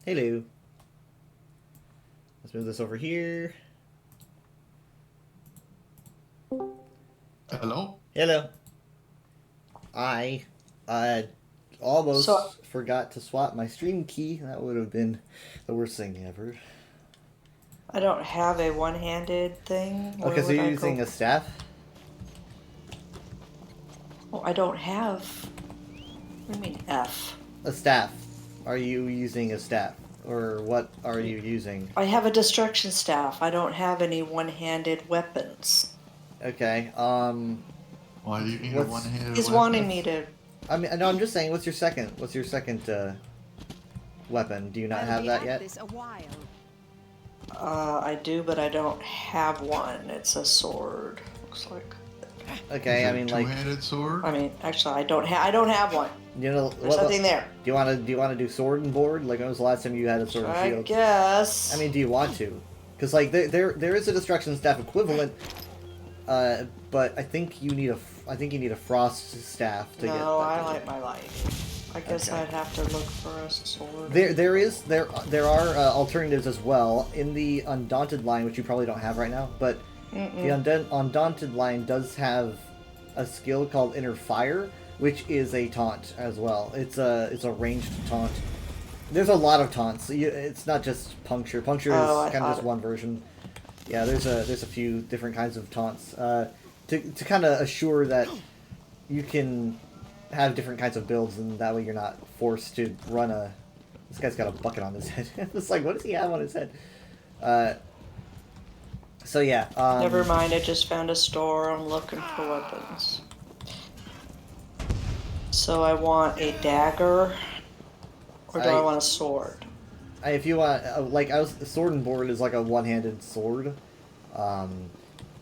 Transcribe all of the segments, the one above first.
Hello. Let's move this over here. Hello? Hello. I So almost forgot to swap my stream key. That would have been the worst thing ever. I don't have a one-handed thing. Where Okay, so would you're I using go? a staff? Oh, I don't have. What do you mean F? A staff. Are you using a staff? Or what are you using? I have a destruction staff. I don't have any one-handed weapons. Okay, Why do you need a what's... one-handed He's weapon? wanting me to. I mean, no, I'm just saying, what's your second weapon? Do you not have that yet? This a while. I do, but I don't have one. It's a sword. Looks like. Okay, Is it I a mean, like, two-handed sword? I mean, actually, I don't have. I don't have one. you know, There's nothing there. Do you want to do sword and board? Like, when was the last time you had a sword and I shield? guess. I mean, do you want to? Because like there is a destruction staff equivalent, but I think you need a frost staff to get. No, that I done. like my light. I guess Okay. I'd have to look for a sword. There are alternatives as well in the Undaunted line, which you probably don't have right now. But the Undaunted line does have a skill called Inner Fire, which is a taunt as well. It's a ranged taunt. There's a lot of taunts. It's not just puncture. Puncture is kind of just one version. Yeah, there's a few different kinds of taunts to kind of assure that you can have different kinds of builds, and that way you're not forced to run a. This guy's got a bucket on his head. It's like, what does he have on his head? So yeah. Never mind. I just found a store. I'm looking for weapons. So I want a dagger, or do I want a sword? If you want, sword and board is like a one-handed sword, and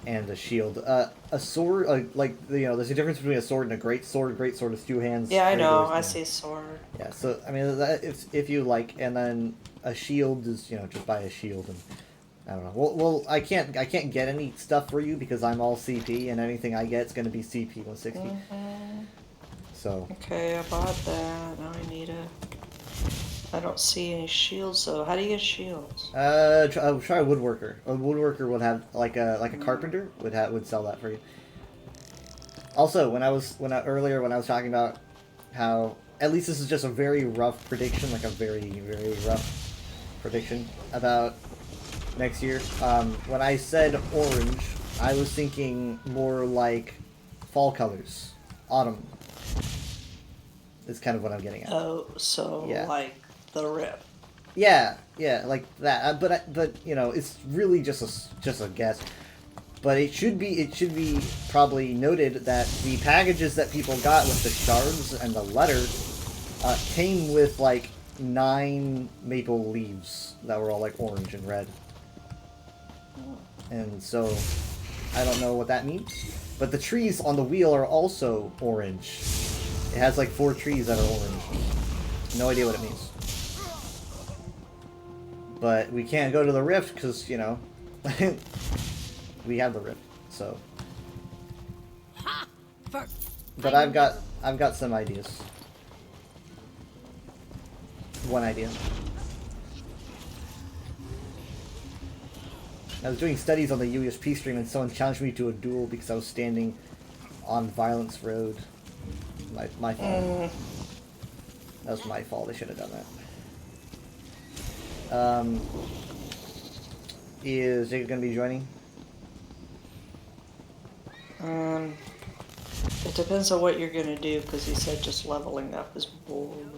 a shield. A sword, there's a difference between a sword and a great sword. A great sword is two hands. Yeah, I know. Goes, I see sword. Yeah, so I mean, if you like, and then a shield is just buy a shield, and I don't know. Well, I can't get any stuff for you because I'm all CP, and anything I get is going to be CP 160. So. Okay, I bought that. Now I need a. I don't see any shields though. How do you get shields? Try a woodworker. A woodworker would have like a carpenter would sell that for you. Also, earlier when I was talking about how at least this is just a very rough prediction, like a very very rough prediction about next year. When I said orange, I was thinking more like fall colors, autumn. Is kind of what I'm getting at. Oh, so yeah. like the Rift. Yeah, like that. But it's really just a guess. But it should be probably noted that the packages that people got with the shards and the letter came with like 9 maple leaves that were all like orange and red. And so I don't know what that means. But the trees on the wheel are also orange. It has like 4 trees that are orange. No idea what it means. But we can't go to the rift because, we have the rift, so. But I've got some ideas. One idea. I was doing studies on the USP stream and someone challenged me to a duel because I was standing on Violence Road. My fault. That was my fault. I should have done that. Is Jacob going to be joining? It depends on what you're gonna do, because he said just leveling up is boring.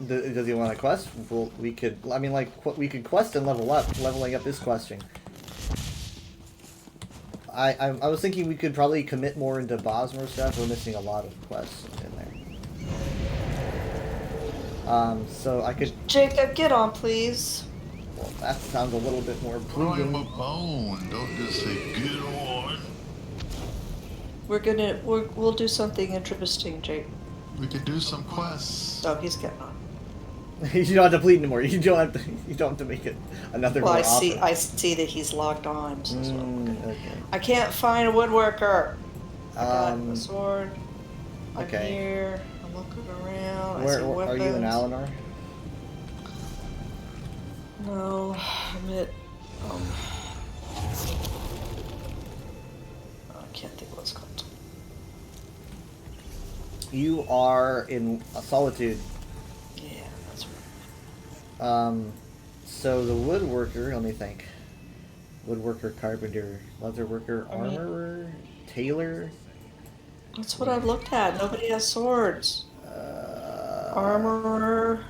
Does he want to quest? Well, we could. I mean, like, we could quest and level up. Leveling up is questing. I was thinking we could probably commit more into Bosmer stuff. We're missing a lot of quests in there. So I could. Jacob, get on, please. Well, that sounds a little bit more Throw him pleasing. a bone. Don't just say get on. We'll do something interesting, Jake. We could do some quests. Oh, he's getting on. You don't have to plead anymore. You don't have to make it another. Well, more I see that he's logged on. So okay. I can't find a woodworker. I got a sword. I'm okay. here. I'm looking around. Where are you in Alinar? No, I'm at. I can't think what it's called. You are in Solitude. Yeah, that's right. So the woodworker, let me think. Woodworker, carpenter, leatherworker, I mean- armorer, tailor. That's what I've looked at. Nobody has swords. Armorer.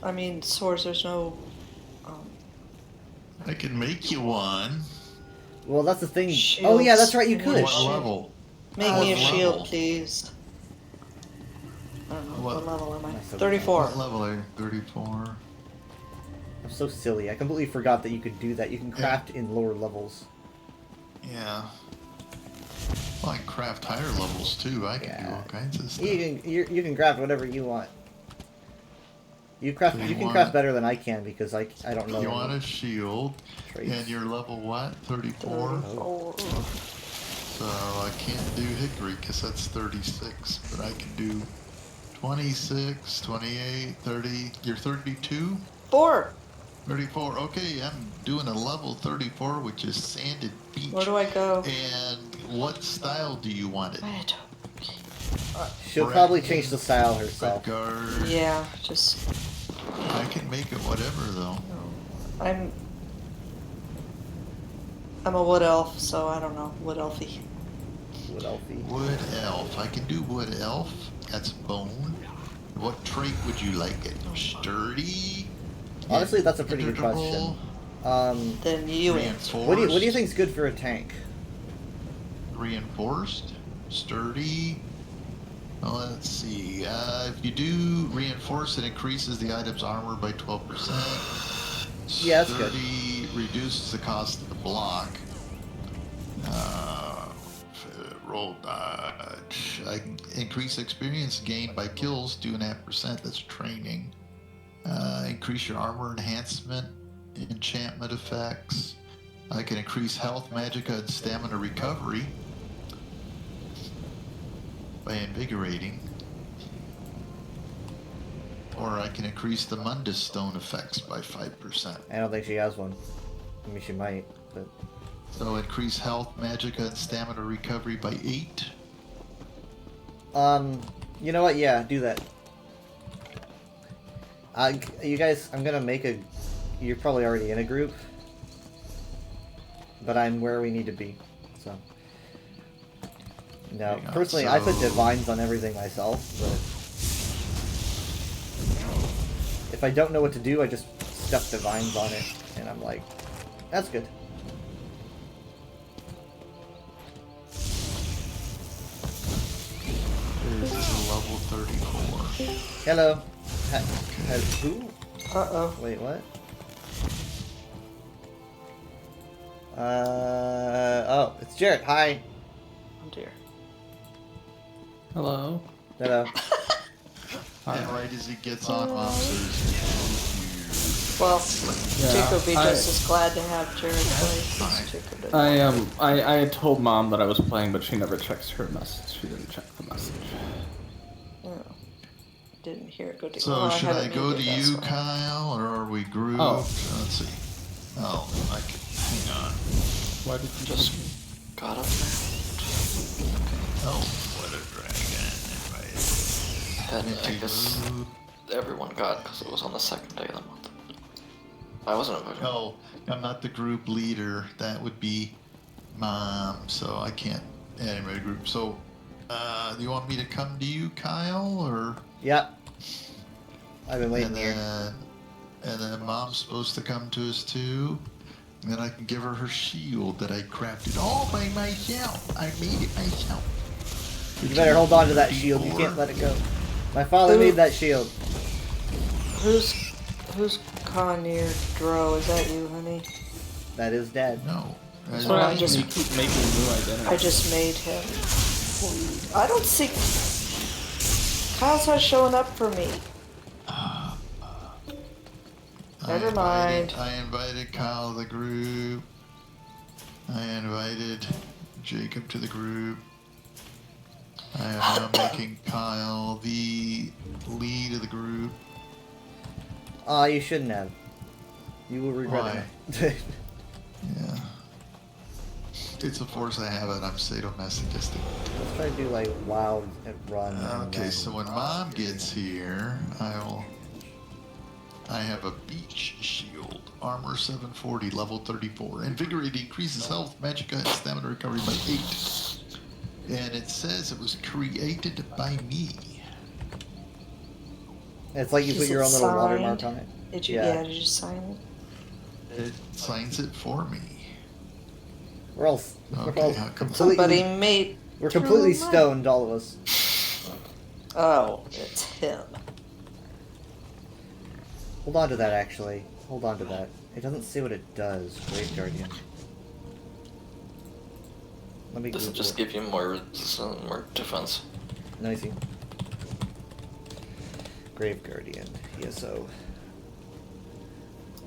I mean, swords. There's no. I can make you one. Well, that's the thing. Shields. Oh yeah, that's right. You I could. need a What shield. level? Make What me a shield, level? please. I don't know. What What- level am I? That's okay. 34. What level are you? 34. I'm so silly. I completely forgot that you could do that. You can craft in lower levels. Yeah. Well, I can craft higher levels too. I can do Yeah. all kinds of stuff. You can craft whatever you want. You craft. So You you can want- craft better than I can because I don't know. You any want a shield, traits. and you're level what? 34? Oh. So I can't do hickory because that's 36, but I can do 26, 28, 30. You're 32? 4. 34. Okay, I'm doing a level 34, which is sanded beach. Where do I go? And what style do you want it? I don't. She'll probably change the style herself. Guard. Yeah, just. I can make it whatever though. I'm a wood elf, so I don't know. Wood elfy. Wood elfie. Wood elf. I can do wood elf. That's bone. What trait would you like it? Sturdy? Honestly, that's a pretty good Inevitable? question. Then you answer. Reinforced? What do you think's good for a tank? Reinforced? Sturdy? Well, let's see. If you do reinforce, it increases the item's armor by 12%. Yeah, that's good. Sturdy reduces the cost of the block. Roll dodge. I can increase experience gained by kills 2.5%. That's training. Increase your armor enhancement, enchantment effects. I can increase health, magicka, and stamina recovery by invigorating. Or I can increase the Mundus Stone effects by 5%. I don't think she has one. I mean, she might, but So increase health, magicka, and stamina recovery by 8. you know what? Yeah, do that. You guys, I'm gonna make a. You're probably already in a group, but I'm where we need to be. So, no, Hang on, personally, I put so- divines on everything myself. But if I don't know what to do, I just stuff divines on it, and I'm like, that's good. This is a level 34. Hello. Has who? Uh-oh. Wait, what? Oh, it's Jarrett. Hi. Oh dear. Hello. Hello. And right as he gets on, Mom says, Well, Yeah, Jake would be I- just as glad to have Jared play. since Jake didn't. I had told Mom that I was playing, but she never checks her message. She didn't check the message. Oh. Didn't hear it go to So oh, should I haven't go to muted, that's you, why. Kyle, or are we grouped? Oh. Let's see. Oh, I can, hang on. Why did you Just got up now. Oh, what a dragon. And I Anyway. guess everyone got because it was on the second day of the month. I wasn't invited. Oh, I'm not the group leader. That would be Mom, so I can't add anybody to the group. So, do you want me to come to you, Kyle, or? Yep. I've been waiting And here. then Mom's supposed to come to us too. And then I can give her her shield that I crafted all by myself. I made it myself. You better hold on to that shield. You can't let it go. My father made that shield. Who's Conir Dro? Is that you, honey? That is dead. No. That's what I just- You keep making new identities. I just made him. I don't see. Kyle's not showing up for me. Never mind. I invited Kyle to the group. I invited Jacob to the group. I am now making Kyle the lead of the group. You shouldn't have. You will regret it. Yeah. It's a force I have, and I'm sadomasochistic. Let's try to do like wild and run. and Okay, then- so when Mom gets here, I have a beach shield, armor 740, level 34. Invigorate increases health, magicka, and stamina recovery by 8. And it says it was created by me. It's like you Is put your it own little signed? watermark on it. Did you? Yeah. Yeah. Did you sign it? It signs it for me. We're all Okay, how come- Somebody completely, made. we're completely threw a mic. stoned, all of us. Oh, it's him. Hold on to that, actually. Hold on to that. It doesn't say what it does. Grave Guardian. Let me Does it Google just give you more resistance, more defense? Let me see. Grave Guardian. ESO.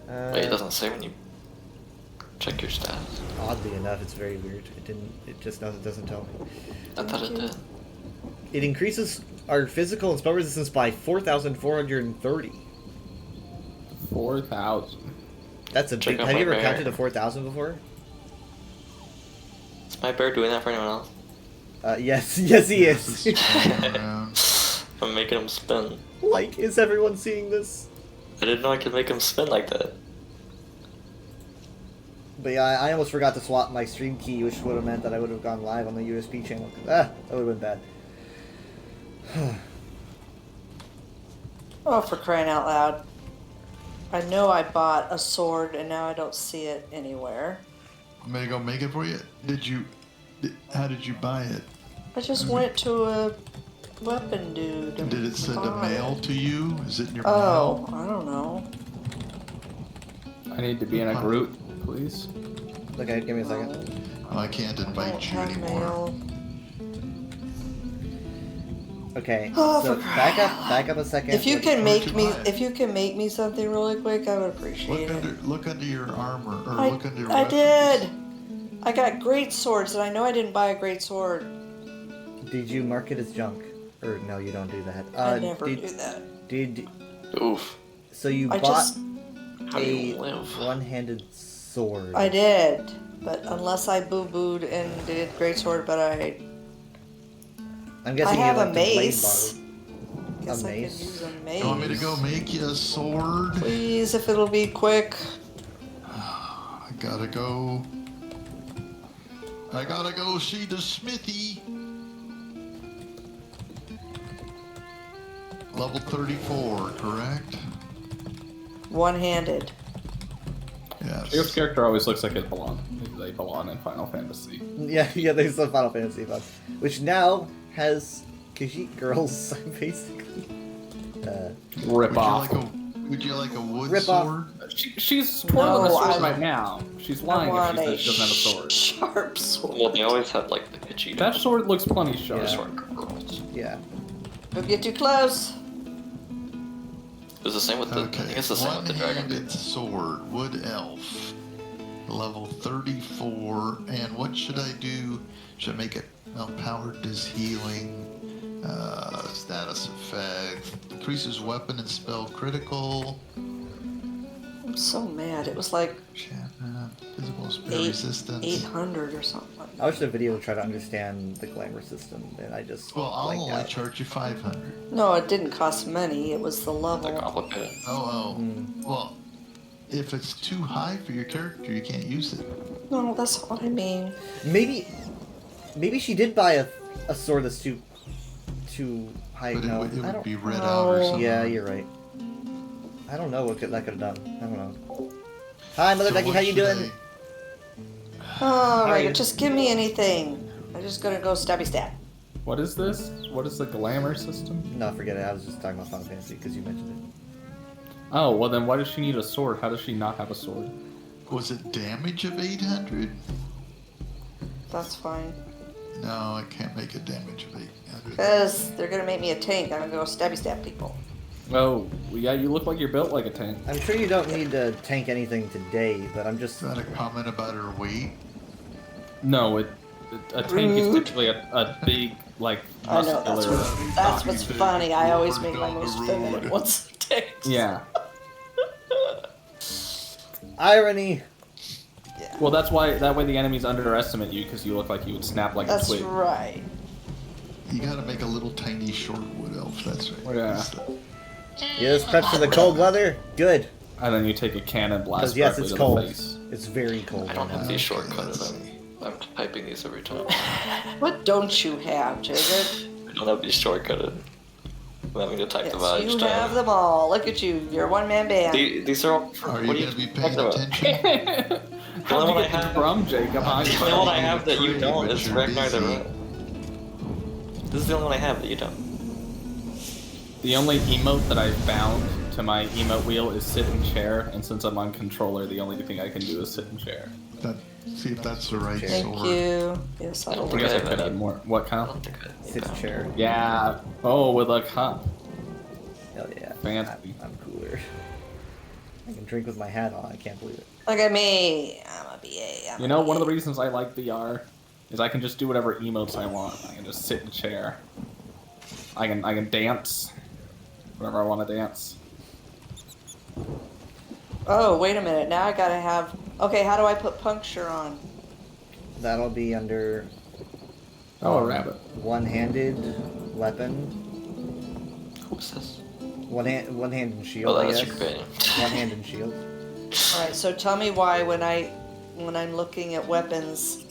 Wait, it doesn't say when you check your stats. Oddly enough, it's very weird. It didn't. It just doesn't tell me. I thought it did. It increases our physical and spell resistance by 4,430. 4,000. That's a Check big. out Have you my ever bear. counted to 4,000 before? Is my bear doing that for anyone else? Yes, yes, he This is. is spinning around. I'm making him spin. Like, is everyone seeing this? I didn't know I could make him spin like that. But yeah, I almost forgot to swap my stream key, which would have meant that I would have gone live on the USB channel. That would have been bad. Oh, for crying out loud! I know I bought a sword and now I don't see it anywhere. I'm gonna go make it for you. How did you buy it? I just went to a weapon dude. and Did it send a bought mail it. to you? Is it in your Oh, mail? I don't know. I need to be in a group, please. Okay, give me a second. Oh, I can't I don't invite you have anymore. mail. Okay, Oh, so for back up a second. If you Look- can Where'd make you me, buy it? if you can make me something really quick, I would appreciate it. Look under your armor, or I, look under your I weapons. did. I got great swords, and I know I didn't buy a great sword. Did you mark it as junk? Or no, you don't do that. I never did, do that. Did Oof. so you I bought just, How do a you live? one-handed sword? I did, but unless I boo-booed and did great sword, but I'm I guessing have you a like the blade mace. bottle. Guess I could mace? use a mace. You want me to go make you a sword? Please, if it'll be quick. I gotta go. I gotta go see the smithy. Level 34, correct? One-handed. Yes. Your character always looks like they belong in Final Fantasy. Yeah, yeah. There's some Final Fantasy buff, which now has Khajiit girls basically. Rip off. Would you like a wood Rip off. sword? She's twirling No, a sword I- right now. She's I lying if want she a says she doesn't have a sword. sharp sword. Well, they always have like the Khajiit. That sword looks plenty sharp. Yeah. Sword girls. Yeah. Don't get too close. It was the same with the. I Okay. think it's the same with the dragon. One-handed sword, wood elf. Level 34. And what should I do? Should I make it powered does healing? Status effect. Increases weapon and spell critical. I'm so mad. It was like Enchantment. Physical spell Eight- resistance. 800 or something like I that. watched a video to try to understand the glamour system, and I just Well, I'll blanked only out. charge you 500. No, it didn't cost money. It was the They're level. complicated. Oh. Mm. Well, if it's too high for your character, you can't use it. No, that's what I mean. Maybe she did buy a sword that's too high. But No, it I would don't. be red out or No. something. Yeah, you're right. I don't know what that could have done. I don't know. Hi, Mother So Becky. what How you should doing? Oh, are right. you? Just give me anything. I'm just gonna go stabby stab. What is this? What is the glamour system? No, forget it. I was just talking about Final Fantasy because you mentioned Oh, well then why does she need a sword? How does she not have a sword? Was it damage of 800? That's fine. No, I can't make a damage of 800. Because they're gonna make me a tank. I'm gonna go stabby stab people. Oh, well, yeah, you look like you're built like a tank. it. I'm sure you don't need to tank anything today, but I'm just. Is that a comment about her weight? No, a tank is Rude. typically a big, like, I know, muscular... that's what's Talking funny. I always over make my down the most road. feminine ones tanks. Yeah. Irony. Yeah. Well, that's why. That way the enemies underestimate you because you look like you would snap like a That's twig. right. You gotta make a little tiny short wood elf. That's right. Oh, yeah. You just prep for the cold weather? Good. And then you take a cannon blast Because yes, directly it's to cold. the face. It's very cold. I don't right have now. these shortcuts. I'm typing these every time. What don't you have, Jacob? I don't have these shortcutted. I'm having to type them out Yes, each you time. have them all. Look at you. You're a one-man band. These are all. Are what you are gonna be talking paying about? attention? The only How'd one I you get have. from Jacob? The only one I have that you Pretty, don't but is you're Ragnar the busy. Red. This is the only one I have that you don't. The only emote that I found to my emote wheel is sit in chair, and since I'm on controller, the only thing I can do is sit in chair. See if that's the right Thank sword. you. Yes, I I don't I don't think guess I have could any. add more. What I kind? don't think I need Sit that. chair. Yeah. Oh, with a cup. Hell yeah. Fancy. I'm cooler. I can drink with my hat on. I can't believe it. Look at me. I'm a BA. You know, one of the reasons I like VR is I can just do whatever emotes I want. I can just sit in a chair. I can dance whenever I want to dance. Oh, wait a minute. Now I gotta have. Okay, how do I put puncture on? That'll be under Oh, a rabbit. one-handed weapon. Who's this? One-handed shield. Oh, I that's guess. your companion. One-handed shield. All right. So tell me why when I'm looking at weapons,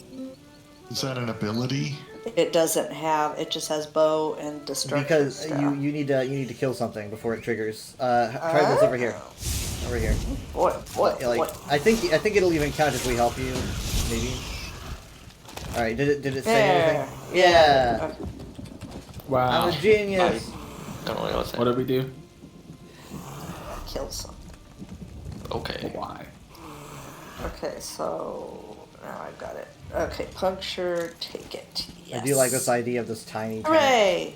Is that an ability? it doesn't have. It just has bow and destruction. Because stuff. you need to kill something before it triggers. Try this over here. Over here. What? Like I think it'll even count if we help you. Maybe. All right. Did it say There. anything? Yeah. Okay. Wow. I'm a genius. Don't really know what's What did we do? Kill something. Okay. Why? Okay, so now I've got it. Okay, puncture, take it. Yes. I do like this idea of this tiny. tank. Hooray!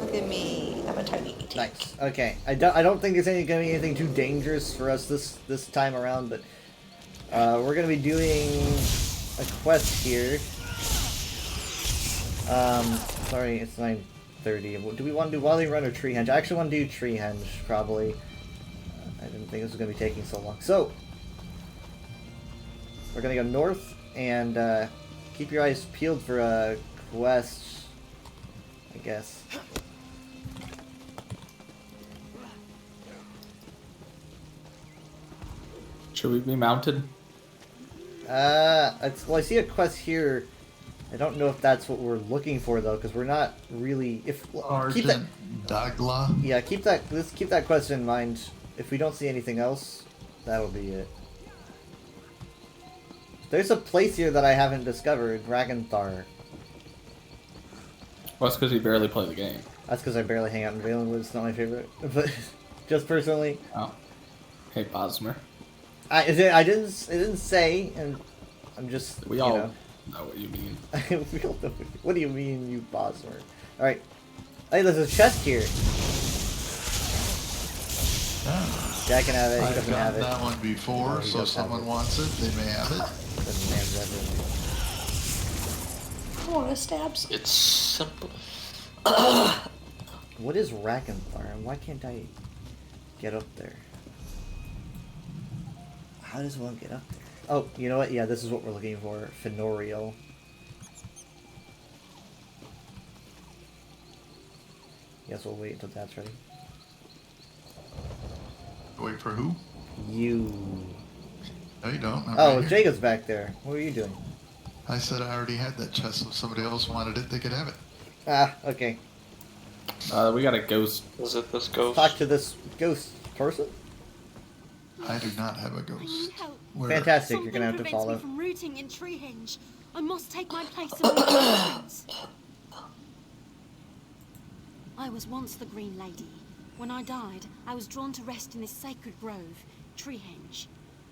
Look at me. I'm a tiny tank. Nice. Okay. I don't think there's going to be anything too dangerous for us this time around, but we're going to be doing a quest here. Sorry, it's 9:30. Do we want to do Wily Run or Tree Henge? I actually want to do Tree Henge, probably. I didn't think this was going to be taking so long. So, we're going to go north and keep your eyes peeled for a quest, I guess. Should we be mounted? Well, I see a quest here. I don't know if that's what we're looking for though, because we're not really. Keep that. Argent Dagla. Yeah, keep that. Let's keep that quest in mind. If we don't see anything else, that'll be it. There's a place here that I haven't discovered, Ragnthar. Well, that's because you barely play the game. That's because I barely hang out in Valenwood. It's not my favorite, but just personally, Oh. Hey, Bosmer. I didn't say, and I'm just We you all know. know what you mean. We all know- what do you mean, you Bosmer? All right. Hey, there's a chest here. Jack can have it. He I've doesn't have gotten it. that one before, No, he so if does have someone it. wants it, they may have it. Doesn't have everything. I want to stab some. It's simple. What is Ragnthar, and why can't I get up there? How does one get up there? Oh, you know what? Yeah, this is what we're looking for. Fenoriel. Guess we'll wait until that's ready. Wait for who? You. No, you don't. I'm Oh, right here. Jacob's back there. What are you doing? I said I already had that chest, so if somebody else wanted it, they could have it. Ah, okay. We got a ghost. Is it this ghost? Talk to this ghost person. I do not have a I need ghost. help. Where? Fantastic. Something You're gonna have to prevents follow. me from rooting in Treehenge. I must take my place among the friends. I was once the Green Lady. When I died, I was drawn to rest in this sacred grove, Treehenge.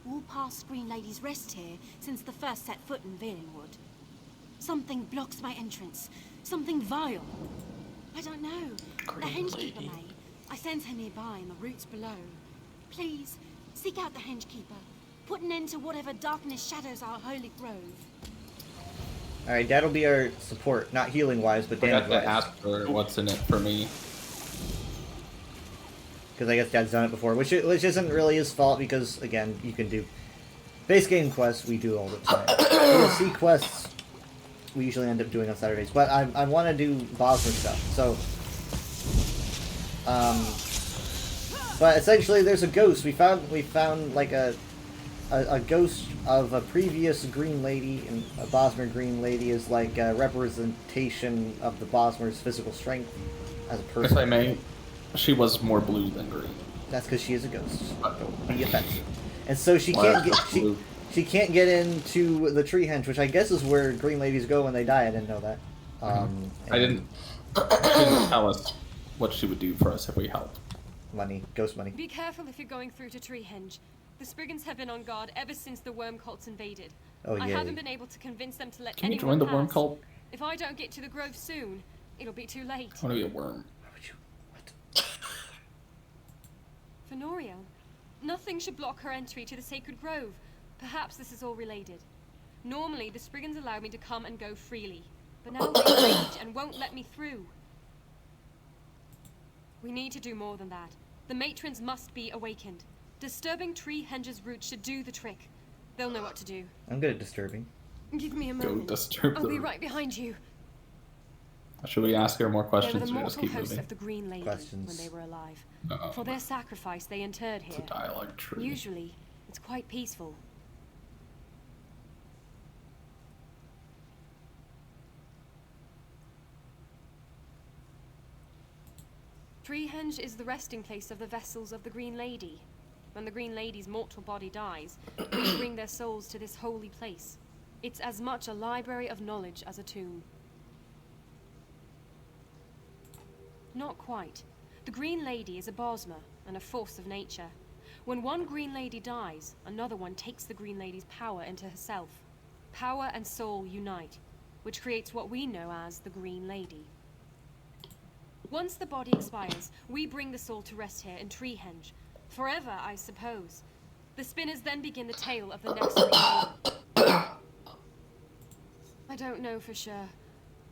All past Green Ladies rest here since the first set foot in Valenwood. Something blocks my entrance. Something vile. I don't know. The Green hengekeeper Lady. may. I sense her nearby in the roots below. Please, seek out the hengekeeper. Put an end to whatever darkness shadows our holy grove. Alright, that'll be our support. Not healing wise, but I got damage to wise. ask for what's in it for me. Because I guess Dad's done it before, which isn't really his fault because again, you can do Base game quests we do all the time. DLC quests we usually end up doing on Saturdays, but I want to do Bosmer stuff. So, but essentially, there's a ghost. We found like a ghost of a previous Green Lady, and a Bosmer Green Lady is like a representation of the Bosmer's physical strength as a person. If I may, she was more blue than green. That's because she is a ghost. Don't be offensive. And so she Why can't is get that blue? she can't get into the tree henge, which I guess is where green ladies go when they die. I didn't know that. I didn't. She didn't tell us what she would do for us if we helped. Money, ghost money. Be careful if you're going through to Treehenge. The Spriggans have been on guard ever since the worm cults invaded. Oh I yeah. haven't been able to convince them to let Can you anyone join the worm pass. cult? If I don't get to the grove soon, it'll be too late. I want to be a worm. Why would you? What? Fenoriel, nothing should block her entry to the sacred grove. Perhaps this is all related. Normally, the Spriggans allow me to come and go freely, but now they rage and won't let me through. We need to do more than that. The matrons must be awakened. Disturbing Treehenge's roots should do the trick. They'll know what to do. I'm good at disturbing. Give me a Go moment. disturb I'll the be root. right behind you. Should we ask her more They were questions the or just mortal keep hosts moving? of the Green Lady Questions. when they were alive. Uh-oh. For their sacrifice, they interred It's here. a dialogue tree. Usually, it's quite peaceful. Treehenge is the resting place of the vessels of the Green Lady. When the Green Lady's mortal body dies, we bring their souls to this holy place. It's as much a library of knowledge as a tomb. Not quite. The Green Lady is a Bosmer and a force of nature. When one Green Lady dies, another one takes the Green Lady's power into herself. Power and soul unite, which creates what we know as the Green Lady. Once the body expires, we bring the soul to rest here in Treehenge. Forever, I suppose. The spinners then begin the tale of the next Green Lady. I don't know for sure.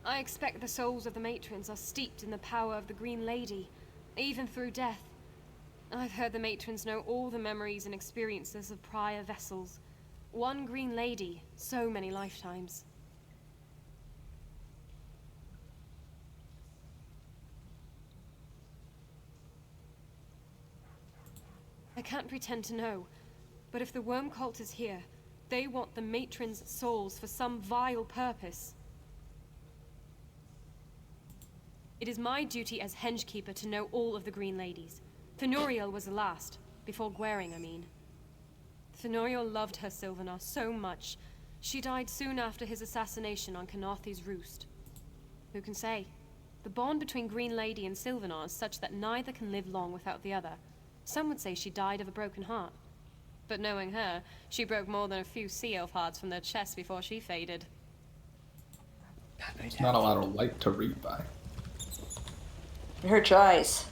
I expect the souls of the matrons are steeped in the power of the Green Lady, even through death. I've heard the matrons know all the memories and experiences of prior vessels. One Green Lady, so many lifetimes. I can't pretend to know, but if the worm cult is here, they want the matrons' souls for some vile purpose. It is my duty as Hengekeeper to know all of the Green Ladies. Fenoriel was the last, before Gwaring, I mean. Fenoriel loved her Sylvanar so much. She died soon after his assassination on Canarthi's roost. Who can say? The bond between Green Lady and Sylvanar is such that neither can live long without the other. Some would say she died of a broken heart. But knowing her, she broke more than a few sea elf hearts from their chests before she faded. There's not a lot of light to read by. Her eyes.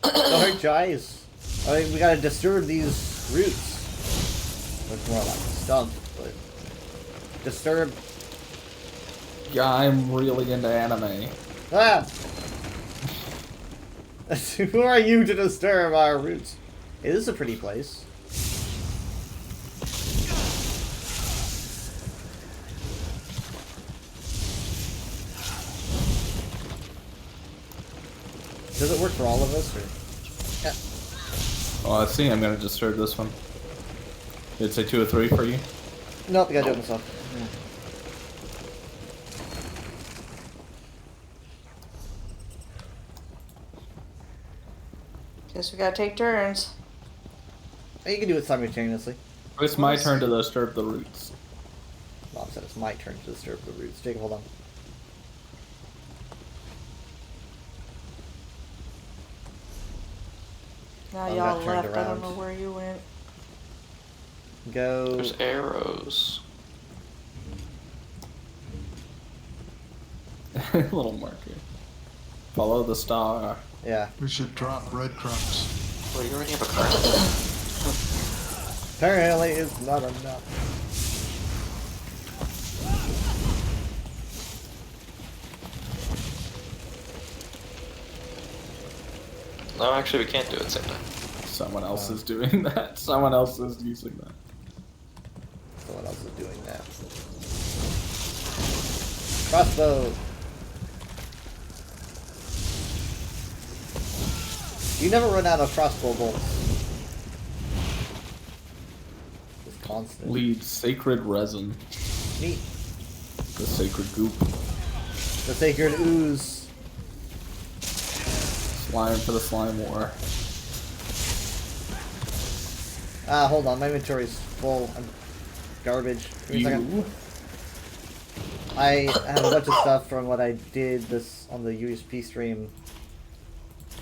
Don't hurt your eyes. I mean, we gotta disturb these roots. It's more like stump, but disturb. Yeah, I'm really into anime. Ah! Who are you to disturb our roots? Hey, this is a pretty place. Does it work for all of us, or? Yeah. Oh, I see. I'm gonna disturb this one. Did it say 2 or 3 for you? Nope, I gotta do it myself. Guess we gotta take turns. You can do it simultaneously. It's my turn to disturb the roots. Bob said it's my turn to disturb the roots. Jacob, hold on. Now Oh, y'all got turned left. I don't around. know where you went. Go. There's arrows. Little marker. Follow the star. Yeah. We should drop breadcrumbs. Well, you already have a card. Apparently, it's not enough. No, actually, we can't do it at the same time. Someone else is doing that. Someone else is using that. Someone else is doing that. Crossbow! You never run out of crossbow bolts. Just constant. Lead sacred resin. Neat. The sacred goop. The sacred ooze. Slime for the slime war. Ah, hold on, my inventory's full. I'm garbage. Give me a second. You. I have a bunch of stuff from what I did this on the USP stream.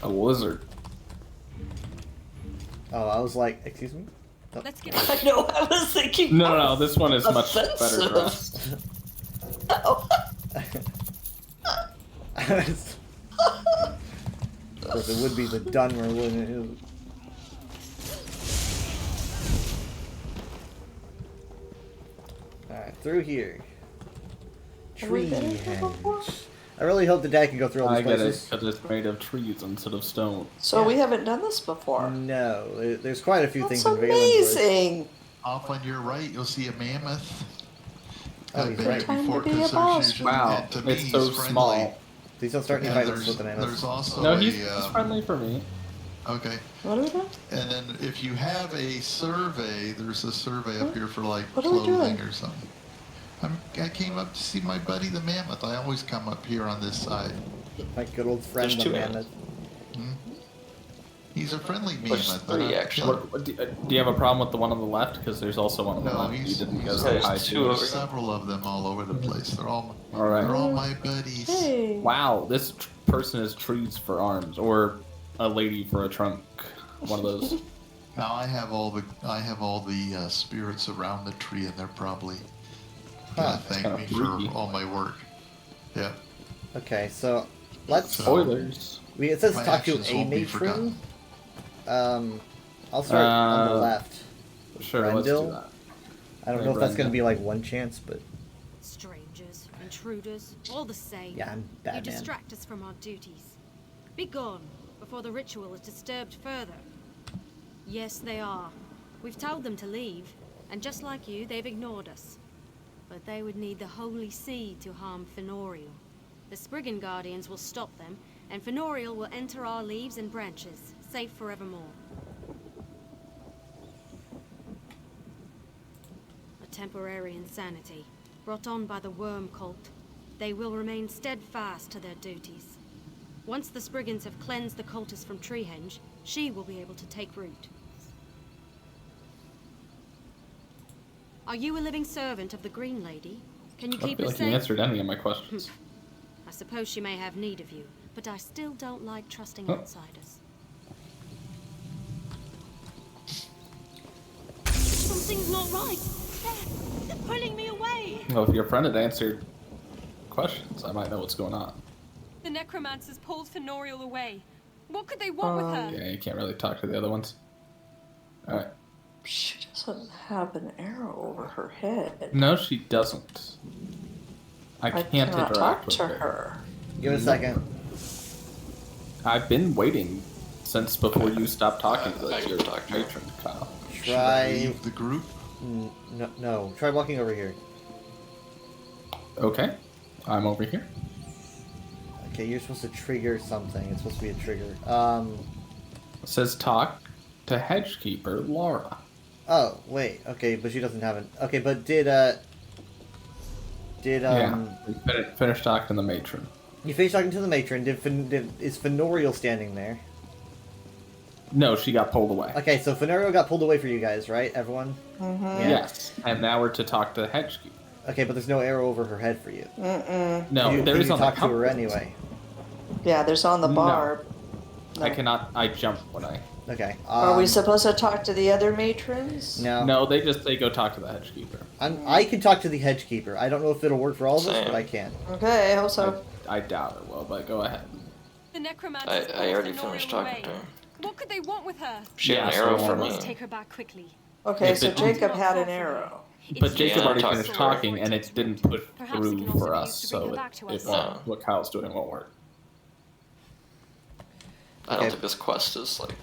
A lizard. Oh, I was like, excuse me? Oh. Let's get I know, I was thinking. No, this one is much better Offensive. dressed. Oh. Because it would be the Dunmer, wouldn't it? Alright, through here. Have we Tree been in here before? henge. I really hope the dad can go through all I these get it, places. because it's made of trees instead of stone. So we haven't done this before. No, there's quite a few That's things in Valenwood. amazing. Off on your right, you'll see a mammoth. Oh, I've he's been right. to Time to before be a 'cause boss. there's usually- Wow, and to me, it's he's so friendly. small. Please don't start any And fights with the there's mammoth. also No, a, he's friendly for me. okay. What are we doing? And then if you have a survey, there's a survey up here for like What are we clothing doing? or something. I came up to see my buddy the mammoth. I always come up here on this side. My good old friend, There's the two mammoth. He's a friendly There's mammoth. three, I don't actually. kill him. Do you have a problem with the one on the left? Because there's also one on the No, left. You he's, didn't go he's say there's hi two to. over there's here. several of them all over the place. They're all Alright. they're all my buddies. Hey. Wow, this person is trees for arms, or a lady for a trunk. One of those. Now I have all the spirits around the tree, and they're probably gonna thank kinda me freaky. for all my work. Yeah. Okay, so let's. So- Spoilers. It says My talk to actions a won't be matron. I'll start on the left. Sure, let's do Brendel? that. I don't Hey, know if that's gonna Brenda. be like one chance, but Strangers, intruders, all the same. yeah, I'm You Batman. distract us from our duties. Be gone before the ritual is disturbed further. Yes, they are. We've told them to leave, and just like you, they've ignored us. But they would need the Holy See to harm Fenoriel. The Spriggan Guardians will stop them, and Fenoriel will enter our leaves and branches, safe forevermore. A temporary insanity, brought on by the Worm Cult. They will remain steadfast to their duties. Once the Spriggans have cleansed the cultists from Treehenge, she will be able to take root. Are you a living servant of the Green Lady? Can you I keep feel her like you safe? answered any of my questions. I suppose she may have need of you, but I still don't like trusting Oh. outsiders. Something's not right. They're pulling me away. Well, if your friend had answered questions, I might know what's going on. The necromancers pulled Fenoriel away. What could they want with her? Yeah, you can't really talk to the other ones. Alright. She doesn't have an arrow over her head. No, she doesn't. I I can't cannot interact talk with to her. her. Give it a second. I've been waiting since before you stopped talking to I can your talk to her. matron, Kyle. Should I Try. leave the group? No. Try walking over here. Okay, I'm over here. Okay, you're supposed to trigger something. It's supposed to be a trigger. It says talk to Hedgekeeper Laura. Oh, wait. Okay, but she doesn't have an. Okay, but did Yeah, we finished talking to the matron. you finish talking to the matron? Is Fenoriel standing there? No, she got pulled away. Okay, so Fenoriel got pulled away for you guys, right? Everyone? Yeah. Yes, and now we're to talk to Hedgekeeper. Okay, but there's no arrow over her head for you. No, you, there you is on the talk to her compass. anyway. Yeah, there's on the No. bar. I cannot. I jump when I. Okay. Are we supposed to talk to the other matrons? No. No, they go talk to the Hedgekeeper. I can talk to the hedgekeeper. I don't know if it'll work for all of us, Same. but I can. Okay, I hope so. I doubt it will, but go ahead. The necromancers I pulled already Fenoriel finished talking away. to her. What could they want with her? She had Yeah, an so arrow I for wanna- me. Let's take her back quickly. Okay, If so it- Jacob had an arrow. But It's Jacob Yeah, already talk finished to her. talking, and it didn't push Perhaps it through can also for be us, used to bring so her back to it us. won't. What Kyle's doing won't work. I don't Okay. think this quest is like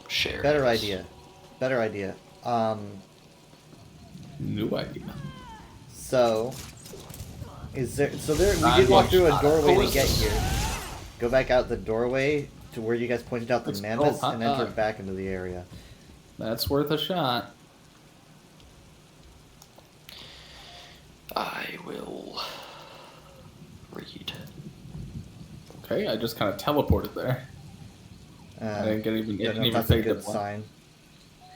shared. Better idea. Better idea. New idea. So, is there? So there, we I'm did walk being through a shot at. doorway Who to is get this? here. Go back out the doorway to where you guys pointed out the It's mammoths called and hot enter dog. back into the area. That's worth a shot. I will read. Okay, I just kind of teleported there. I didn't get even, Yeah, it didn't no, even that's a fade to good black. sign.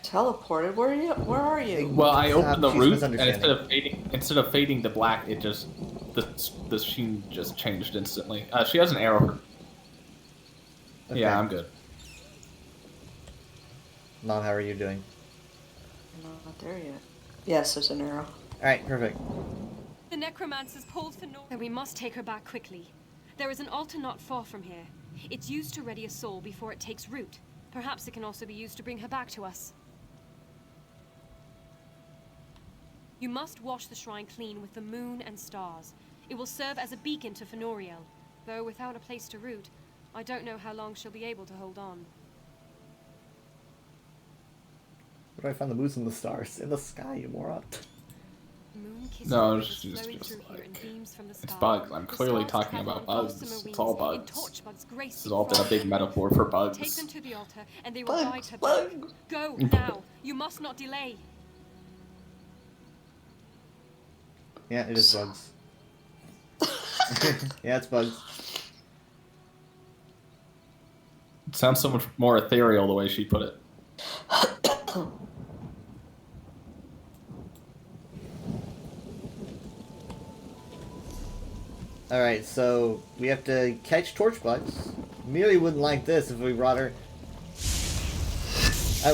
Teleported? Where are you? Where are you? Well, I opened the She's roof, and misunderstanding. instead of fading to black, it just the sheen just changed instantly. She has an arrow. Okay. Yeah, I'm good. Mom, how are you doing? No, not there yet. Yes, there's an arrow. Alright, perfect. The necromancer's pulled for Nora. Then we must take her back quickly. There is an altar not far from here. It's used to ready a soul before it takes root. Perhaps it can also be used to bring her back to us. You must wash the shrine clean with the moon and stars. It will serve as a beacon to Fenoriel. Though without a place to root, I don't know how long she'll be able to hold on. Where do I find the moon and the stars? In the sky, you moron. Moon kissing No, rivers it's flowing just through here in like- beams from the It's sky. bugs. I'm The clearly stars talking travel about on bugs. gossamer It's all wings in bugs. Torchbug's graceful This has all been a big flight. metaphor for Take bugs. them to the altar, and they will guide Bugs, her back. bugs. Go now. You must not delay. Yeah, it is bugs. Yeah, it's bugs. It sounds so much more ethereal the way she put it. Alright, so we have to catch torch bugs. Miri wouldn't like this if we brought her.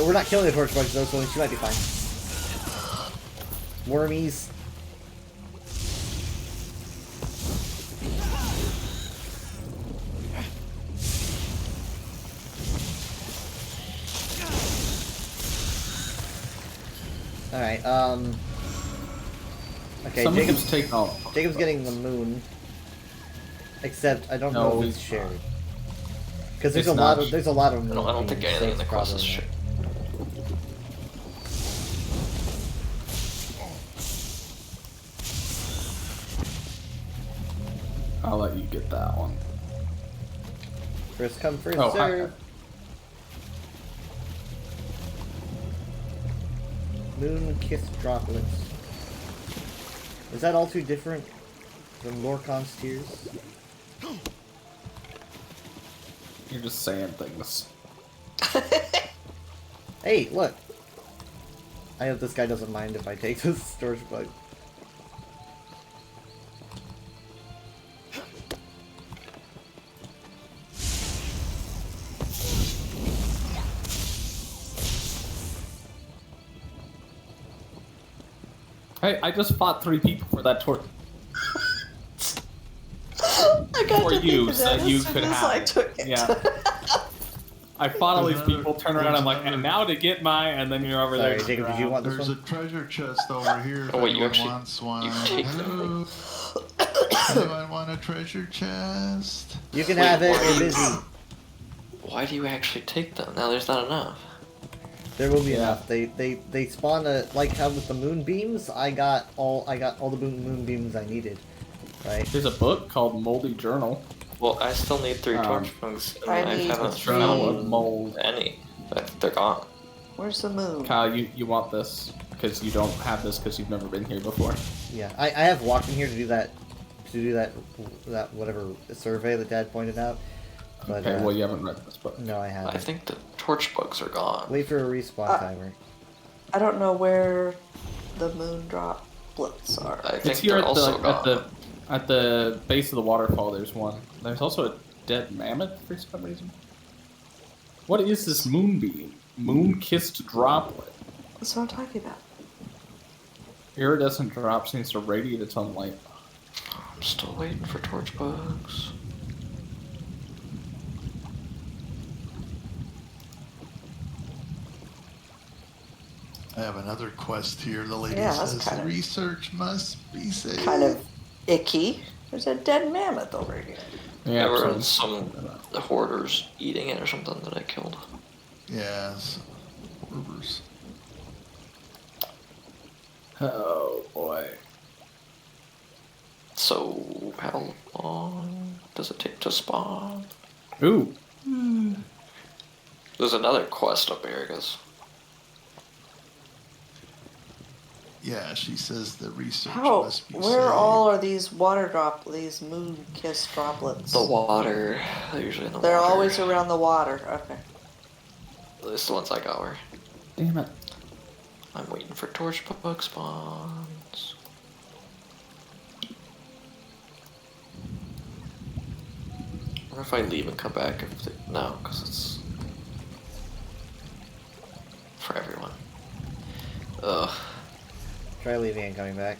We're not killing the torch bugs though, so she might be fine. Wormies. Alright, okay, Someone Jacob's, keeps taking off. Jacob's getting the moon. Except I don't No, know if it's it's shared. Because there's It's a lot not of there's a lot of I don't think moonbeams, so anything in it's the quest is probably shit. I'll let you get that one. First come, first Oh, hi. serve. Moon kiss droplets. Is that all too different from Lorcan's tears? You're just saying things. Hey, look! I hope this guy doesn't mind if I take this storage bug. Hey, I just fought 3 people for that torch. I got For to you, think of so that you as soon could as have I it. took it. Yeah. I fought all these There's people, another- turn around, I'm like, there's and now to get mine, and then you're over Sorry, there. Jacob, did you want this There's one? a treasure chest over here. If Oh, wait, you anyone actually- wants one. you take them. Hello. Anyone want a treasure chest? You can Wait, have it, why- we're busy. Why do you actually take them? Now there's not enough. There will be Yeah. enough. They spawn a, like how with the moonbeams, I got all the moonbeams I needed. Right? There's a book called Moldy Journal. Well, I still need 3 Um, torch bugs, and I I need haven't three. Journal of found Mold. any. They're gone. Where's the moon? Kyle, you want this because you don't have this because you've never been here before. Yeah. I have walked in here to do that whatever survey that Dad pointed out. But Okay, well you haven't read this book. no, I I haven't. think the torch bugs are gone. Wait for a respawn timer. I don't know where the moon droplets are. I It's think here they're at also the gone. at the base of the waterfall. There's one. There's also a dead mammoth for some reason. What is this moonbeam? Moon-kissed droplet. That's what I'm talking about. Iridescent drop seems to radiate its own light. I'm still waiting for torch bugs. I have another quest here. The lady Yeah, that's says kind of- research must be safe. Kind of icky. There's a dead mammoth over here. Yeah, There were so- some hoarders eating it or something that I killed. Yes. Rivers. Oh boy. So, how long does it take to spawn? Ooh. There's another quest up here, I guess. Yeah, she says the research How? must be Where saved. all are these these moon kiss droplets? The water. They're usually in the They're water. always around the water. Okay. At least the ones I got were. Damn it. I'm waiting for torch bug spawns. I wonder if I leave and come back if they, no, because it's for everyone. Ugh. Try leaving and coming back.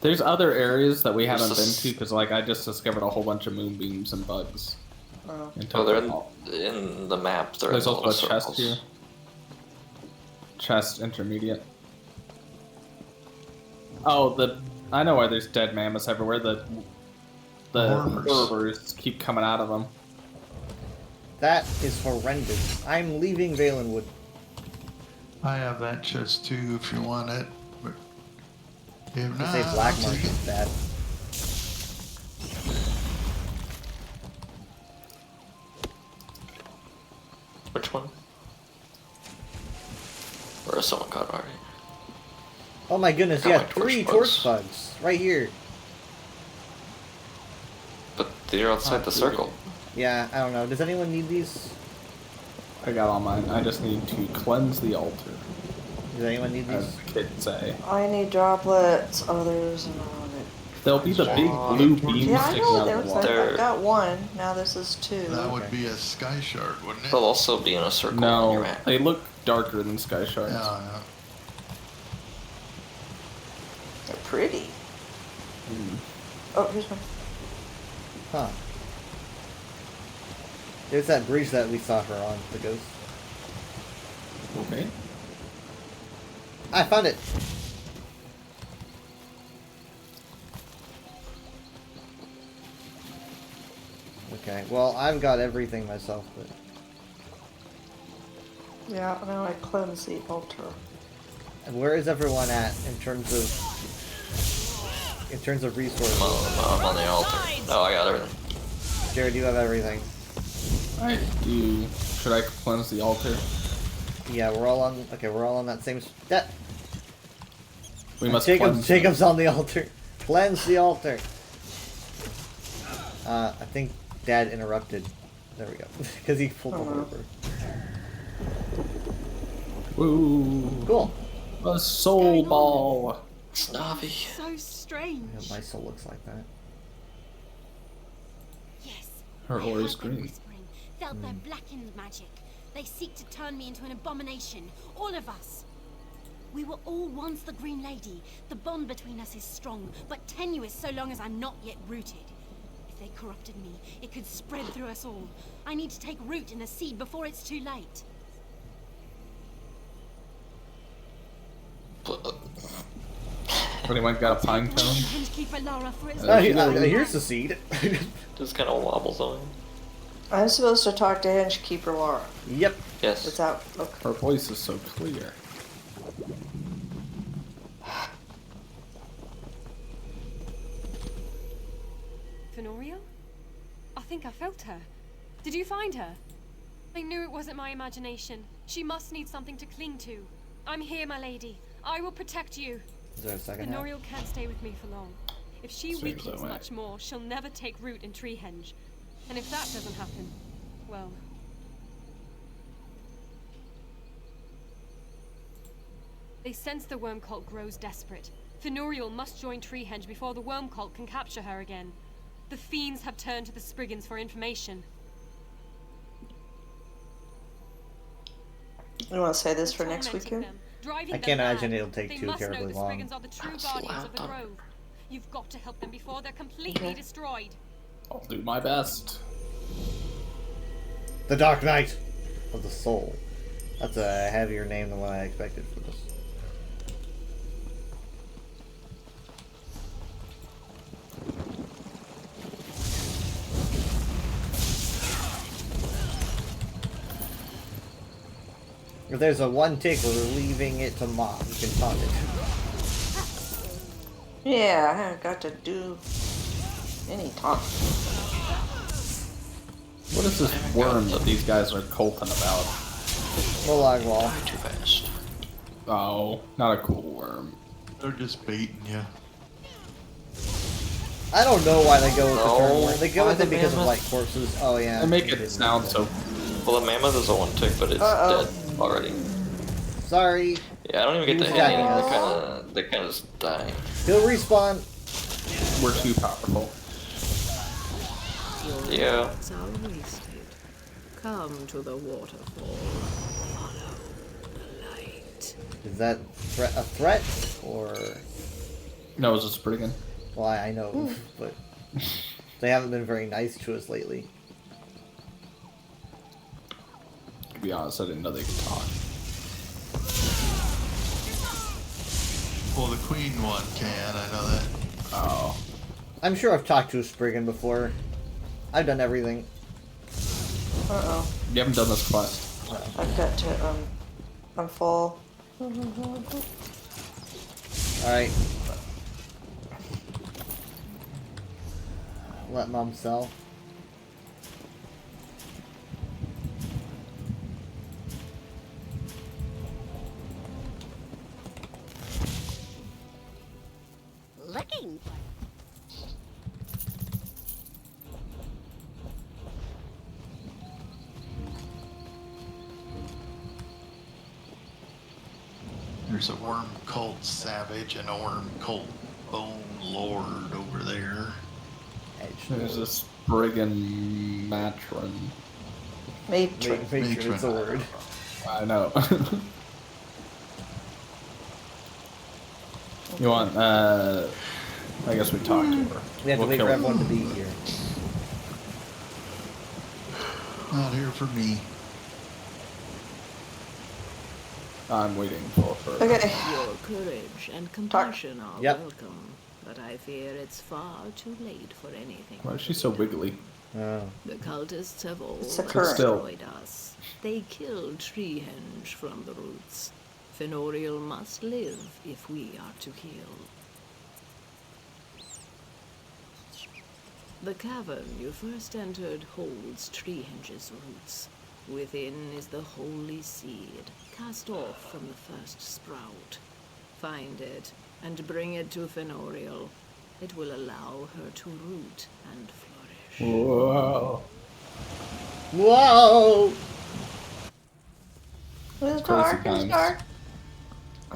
There's other areas that we haven't been This to is- because, like, I just discovered a whole bunch of moonbeams and bugs. Oh. And Oh, they're took them all. in the map. They're There's in the also a little chest circles. here. Chest intermediate. Oh, I know why there's dead mammoths everywhere. The Horrors. horrors keep coming out of them. That is horrendous. I'm leaving Valenwood. I have that chest too if you want it. But if To not, say black I'll market take is it. bad. Which one? Or has someone got it already? Oh my goodness, Got yeah, my torch 3 bugs. torch bugs. Right here. But they're outside the circle. Yeah, I don't know. Does anyone need these? I got all mine. I just need to cleanse the altar, Does anyone need as these? the kids say. I need droplets. Oh, there's another one. There'll be the big blue beams Yeah, I sticking know. out There of the was. water. I've got one. Now this is 2. That would Okay. be a sky shard, wouldn't it? They'll also be in a circle on your No, map. they look darker than sky shards. Yeah, They're pretty. Hmm. Oh, here's one. Huh. There's that bridge that we saw her on, the ghost. Okay. I found it! Okay, well, I've got everything myself, but... Yeah, now I cleanse the altar. And where is everyone at in terms of... resources? I'm on the altar. No, I got everything. Jared, you have everything. I do. Should I cleanse the altar? Yeah, we're all on... Okay, we're all on that same... That... We must cleanse. Jacob's on the altar. Cleanse the altar. I think Dad interrupted. There we go. Because he pulled Oh, no. over. Woo! Cool. A soul ball. It's Navi. So strange. Yeah, my soul looks like that. Yes. Her I aura is heard them green. whispering, felt their blackened magic. They seek to turn me into an abomination. All of us. We were all once the Green Lady. The bond between us is strong, but tenuous so long as I'm not yet rooted. If they corrupted me, it could spread through us all. I need to take root in the seed before it's too late. Anyone got a pine cone? And keep Lara for its Here's the seed. Just kind of wobbles on. I'm supposed to talk to Henchkeeper Laura. Yep. Yes. It's out. Okay. Her voice is so clear. Fenorio? I think I felt her. Did you find her? I knew it wasn't my imagination. She must need something to cling to. I'm here, my lady. I will protect you. Is there a second half? Fenoriel can't stay with me for long. If she Seems weakens that way. much more, she'll never take root in Treehenge. And if that doesn't happen, well... They sense the worm cult grows desperate. Fenoriel must join Treehenge before the worm cult can capture her again. The fiends have turned to the Spriggans for information. You want to say this for next Tormenting weekend? them, driving I them can't mad. imagine it'll take They too must know terribly the long. Spriggans are the true That's guardians of the loud. grove. You've got to help them before they're completely Okay. destroyed. I'll do my best. The Dark Knight of the Soul. That's a heavier name than what I expected for this. If there's a one tick, we're leaving it to Mom. You can taunt it. Yeah, I haven't got to do any talk. What is this worm that these guys are colting about? Molag Wall. Too fast. Oh, not a cool worm. They're just baiting you. I don't know why they go with the No. turn one. They go Why with it the because of mammoth? like corpses. Oh yeah. They make I it didn't sound know so. Well, the mammoth is a one tick, but it's Uh-oh. dead already. that. Sorry. Yeah, I don't even get He to was hit anything. dying. They kind of just die. He'll respawn. We're too powerful. Yeah. It's all wasted. Come to the waterfall. Follow the light. Is that a threat or? No, it's just Spriggan. Well, I know, but they haven't been very nice to us lately. To be honest, I didn't know they could talk. Well, the queen one can, I know that. Oh. I'm sure I've talked to a Spriggan before. I've done everything. Uh-oh. You haven't done this quest. I've got to, unfall. Alright. Let Mom sell. Looking for There's a worm cult savage and a worm cult bone lord over there. Edge. There's a Spriggan matron. Make sure Matron. it's a word. I know. You want, I guess we talked to her. We have to We'll wait kill for her. everyone to be here. Not here for me. I'm waiting for her. Okay. Your courage and compassion are Yep. welcome, but I fear it's far too late for anything. Why is she so wiggly? Oh. The cultists have all It's a but current. destroyed us. They killed Treehenge from the roots. Fenoriel must live if we are to heal. The cavern you first entered holds Treehenge's roots. Within is the holy seed, cast off from the first sprout. Find it and bring it to Fenoriel. It will allow her to root and flourish. Whoa. Whoa! It's Crazy dark, it's times. dark.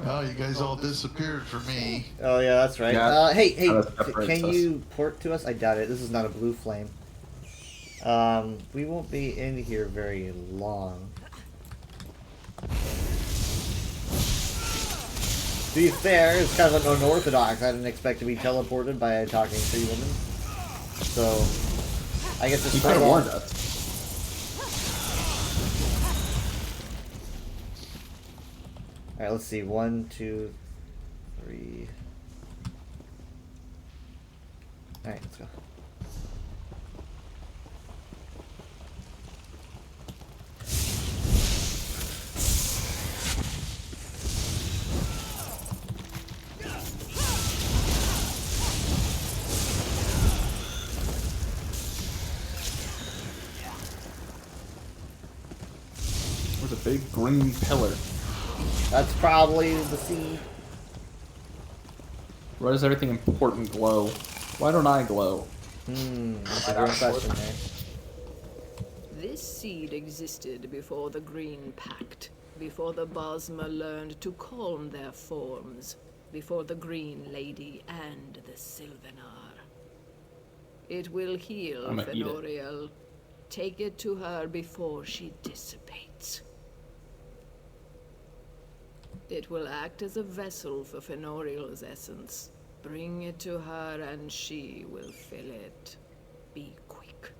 Oh, you guys all disappeared for me. Oh yeah, that's right. Yeah, Hey, that separates can us. you port to us? I doubt it. This is not a blue flame. We won't be in here very long. To be fair, it's kind of an unorthodox. I didn't expect to be teleported by a talking tree woman. So, I guess it's You could have warned us. Alright, let's see. 1, 2, 3. Alright, let's go. There's a big green pillar. That's probably the seed. Why does everything important glow? Why don't I glow? That's a great question there. This seed existed before the Green Pact, before the Bosmer learned to calm their forms, before the Green Lady and the Sylvanar. It will heal I'ma eat it. Fenoriel. Take it to her before she dissipates. It will act as a vessel for Fenoriel's essence. Bring it to her and she will fill it. Be quick.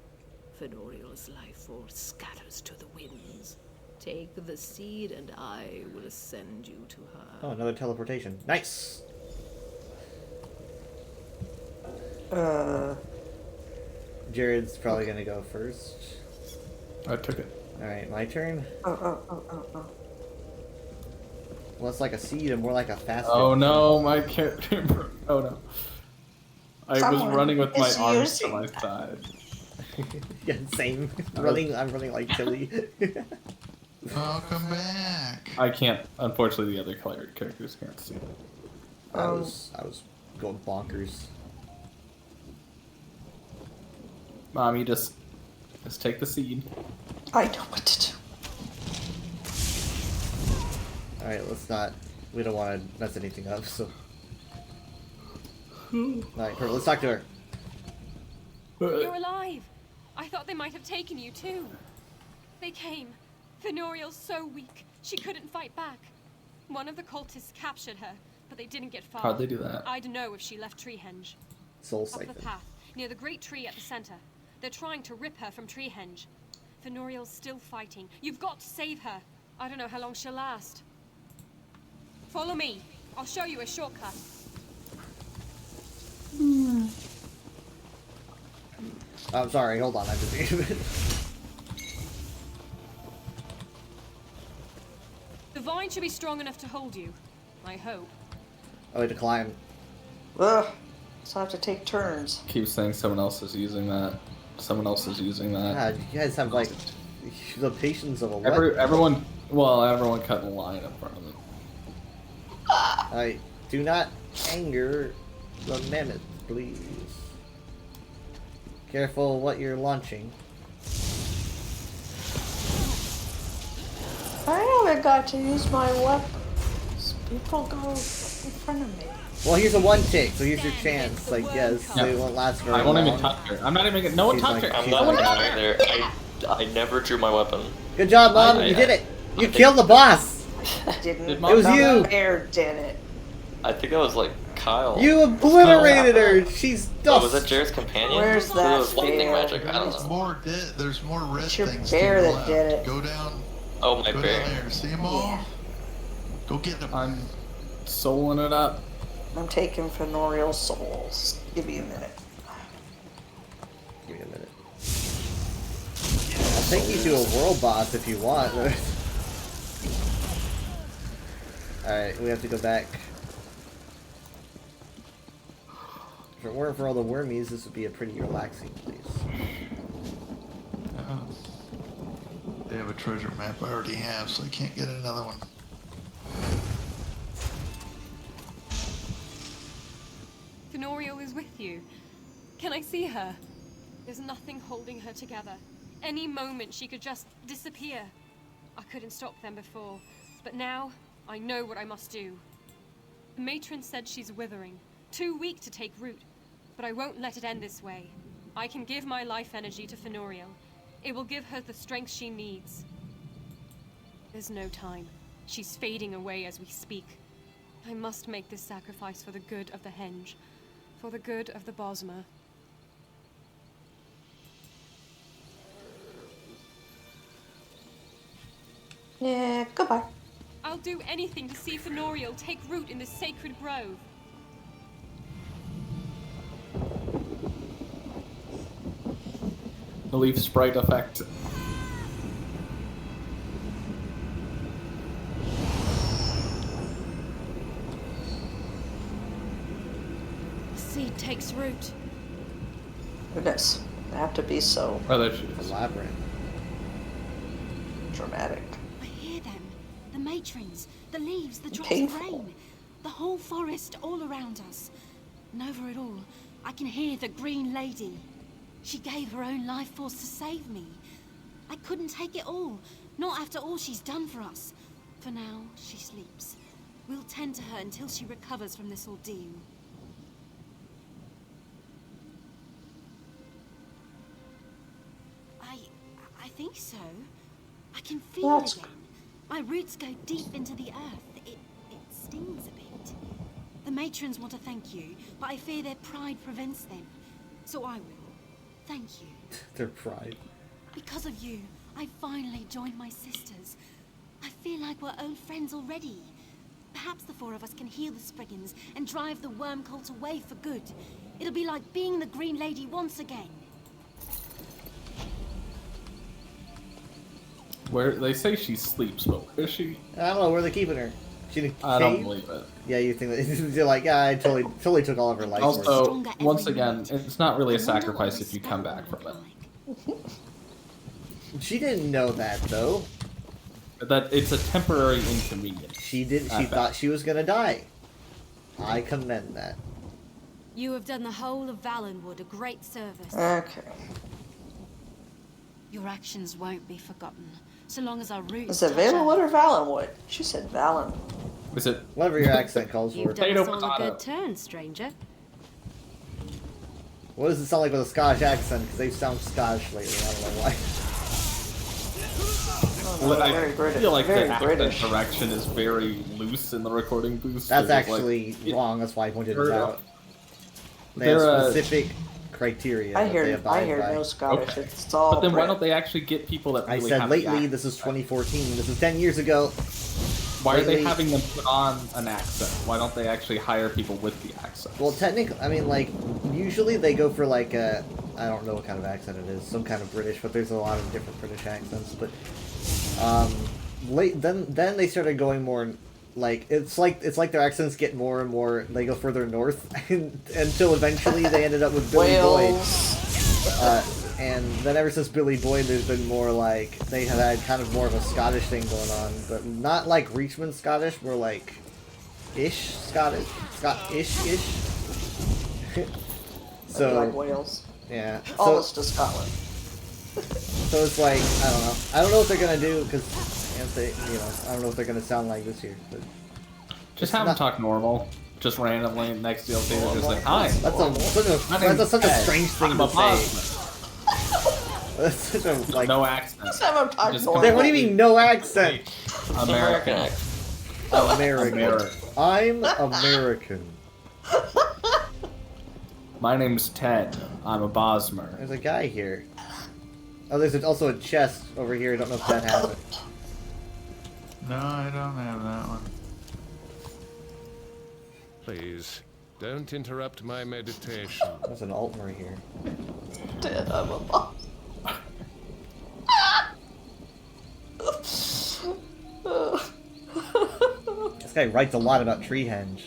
Fenoriel's life force scatters to the winds. Take the seed and I will send you to her. Oh, another teleportation. Nice! Jared's probably gonna go first. I took it. Alright, my turn. Oh. Less like a seed and more like a fast. Oh no, my character broke. Oh no. I Someone was running with my is arms to using my that. side. Yeah, same. I'm running like Tilly. Welcome back. I can't. Unfortunately, the other characters can't see. I was going bonkers. Mommy, just take the seed. I know what to do. All right, let's not. We don't want to mess anything up. So. All right, perfect. Let's talk to her. You're alive! I thought they might have taken you too. They came. Fenoriel's so weak, she couldn't fight back. One of the cultists captured her, but they didn't get far. How'd they do that? I'd know if she left Treehenge. Soul Up the siphon. path, near the great tree at the center. They're trying to rip her from Treehenge. Fenoriel's still fighting. You've got to save her. I don't know how long she'll last. Follow me. I'll show you a shortcut. I'm sorry. Hold on. I just. The vine should be strong enough to hold you. I hope. Oh, we had to climb. Ugh. So I have to take turns. Keep saying someone else is using that. Someone else is using that. God, you guys have like the patience of a what? Everyone cut in line in front of me. Alright, do not anger the mammoth, please. Careful what you're launching. I haven't got to use my weapons. People go in front of me. Well, here's a one tick, so here's your chance. Like, yes, Yeah. they won't last very I won't long. even touch her. I'm not even gonna. No one She's touch like- her. I'm She's not like- gonna either. I never drew my weapon. Good job, Mom. You did it. You killed the boss. Didn't. Did It was the you. bear did it. I think that was like Kyle. You obliterated her. She's Oh, dust. was that Jared's companion? Where's It that was lightning bear? magic. I don't There's know. more there's more red It's your things bear to the that left. did it. Go down. Oh, my Go bear. down there. See them all? Go get them. I'm souling it up. I'm taking Fenorial souls. Give me a minute. Give me a minute. I'll take you to a world boss if you want. Alright, we have to go back. If it weren't for all the wormies, this would be a pretty relaxing place. They have a treasure map I already have, so I can't get another one. Fenoriel is with you. Can I see her? There's nothing holding her together. Any moment she could just disappear. I couldn't stop them before, but now I know what I must do. The matron said she's withering, too weak to take root, but I won't let it end this way. I can give my life energy to Fenoriel. It will give her the strength she needs. There's no time. She's fading away as we speak. I must make this sacrifice for the good of the Henge, for the good of the Bosmer. Yeah, goodbye. I'll do anything to see Fenoriel take root in this sacred grove. The leaf sprite effect. The seed takes root. Goodness. I have to be so Oh, there she is. Labyrinth. dramatic. I hear them. The matrons, the leaves, the drops Painful. of rain. The whole forest all around us. And over it all, I can hear the Green Lady. She gave her own life force to save me. I couldn't take it all. Not after all she's done for us. For now, she sleeps. We'll tend to her until she recovers from this ordeal. I think so. I can feel That's again. My roots go deep into the earth. It stings a bit. The matrons want to thank you, but I fear their pride prevents them. So I will. Thank you. Their pride. Because of you, I finally joined my sisters. I feel like we're old friends already. Perhaps the four of us can heal the Spriggans and drive the worm cult away for good. It'll be like being the Green Lady once again. Where they say she sleeps, but where is she? I don't know where they're keeping her. She didn't I don't cave? believe it. Yeah, you think that you're like, yeah, I totally took all of her life force. Also, Stronger every once again, minute. it's not really a I wonder what sacrifice this if you spell come will back from look it. like. She didn't know that though. That it's a temporary inconvenience. She did. She At thought best. she was gonna die. I commend that. You have done the whole of Valenwood a great service. Okay. Your actions won't be forgotten, so long as our roots Is it touch Valenwood or earth. Valenwood? She said Valen. Is it? Whatever your accent calls for. You've done Potato, us all a potato. good turn, stranger. What does it sound like with a Scottish accent? Because they sound Scottish lately. I don't know why. Well, I very British. feel like Very the accent British. direction is very loose in the recording booth. That's so it's actually like, wrong. That's why I pointed it Fair out. enough. They have They're, specific criteria I that they hear abide by. no Scottish. Okay. It's all But then why Brit. don't they actually get people that I really said have lately. the accent? This is 2014. This is 10 years ago. Why are they lately- having them put on an accent? Why don't they actually hire people with the accent? Well, technically, I mean, like, usually they go for like a, I don't know what kind of accent it is, some kind of British, but there's a lot of different British accents. But then they started going more like it's like their accents get more and more. They go further north until eventually they ended up with Billy Boyd. Wales. And then ever since Billy Boyd, there's been more like they have had kind of more of a Scottish thing going on, but not like Richmond Scottish, more like ish Scottish, Scottish-ish. So, like So Wales. yeah, so Almost to Scotland. so it's like I don't know what they're gonna do because I don't know what they're gonna sound like this year. But Just have them talk normal. Just randomly next DLC, they're just like, hi. that's such a strange thing I'm to a say. boss. That's such a like. No accent. Let's have them talk Just normal. What do you mean no accent? American. American. American. I'm American. My name's Ted. I'm a Bosmer. There's a guy here. Oh, there's also a chest over here. I don't know if that has it. No, I don't have that one. Please, don't interrupt my meditation. There's an Altmer here. Dead, I'm a boss. This guy writes a lot about Treehenge.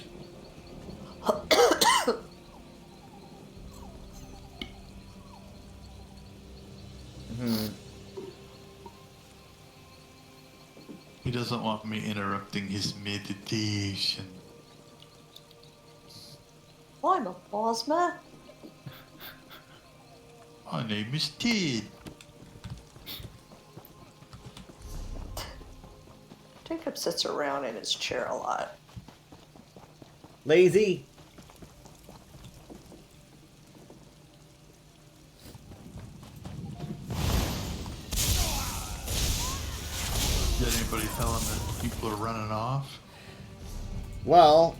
He doesn't want me interrupting his meditation. I'm a Bosma. My name is Ted. Jacob sits around in his chair a lot. Lazy. Did anybody tell him that people are running off? Well,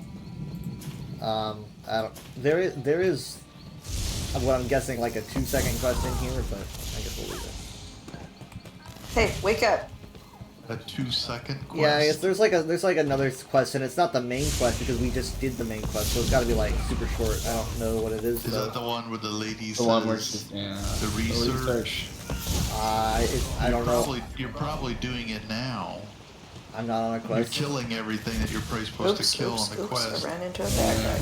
I don't. There is what I'm guessing like a 2-second question here, but I guess we'll leave it. Hey, wake up. A 2-second quest? Yeah, I guess there's like another question. It's not the main quest because we just did the main quest, so it's got to be like super short. I don't know what it is. Is though. that the one where the lady The one where says she's, yeah. the research? I don't know. You're probably doing it now. I'm not on a You're quest. killing everything that you're probably supposed Oops, to kill oops, on the oops. quest. I ran into a bad guy.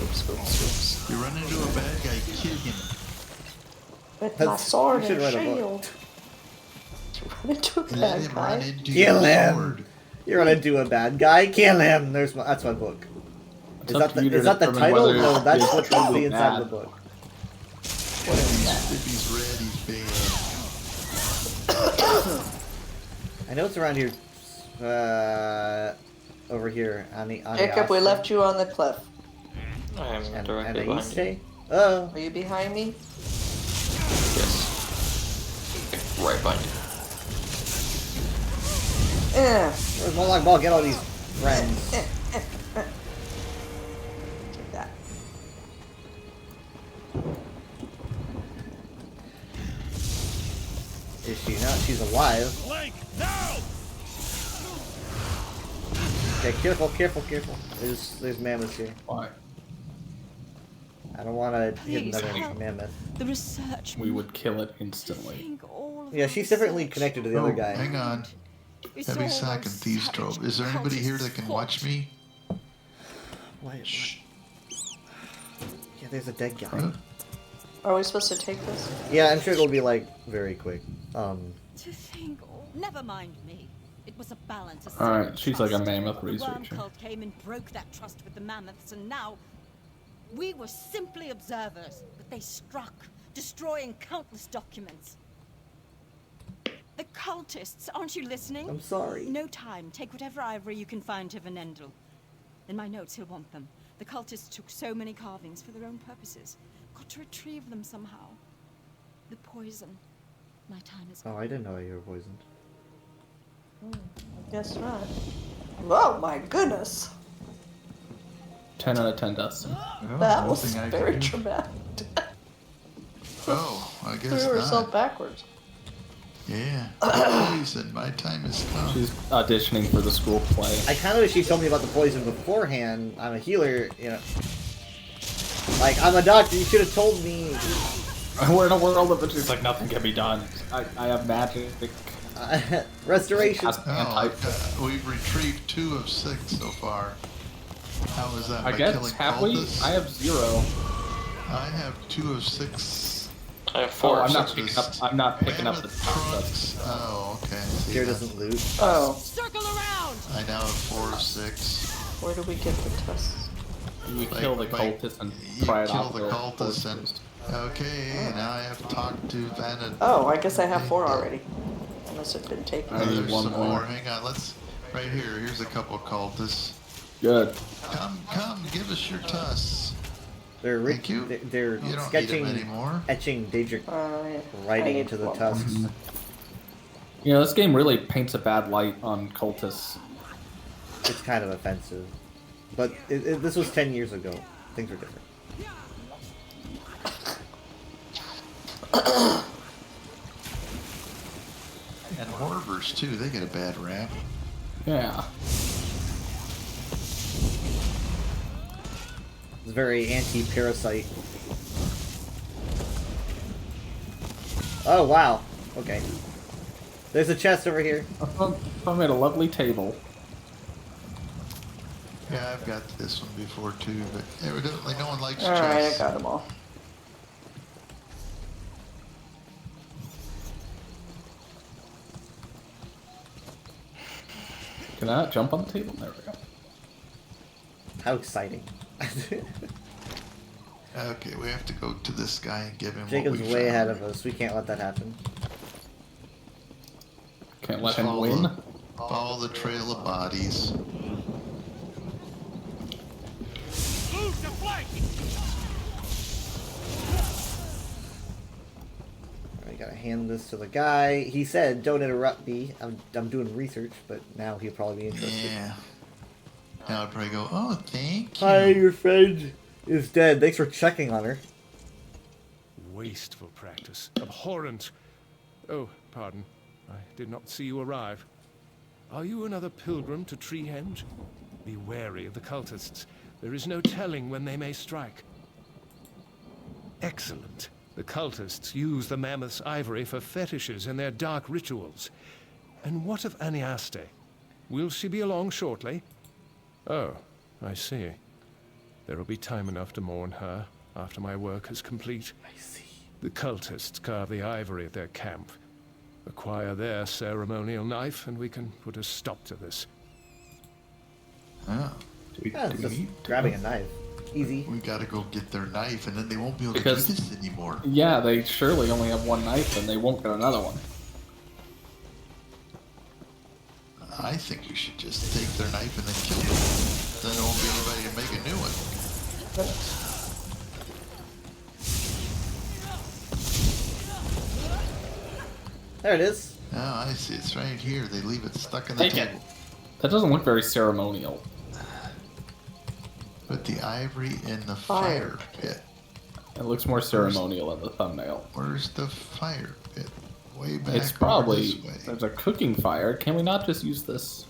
Oops, oops, oops. You run into a bad guy, kill him. With my That's- sword you should and write a book. shield. Run into a Let bad him run guy. into Kill your him. sword. You're gonna do a bad guy. Kill him. That's my book. It's up to you to Is that the determine title? whether No, it's that's good what's or the inside bad. of the book. If he's red, he's bad. I know it's around here. Over here on the Jacob, we Osprey. left you on the cliff. I'm And directly a behind you. stay. Oh, Are you behind me? Yes. Right behind you. Yeah. where's my long ball? Get all these friends. Take that. Is she not? She's alive. Okay, careful, careful, careful. There's mammoths here. Why? I don't want to hit Please another help. mammoth. The research. We would kill it instantly. Think all of Yeah, the she's differently research. connected to the other Oh, guy. hang on. It's Heavy all sack those and thieves savage trove. Is there anybody here that can cultists' watch fault. me? What? Shh. Yeah, there's a dead guy. Huh? Are we supposed to take this? Yeah, I'm sure it'll be like very quick. To think, Never mind me. It was a balance. Alright, she's like a mammoth The worm researcher. cult came and broke that trust with the mammoths, and now we were simply observers. But they struck, destroying countless documents. the cultists, aren't you listening? I'm sorry. No time. Take whatever ivory you can find to Venendel. In my notes, he'll want them. The cultists took so many carvings for their own purposes. Got to retrieve them somehow. The poison. My time is Oh, I didn't know you were poisoned. I guess not. Oh my goodness. 10 out of 10 deaths. Well, That was nothing I can very do. dramatic. Oh, I guess Threw herself not. backwards. Yeah. Poison. My time has come. She's auditioning for the school play. I kind of wish you told me about the poison beforehand. I'm a healer, you know. Like, I'm a doctor, you should have told me. We're in a world of which it's like nothing can be done. I have magic. Restoration. We've retrieved 2 of 6 so far. How is that? I By guess, killing have we? cultists? I have 0. I have 2 of 6. I have 4 Oh, of I'm not 6. picking up. I'm not picking up the Mammoth concept. trunks. Oh, okay. See, Here that- doesn't loot. Oh, Circle around! I now have 4 of 6. where do we get the tests? You kill the cultist and You pry it kill off the their cultists and... horses. Okay, now I have to talk to Vanna. Oh, I guess I have 4 already. Unless it's been taken. I need There's one some more. more. Hang on, let's... Right here, here's a couple cultists. Good. Come, give us your tusks. They're Thank you. They're You don't need sketching, them anymore. etching Daedric Yeah. writing I into the need one. tusks. You know, this game really paints a bad light on cultists. It's kind of offensive. But this was 10 years ago. Things were different. And Horvers, too, they get a bad rap. Yeah. It's very anti-parasite. Oh, wow. Okay. There's a chest over here. I made a lovely table. Yeah, I've got this one before, too, but evidently no one likes Alright, I chests. got them all. Can I not jump on the table? There we go. How exciting. Okay, we have to go to this guy and give him Jacob's what we way found. ahead of us. We can't let that happen. Can't let Just him win. Follow the trail of bodies. I gotta hand this to the guy. He said, "Don't interrupt me. I'm doing research," but now he'll probably be interested. Yeah. Now I'd probably go, oh, thank you. Hi, your friend is dead. Thanks for checking on her. Wasteful practice. Abhorrent. Oh, pardon. I did not see you arrive. Are you another pilgrim to Treehenge? Be wary of the cultists. There is no telling when they may strike. Excellent. The cultists use the mammoth's ivory for fetishes and their dark rituals. And what of Aniaste? Will she be along shortly? Oh, I see. There will be time enough to mourn her after my work is complete. I see. The cultists carve the ivory at their camp. Acquire their ceremonial knife, and we can put a stop to this. Oh. Yeah, it's just grabbing a knife. Easy. We gotta go get their knife, and then they won't be able Because- to do this anymore. Yeah, they surely only have one knife and they won't get another one. I think we should just take their knife and then kill them. Then there won't be anybody to make a new one. There it is. Oh, I see. It's right here. They leave it stuck in the Take it. table. That doesn't look very ceremonial. Put the ivory in the fire pit. It looks more ceremonial in the thumbnail. Where's the fire pit? Way back It's over probably... this way. There's a cooking fire. Can we not just use this?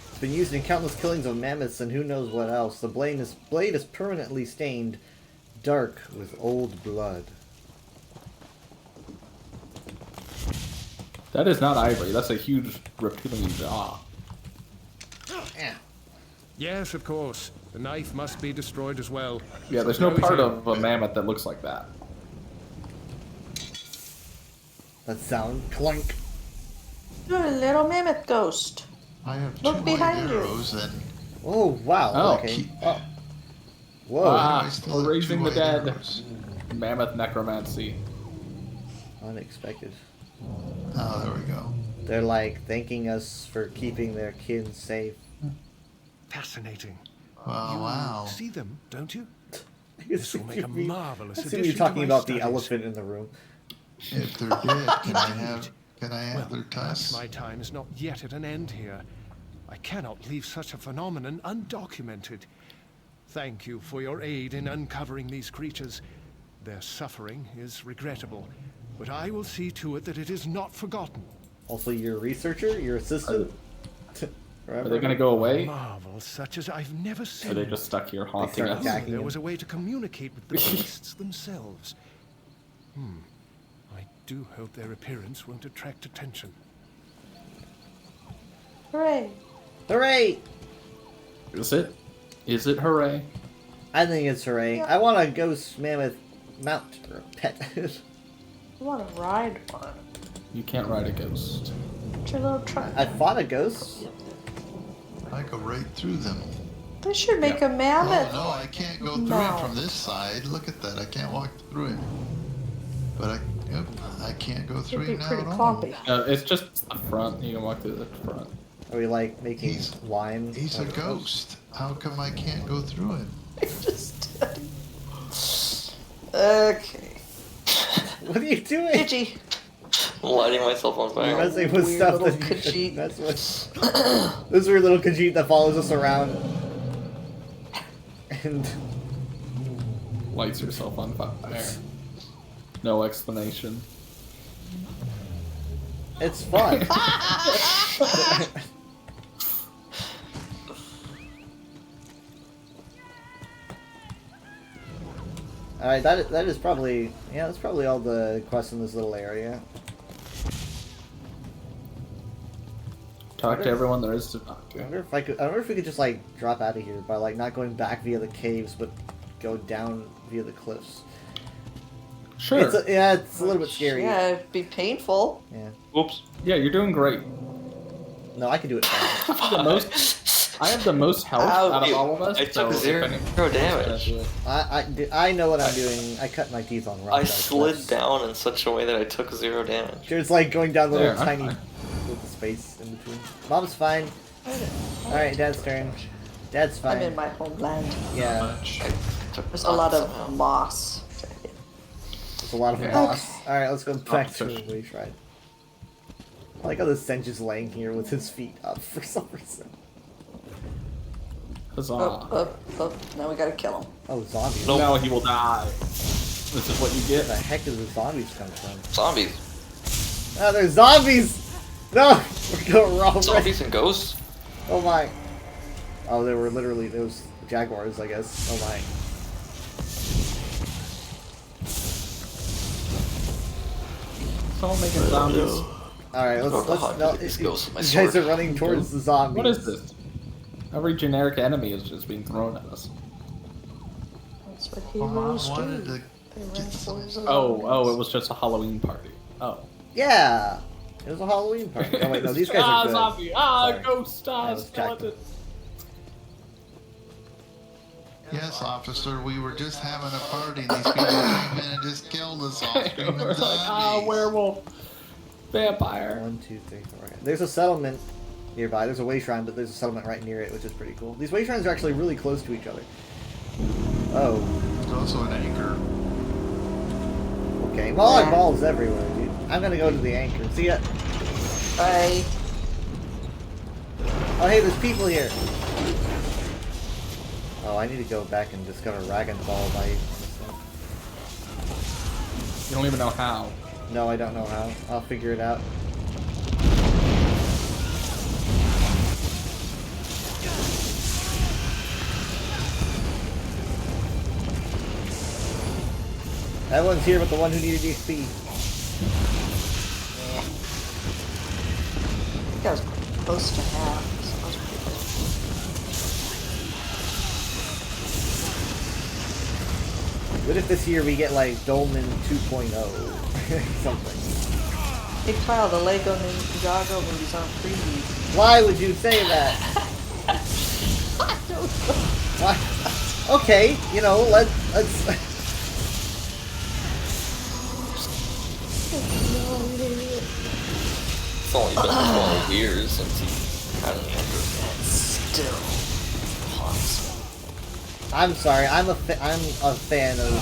It's been used in countless killings of mammoths and who knows what else. The blade is permanently stained dark with old blood. That is not ivory. That's a huge reptilian jaw. Yeah. Yes, of course. The knife must be destroyed as well. Yeah, there's no part of a mammoth that looks like that. That sound clunk. You're a little mammoth ghost. I have Look 2 behind white you. arrows and Oh wow. Oh. Okay. Oh. Whoa. Ah, I still we're have raising 2 the white dead. arrows. Mammoth necromancy. Unexpected. Oh, there we go. They're like thanking us for keeping their kin safe. Fascinating. Wow, You wow. see them, don't you? I This will make a marvelous see addition you talking to my about the studies. elephant in the room. If they're dead, can I have Well, their perhaps tusks? my time is not yet at an end here. I cannot leave such a phenomenon undocumented. Thank you for your aid in uncovering these creatures. Their suffering is regrettable, but I will see to it that it is not forgotten. Also, your researcher, your assistant. Are they gonna go away? Marvels such as I've never seen. Are they just stuck here haunting start us? attacking. There was a way to communicate with the beasts themselves. I do hope their appearance won't attract attention. Hooray! Hooray! Is it? Is it hooray? I think it's hooray. I want a ghost mammoth mount or a pet. I want to ride one. You can't ride a ghost. It's your little truck. I fought a ghost. I go right through them. They should make a Oh mammoth. no, I can't go through No. it from this side. Look at that. I can't walk through it. But I can't go through It'd it be now pretty at all. clompy. It's just the front. You can walk through the front. Are we like making He's- wine? He's a ghost. How come I can't go through it? Okay. What are you doing? Gigi. I'm lighting myself on You're fire. messing with Weird stuff little that you Khajiit. shouldn't mess with. This weird little Khajiit that follows us around. And Lights yourself on fire. No explanation. it's fun. Alright, that is probably, yeah, that's probably all the quests in this little area. Talk to everyone there is to talk I to. wonder if I wonder if we could just like drop out of here by like not going back via the caves, but go down via the cliffs. Sure. It's a little bit scary. Yeah, it'd be painful. Yeah. Oops. Yeah, you're doing great. No, I can do it. Fine. The most, I have the most health Ow. out of all of us. I took so if zero any- damage. I know what I'm doing. I cut my teeth on rocks. I slid down in such a way that I took 0 damage. There's like going down the There, little I'm tiny fine. little space in between. Mom's fine. Alright, Dad's turn. Dad's fine. I'm in my homeland. Yeah, There's a lot of somehow. moss. there's a lot of Yeah. moss. Alright, let's go back to the Competition. way shrine. I like how the Senj is laying here with his feet up for some reason. Huzzah. Now we gotta kill him. Oh, zombies. Nope. Now he will die. This is what you Where get. the heck did the zombies come from? Zombies. Oh, there's zombies! No! We're going wrong way. Zombies and ghosts? Oh my. Oh, there were literally, those jaguars, I guess. Oh my. Someone making zombies. Alright, Oh, let's, God, no, these you ghosts with my guys sword. are running towards the zombies. What is this? Every generic enemy is just being thrown at us. That's what Well, Mom heroes wanted do. to They run get some. towards the Oh, it was just a Halloween party. Oh. Yeah! It was a Halloween party. Oh wait, no, these guys are good. zombie! Sorry. Ghost! I was skeleton! Yes, officer, we were just having a party. These people came in and just killed us all, screaming We're like, zombies. werewolf! Vampire! 1, 2, 3, 4. Okay. There's a settlement nearby. There's a way shrine, but there's a settlement right near it, which is pretty cool. These way shrines are actually really close to each other. Oh, There's also an anchor. okay. Well, balls everywhere, dude. I'm gonna go to the anchor. See ya. Bye. Oh, hey, there's people here. Oh, I need to go back and discover Ragnvald by. You don't even know how. No, I don't know how. I'll figure it out. Everyone's here but the one who needed XP. think I was close to half, so that was pretty good. What if this year we get like Dolmen 2.0 something? Hey Kyle, the Lego Ninjago movie's on preview. Why would you say that? Why? Okay, you know, let's. It's only been 12 years since he had an interest. Still awesome. I'm sorry. I'm a fan of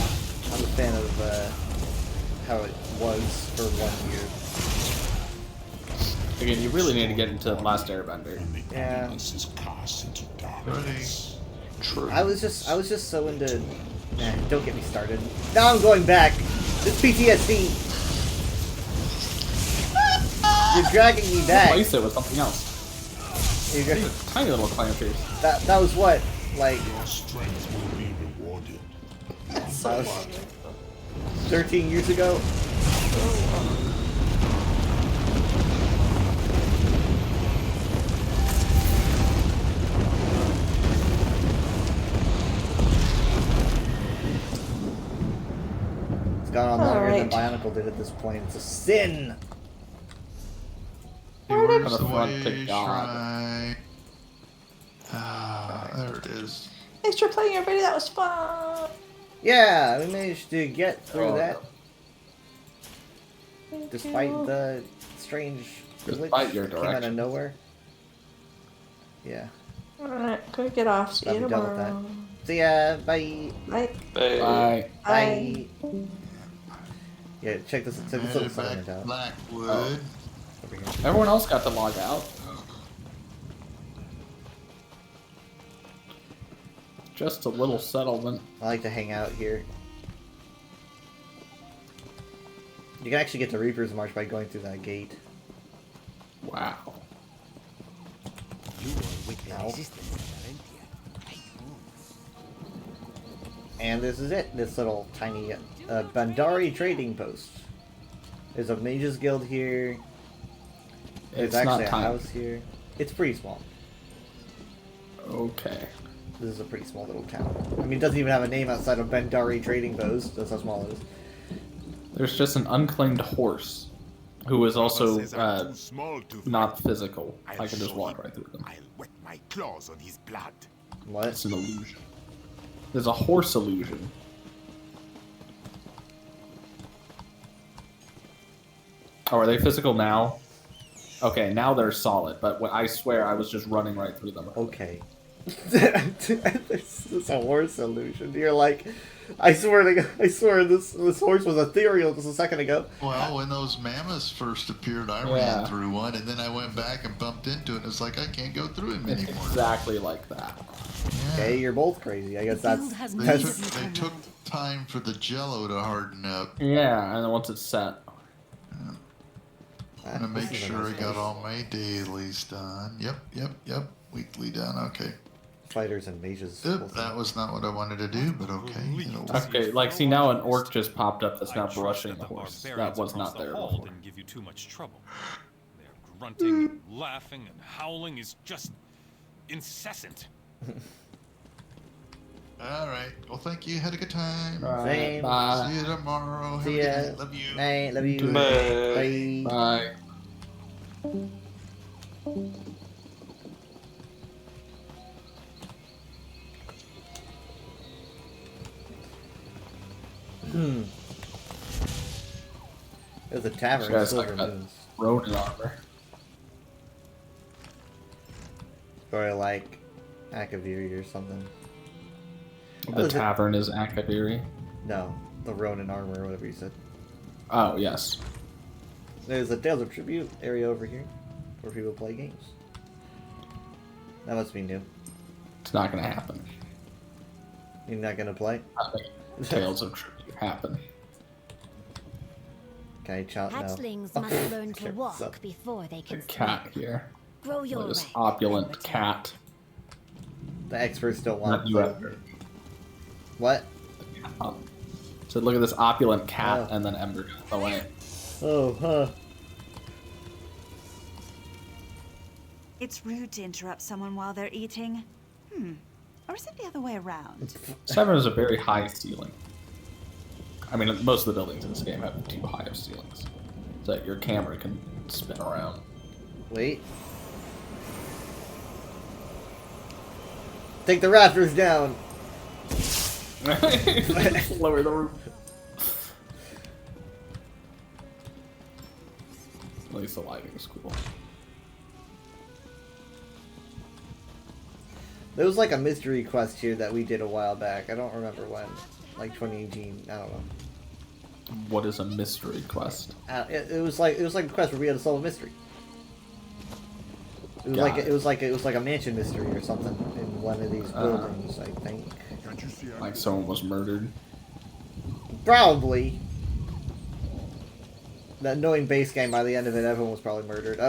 how it was for 1 year. Again, you really need to get into The Last Airbender. Yeah. Ready. True. I was just so into. Nah, don't get me started. Now I'm going back. This PTSD. You're dragging me back. Replace it with something else. You're These are tiny little clam face. that was what, like, Your strength will be rewarded. that was 13 years ago. It's gone on longer than Bionicle did at this point. It's a sin. Where's the the front way, pick God. shrine? Ah, there it is. Thanks for playing, everybody. That was fun. Yeah, we managed to get through Oh, that Thank despite you. the strange glitch Despite your that came out of direction. nowhere. Yeah. Alright, go get off. See Glad you we dealt with that. tomorrow. See ya. Bye. Bye. Bye. Bye. Yeah, check this little Headed back settlement to out. Blackwood. Over here. Everyone else got to log out. Just a little settlement. I like to hang out here. You can actually get to Reaper's March by going through that gate. Wow. Ow. And this is it. This little tiny Bandari trading post. There's a Mages Guild here. There's It's not actually a tiny. house here. It's pretty small. Okay. This is a pretty small little town. I mean, it doesn't even have a name outside of Bandari Trading Post. That's how small it is. There's just an unclaimed horse who is also not physical. I can just walk right through them. I'll wet my claws on his blood. What? It's an illusion. There's a horse illusion. Oh, are they physical now? Okay, now they're solid, but I swear I was just running right through them. Okay. This is a horse illusion. You're like, I swear this horse was ethereal just a second ago. Well, when those mammoths first appeared, I ran through one, and then I went back and bumped into it, and it's like, I can't go through him It's anymore. exactly like that. Yeah. Okay, you're both crazy. I guess that's... They took time for the jello to harden up. Yeah, and then once it's set. I'm gonna make sure I got all my dailies done. Yep. Weekly done, okay. Fighters and mages. Oop, that was not what I wanted to do, but okay. Okay, like, see, now an orc just popped up that's now brushing the horse. That was not there before. Didn't give you too much trouble. Their grunting, laughing, and howling is just incessant. Alright, well thank you, had a good time. Same. Bye. See you tomorrow. Have See a ya. good night. Love you. Night, love you. Bye. Bye. Bye. There's a tavern. Guys, Silver like that Moons. Ronin armor. Or like Akaviri or something. The tavern is Akaviri. No, the Ronin armor or whatever you said. Oh, yes. There's a Tales of Tribute area over here where people play games. That must be new. It's not gonna happen. You're not gonna play? Tales of Tribute happen. Can I chop now? Hatchlings Oh, must learn to okay, walk so- before they can Cat speak. here. Grow your This rank. opulent cat. The experts don't want Not you to. ever. What? So look at this opulent cat, Oh. and then Ember got away. Oh, huh. It's rude to interrupt someone while they're eating. Or is it the other way around? 7 is a very high ceiling. I mean, most of the buildings in this game have too high of ceilings, so that your camera can spin around. Wait. Take the rafters down. Lower the roof. At least the lighting is cool. There was like a mystery quest here that we did a while back. I don't remember when. Like 2018. I don't know. What is a mystery quest? It was like a quest where we had to solve a mystery. It was like a mansion mystery or something in one of these buildings, I think. Like someone was murdered. Probably. That knowing base game, by the end of it, everyone was probably murdered.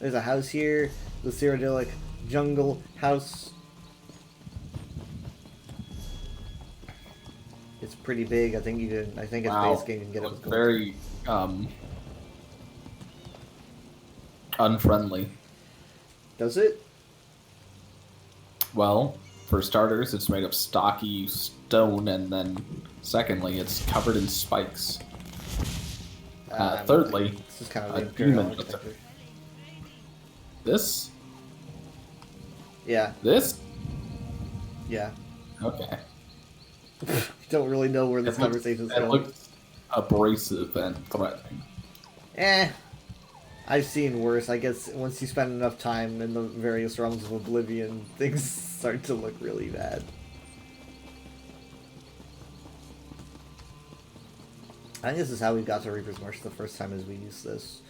There's a house here. The Cyrodiilic jungle house. It's pretty big. I think it's base game. You can get it with gold. Very unfriendly. Does it? Well, for starters, it's made of stocky stone, and then secondly, it's covered in spikes. Thirdly, this is kind of a the Imperial demon. architecture. This? Yeah. This? Yeah. Okay. You don't really know where this conversation's going. It looks abrasive and threatening. I've seen worse. I guess once you spend enough time in the various realms of Oblivion, things start to look really bad. I think this is how we got to Reaper's Marsh the first time as we used this.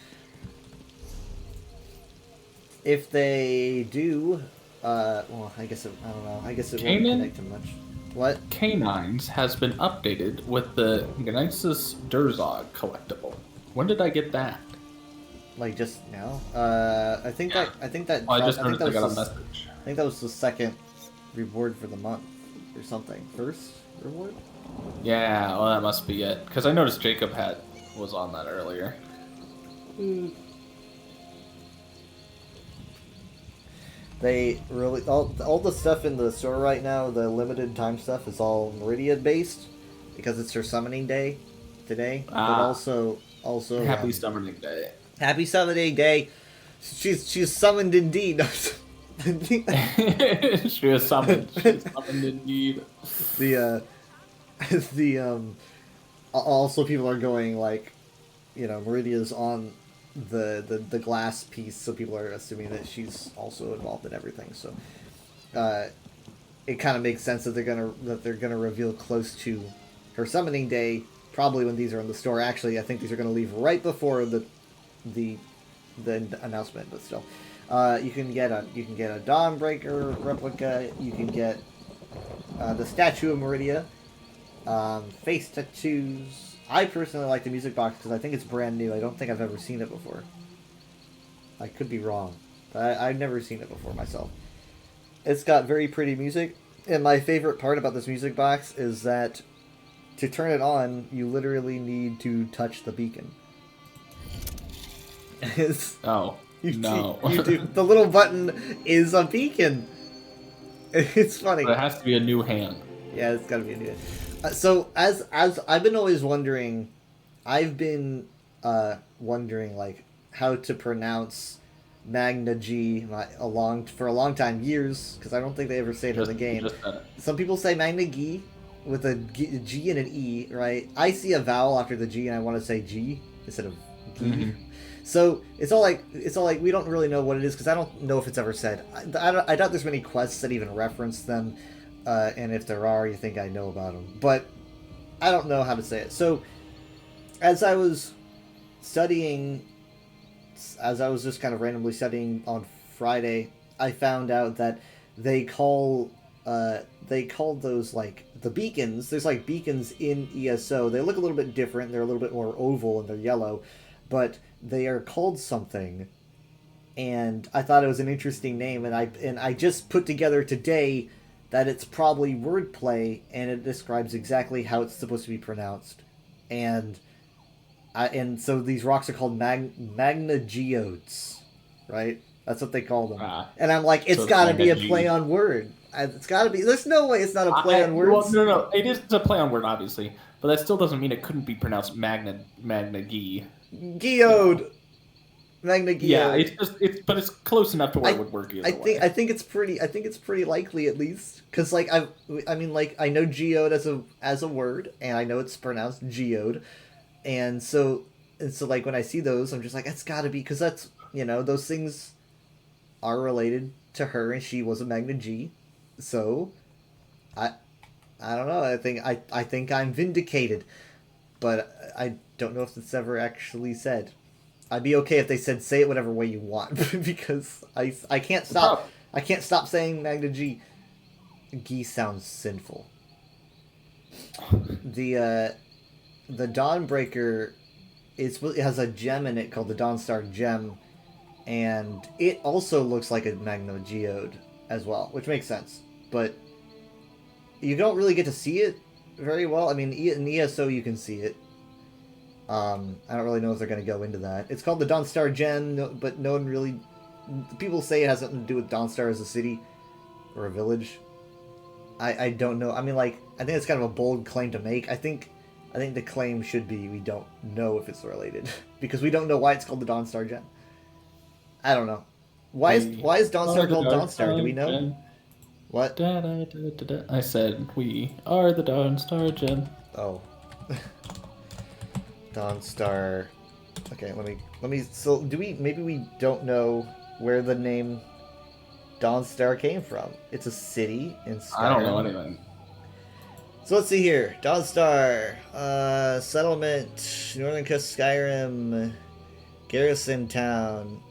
If they do, well, I guess I don't know. I guess it won't connect to much. What? Canines has been updated with the Gnesis Durzog collectible. When did I get that? Like just now? I think that. Well, I just noticed I got a message. I think that was the second reward for the month or something. First reward? Yeah, well, that must be it. Because I noticed Jacob was on that earlier. They really all the stuff in the store right now, the limited time stuff, is all Meridia based because it's her summoning day today. But also Happy Summoning Day. Happy Summoning Day. She's summoned indeed. She was summoned. She's summoned indeed. Also people are going like, Meridia's on the glass piece, so people are assuming that she's also involved in everything. So it kind of makes sense that they're gonna reveal close to her summoning day, probably when these are in the store. Actually, I think these are gonna leave right before the announcement, but still. You can get a Dawnbreaker replica. You can get the statue of Meridia, face tattoos. I personally like the music box because I think it's brand new. I don't think I've ever seen it before. I could be wrong, but I've never seen it before myself. It's got very pretty music, and my favorite part about this music box is that to turn it on, you literally need to touch the beacon. No. You do. The little button is a beacon. It's funny. But it has to be a new hand. Yeah, it's gotta be a new hand. So as I've been always wondering, like how to pronounce Magna G for a long time, years, because I don't think they ever say it in the game. Some people say Magna G with a G and an E, right? I see a vowel after the G and I want to say G instead of G. Mm-hmm. So it's all like we don't really know what it is because I don't know if it's ever said. I doubt there's many quests that even reference them. And if there are, you think I know about them. But I don't know how to say it. So, as I was just kind of randomly studying on Friday, I found out that they call those like the beacons. There's like beacons in ESO. They look a little bit different. They're a little bit more oval and they're yellow, but they are called something. And I thought it was an interesting name, and I just put together today that it's probably wordplay, and it describes exactly how it's supposed to be pronounced. And so these rocks are called Magna Geodes. right? That's what they call them. And I'm like, it's so got to be a Magna play G. on word. It's got to be. There's no way it's not a play on words. Well, no. It is a play on word, obviously, but that still doesn't mean it couldn't be pronounced Magna G. Geode. Magna Geode. Yeah, but it's close enough to where it would work either way. I think it's pretty likely at least, because like I mean like I know geode as a word, and I know it's pronounced geode, and so like when I see those, I'm just like, it's got to be, because that's, you know, those things are related to her, and she was a Magna G, so I don't know. I think I'm vindicated, but I don't know if it's ever actually said. I'd be okay if they said say it whatever way you want, because I can't stop saying Magna G. G sounds sinful. The Dawnbreaker it has a gem in it called the Dawnstar Gem, and it also looks like a Magna Geode as well, which makes sense. But you don't really get to see it very well. I mean, in ESO you can see it. I don't really know if they're going to go into that. It's called the Dawnstar Gem, but no one really... People say it has something to do with Dawnstar as a city or a village. I don't know. I mean, like, I think it's kind of a bold claim to make. I think the claim should be we don't know if it's related, because we don't know why it's called the Dawnstar Gem. I don't know. Why is Dawnstar called Dawnstar? Do we know? What? I said we are the Dawnstar Gem. Oh. Dawnstar. Okay, let me. So maybe we don't know where the name Dawnstar came from. It's a city in Skyrim. I don't know anything. So let's see here. Dawnstar, settlement, Northern Coast, Skyrim, Garrison Town.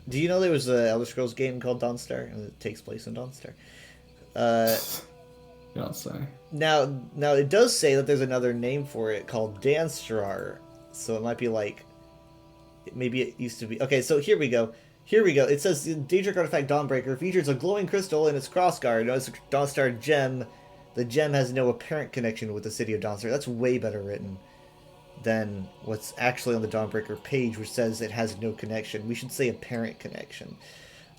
Do you know there was a Elder Scrolls game called Dawnstar, and it takes place in Dawnstar? Don't say. Now it does say that there's another name for it called Danstrar, so it might be like, maybe it used to be. Okay, so here we go. It says Daedric Artifact Dawnbreaker features a glowing crystal in its crossguard. Notice the Dawnstar Gem. The gem has no apparent connection with the city of Dawnstar. That's way better written than what's actually on the Dawnbreaker page, which says it has no connection. We should say apparent connection.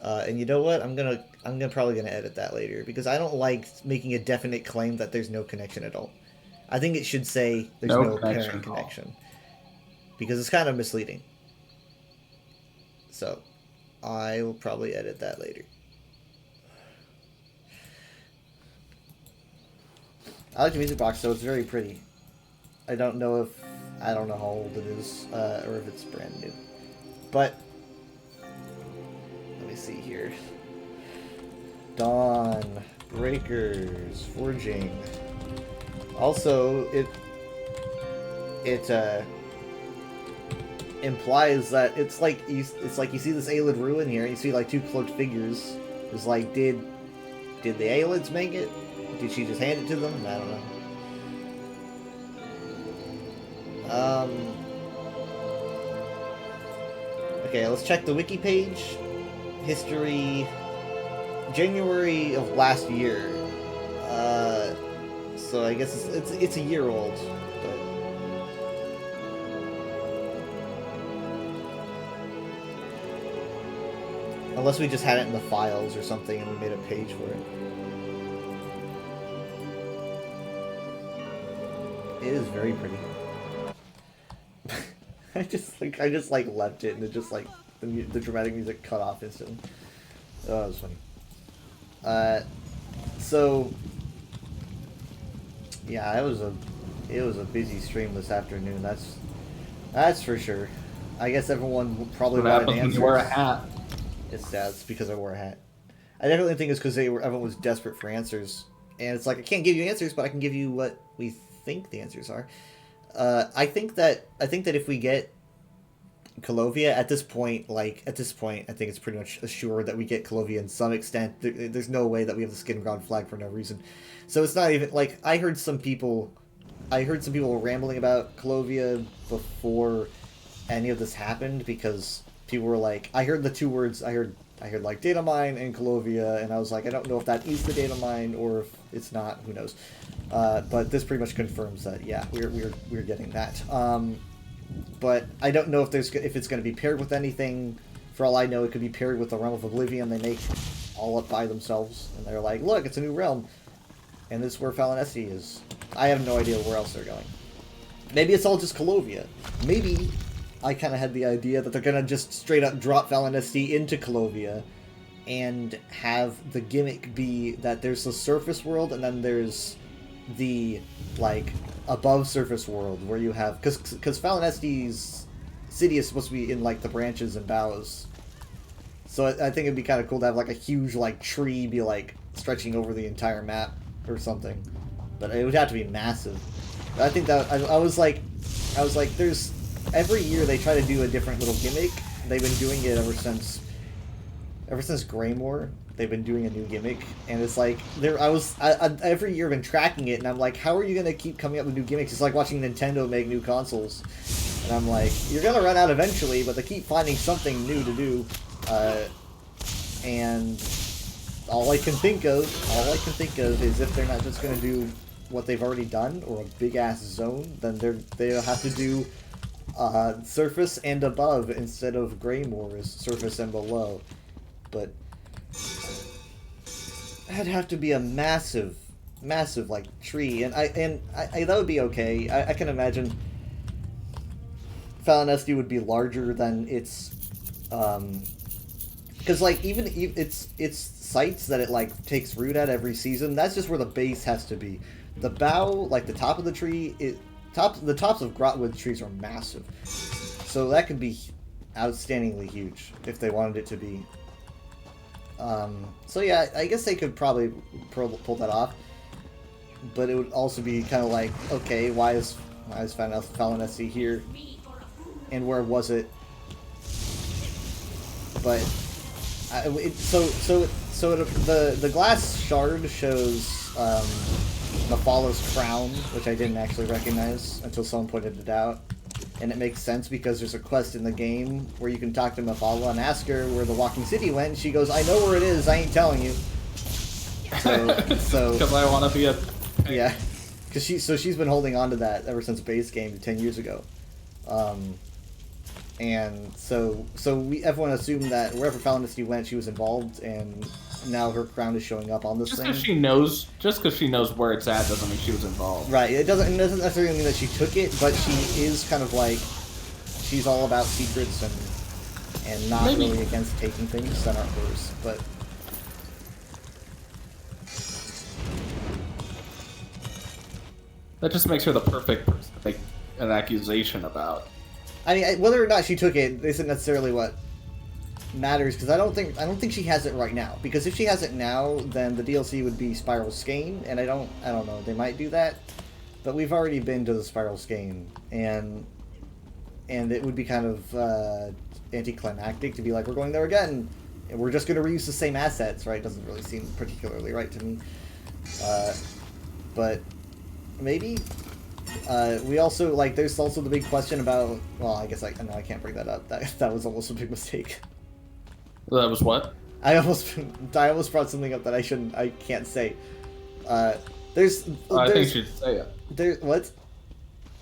And you know what? I'm probably gonna edit that later, because I don't like making a definite claim that there's no connection at all. I think it should say there's no apparent connection, because it's kind of misleading. So I will probably edit that later. I like the music box, so it's very pretty. I don't know how old it is, or if it's brand new. But let me see here. Dawn Breakers Forging. Also, it implies that it's like you see this Aelid ruin here, and you see like two cloaked figures. It's like, did the Aelids make it? Did she just hand it to them? I don't know. Okay, let's check the wiki page. History, January of last year. So I guess it's a year old. But unless we just had it in the files or something and we made a page for it. It is very pretty. I just left it, and it just like the dramatic music cut off instantly. Oh, that was funny. So yeah, it was a busy stream this afternoon. That's for sure. I guess everyone probably wanted answers. You wear a hat. It's because I wore a hat. I definitely think it's because everyone was desperate for answers, and it's like, I can't give you answers, but I can give you what we think the answers are. I think that if we get Calovia at this point, I think it's pretty much assured that we get Calovia in some extent. There's no way that we have the Skinground flag for no reason. So it's not even like I heard some people rambling about Calovia before any of this happened, because people were like, I heard the two words, I heard like data mine and Calovia, and I was like, I don't know if that is the data mine or if it's not. Who knows? But this pretty much confirms that, yeah, we're getting that. but I don't know if it's going to be paired with anything. For all I know, it could be paired with the Realm of Oblivion they make all up by themselves, and they're like, look, it's a new realm, and this is where Falinesti is. I have no idea where else they're going. Maybe it's all just Calovia. Maybe I kind of had the idea that they're going to just straight up drop Falinesti into Calovia and have the gimmick be that there's the surface world and then there's the, like, above surface world where you have... Because Falinesti's city is supposed to be in, like, the branches and boughs. So I think it'd be kind of cool to have, like, a huge, like, tree be, like, stretching over the entire map or something. But it would have to be massive. I think that... I was like, there's... Every year they try to do a different little gimmick. They've been doing it ever since Greymore. They've been doing a new gimmick, and it's like every year I've been tracking it, and I'm like, how are you gonna keep coming up with new gimmicks? It's like watching Nintendo make new consoles, and I'm like, you're gonna run out eventually, but they keep finding something new to do, and all I can think of is if they're not just gonna do what they've already done or a big ass zone, then they'll have to do surface and above instead of Greymore's surface and below. But that'd have to be a massive like tree, and I that would be okay. I can imagine Falinesti would be larger than its because like even its sites that it like takes root at every season. That's just where the base has to be. The bough, like the top of the tree, the tops of Grotwood trees are massive, so that could be outstandingly huge if they wanted it to be. So yeah, I guess they could probably pull that off, but it would also be kind of like, okay, why is Falinesti here, and where was it? But the glass shard shows Mephallo's crown, which I didn't actually recognize until someone pointed it out. And it makes sense because there's a quest in the game where you can talk to Mephallo and ask her where the Walking City went, and she goes, I know where it is, I ain't telling you. So because I want to be a... Yeah, because she's been holding on to that ever since base game 10 years ago. And so everyone assumed that wherever Falinesti went, she was involved, and now her crown is showing up on this thing. Just because she knows where it's at doesn't mean she was involved. Right. It doesn't necessarily mean that she took it, but she is kind of like, she's all about secrets and not really against taking things that aren't hers. But that just makes her the perfect person to make an accusation about. I mean, whether or not she took it isn't necessarily what matters, because I don't think she has it right now. Because if she has it now, then the DLC would be Spiral Skein, and I don't know, they might do that, but we've already been to the Spiral Skein, and it would be kind of anticlimactic to be like, we're going there again, and we're just going to reuse the same assets, right? Doesn't really seem particularly right to me. But maybe. We also, like, there's also the big question about, well, I guess I can't bring that up. That was almost a big mistake. That was what? I almost brought something up that I can't say. I think you should say it. What?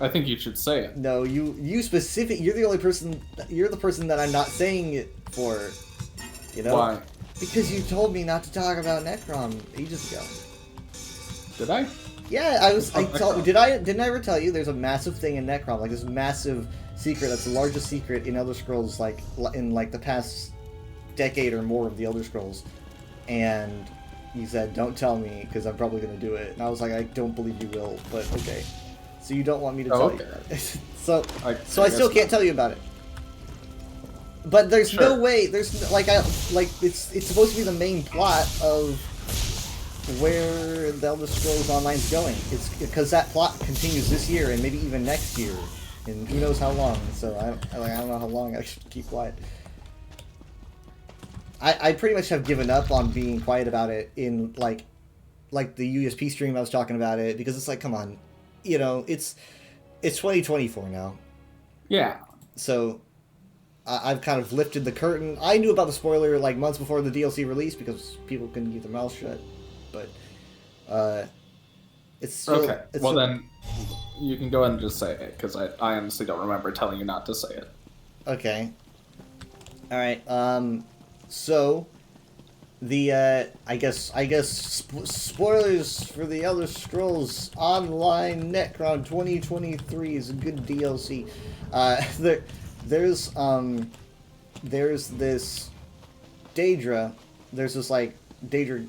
I think you should say it. No, you specific. You're the only person. You're the person that I'm not saying it for. You know? Why? Because you told me not to talk about Necrom ages ago. Did I? Yeah, didn't I ever tell you there's a massive thing in Necrom, like this massive secret that's the largest secret in Elder Scrolls, like in like the past decade or more of the Elder Scrolls, and you said don't tell me because I'm probably gonna do it, and I was like, I don't believe you will, but okay. So you don't want me to tell you about it. so I still can't tell you about it. But there's no way. There's it's supposed to be the main plot of where the Elder Scrolls Online's going. It's because that plot continues this year and maybe even next year, and who knows how long. So I don't know how long I should keep quiet. I pretty much have given up on being quiet about it in like the USP stream I was talking about it, because it's like, come on, you know, it's 2024 now. Yeah. So I've kind of lifted the curtain. I knew about the spoiler like months before the DLC release because people couldn't keep their mouths shut. But It's still, Okay. It's Well, still, then you can go ahead and just say it, because I honestly don't remember telling you not to say it. Okay. All right. So the I guess spoilers for the Elder Scrolls Online Necron 2023 is a good DLC. There's this Daedra. There's this like Daedra.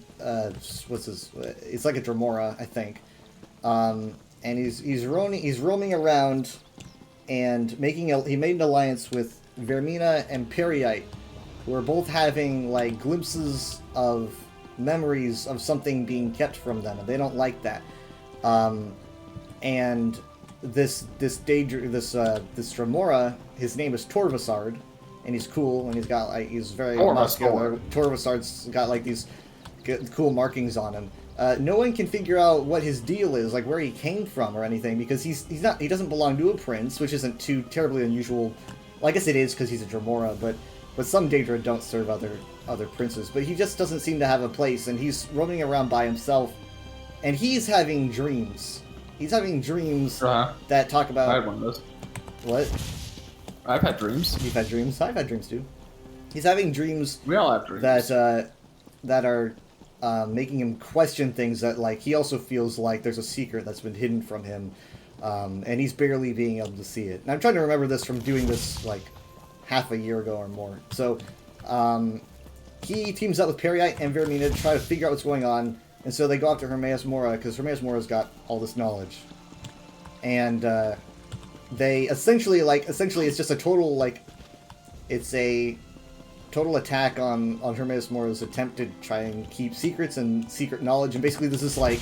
What's his? It's like a Dremora, I think. And he's roaming around, and he made an alliance with Vermina and Periite, who are both having like glimpses of memories of something being kept from them, and they don't like that. And this Dremora, his name is Torvasard, and he's cool, and he's very muscular. Torvasard's got like these cool markings on him. No one can figure out what his deal is, like where he came from or anything, because he doesn't belong to a prince, which isn't too terribly unusual. Well, I guess it is because he's a Dremora, but some Daedra don't serve other princes. But he just doesn't seem to have a place, and he's roaming around by himself, and he's having dreams. He's having dreams that talk about. I had one of those. What? I've had dreams. You've had dreams. I've had dreams too. He's having dreams. We all have dreams. That are making him question things that, like, he also feels like there's a secret that's been hidden from him, and he's barely being able to see it. And I'm trying to remember this from doing this like half a year ago or more. So he teams up with Periite and Vermina to try to figure out what's going on, and so they go after Hermaeus Mora because Hermaeus Mora's got all this knowledge, and they essentially it's just a total it's a total attack on Hermaeus Mora's attempt to try and keep secrets and secret knowledge, and basically this is like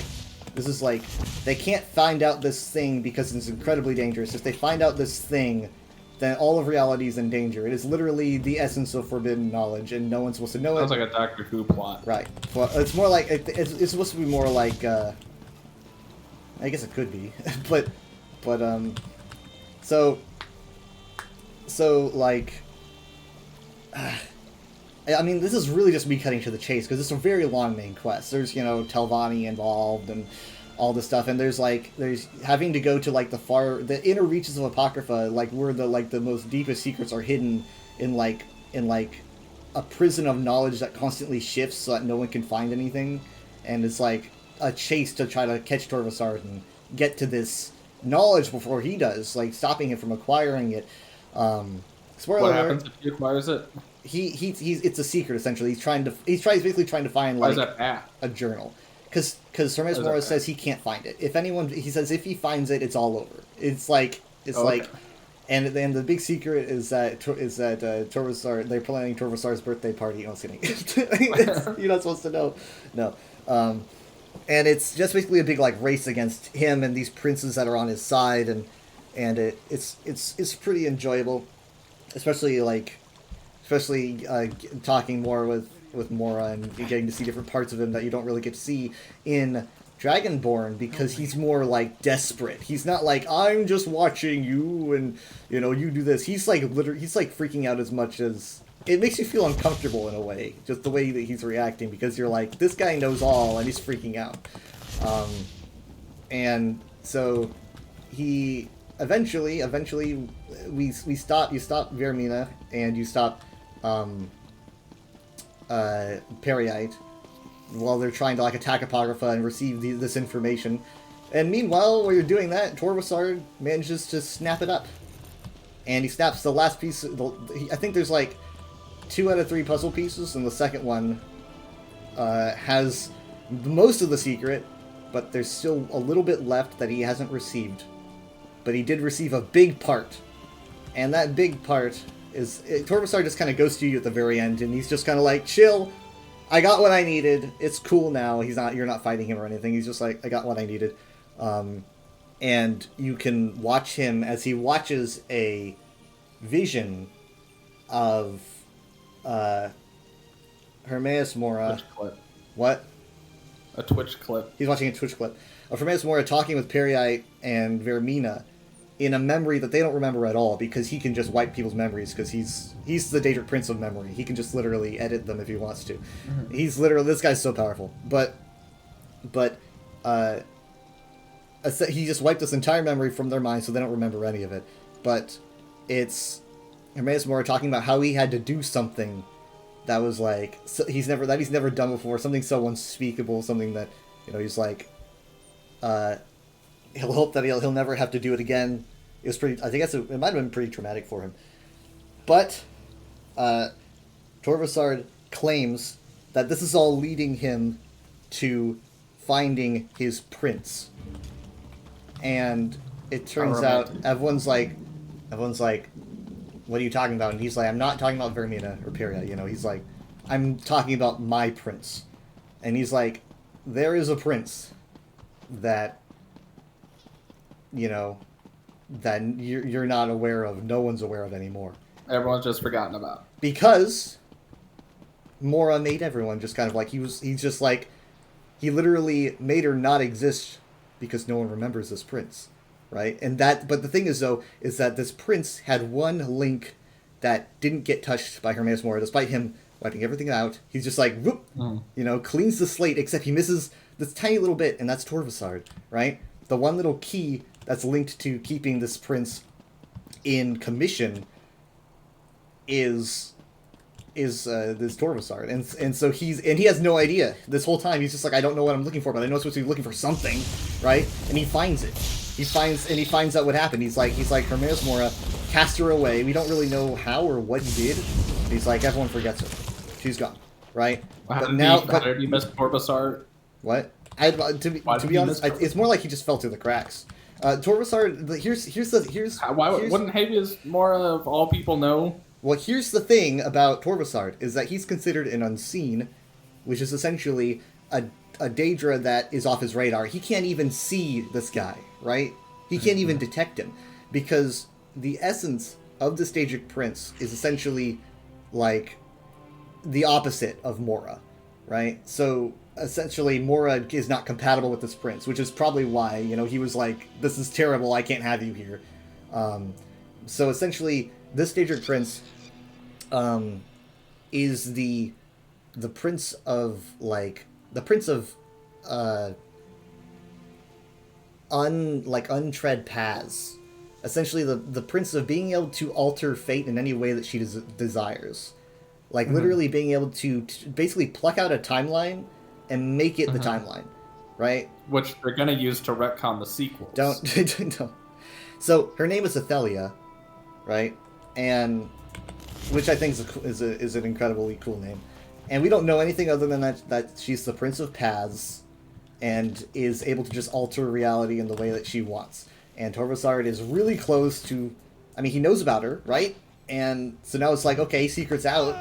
they can't find out this thing because it's incredibly dangerous. If they find out this thing, then all of reality is in danger. It is literally the essence of forbidden knowledge, and no one's supposed to know it. Sounds like a Doctor Who plot. Right. Well, it's more like it's supposed to be more like I guess it could be, but so like. I mean, this is really just me cutting to the chase, because it's a very long main quest. There's, Telvanni involved and all this stuff, and there's having to go to, like, the inner reaches of Apocrypha, like, where the most deepest secrets are hidden in a prison of knowledge that constantly shifts so that no one can find anything, and it's like a chase to try to catch Torvasard and get to this knowledge before he does, like, stopping him from acquiring it. Spoiler what alert, happens if he acquires it? It's a secret essentially. He's basically trying to find like a journal, because Hermaeus Mora says he can't find it. He says if he finds it, it's all over. And then the big secret is that Torvasard, they're planning Torvasard's birthday party. No, I'm kidding. You're not supposed to know. No. And it's just basically a big like race against him and these princes that are on his side, and it's pretty enjoyable, especially talking more with Mora and getting to see different parts of him that you don't really get to see in Dragonborn, because he's more like desperate. He's not like, I'm just watching you and you do this. He's like he's like freaking out as much as it makes you feel uncomfortable in a way, just the way that he's reacting, because you're like, this guy knows all and he's freaking out. And so he eventually you stop Vermina and you stop Periite while they're trying to like attack Apocrypha and receive this information. And meanwhile, while you're doing that, Torvasard manages to snap it up, and he snaps the last piece. I think there's like 2 out of 3 puzzle pieces, and the second one has most of the secret, but there's still a little bit left that he hasn't received. But he did receive a big part, and that big part is Torvasard just kind of goes to you at the very end, and he's just kind of like, chill, I got what I needed, it's cool now. You're not fighting him or anything. He's just like, I got what I needed. And you can watch him as he watches a vision of Hermaeus Mora. Twitch clip. What? A Twitch clip. He's watching a Twitch clip of Hermaeus Mora talking with Periite and Vermina in a memory that they don't remember at all, because he can just wipe people's memories, because he's the Daedric Prince of Memory. He can just literally edit them if he wants to. Mm-hmm. He's literally, this guy's so powerful. But he just wiped this entire memory from their mind, so they don't remember any of it. But it's Hermaeus Mora talking about how he had to do something that was like he's never done before, something so unspeakable, something that he's like he'll hope that he'll never have to do it again. It was pretty. I think it might have been pretty traumatic for him. But Torvasard claims that this is all leading him to finding his prince. And it turns out everyone's like, what are you talking about? And he's like, I'm not talking about Vermina or Pyria, he's like, I'm talking about my prince. And he's like, there is a prince that, that you're not aware of, no one's aware of anymore. Everyone's just forgotten about. Because Mora made everyone just kind of like, he's just like, he literally made her not exist because no one remembers this prince, right? But the thing is, though, is that this prince had one link that didn't get touched by Hermaeus Mora, despite him wiping everything out. He's just like, whoop, cleans the slate, except he misses this tiny little bit, and that's Torvasard, right? The one little key that's linked to keeping this prince in commission is this Torvasard, and so he has no idea this whole time. He's just like, I don't know what I'm looking for, but I know I'm supposed to be looking for something, right? And he finds it. He finds out what happened. He's like Hermaeus Mora cast her away. We don't really know how or what he did. He's like, everyone forgets her. She's gone, right? How did he miss Torvasard? What? To be honest, it's more like he just fell through the cracks. Torvasard. Wouldn't Hermaeus Mora of all people know? Well, here's the thing about Torvasard, is that he's considered an unseen, which is essentially a Daedra that is off his radar. He can't even see this guy, right? He can't even detect him, because the essence of the Daedric Prince is essentially like the opposite of Mora, right? So essentially Mora is not compatible with this prince, which is probably why, he was like, this is terrible, I can't have you here. So essentially, this Daedric Prince is the prince of untread paths. Essentially, the prince of being able to alter fate in any way that she desires. Like, literally being able to basically pluck out a timeline and make it the timeline, right? Which they're going to use to retcon the sequels. Don't. So, her name is Athelia, right? And which I think is an incredibly cool name. And we don't know anything other than that she's the Prince of Paths and is able to just alter reality in the way that she wants. And Torvasard is really close to... I mean, he knows about her, right? And so now it's like, okay, secret's out.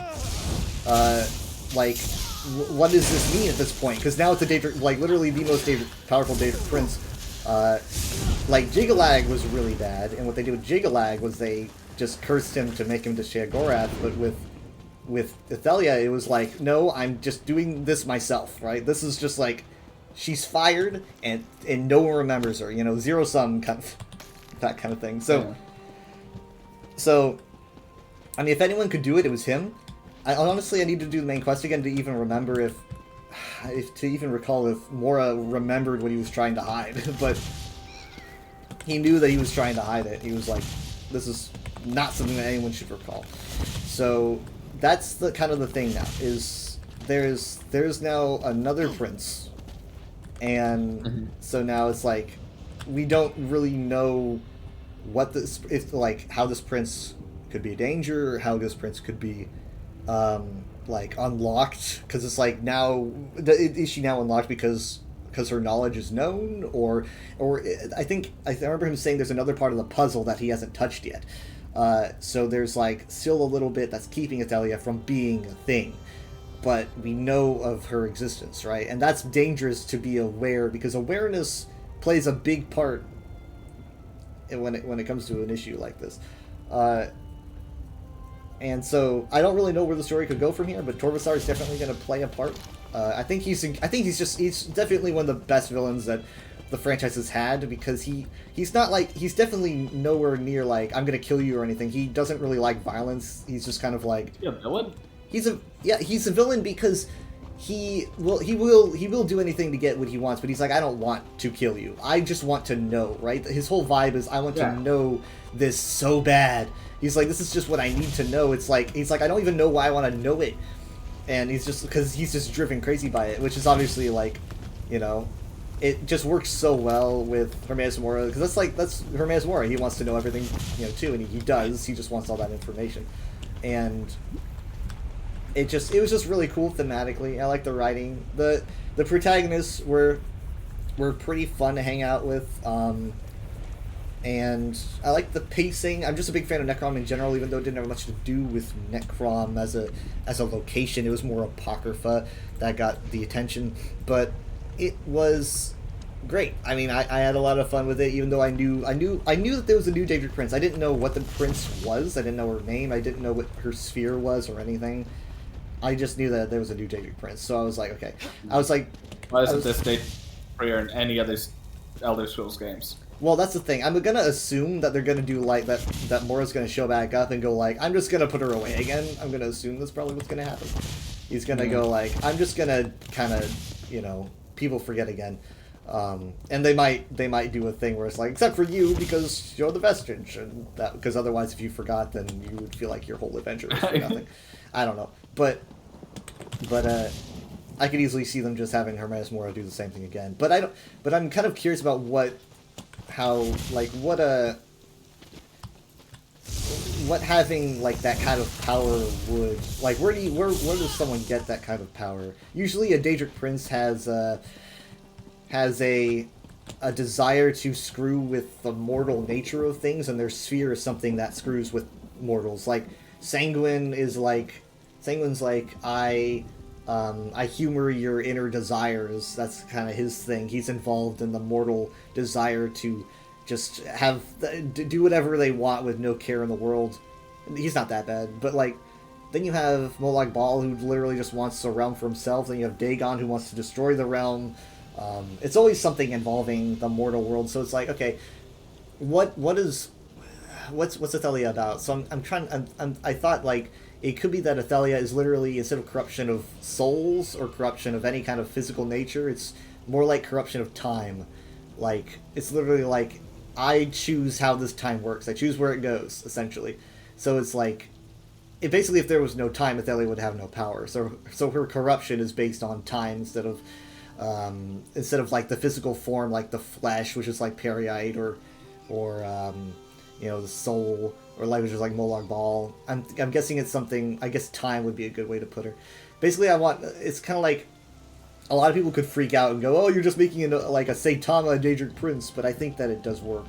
What does this mean at this point? Because now it's a Daedric, literally the most powerful Daedric Prince. Jyggalag was really bad, and what they did with Jyggalag was they just cursed him to make him to Sheogorath, but with Athelia, it was like, no, I'm just doing this myself, right? This is just like, she's fired, and no one remembers her, zero sum that kind of thing. So, I mean, if anyone could do it, it was him. Honestly, I need to do the main quest again to even remember to even recall if Mora remembered what he was trying to hide, but he knew that he was trying to hide it. He was like, this is not something that anyone should recall. So that's the kind of the thing now, is there's now another prince, and so now it's like, we don't really know what how this prince could be a danger, or how this prince could be unlocked, because it's like, now is she now unlocked because her knowledge is known, or I remember him saying there's another part of the puzzle that he hasn't touched yet. So there's still a little bit that's keeping Athelia from being a thing, but we know of her existence, right? And that's dangerous to be aware, because awareness plays a big part when it comes to an issue like this. And so I don't really know where the story could go from here, but Torvasard is definitely going to play a part. I think he's definitely one of the best villains that the franchise has had, because he's definitely nowhere near I'm gonna kill you or anything. He doesn't really like violence. He's just kind of like... Is he a villain? He's a villain because he will do anything to get what he wants, but he's like, I don't want to kill you. I just want to know, right? His whole vibe is, I want to know this so bad. He's like, this is just what I need to know. It's like, he's like, I don't even know why I want to know it. And he's just, because he's just driven crazy by it, which is obviously like, you know, it just works so well with Hermaeus Mora, because that's Hermaeus Mora. He wants to know everything, you know, too, and he does. He just wants all that information. And it was just really cool thematically. I like the writing. The protagonists were pretty fun to hang out with, and I like the pacing. I'm just a big fan of Necrom in general, even though it didn't have much to do with Necrom as a location. It was more Apocrypha that got the attention, but it was great. I mean, I had a lot of fun with it, even though I knew that there was a new Daedric Prince. I didn't know what the prince was. I didn't know her name. I didn't know what her sphere was or anything. I just knew that there was a new Daedric Prince, so I was like, okay. I was like... Why isn't this Daedric Prayer in any other Elder Scrolls games? Well, that's the thing. I'm gonna assume that they're gonna do, like, that Mora's gonna show back up and go, like, I'm just gonna put her away again. I'm gonna assume that's probably what's gonna happen. He's gonna go, like, I'm just gonna kind of, you know, people forget again. And they might do a thing where it's like, except for you, because you're the vestige, and that, because otherwise if you forgot, then you would feel like your whole adventure was for nothing. I don't know. But I could easily see them just having Hermaeus Mora do the same thing again. But I'm kind of curious about what having like that kind of power would, like, where does someone get that kind of power? Usually a Daedric Prince has a desire to screw with the mortal nature of things, and their sphere is something that screws with mortals. Like Sanguine's like, I humor your inner desires. That's kind of his thing. He's involved in the mortal desire to just do whatever they want with no care in the world. He's not that bad, but like, then you have Molag Bal, who literally just wants the realm for himself. Then you have Dagon, who wants to destroy the realm. It's always something involving the mortal world. So it's like, okay, what's Athelia about? So I thought like it could be that Athelia is literally, instead of corruption of souls or corruption of any kind of physical nature, it's more like corruption of time. Like, it's literally like, I choose how this time works. I choose where it goes, essentially. So it's like, basically if there was no time, Athelia would have no power. So her corruption is based on time instead of like the physical form, like the flesh, which is like Periite, or you know, the soul, or like, which is like Molag Bal. I'm guessing it's something. I guess time would be a good way to put her. Basically, it's kind of like, a lot of people could freak out and go, "Oh, you're just making it like a Saitama Daedric Prince," but I think that it does work.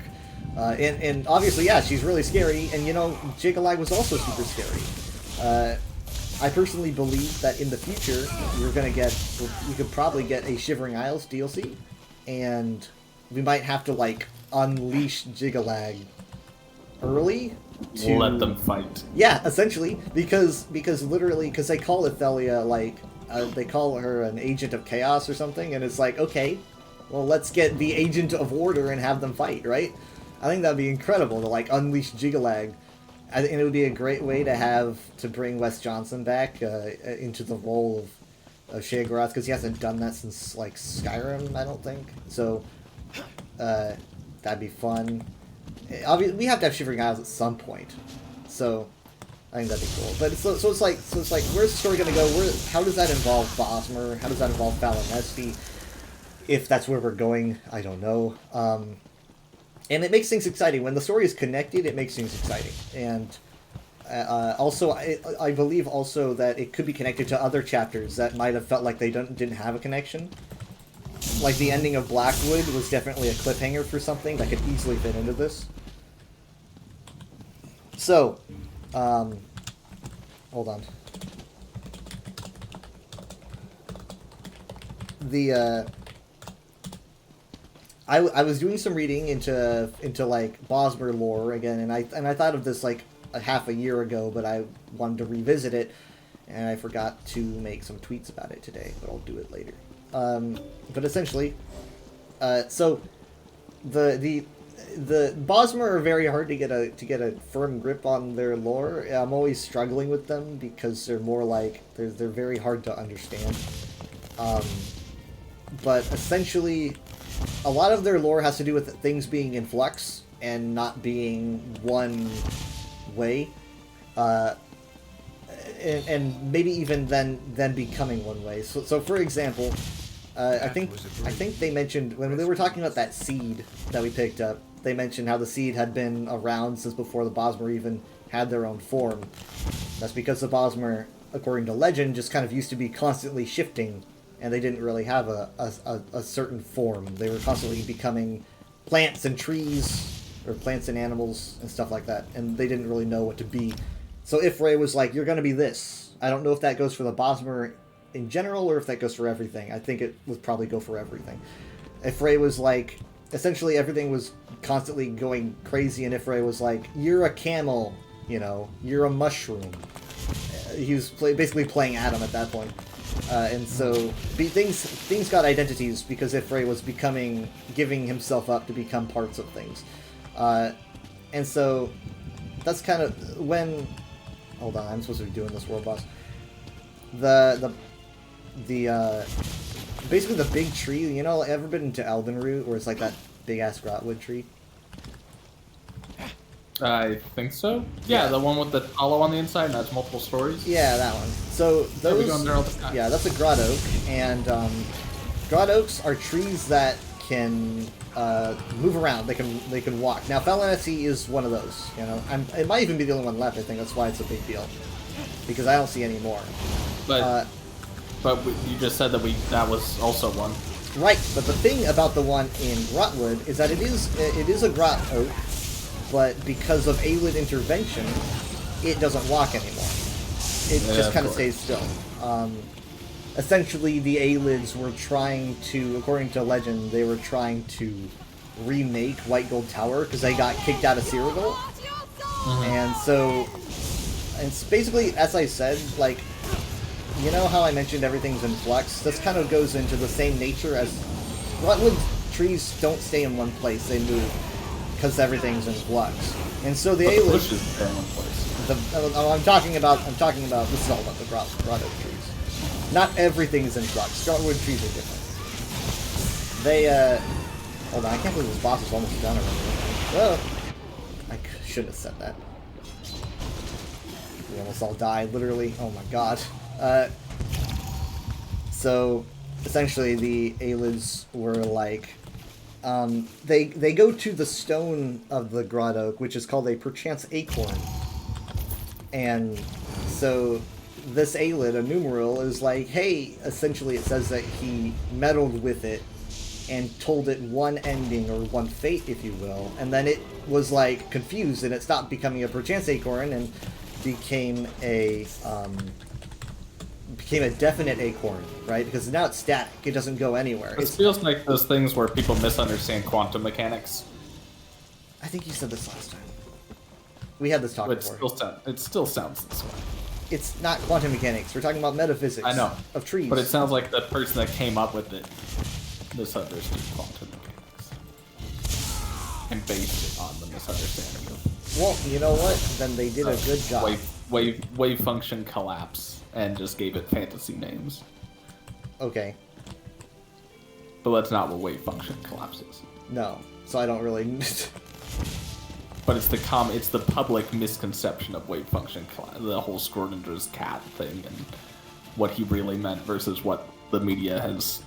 And obviously, yeah, she's really scary, and you know, Jagalag was also super scary. I personally believe that in the future we could probably get a Shivering Isles DLC, and we might have to like unleash Jagalag early to let them fight. Yeah, essentially, because they call Athelia like they call her an agent of chaos or something, and it's like, okay, well, let's get the agent of order and have them fight, right? I think that'd be incredible to like unleash Jagalag. And it would be a great way to bring Wes Johnson back into the role of Sheogorath, because he hasn't done that since like Skyrim, I don't think. So that'd be fun. Obviously, we have to have Shivering Isles at some point, so I think that'd be cool. But so it's like where's the story gonna go? How does that involve Bosmer? How does that involve Falinesti? If that's where we're going, I don't know. And it makes things exciting. When the story is connected, it makes things exciting. And also, I believe also that it could be connected to other chapters that might have felt like they didn't have a connection. Like the ending of Blackwood was definitely a cliffhanger for something that could easily fit into this. So, hold on. I was doing some reading into like Bosmer lore again, and I thought of this like a half a year ago, but I wanted to revisit it, and I forgot to make some tweets about it today, but I'll do it later. But essentially, so the Bosmer are very hard to get a firm grip on their lore. I'm always struggling with them because they're more like they're very hard to understand. But essentially, a lot of their lore has to do with things being in flux and not being one way. And maybe even then becoming one way. So for example, I think they mentioned when they were talking about that seed that we picked up, they mentioned how the seed had been around since before the Bosmer even had their own form. That's because the Bosmer, according to legend, just kind of used to be constantly shifting, and they didn't really have a certain form. They were constantly becoming plants and trees, or plants and animals and stuff like that, and they didn't really know what to be. So Ifray was like, you're going to be this. I don't know if that goes for the Bosmer in general or if that goes for everything. I think it would probably go for everything. Ifray was like, essentially everything was constantly going crazy, and Ifray was like, you're a camel, you know, you're a mushroom. He was basically playing Adam at that point. And so things got identities because Ifray was giving himself up to become parts of things. And so that's kind of when... Hold on, I'm supposed to be doing this world boss. Basically the big tree, you know, ever been into Eldenroot, where it's like that big-ass grotwood tree? I think so. Yeah, the one with the hollow on the inside and has multiple stories. Yeah, that one. So those... we go under all the time. Yeah, that's a grot oak, and grot oaks are trees that can move around. They can walk. Now, Falinesi is one of those. You know, it might even be the only one left. I think that's why it's a big deal, because I don't see any more. But you just said that was also one. Right. But the thing about the one in Grotwood is that it is a grot oak, but because of Aelid intervention, it doesn't walk anymore. It just kind of stays still. Essentially, the Aelids were trying to, according to legend, they were trying to remake White Gold Tower because they got kicked out of Cyrodiil. And so, it's basically, as I said, like, you know how I mentioned everything's in flux? This kind of goes into the same nature as... Grotwood trees don't stay in one place, they move, because everything's in flux. And so the Aelids... bushes stay in one place. I'm talking about, this is all about the grot oak trees. Not everything is in flux. Grotwood trees are different. They, hold on, I can't believe this boss is almost done already. Whoa! I shouldn't have said that. We almost all died, literally. Oh my god. So, essentially, the Aelids were like... they go to the stone of the grot oak, which is called a perchance acorn. And so... this Aelid, a numeral, is like, hey, essentially it says that he meddled with it and told it one ending, or one fate, if you will, and then it was, like, confused, and it stopped becoming a perchance acorn and became a definite acorn, right? Because now it's static, it doesn't go anywhere. It feels like those things where people misunderstand quantum mechanics. I think you said this last time. We had this talk before. It still sounds this way. It's not quantum mechanics. We're talking about metaphysics. I know. Of trees. But it sounds like the person that came up with it misunderstood quantum mechanics. And based it on the misunderstanding of... Well, you know what? Then they did a good job. Wave function collapse, and just gave it fantasy names. Okay. But that's not what wave function collapse is. No. So I don't really... But it's the public misconception of wave function, the whole Schrodinger's cat thing, and what he really meant versus what the media has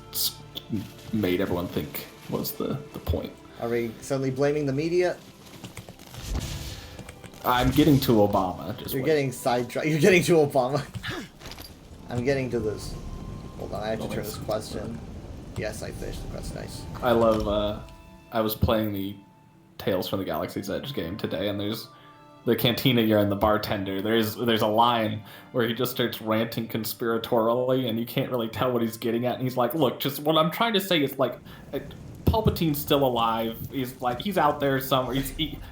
made everyone think was the point. Are we suddenly blaming the media? I'm getting to Obama. You're getting sidetracked. You're getting to Obama. I'm getting to this. Hold on, I have to turn this quest in. Yes, I finished the quest. Nice. I love. I was playing the Tales from the Galaxy's Edge game today, and there's the cantina you're in, the bartender. There's a line where he just starts ranting conspiratorially, and you can't really tell what he's getting at. And he's like, "Look, just what I'm trying to say is like, Palpatine's still alive. He's like, he's out there somewhere.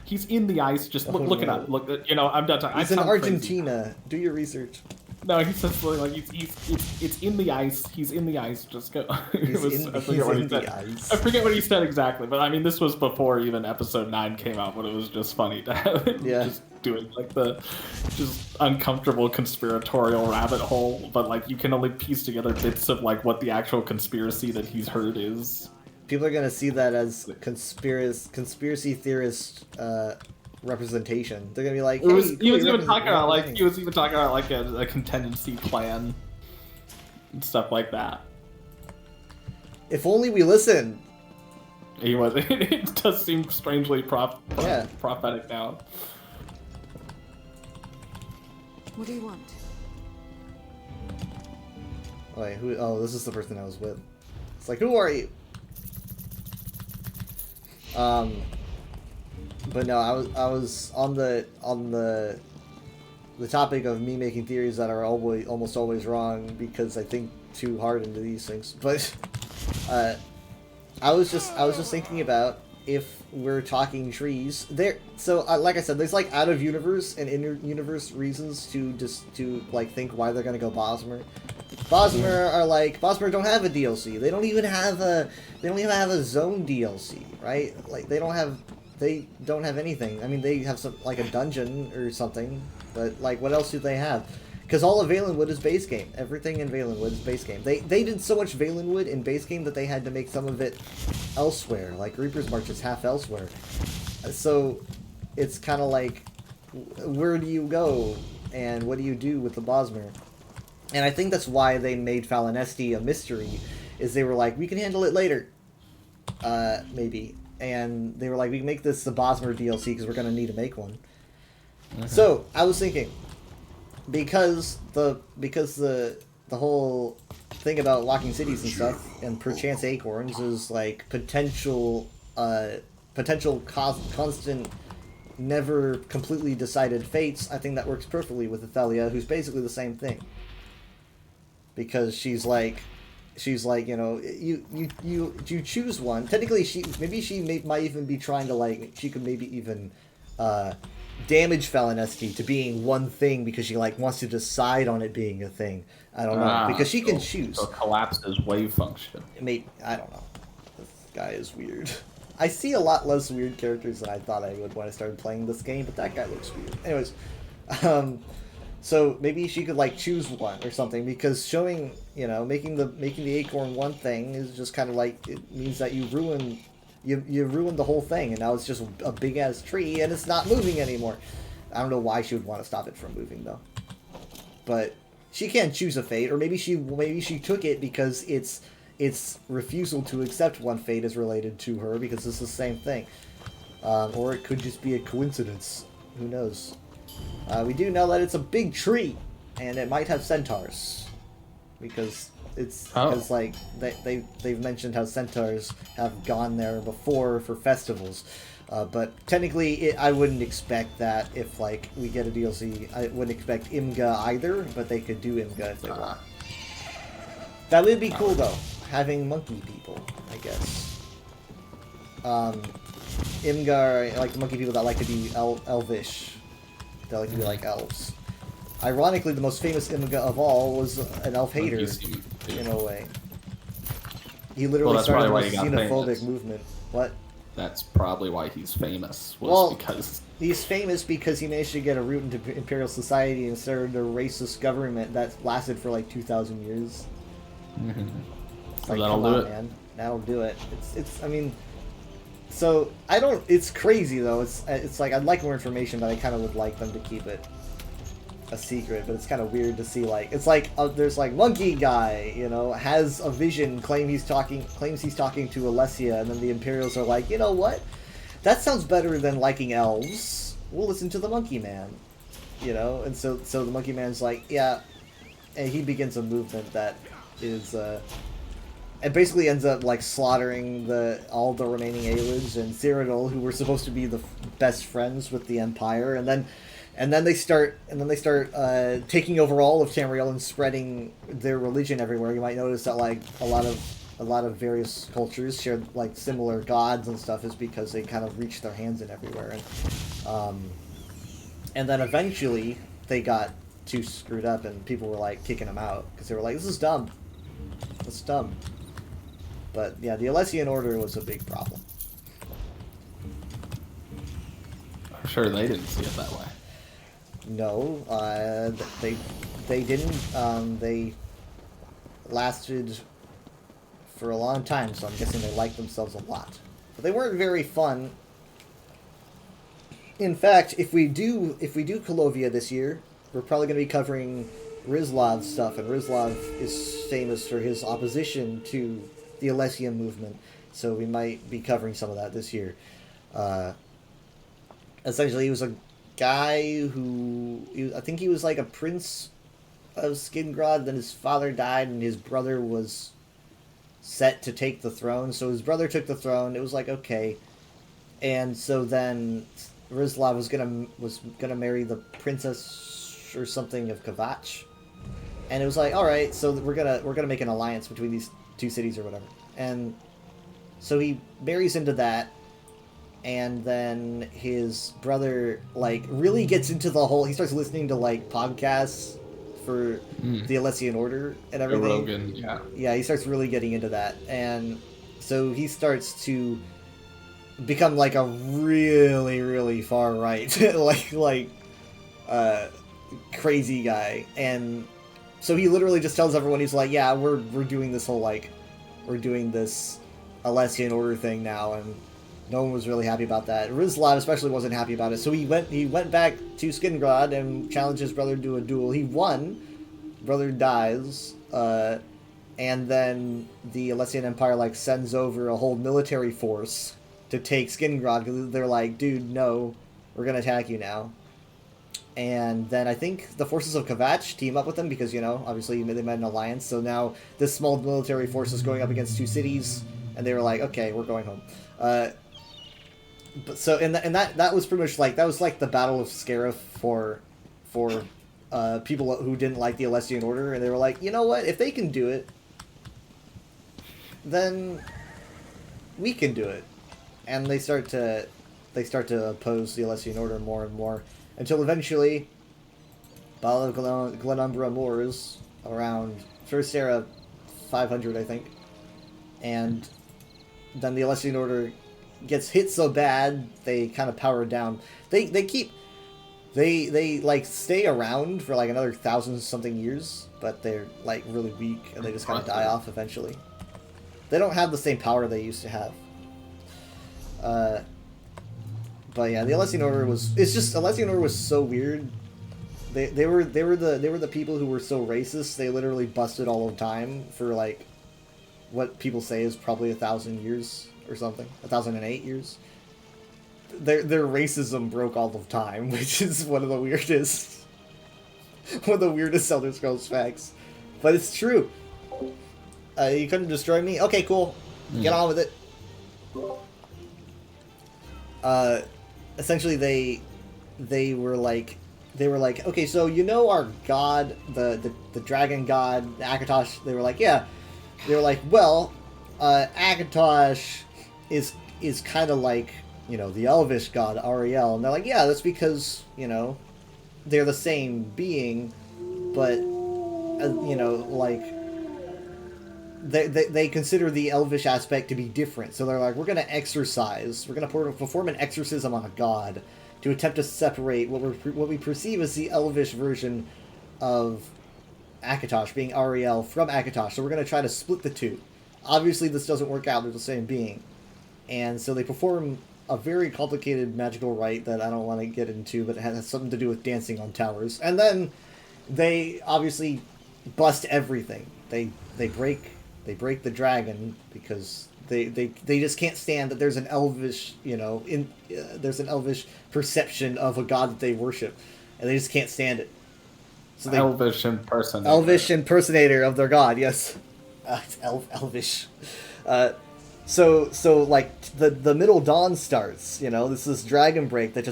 He's in the ice. Just look it up. Look, you know, I'm done talking. He's in Argentina. Crazy. Do your research." No, he says like it's in the ice. He's in the ice. Just go. I forget what he said exactly, but I mean this was before even episode 9 came out. But it was just funny to have it. Yeah. Just doing like the just uncomfortable conspiratorial rabbit hole, but like you can only piece together bits of like what the actual conspiracy that he's heard is. People are gonna see that as conspiracy theorist representation. They're gonna be like, hey, he was even talking about like a contingency plan and stuff like that. If only we listened. He was. It does seem strangely prophetic now. What do you want? Wait, who? Oh, this is the person I was with. It's like, who are you? But no, I was on the topic of me making theories that are almost always wrong because I think too hard into these things. But I was just thinking about if we're talking trees there. So like I said, there's like out of universe and inner universe reasons to like think why they're gonna go Bosmer. Bosmer don't have a DLC. They don't even have a zone DLC, right? Like they don't have anything. I mean, they have some like a dungeon or something, but like what else do they have? Because all of Valenwood is base game. Everything in Valenwood is base game. They did so much Valenwood in base game that they had to make some of it elsewhere. Like Reaper's March is half elsewhere. So it's kind of like, where do you go and what do you do with the Bosmer? And I think that's why they made Falinesti a mystery, is they were like, we can handle it later. Maybe. And they were like, we can make this the Bosmer DLC because we're going to need to make one. So I was thinking, because the whole thing about locking cities and stuff and perchance acorns is like potential constant, never completely decided fates. I think that works perfectly with Athelia, who's basically the same thing, because she's like, you know, you choose one. Technically, she might even be trying to, like, she could maybe even damage Falinesti to being one thing because she like wants to decide on it being a thing. I don't know, because she can choose. So collapse his wave function. I don't know. This guy is weird. I see a lot less weird characters than I thought I would when I started playing this game, but that guy looks weird. Anyways, so maybe she could like choose one or something, because showing, you know, making the acorn one thing is just kind of like, it means that you ruined the whole thing, and now it's just a big ass tree and it's not moving anymore. I don't know why she would want to stop it from moving though. But she can't choose a fate, or maybe she took it because its refusal to accept one fate is related to her because it's the same thing. Or it could just be a coincidence. Who knows? We do know that it's a big tree, and it might have centaurs, because because like they've mentioned how centaurs have gone there before for festivals. But technically, I wouldn't expect that if like we get a DLC. I wouldn't expect Imga either, but they could do Imga if they want. That would be cool though, having monkey people, I guess. Imga are like the monkey people that like to be elvish. They like to be like elves. Ironically, the most famous Imga of all was an elf hater, in a way. He literally started the xenophobic movement. What? That's probably why he's famous. Because he's famous because he managed to get a root into Imperial Society and started a racist government that lasted for like 2,000 years. Mm-hmm. It's like, that'll do it, man. That'll do it. I mean, so I don't. It's crazy though. It's like I'd like more information, but I kind of would like them to keep it a secret. But it's kind of weird to see, like, it's like there's like monkey guy, you know, has a vision, claims he's talking to Alessia, and then the Imperials are like, you know what? That sounds better than liking elves. We'll listen to the monkey man, you know. And so the monkey man's like, yeah, and he begins a movement that is it basically ends up like slaughtering all the remaining Aelids and Cyrodiil, who were supposed to be the best friends with the Empire, and then they start taking over all of Tamriel and spreading their religion everywhere. You might notice that like a lot of various cultures share like similar gods and stuff, is because they kind of reach their hands in everywhere, and then eventually they got too screwed up and people were like kicking them out because they were like, this is dumb. It's dumb. But yeah, the Alessian Order was a big problem. I'm sure they didn't see it that way. No, they didn't. They lasted for a long time, so I'm guessing they liked themselves a lot. But they weren't very fun. In fact, if we do Kolovia this year, we're probably going to be covering Rizlav's stuff, and Rizlav is famous for his opposition to the Alessian movement, so we might be covering some of that this year. Essentially, he was a guy I think he was like a prince of Skingrad, then his father died, and his brother was set to take the throne, so his brother took the throne. It was like, okay. And so then Rizlav was gonna marry the princess or something of Kvatch, and it was like, all right, so we're gonna make an alliance between these two cities or whatever. And so he marries into that, and then his brother like really gets into the whole. He starts listening to like podcasts for the Alessian Order and everything. Rogan, yeah. Yeah, he starts really getting into that, and so he starts to become like a really, really far right, crazy guy. And so he literally just tells everyone, he's like, yeah, we're doing this whole we're doing this Alessian Order thing now, and no one was really happy about that. Rizlav especially wasn't happy about it, so he went back to Skingrad and challenged his brother to a duel. He won. Brother dies, and then the Alessian Empire sends over a whole military force to take Skingrad, because they're like, dude, no, we're gonna attack you now. And then I think the forces of Kvatch team up with them, because, obviously they made an alliance, so now this small military force is going up against two cities, and they were like, okay, we're going home. But so and that was pretty much that was the Battle of Scarif for people who didn't like the Alessian Order, and they were like, you know what, if they can do it, then we can do it. And they start to oppose the Alessian Order more and more, until eventually Battle of Glenumbra Moors around First Era 500, I think, and then the Alessian Order gets hit so bad they kind of power down. They stay around for another 1,000-something years, but they're really weak, and they just kind of die off eventually. They don't have the same power they used to have. But yeah, the Alessian Order Alessian Order was so weird. They were the people who were so racist. They literally busted all the time for what people say is probably 1,000 years or something, 1,008 years. Their racism broke all the time, which is one of the weirdest Elder Scrolls facts. But it's true. You couldn't destroy me? Okay, cool. Get on with it. Essentially they were like, okay, so our god, the dragon god, Akatosh, they were like, yeah. They were like, well, Akatosh is kind of like, the elvish god, Ariel. And they're like, yeah, that's because, they're the same being, but, they consider the elvish aspect to be different. So they're like, we're going to perform an exorcism on a god to attempt to separate what we perceive as the elvish version of Akatosh, being Ariel, from Akatosh. So we're going to try to split the two. Obviously this doesn't work out, they're the same being. And so they perform a very complicated magical rite that I don't want to get into, but it has something to do with dancing on towers. And then they obviously bust everything. They break the dragon, because they just can't stand that there's an elvish, there's an elvish perception of a god that they worship, and they just can't stand it. So Elvish impersonator. Elvish impersonator of their god, yes. It's elvish. So the Middle Dawn starts. This is Dragon Break that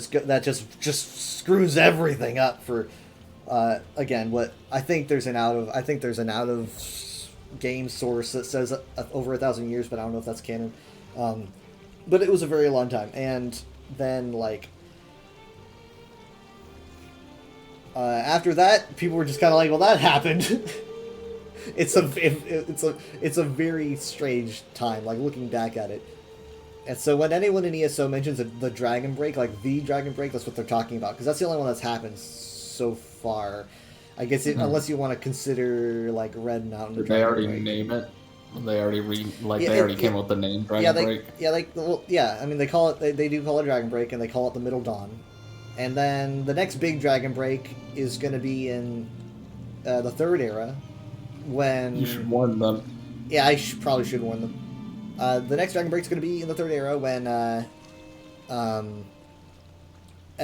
just screws everything up for. Again, what I think there's an out of game source that says over 1,000 years, but I don't know if that's canon. But it was a very long time, and then after that, people were just kind of like, well, that happened. It's a very strange time, looking back at it. And so when anyone in ESO mentions the Dragon Break, the Dragon Break, that's what they're talking about, because that's the only one that's happened so far. I guess unless you want to consider like Red Mountain. Did they already name it? They already they already came up with the name Dragon Break. I mean, they call it. They do call it Dragon Break, and they call it the Middle Dawn. And then the next big Dragon Break is going to be in the Third Era, when you should warn them. Yeah, I probably should warn them. The next Dragon Break is going to be in the Third Era when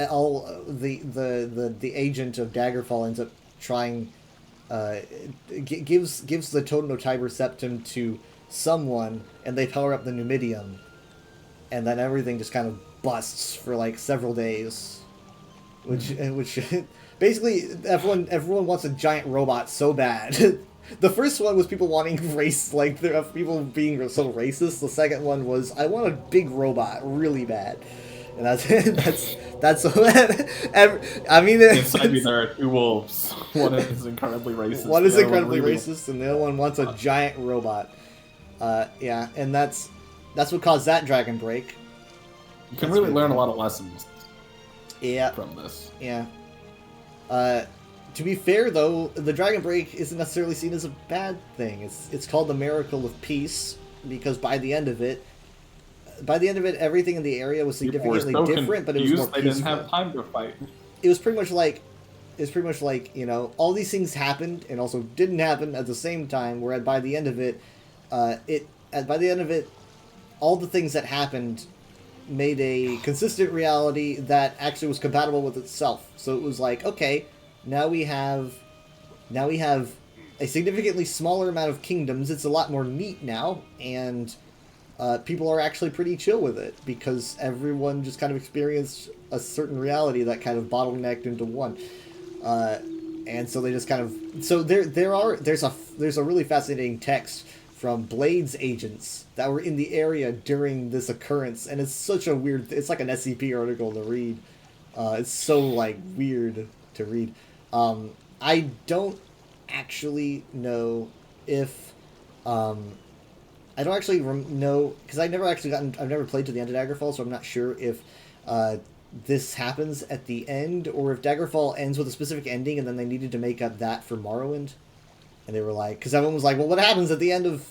all the agent of Daggerfall ends up trying. Gives the Totem of Tiber Septim to someone, and they power up the Numidium, and then everything just kind of busts for like several days, which basically everyone wants a giant robot so bad. The first one was people wanting race, like people being so racist. The second one was I want a big robot really bad. And that's I mean, inside me there are two wolves. One is incredibly racist. One is incredibly racist, and the other one wants a giant robot. Yeah, and that's what caused that Dragon Break. You can really learn a lot of lessons. Yeah. From this. Yeah. To be fair, though, the Dragon Break isn't necessarily seen as a bad thing. It's called the Miracle of Peace because by the end of it, everything in the area was significantly different, but it was more peaceful. They didn't have time to fight. It was pretty much like, you know, all these things happened and also didn't happen at the same time. Where by the end of it, all the things that happened made a consistent reality that actually was compatible with itself. So it was like, okay, now we have a significantly smaller amount of kingdoms. It's a lot more neat now, and people are actually pretty chill with it because everyone just kind of experienced a certain reality that kind of bottlenecked into one, and so they just kind of there's a really fascinating text from Blade's agents that were in the area during this occurrence, and it's such a weird. It's like an SCP article to read. It's so like weird to read. I don't actually know if. I don't actually know because I've never played to the end of Daggerfall, so I'm not sure if this happens at the end or if Daggerfall ends with a specific ending and then they needed to make up that for Morrowind. And they were like, because everyone was like, well, what happens at the end of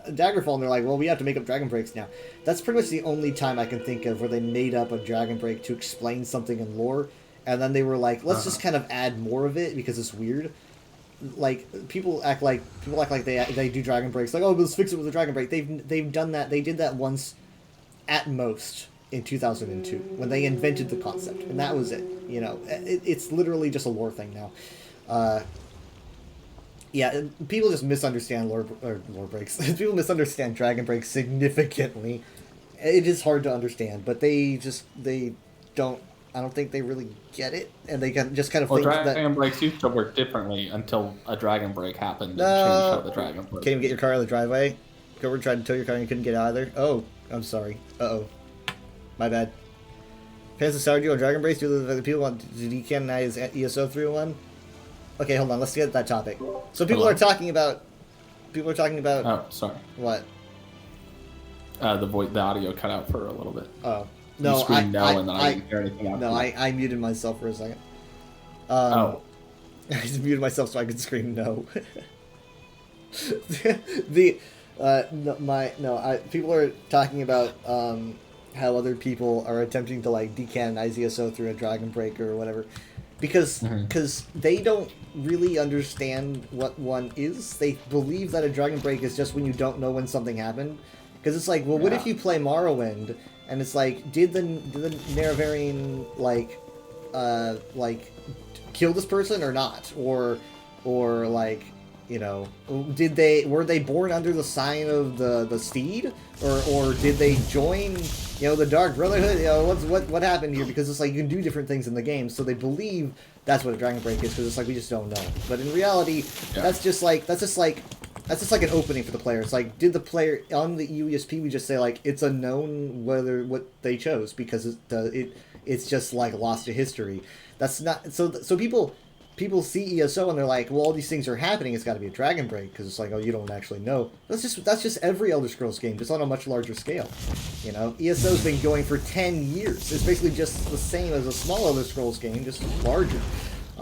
Daggerfall? And they're like, well, we have to make up Dragon Breaks now. That's pretty much the only time I can think of where they made up a Dragon Break to explain something in lore. And then they were like, let's just kind of add more of it because it's weird. Like people act like they do Dragon Breaks like, oh, let's fix it with a Dragon Break. They've done that. They did that once at most in 2002 when they invented the concept, and that was it. You know, it's literally just a lore thing now. Yeah, people just misunderstand lore breaks. People misunderstand Dragon Breaks significantly. It is hard to understand, but they don't. I don't think they really get it, and they just kind of think that Dragon Breaks used to work differently until a Dragon Break happened and changed how the Dragon Break. Can't even get your car out of the driveway. Cobra tried to tow your car and you couldn't get out of there. Oh, I'm sorry. Uh-oh. My bad. Fans of Stardew on Dragon Breaks do the people want to decanonize ESO 301? Okay, hold on. Let's get that topic. So people are talking about. Oh, sorry. What? The audio cut out for a little bit. Oh. No, I didn't hear anything else. No, I muted myself for a second. I just muted myself so I could scream no. People are talking about how other people are attempting to like decanonize ESO through a Dragon Break or whatever, because they don't really understand what one is. They believe that a Dragon Break is just when you don't know when something happened, because it's like, well, what if you play Morrowind? And it's like, did the Nerevarine like kill this person or not, or like, you know, were they born under the sign of the steed, or did they join, you know, the Dark Brotherhood? You know, what happened here? Because it's like you can do different things in the game, so they believe that's what a Dragon Break is, because it's like we just don't know. But in reality, that's just like an opening for the player. It's like, did the player on the EUESP we just say like it's unknown what they chose because it's just like lost to history. That's not so people see ESO and they're like, well, all these things are happening. It's got to be a Dragon Break because it's like, oh, you don't actually know. That's just every Elder Scrolls game, just on a much larger scale. You know, ESO's been going for 10 years. It's basically just the same as a small Elder Scrolls game, just larger.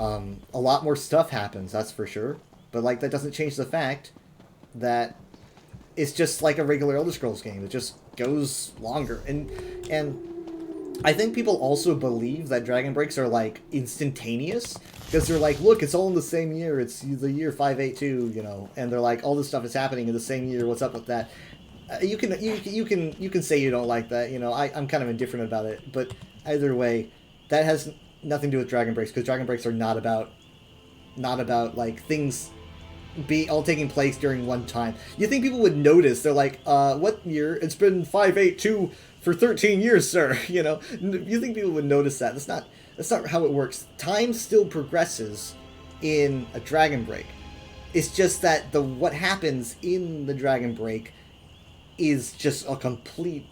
A lot more stuff happens, that's for sure. But like that doesn't change the fact that it's just like a regular Elder Scrolls game. It just goes longer. And I think people also believe that Dragon Breaks are like instantaneous because they're like, look, it's all in the same year. It's the year 582, you know, and they're like, all this stuff is happening in the same year. What's up with that? You can say you don't like that. You know, I'm kind of indifferent about it. But either way, that has nothing to do with Dragon Breaks because Dragon Breaks are not about like things be all taking place during one time. You think people would notice? They're like, what year? It's been 582 for 13 years, sir. You know, you think people would notice that? That's not how it works. Time still progresses in a Dragon Break. It's just that what happens in the Dragon Break is just a complete,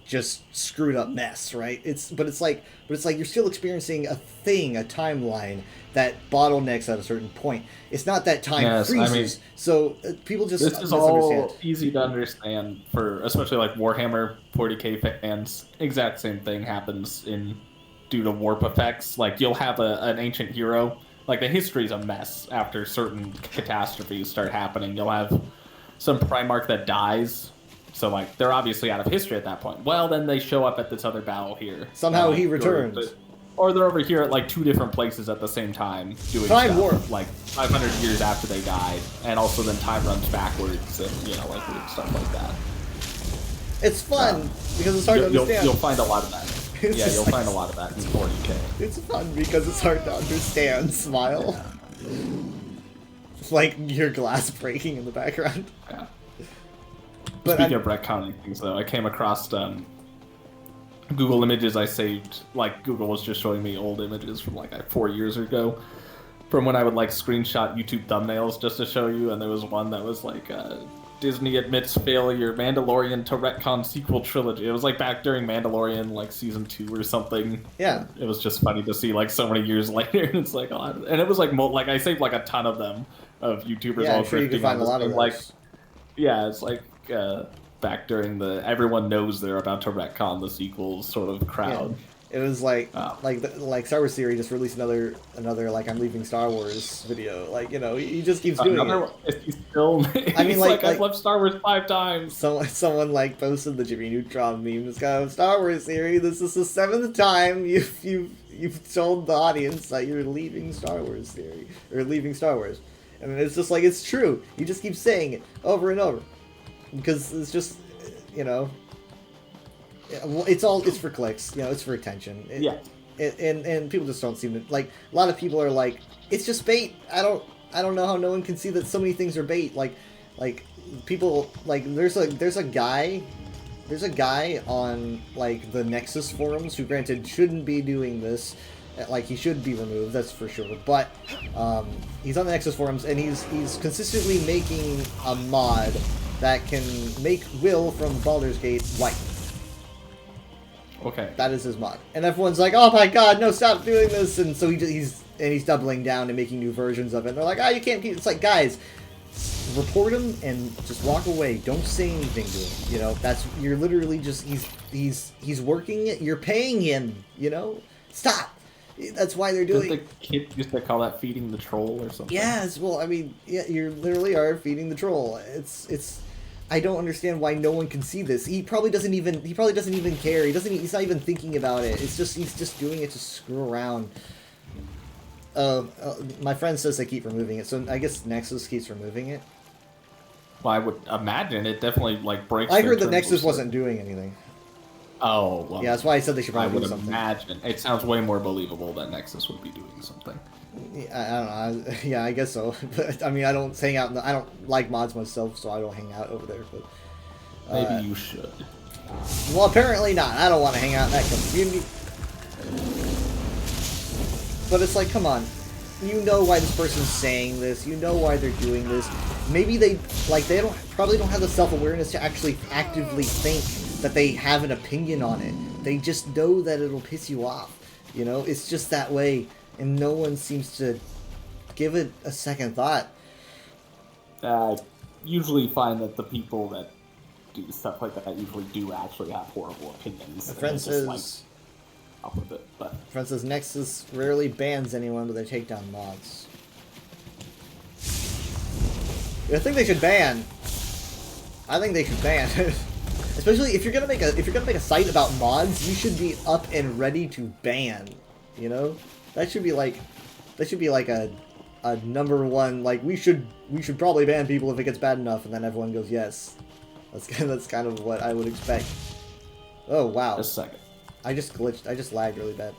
just screwed up mess, right? But it's like you're still experiencing a timeline that bottlenecks at a certain point. It's not that time freezes. I mean, so people just this is all easy to understand for especially like Warhammer 40k fans. Exact same thing happens due to warp effects. Like you'll have an ancient hero. Like the history's a mess after certain catastrophes start happening. You'll have some Primarch that dies. So, like, they're obviously out of history at that point. Well, then they show up at this other battle here. Somehow he returns. Or they're over here at, like, 2 different places at the same time doing time stuff, warp. like, 500 years after they died. And also then time runs backwards and, you know, like, weird stuff like that. It's fun, because it's hard to understand. You'll find a lot of that. You'll find a lot of that in 40k. It's fun, because it's hard to understand. Smile. Yeah. Like, your glass breaking in the background. Yeah. Speaking of retconning things, though, I came across Google Images I saved. Like, Google was just showing me old images from, like 4 years ago. From when I would, like, screenshot YouTube thumbnails just to show you. And there was one that was, like, Disney admits failure, Mandalorian to retcon sequel trilogy. It was, like, back during Mandalorian, like, season 2 or something. Yeah. It was just funny to see, like, so many years later. And it's like, oh, and it was, like, I saved, like, a ton of them, of YouTubers all I'm sure you can find a lot of those. Like, yeah, it's like... back during the everyone knows they're about to retcon the sequels sort of crowd. Yeah. It was like Star Wars Theory just released another like I'm leaving Star Wars video. Like, you know, he just keeps doing it. He's still, I mean, like I've left Star Wars 5 times. Someone like posted the Jimmy Neutron meme. This guy of Star Wars Theory. This is the 7th time you've told the audience that you're leaving Star Wars Theory or leaving Star Wars, and it's just like it's true. You just keep saying it over and over. Because it's just, you know, it's for clicks, you know, it's for attention. And people just don't seem to, like, a lot of people are like, it's just bait. I don't know how no one can see that so many things are bait. Like people, like, there's a guy on, like, the Nexus forums who, granted, shouldn't be doing this. Like, he should be removed, that's for sure. But he's on the Nexus forums, and he's consistently making a mod that can make Will from Baldur's Gate white. Okay. That is his mod. And everyone's like, oh my god, no, stop doing this! And so he's doubling down and making new versions of it. And they're like, you can't keep... It's like, guys, report him and just walk away. Don't say anything to him. You know, you're literally just... He's working it. You're paying him, you know? Stop! That's why they're doing... Didn't the kid used to call that feeding the troll or something? Yes, well, I mean, yeah, you literally are feeding the troll. It's I don't understand why no one can see this. He probably doesn't even care. He's not even thinking about it. It's just he's just doing it to screw around. My friend says they keep removing it, so I guess Nexus keeps removing it. Well, I would imagine it definitely like breaks. I heard that Nexus wasn't doing anything. Oh, well, yeah, that's why I said they should probably do something. I would imagine. It sounds way more believable that Nexus would be doing something. I don't know. Yeah, I guess so. But I mean, I don't hang out. I don't like mods myself, so I don't hang out over there. But maybe you should. Well, apparently not. I don't want to hang out in that community. But it's like, come on. You know why this person's saying this. You know why they're doing this. Maybe they probably don't have the self-awareness to actually actively think that they have an opinion on it. They just know that it'll piss you off. You know, it's just that way. And no one seems to give it a second thought. I usually find that the people that do stuff like that usually do actually have horrible opinions. My friend says, up with it. But Friend says Nexus rarely bans anyone, but they take down mods. I think they should ban. I think they should ban. Especially if you're gonna make a site about mods, you should be up and ready to ban. You know, that should be like a number one. Like we should probably ban people if it gets bad enough, and then everyone goes yes. That's kind of what I would expect. Oh wow! Just a second. I just glitched. I just lagged really bad.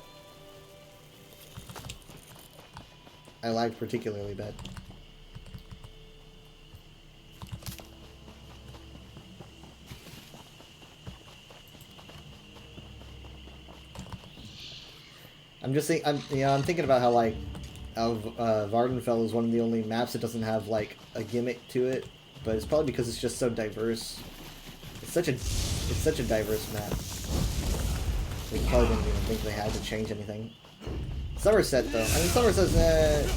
I lagged particularly bad. I'm thinking about how like, Vardenfell is one of the only maps that doesn't have like a gimmick to it, but it's probably because it's just so diverse. It's such a diverse map. They probably didn't even think they had to change anything. Somerset though, I mean Somerset's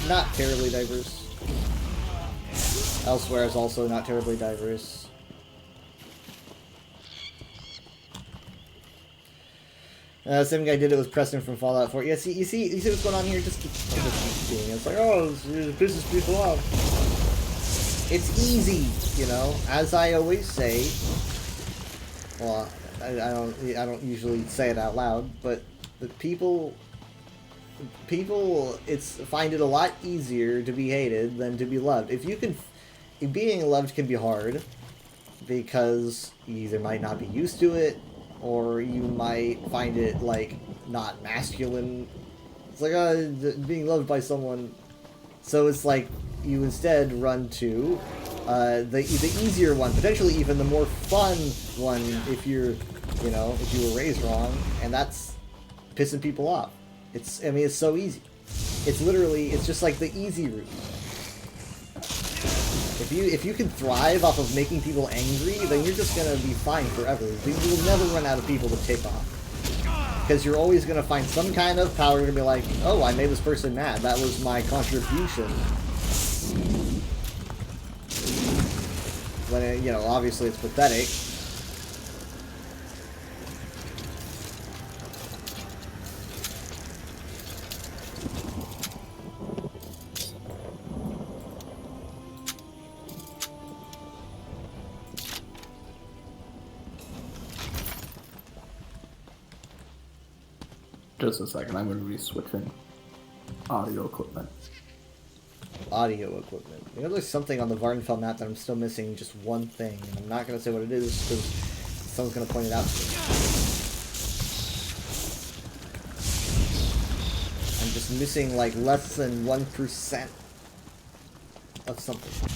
not terribly diverse. Elsewhere is also not terribly diverse. Same guy did it with Preston from Fallout 4. Yeah, you see what's going on here? Just keep doing it. It's like, oh, it pisses people off. It's easy, you know. As I always say, well, I don't usually say it out loud, but the people find it a lot easier to be hated than to be loved. Being loved can be hard because you either might not be used to it, or you might find it, like, not masculine. It's like, being loved by someone. So it's like, you instead run to the easier one, potentially even the more fun one if you were raised wrong, and that's pissing people off. It's so easy. It's just like the easy route. If you can thrive off of making people angry, then you're just gonna be fine forever. You will never run out of people to tick off. Because you're always gonna find some kind of power. You're gonna be like, oh, I made this person mad. That was my contribution. When obviously it's pathetic. Just a second, I'm going to be switching audio equipment. Audio equipment. There's something on the Vardenfell map that I'm still missing, just one thing, and I'm not going to say what it is because someone's going to point it out to me. I'm just missing like less than 1% of something.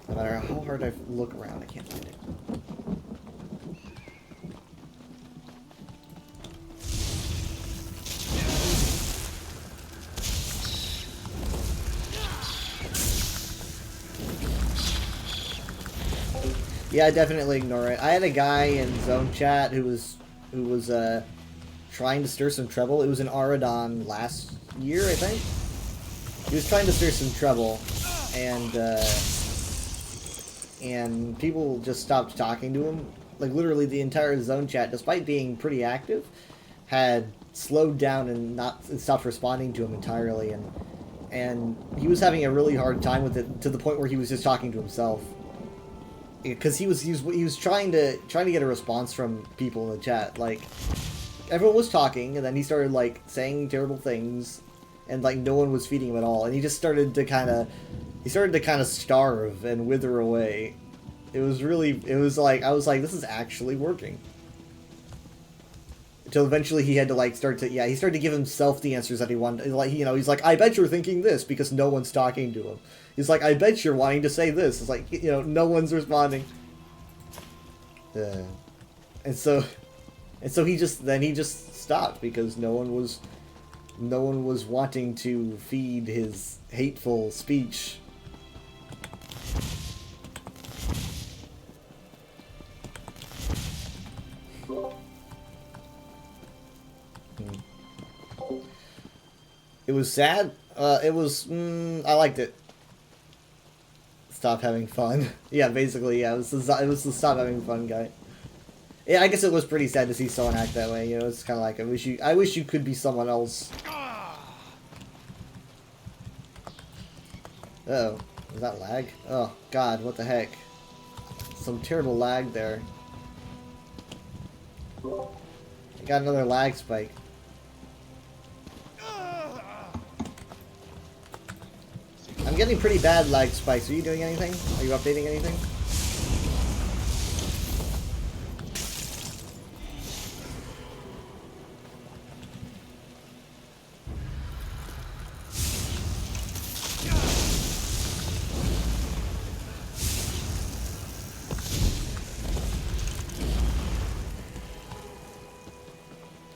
No matter how hard I look around, I can't find it. Yeah, I definitely ignore it. I had a guy in Zone Chat who was trying to stir some trouble. It was in Aradon last year, I think. He was trying to stir some trouble, and people just stopped talking to him. Like literally, the entire Zone Chat, despite being pretty active, had slowed down and stopped responding to him entirely. And he was having a really hard time with it, to the point where he was just talking to himself. Because he was trying to get a response from people in the chat. Like, everyone was talking, and then he started like saying terrible things, and like no one was feeding him at all. And he just started to kind of starve and wither away. It was like I was like, this is actually working. Until eventually he had to like he started to give himself the answers that he wanted. Like, he's like, I bet you're thinking this because no one's talking to him. He's like, I bet you're wanting to say this. It's like, no one's responding. And so he just stopped because no one was wanting to feed his hateful speech. It was sad. It was. I liked it. Stop having fun. Yeah, basically, yeah. It was the stop having fun guy. Yeah, I guess it was pretty sad to see someone act that way. You know, it's kind of like I wish you could be someone else. Uh-oh, is that lag? Oh God, what the heck? Some terrible lag there. I got another lag spike. I'm getting pretty bad lag spikes. Are you doing anything? Are you updating anything?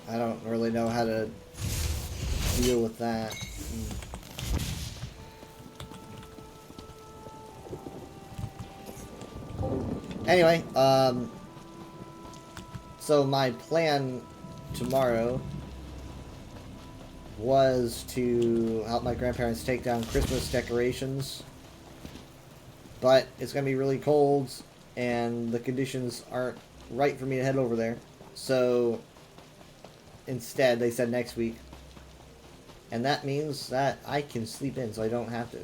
I don't really know how to deal with that. Anyway, so my plan tomorrow was to help my grandparents take down Christmas decorations, but it's gonna be really cold and the conditions aren't right for me to head over there, so instead they said next week, and that means that I can sleep in, so I don't have to.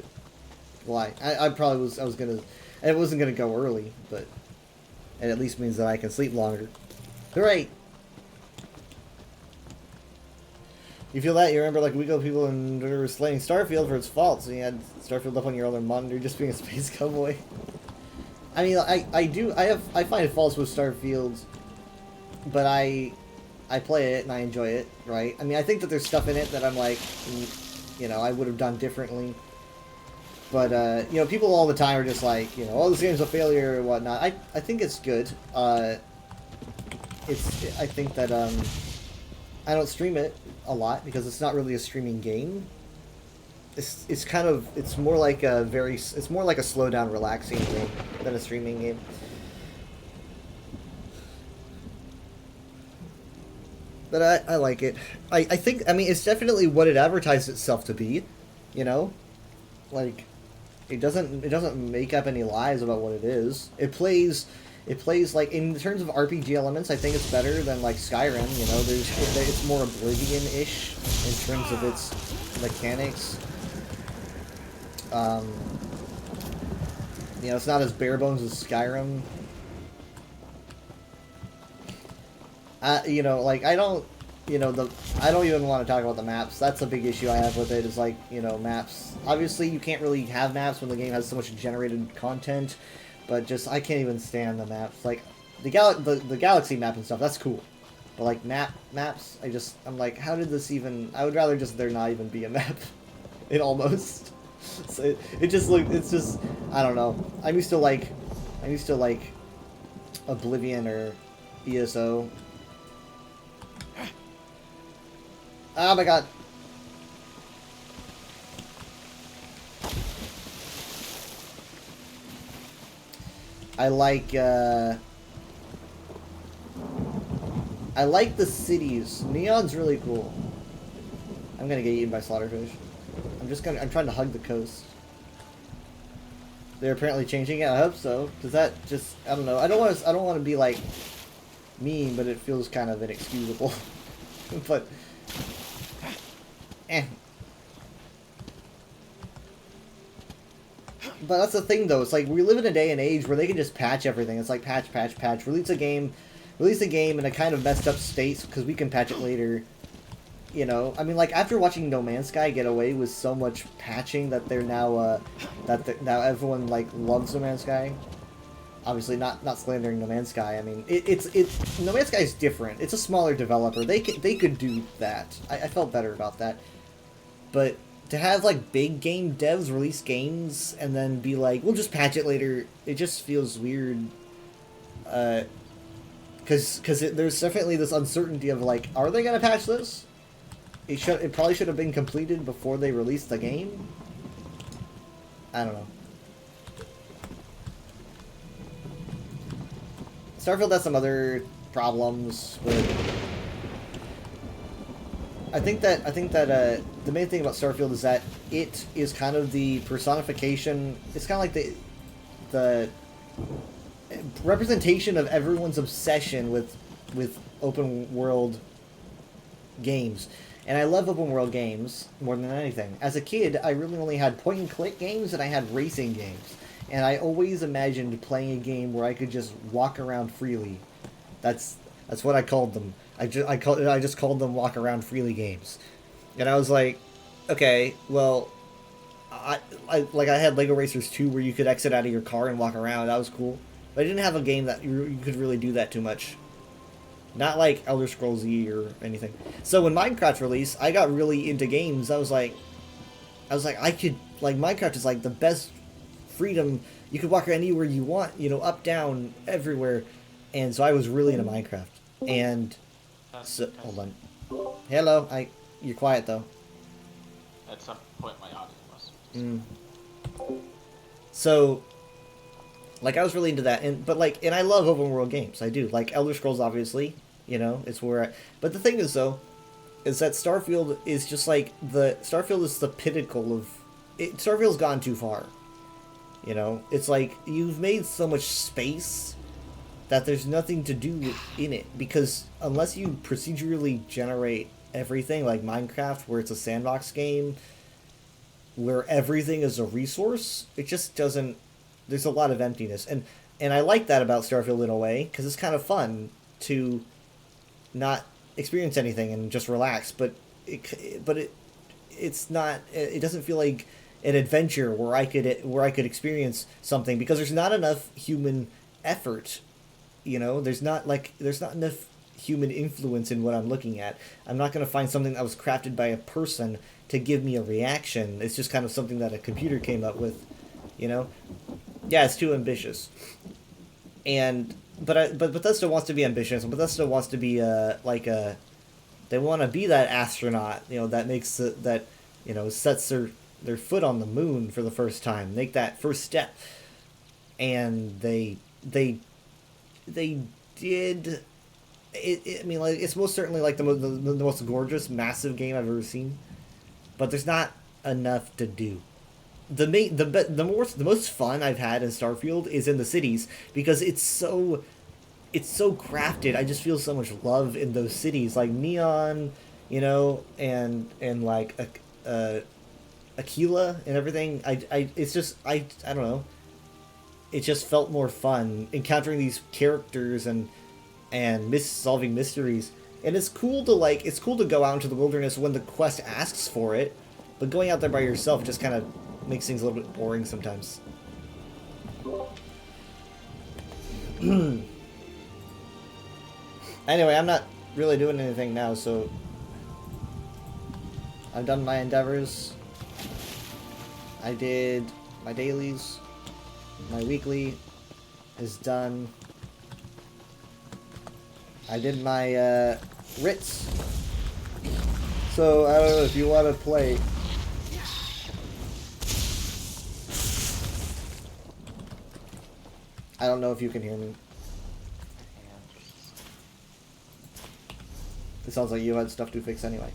Well, I probably was, I wasn't gonna go early, but it at least means that I can sleep longer. Hooray! You feel that? You remember like a week ago people were slaying Starfield for its faults, and you had Starfield up on your other monitor just being a space cowboy. I mean, I find faults with Starfield, but I play it and I enjoy it, right? I mean, I think that there's stuff in it that I'm like, you know, I would have done differently. But, you know, people all the time are just like, you know, oh, this game's a failure or whatnot. I think it's good. I think that, I don't stream it a lot because it's not really a streaming game. It's kind of, it's more like it's more like a slow down, relaxing game than a streaming game. But I like it. I think, I mean, it's definitely what it advertised itself to be, you know? Like, it doesn't make up any lies about what it is. It plays like, in terms of RPG elements, I think it's better than like Skyrim, you know? It's more Oblivion-ish in terms of its mechanics. You know, it's not as bare bones as Skyrim. You know, like, I don't even want to talk about the maps. That's a big issue I have with it, is like, you know, maps. Obviously, you can't really have maps when the game has so much generated content, but just, I can't even stand the maps. Like, the galaxy map and stuff, that's cool. But, like, maps, I'm like, how did this even, I would rather just there not even be a map. It almost. So it's just, I don't know. I'm used to like Oblivion or ESO. Oh my god. I like the cities. Neon's really cool. I'm gonna get eaten by slaughterfish. I'm trying to hug the coast. They're apparently changing it. I hope so. Cause that just, I don't know. I don't want to be like mean, but it feels kind of inexcusable. But But that's the thing, though. It's like, we live in a day and age where they can just patch everything. It's like patch, patch, patch. Release a game in a kind of messed up state because we can patch it later. You know, I mean, like, after watching No Man's Sky get away with so much patching that they're now, now everyone, like, loves No Man's Sky. Obviously, not slandering No Man's Sky. I mean, it's No Man's Sky is different. It's a smaller developer. They could do that. I felt better about that. But to have, like, big game devs release games and then be like, we'll just patch it later, it just feels weird. Because there's definitely this uncertainty of, like, are they going to patch this? It probably should have been completed before they released the game. I don't know. Starfield has some other problems, but I think that the main thing about Starfield is that it is kind of the personification. It's kind of like representation of everyone's obsession with open world games. And I love open world games more than anything. As a kid, I really only had point and click games and I had racing games. And I always imagined playing a game where I could just walk around freely. That's what I called them. I just called them walk around freely games. And I was like, okay, well, I had Lego Racers 2 where you could exit out of your car and walk around. That was cool. But I didn't have a game that you could really do that too much. Not like Elder Scrolls Z or anything. So when Minecraft released, I got really into games. I was like, Minecraft is like the best freedom. You could walk anywhere you want, you know, up, down, everywhere. And so I was really into Minecraft. And so, hold on. Hello, you're quiet though. At some point my audio was. So, like, I was really into that, and I love open world games. I do. Like Elder Scrolls, obviously, you know, it's where but the thing is though, is that Starfield is just like Starfield is the pinnacle of Starfield's gone too far. You know, it's like you've made so much space that there's nothing to do in it, because unless you procedurally generate everything like Minecraft, where it's a sandbox game where everything is a resource, it just doesn't. There's a lot of emptiness, and I like that about Starfield in a way, because it's kind of fun to not experience anything and just relax. But it's not. It doesn't feel like an adventure where I could experience something, because there's not enough human effort. You know, there's not enough human influence in what I'm looking at. I'm not going to find something that was crafted by a person to give me a reaction. It's just kind of something that a computer came up with, you know? Yeah, it's too ambitious. But Bethesda wants to be ambitious, and Bethesda wants to be they want to be that astronaut, you know, that makes that, you know, sets their foot on the moon for the first time, make that first step. And they did it. I mean, like, it's most certainly like the most gorgeous, massive game I've ever seen, but there's not enough to do. The most fun I've had in Starfield is in the cities, because it's so crafted. I just feel so much love in those cities, like Neon, you know, and like Aquila and everything. I don't know. It just felt more fun encountering these characters and solving mysteries. And it's cool to go out into the wilderness when the quest asks for it, but going out there by yourself just kind of makes things a little bit boring sometimes. Anyway, I'm not really doing anything now, so I've done my endeavors. I did my dailies. My weekly is done. I did my writs. So I don't know if you want to play. I don't know if you can hear me. It sounds like you had stuff to fix anyway.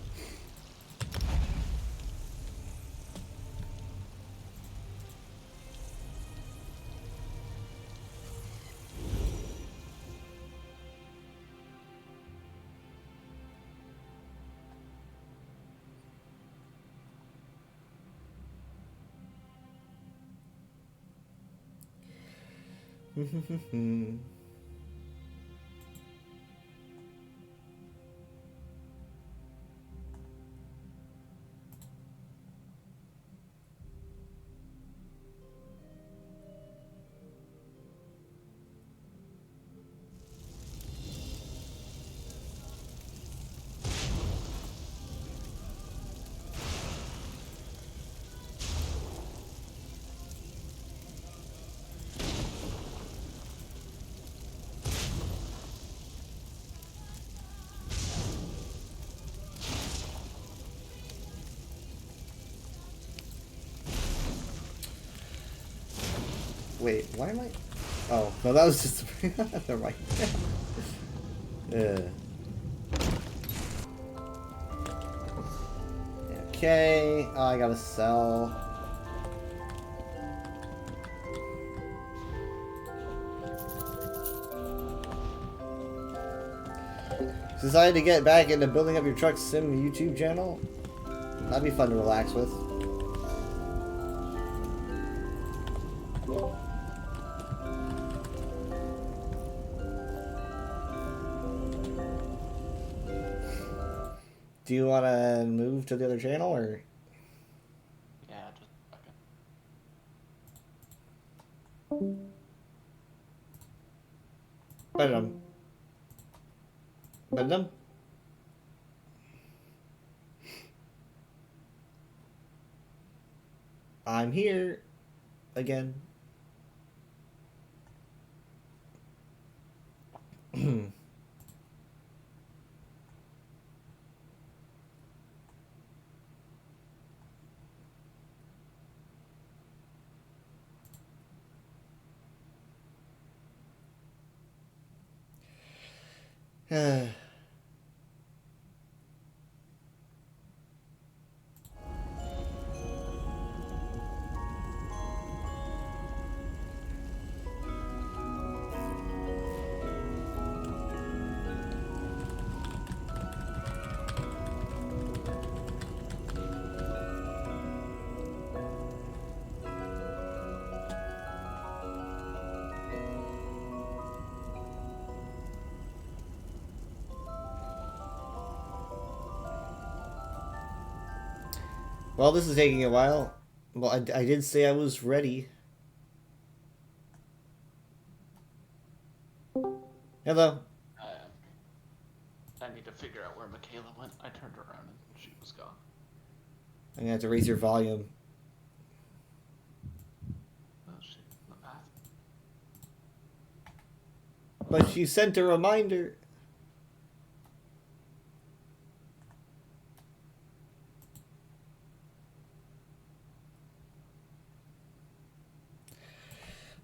Wait, why am I... Oh, no, that was just... Never mind. Okay, I gotta sell. Decided to get back into building up your truck sim YouTube channel? That'd be fun to relax with. Do you want to move to the other channel, or? Yeah, just okay. Badum. Badum. I'm here again. Well, this is taking a while. Well, I did say I was ready. Hello. I need to figure out where Michaela went. I turned around and she was gone. I'm gonna have to raise your volume. Oh shit, in the bathroom. But she sent a reminder.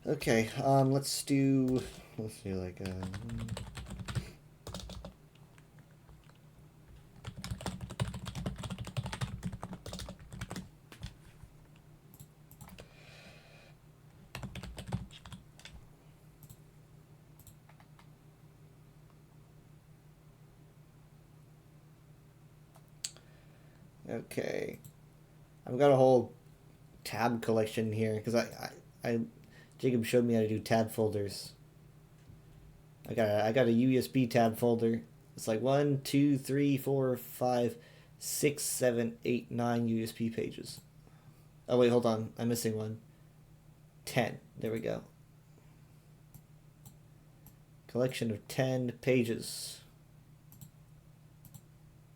Okay, let's do like okay. I've got a whole tab collection here because I Jacob showed me how to do tab folders. I got a USB tab folder. It's like 1, 2, 3, 4, 5, 6, 7, 8, 9 USB pages. Oh wait, hold on. I'm missing one. 10. There we go. Collection of 10 pages.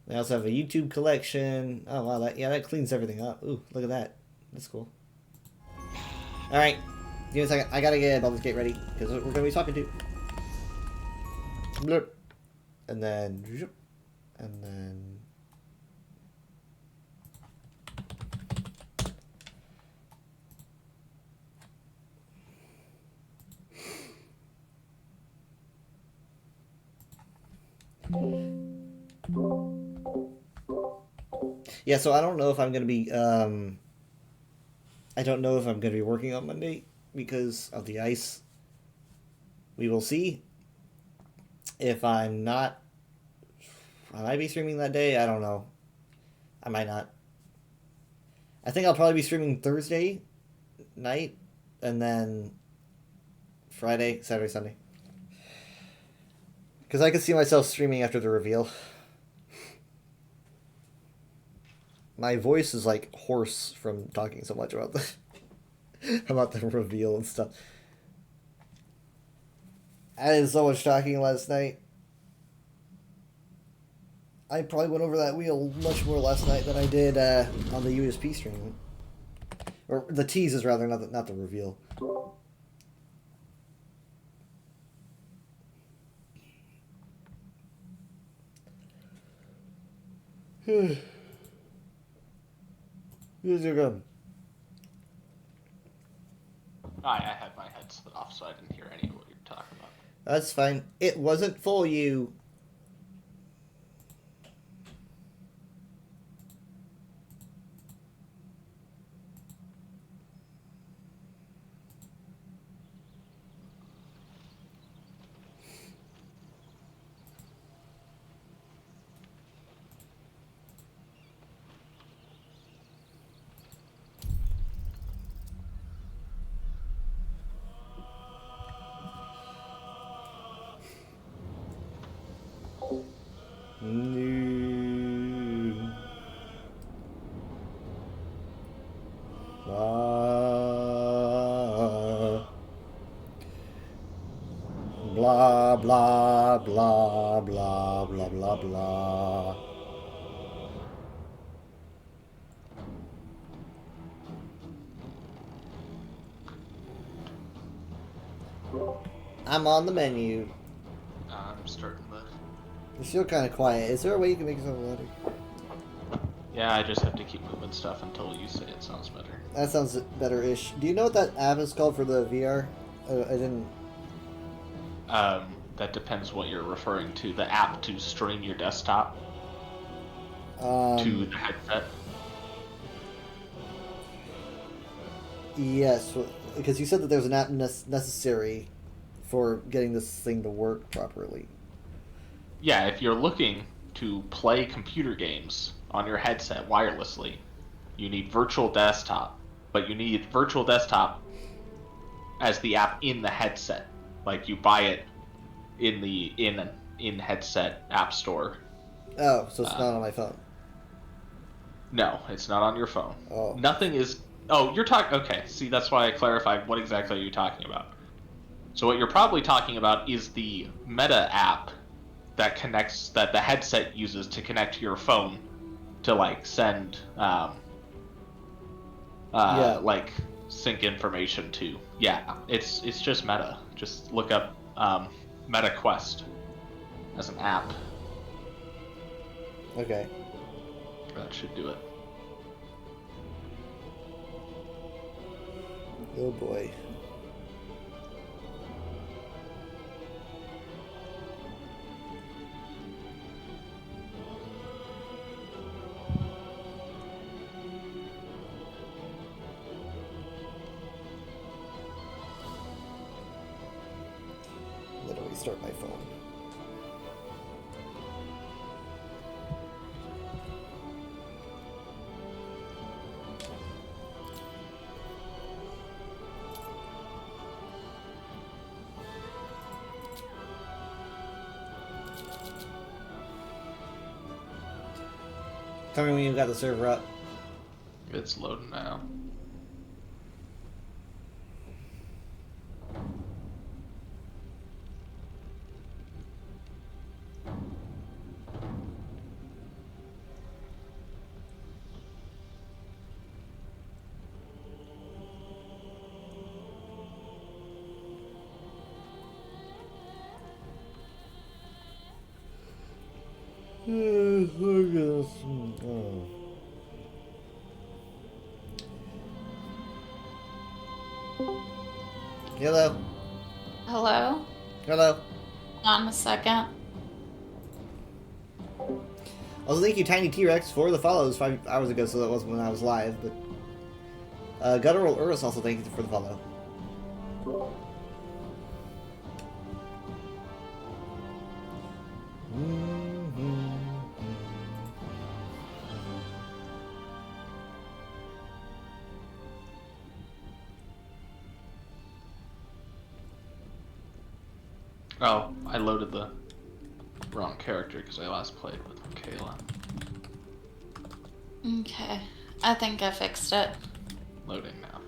I also have a YouTube collection. Oh wow, that cleans everything up. Ooh, look at that. That's cool. All right. Give me a second. I gotta get Baldur's Gate ready because we're gonna be talking to. Blurp. And then. And then. Yeah, so I don't know if I'm gonna be. I don't know if I'm gonna be working on Monday because of the ice. We will see. If I'm not, I might be streaming that day. I don't know. I might not. I think I'll probably be streaming Thursday night and then Friday, Saturday, Sunday. Because I could see myself streaming after the reveal. My voice is like hoarse from talking so much about the reveal and stuff. I did so much talking last night. I probably went over that wheel much more last night than I did on the USP stream. Or the teases, rather, not the reveal. Who's your gun? I had my headset off, so I didn't hear any of what you were talking about. That's fine. It wasn't for you. Blah, blah, blah, blah, blah, blah, blah. I'm on the menu. I'm starting the... You're still kind of quiet. Is there a way you can make yourself louder? Yeah, I just have to keep moving stuff until you say it sounds better. That sounds better-ish. Do you know what that app is called for the VR? I didn't... That depends what you're referring to. The app to stream your desktop to the headset. Yes, because you said that there was an app necessary for getting this thing to work properly. Yeah, if you're looking to play computer games on your headset wirelessly, you need Virtual Desktop, but you need Virtual Desktop as the app in the headset. Like you buy it in the in-headset app store. Oh, so it's not on my phone. No, it's not on your phone. Oh. Nothing is... Oh, you're talking... Okay, see, that's why I clarified what exactly are you talking about. So what you're probably talking about is the Meta app that connects... that the headset uses to connect to your phone to, like, send... like, sync information to. Yeah, it's just Meta. Just look up Meta Quest as an app. Okay. That should do it. Oh boy. Literally start my phone. Tell me when you've got the server up. It's loading now. Hello. Hello? Hello. On a second. Also, thank you, Tiny T-Rex, for the follows 5 hours ago, so that wasn't when I was live, but... Guttural Urus also thank you for the follow. Oh, I loaded the wrong character because I last played with Michaela. Okay. I think I fixed it. Loading now.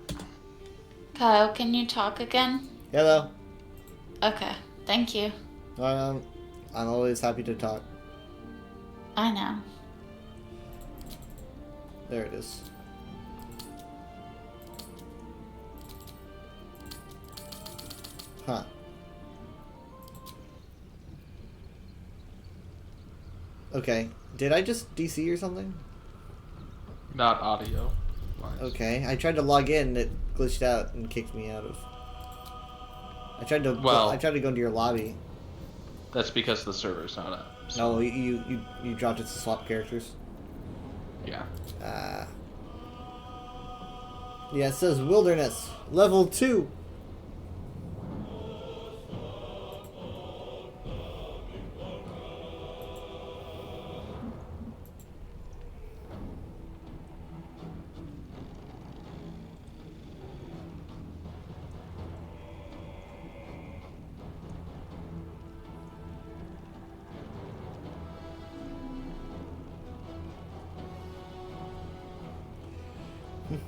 Kyle, can you talk again? Hello. Okay. Thank you. I'm always happy to talk. I know. There it is. Huh. Okay. Did I just DC or something? Not audio. Okay. I tried to log in, it glitched out and kicked me out of. I tried to go into your lobby. That's because the server's not up. So. No, you dropped it to swap characters. Yeah. Yeah, it says Wilderness Level 2.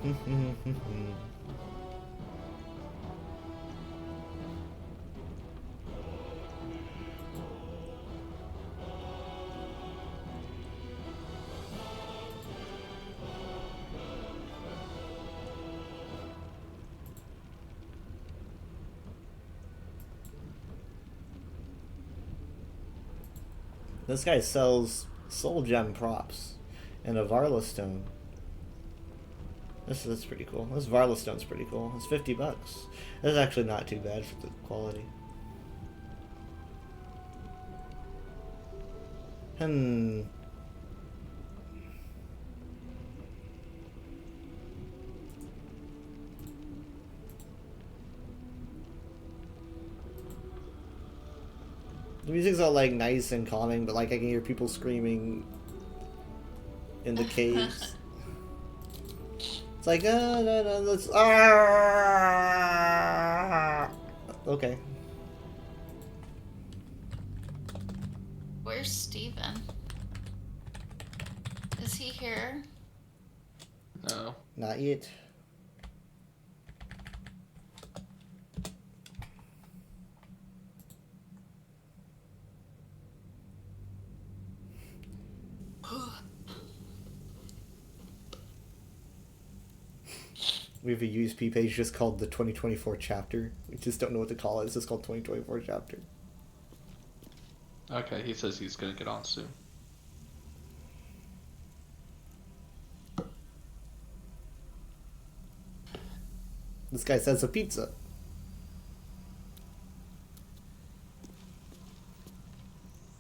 This guy sells soul gem props and a Varla stone. This is pretty cool. This Varla stone's pretty cool. It's $50. This is actually not too bad for the quality. The music's all like nice and calming, but like I can hear people screaming in the caves. It's like, no, let's. Okay. Where's Steven? Is he here? No. Not yet. We have a USP page just called the 2024 chapter. We just don't know what to call it. It's just called 2024 chapter. Okay, he says he's gonna get on soon. This guy says a pizza.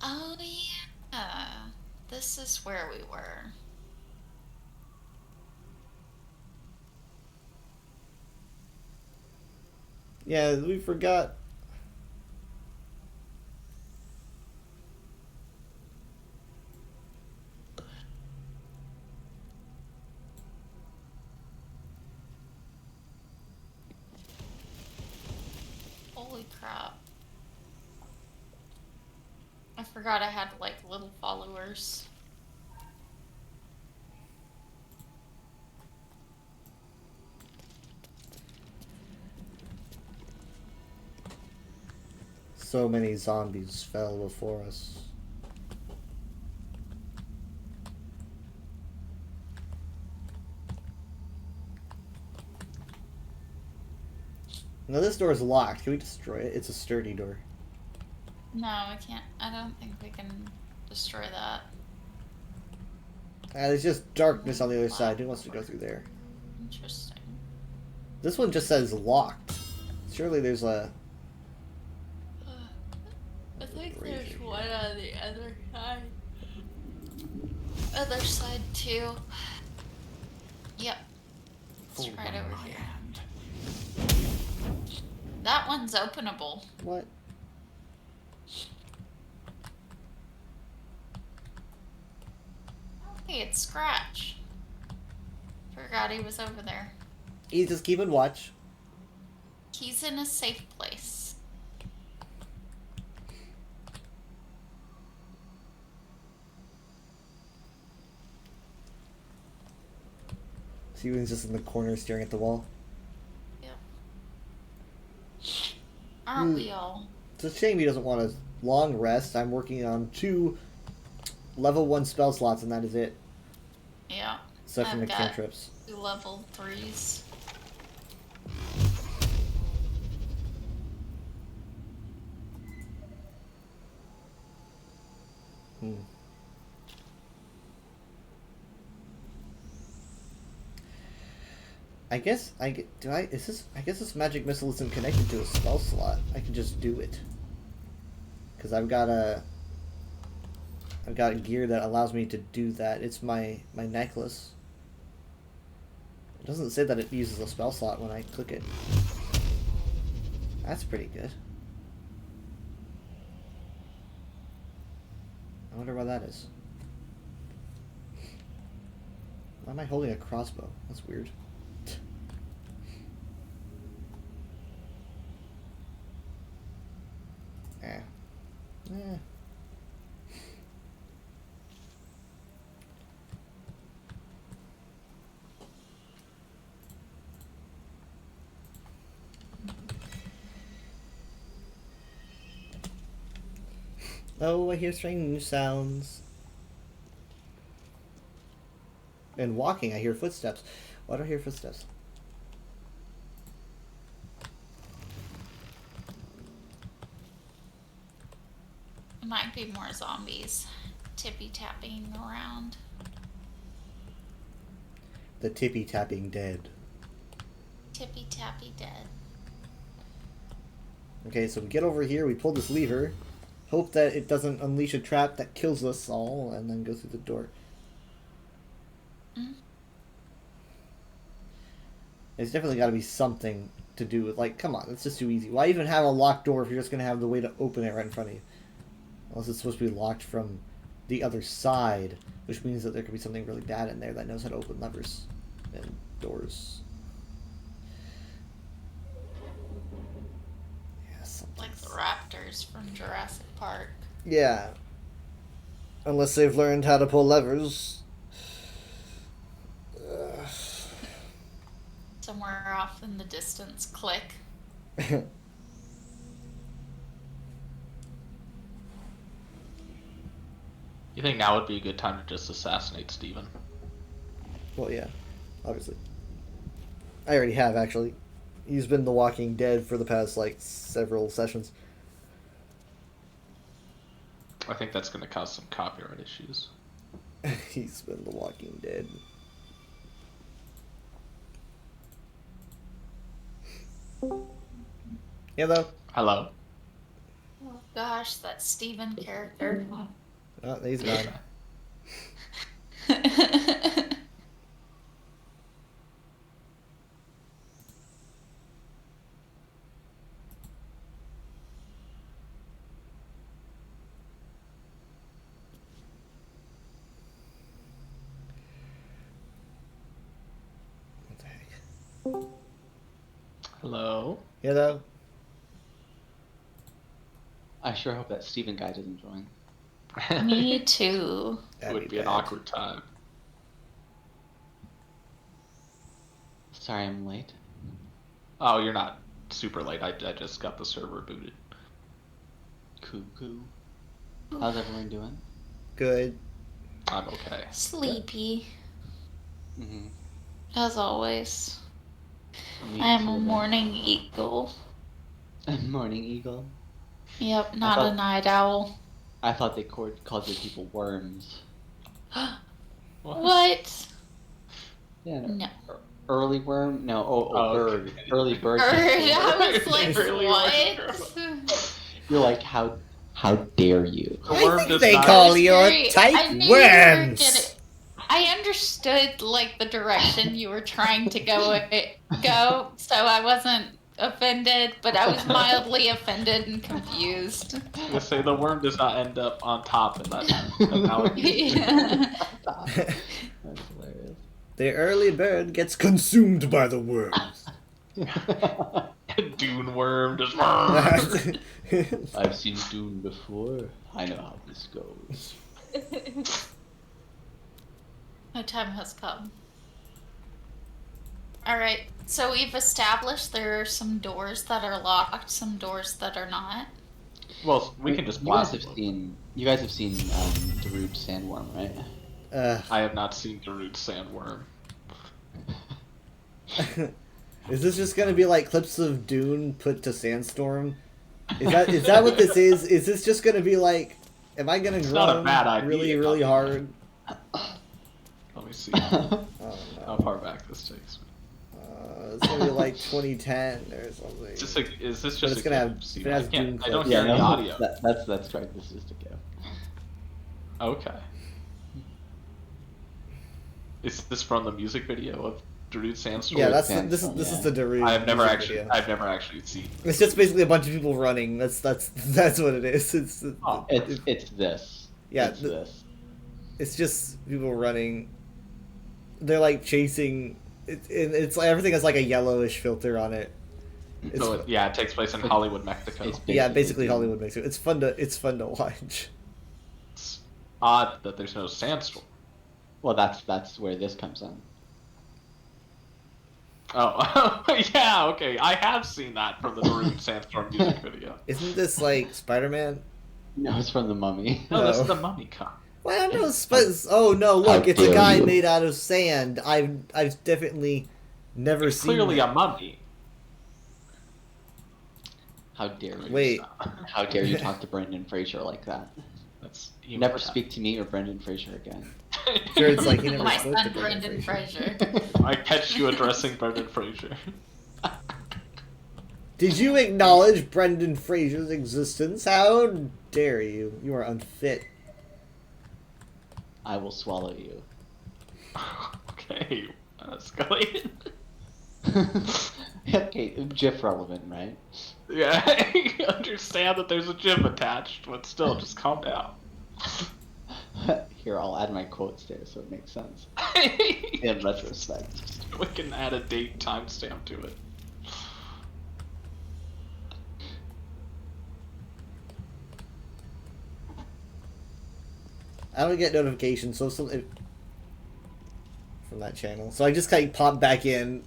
Oh yeah. This is where we were. Yeah, we forgot. Holy crap. I forgot I had like little followers. So many zombies fell before us. Now this door is locked. Can we destroy it? It's a sturdy door. No, we can't. I don't think we can destroy that. There's just darkness on the other side. Who wants to go through there? Interesting. This one just says locked. Surely there's a... I think there's one on the other side. Other side too. Yep. It's right over here. That one's openable. What? Hey, it's Scratch. Forgot he was over there. He's just keeping watch. He's in a safe place. Steven's just in the corner staring at the wall. Yep. Aren't we all? It's a shame he doesn't want a long rest. I'm working on 2 level 1 spell slots and that is it. Yeah. Except for I've got cantrips. 2 level 3s. I guess I guess this magic missile isn't connected to a spell slot. I can just do it. Cuz I've got gear that allows me to do that. It's my necklace. It doesn't say that it uses a spell slot when I click it. That's pretty good. I wonder why that is. Why am I holding a crossbow? That's weird. Yeah. Oh, I hear strange sounds. And walking, I hear footsteps. Why do I hear footsteps? It might be more zombies tippy-tapping around. The tippy-tapping dead. Tippy-tappy dead. Okay, so we get over here, we pull this lever, hope that it doesn't unleash a trap that kills us all, and then go through the door. Mm. There's definitely got to be something to do with, like, come on, it's just too easy. Why even have a locked door if you're just going to have the way to open it right in front of you? Unless it's supposed to be locked from the other side, which means that there could be something really bad in there that knows how to open levers and doors. Like the raptors from Jurassic Park. Yeah. Unless they've learned how to pull levers. Somewhere off in the distance, click. You think now would be a good time to just assassinate Steven? Well, yeah. Obviously. I already have, actually. He's been The Walking Dead for the past, like, several sessions. I think that's going to cause some copyright issues. He's been The Walking Dead. Hello. Hello. Oh gosh, that Steven character. Oh, he's gone. What the heck? Hello. Hello. I sure hope that Steven guy doesn't join. Me too. It would be an awkward time. Sorry I'm late. Oh, you're not super late. I just got the server booted. Cuckoo. How's everyone doing? Good. I'm okay. Sleepy. Mm-hmm. As always. Me I am too, a then. morning eagle. A morning eagle? Yep, not thought- a night owl. I thought they called their people worms. What? Yeah. No. Early worm? No, bird. Okay. Early bird. I was like, Early what? You're like, how dare you? The worm I think does they not- call was you very- I tight knew you were worms. I understood like the direction you were trying to go, so I wasn't offended, but I was mildly offended and confused. I say the worm does not end up on top in that analogy. Yeah. That's hilarious. The early bird gets consumed by the worms. Dune worm just. I've seen Dune before. I know how this goes. My time has come. Alright, so we've established there are some doors that are locked, some doors that are not. Well, we can just You guys blast have it. seen. You guys have seen Darude Sandworm, right? I have not seen Darude Sandworm. Is this just gonna be like clips of Dune put to Sandstorm? Is that what this is? Is this just gonna be like? Am I gonna not a groan bad idea, really, really hard? Let me see Oh, no. how far back this takes me. It's gonna be like 2010 or something. Just like, is this But just it's a gonna game? have- See, it has I can't. Dune I don't clips. hear Yeah, any no, audio. that's right. This is to go. Okay. Is this from the music video of Darude Sandstorm? Yeah, this Sandstorm, is yeah. the Darude. I've never music actually. video. I've never actually seen. It's just basically a bunch of people running. That's what it is. It's this. Yeah, It's this. It's just people running. They're like chasing. It's like everything has like a yellowish filter on it. It's, So it takes place in Hollywood, Mexico. It's yeah, basically Dune. Hollywood Mexico. It's fun to watch. It's odd that there's no sandstorm. Well, that's where this comes in. Oh, yeah, okay. I have seen that from the Darude Sandstorm music video. Isn't this like Spider-Man? No, it's from the Mummy. No, that's No. the Mummy comic. Well, I don't know. Oh no! Look, How it's a dare guy you. made out of sand. I've definitely never It's seen. clearly that. a mummy. How dare you? Wait. How dare you talk to Brendan Fraser like that? That's Never speak to me or Brendan Fraser again. Sure, it's like he never My spoke to son, Brendan Fraser. I catch you addressing Brendan Fraser. Did you acknowledge Brendan Fraser's existence? How dare you? You are unfit. I will swallow you. Okay, escalate. Okay, GIF relevant, right? Yeah, I understand that there's a gym attached, but still, just calm down. Here, I'll add my quotes there so it makes sense. In retrospect. We can add a date timestamp to it. I don't get notifications, so from that channel. So I just kind of pop back in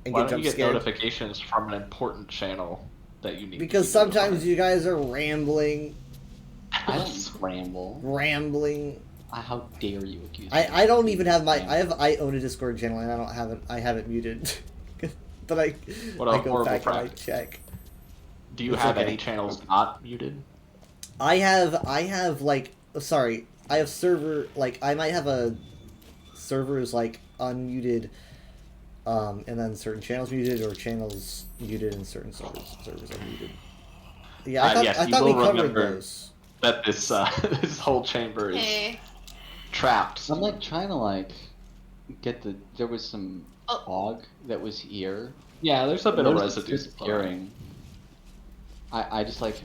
and Why get don't you jump get scared. notifications from an important channel that you need? Because sometimes you guys are rambling. I don't ramble. Rambling. How dare you accuse me? I don't even have my I own a Discord channel and I haven't muted. But I What a I go horrible back and I practice. check. Do you It's have okay. any channels not muted? I have like sorry, I have server like I might have a servers like unmuted, and then certain channels muted or channels muted and certain servers unmuted. Yeah, I thought, yes, I you thought we will covered remember those. that this this whole chamber is Hey. trapped. I'm like trying to like get the. There was some Oh. fog that was here. Yeah, there's a bit of Notice it's residue. disappearing. I just like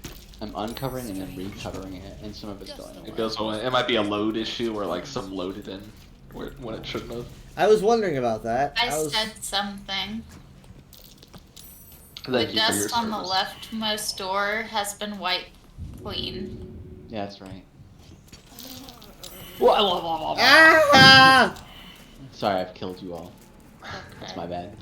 I'm uncovering and then recovering it, and some of it's going away. It goes away. It might be a load issue where like some loaded in where when it shouldn't have. I was wondering about that. I was said something. Thank The you for your dust on the service. leftmost door has been wiped clean. Yeah, that's right. Ah! Sorry, I've killed you all. That's my bad.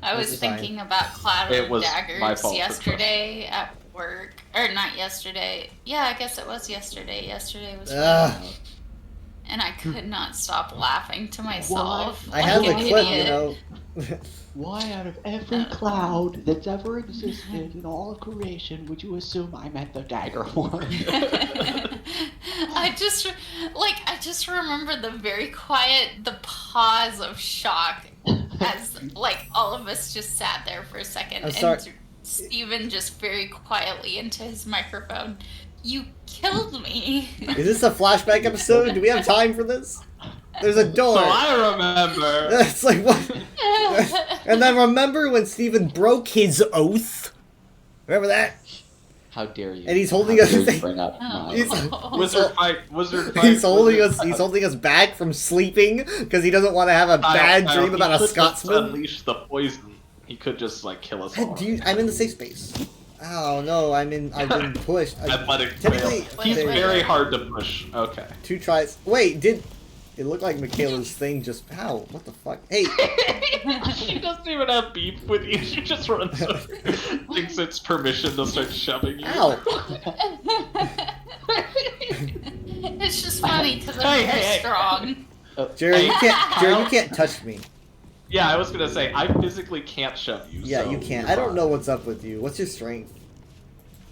I was It's fine. thinking about Cloud It of was my Daggers fault for yesterday at work. Or not yesterday. Yeah, I guess it was yesterday. Yesterday was Ugh. Friday. And I could not stop laughing to myself. I have the like an clip, you idiot. know. Why, out of every cloud that's ever existed in all of creation, would you assume I meant the dagger one? I just remember the very quiet, the pause of shock as like all of us just sat there for a second I'm sorry. and Steven just very quietly into his microphone. You killed me. Is this a flashback episode? Do we have time for this? There's a door. So I remember. It's like what? And then remember when Steven broke his oath? Remember that? How dare you? And he's holding How us. dare you bring up my... Wizard fight. Wizard fight. He's holding wizard us. fight. He's holding us back from sleeping because he doesn't want to have a bad Kyle, dream he about a could just Scotsman. Unleash the poison. He could just like kill us all. I'm in the safe space. Oh no, I've been pushed. Athletic Technically, fail. He's there you very go. hard to push. Okay. 2 tries. Wait, did it looked like Michaela's thing just? How? What the fuck? Hey, She doesn't even have beef with you. She just runs over. Thinks it's permission to start shoving you. ow! It's just funny because I'm Hey, very hey, hey. strong. Jared, you can't. Kyle. Jared, you can't touch me. Yeah, I was gonna say I physically can't shove you. Yeah, so you can't. you're I don't fine. know what's up with you. What's your strength?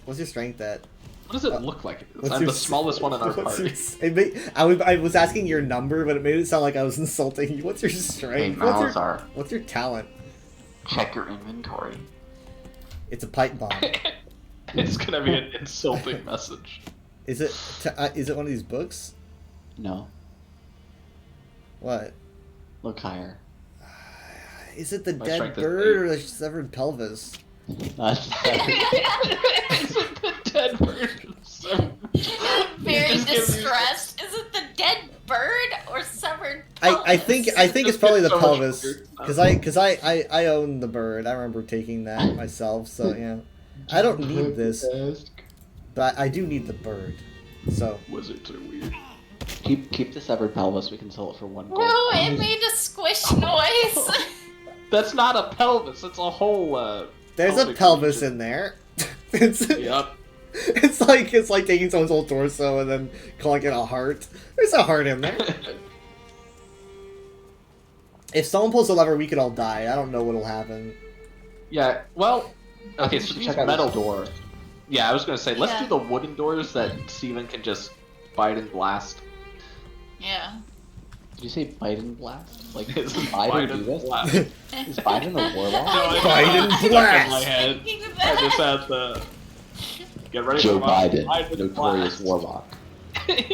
What's your strength at? What does it look like? What's I'm your the smallest one in our what's party. I was asking your number, but it made it sound like I was insulting you. What's your strength? Hey, Malazar. What's your talent? Check your inventory. It's a pipe bomb. It's gonna be an insulting message. Is it? Is it one of these books? No. What? Look higher. Is it the My dead strength is bird or the severed pelvis? That's Is it the dead bird? Very Just give me- distressed. Is it the dead bird or severed I think pelvis? it's probably the So much pelvis weird because I own the bird. I remember taking that myself. So yeah, I don't need this, but I do need the bird. So Wizards are weird. keep the severed pelvis. We can sell it for 1 gold. No, it made a squish noise. That's not a pelvis. It's a whole. there's a pelvic pelvis region. in there. It's- Yep. It's like taking someone's whole torso and then calling it a heart. There's a heart in there. If someone pulls the lever, we could all die. I don't know what'll happen. Yeah, well, okay, so these Check out metal this door. Yeah, I was gonna say, let's Yeah. do the wooden doors that Steven can just bite and blast. Yeah. Did you say Biden blast? Like, It's does Biden do this? blast. Is Biden a warlock? Biden In blast! my head, I just had the... Get ready Joe for my Biden, notorious blast. warlock.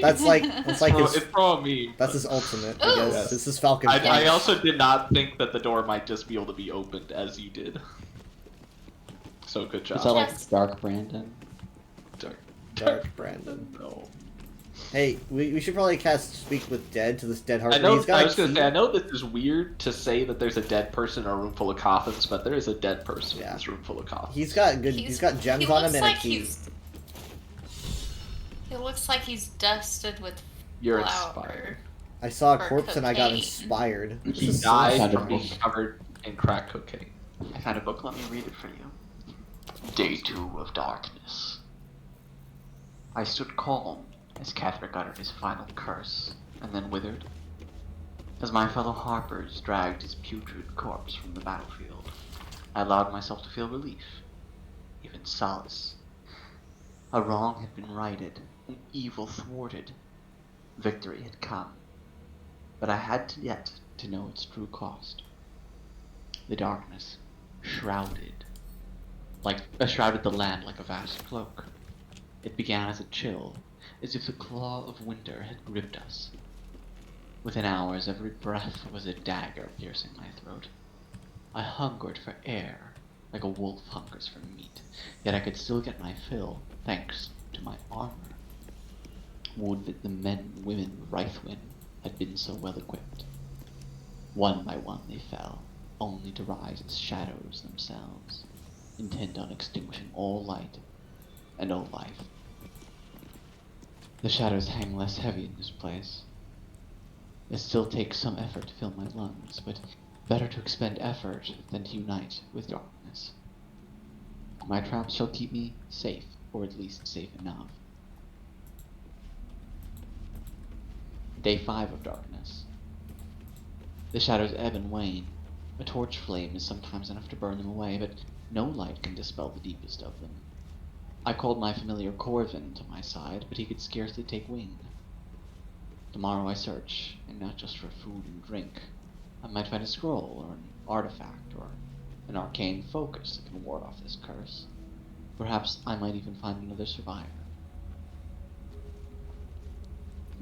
That's like his, It's from me. that's his ultimate, I guess. Yes. This is Falcon I Punch. also did not think that the door might just be able to be opened as you did. So good job. Is that like Yes. Dark Brandon? Dark Brandon. No. Hey, we should probably cast Speak with Dead to this dead I Harper. know. He's got I was a gonna key. say. I know this is weird to say that there's a dead person in a room full of coffins, but there is a dead person in this room full of coffins. He's got good. He's got gems he on looks him and like a key. He looks like he's dusted with You're flour. inspired. I saw a or corpse and I got cocaine. inspired. This He is so died Found a from funny. being covered in crack cocaine. I found a book, let me read it for you. Day 2 of Darkness. I stood calm as Catherick uttered his final curse, and then withered. As my fellow Harpers dragged his putrid corpse from the battlefield, I allowed myself to feel relief, even solace. A wrong had been righted, an evil thwarted. Victory had come, but I had yet to know its true cost. The darkness shrouded the land like a vast cloak. It began as a chill, as if the claw of winter had gripped us. Within hours, every breath was a dagger piercing my throat. I hungered for air, like a wolf hungers for meat, yet I could still get my fill, thanks to my armor. Would that the men and women of Rythwin had been so well equipped. One by one they fell, only to rise as shadows themselves, intent on extinguishing all light and all life. The shadows hang less heavy in this place. It still takes some effort to fill my lungs, but better to expend effort than to unite with darkness. My traps shall keep me safe, or at least safe enough. Day 5 of Darkness. The shadows ebb and wane. A torch flame is sometimes enough to burn them away, but no light can dispel the deepest of them. I called my familiar Corvin to my side, but he could scarcely take wing. Tomorrow I search, and not just for food and drink. I might find a scroll, or an artifact, or an arcane focus that can ward off this curse. Perhaps I might even find another survivor.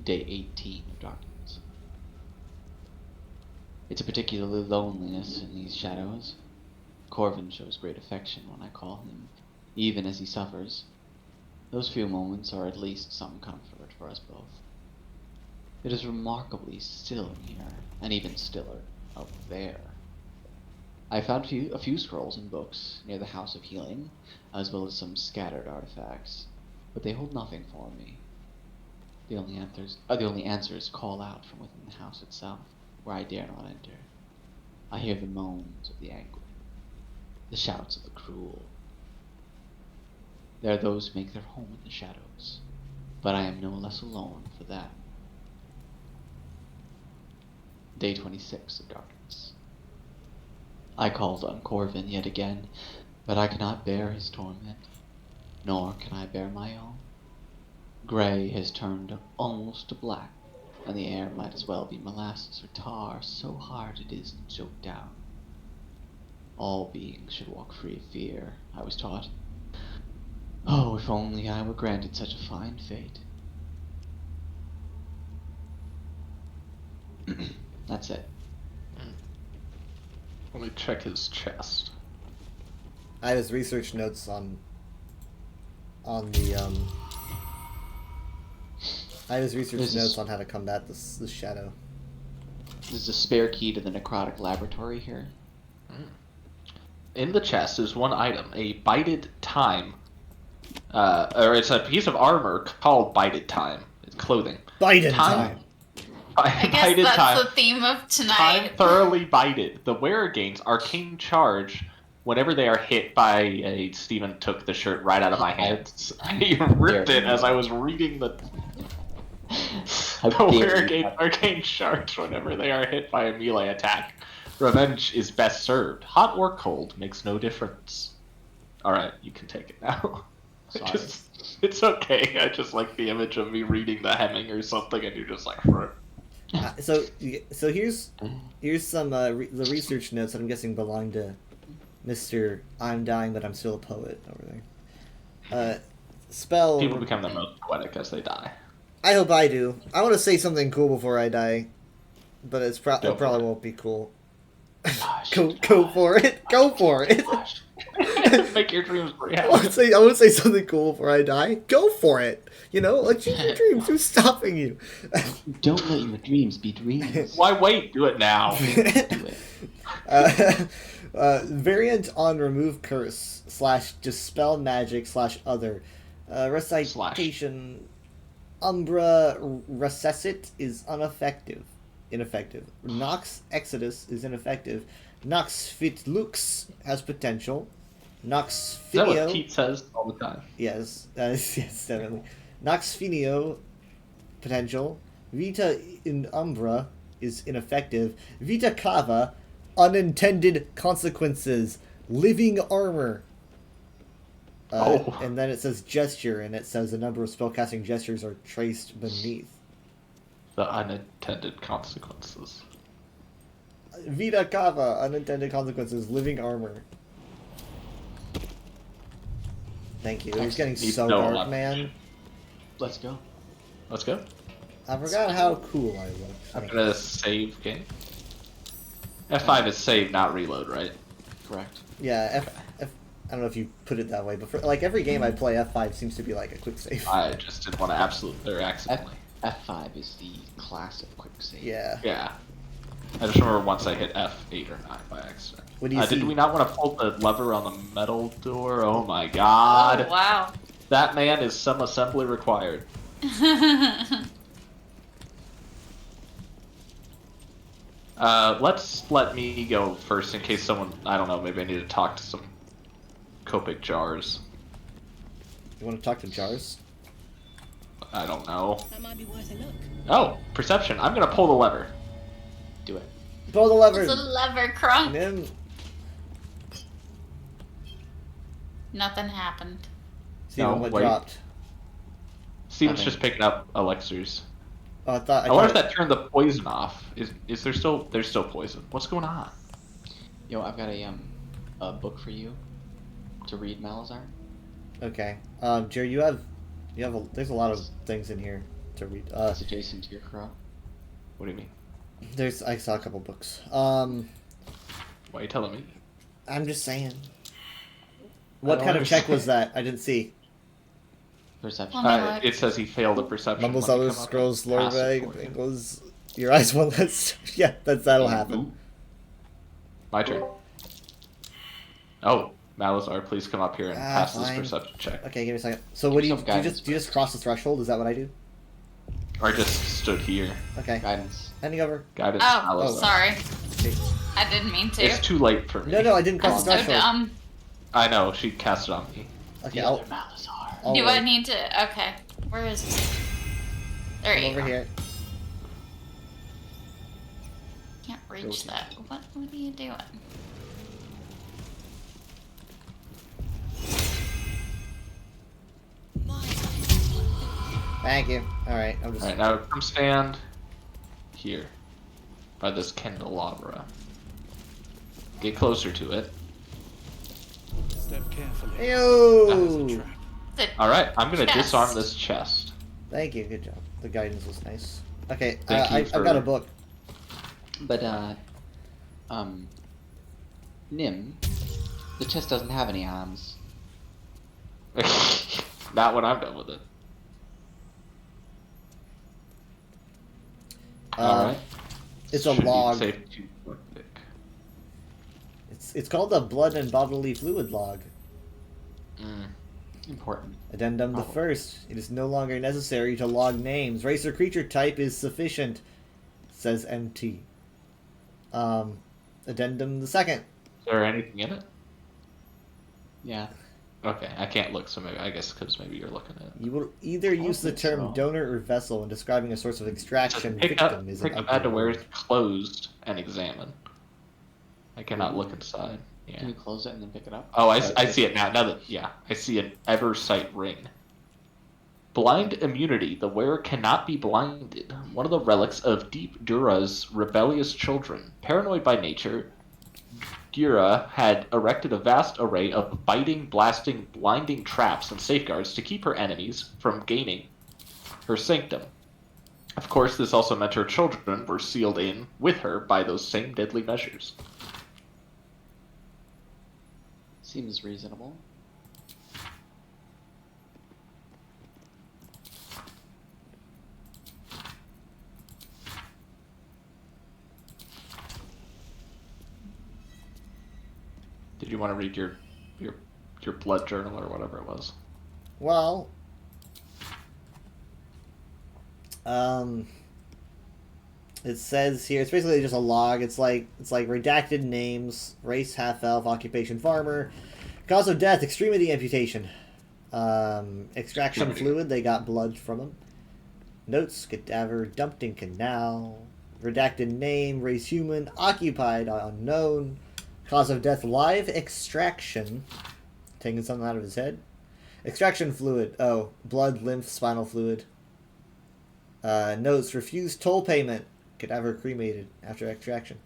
Day 18 of Darkness. It's a particular loneliness in these shadows. Corvin shows great affection when I call him, even as he suffers. Those few moments are at least some comfort for us both. It is remarkably still in here, and even stiller out there. I found a few scrolls and books near the House of Healing, as well as some scattered artifacts, but they hold nothing for me. The only answers call out from within the house itself, where I dare not enter. I hear the moans of the angry, the shouts of the cruel. There are those who make their home in the shadows, but I am no less alone for that. Day 26 of Darkness. I called on Corvin yet again, but I cannot bear his torment, nor can I bear my own. Gray has turned almost to black, and the air might as well be molasses or tar, so hard it is to choke down. All beings should walk free of fear, I was taught. Oh, if only I were granted such a fine fate. That's it. Let me check his chest. I have his research notes on the I have his research This is- notes on how to combat this shadow. There's a spare key to the necrotic laboratory here. In the chest is one item, a Bided Time. Or it's a piece of armor called Bided Time. It's clothing. Bided Time. I guess Bided that's Time. the theme of Time tonight. thoroughly bided. The wearer gains arcane charge whenever they are hit by a Steven took the shirt right out of my hands. I ripped it as I was reading the arcane shards whenever they are hit by a melee attack. Revenge is best served. Hot or cold makes no difference. Alright, you can take it now. It's okay. I just like the image of me reading the hemming or something and you're just like... So here's some the research notes that I'm guessing belong to Mr. I'm dying but I'm still a poet over there. Spell... People become the most poetic as they die. I hope I do. I want to say something cool before I die, but it probably won't be cool. Go for it. Go for it. Make your dreams real. I want to say something cool before I die. Go for it. You know, achieve your dreams. Who's stopping you? Don't let your dreams be dreams. Why wait? Do it now. Do it. Variant on remove curse / dispel magic / other. Recitation. Umbra Recessit is ineffective. Nox Exodus is ineffective. Nox Fit Lux has potential. Nox Finio... Is that what Pete says all the time? Yes, yes, definitely. Nox Finio, potential. Vita in Umbra is ineffective. Vita Cava, unintended consequences. Living armor. And then it says gesture, and it says the number of spellcasting gestures are traced beneath. The unintended consequences. Vita Cava, unintended consequences, living armor. Thank you. It's getting so dark, man. Let's go. Let's go. I forgot how cool I look. I'm gonna save game. F5 is save, not reload, right? Correct. Yeah, I don't know if you put it that way, but for like every game I play, F5 seems to be like a quick save. I just didn't want to accidentally. F5 is the classic quick save. Yeah. Yeah. I just remember once I hit F8 or 9 by accident. What do you see? Did we not want to pull the lever on the metal door? Oh my god. Oh, wow. That man is some assembly required. Let me go first in case someone, I don't know, maybe I need to talk to some Copic jars. You want to talk to jars? I don't know. That might be worth a look. Oh, perception. I'm gonna pull the lever. Do it. Pull the lever. It's a lever, Crunk. Then... Nothing happened. Steven, what dropped? Steven's just picking up elixirs. Oh, I wonder if that turned the poison off. Is there still? There's still poison. What's going on? Yo, I've got a book for you to read, Malazar. Okay. Jerry, there's a lot of things in here to read. It's adjacent to your crow. What do you mean? I saw a couple books. Why are you telling me? I'm just saying. What kind of check was that? I didn't see. Perception. It says he failed a perception. Mumbles Other Scrolls Lore Bag goes your eyes one less. Yeah, that'll happen. My turn. Oh, Malazar, please come up here and pass this perception check. Okay, give me a second. So what do you just cross the threshold? Is that what I do? Or I just stood here. Okay. Guidance. Handing over. Guidance. Oh, Malazar. sorry. Okay. I didn't mean to. It's too late for me. No, I didn't cross the I'm threshold. so dumb. I know, she cast it on me. Okay, Do I need to? Okay. Where is it? There you over go. here. Can't reach that. What are you doing? Thank you. Alright, I'm just... Alright, now come stand here. By this candelabra. Get closer to it. Step carefully. Ew! Alright, I'm gonna disarm this chest. Thank you, good job. The guidance was nice. Okay, Thank you I've got a book. But, Nim, the chest doesn't have any arms. Not when I'm done with it. Alright. It's a log. Safe. It's called the Blood and Bodily Fluid log. Important. Addendum the first. It is no longer necessary to log names. Race or creature type is sufficient, says MT. Addendum the second. Is there anything in it? Yeah. Okay, I can't look, so maybe I guess because maybe you're looking at it. You will either use the think term so. donor or vessel when describing a source of extraction. Pick Victim up, is pick an up had to ugly wear word. it closed and examine. I cannot look inside. Can Yeah. you close it and then pick it up? Oh, I see it now. Now that I see an Eversight ring. Blind immunity. The wearer cannot be blinded. One of the relics of Deep Dura's rebellious children. Paranoid by nature, Dura had erected a vast array of biting, blasting, blinding traps and safeguards to keep her enemies from gaining her sanctum. Of course, this also meant her children were sealed in with her by those same deadly measures. Seems reasonable. Did you want to read your blood journal or whatever it was? Well, it says here, it's basically just a log. It's like redacted names, race half elf, occupation farmer, cause of death extremity amputation, extraction fluid, they got blood from him. Notes, cadaver dumped in canal, redacted name, race human, occupied unknown, cause of death live extraction, taking something out of his head. Extraction fluid, oh, blood, lymph, spinal fluid. Notes, refused toll payment, cadaver cremated after extraction.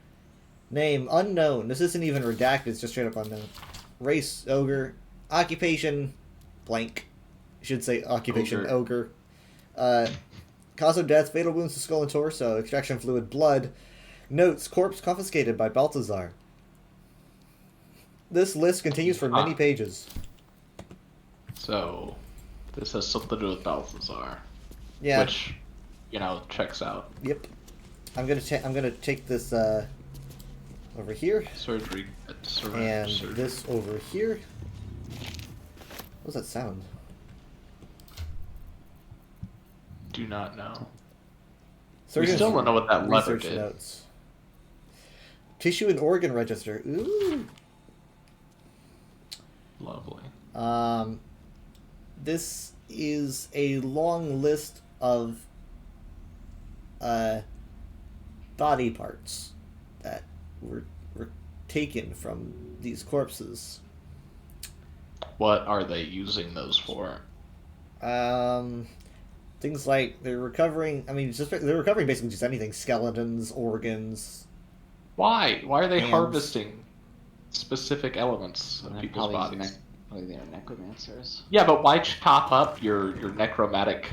Name, unknown, this isn't even redacted, it's just straight up unknown. Race, ogre. Occupation, blank. You should say occupation, ogre. Cause of death, fatal wounds to skull and torso, extraction fluid, blood. Notes, corpse confiscated by Balthazar. This list continues for many pages. So, this has something to do with Balthazar. Yeah. Which, checks out. Yep. I'm gonna take this over here. Surgery. And this over here. What does that sound? Do not know. Surgeon's We still don't know what that lever research did. Notes. Tissue and organ register. Ooh. Lovely. This is a long list of body parts that were taken from these corpses. What are they using those for? Things like they're recovering. I mean, they're recovering basically just anything: skeletons, organs. Why? Why are they hands. harvesting specific elements of people's bodies? Probably they're necromancers. Yeah, but why chop up your necromantic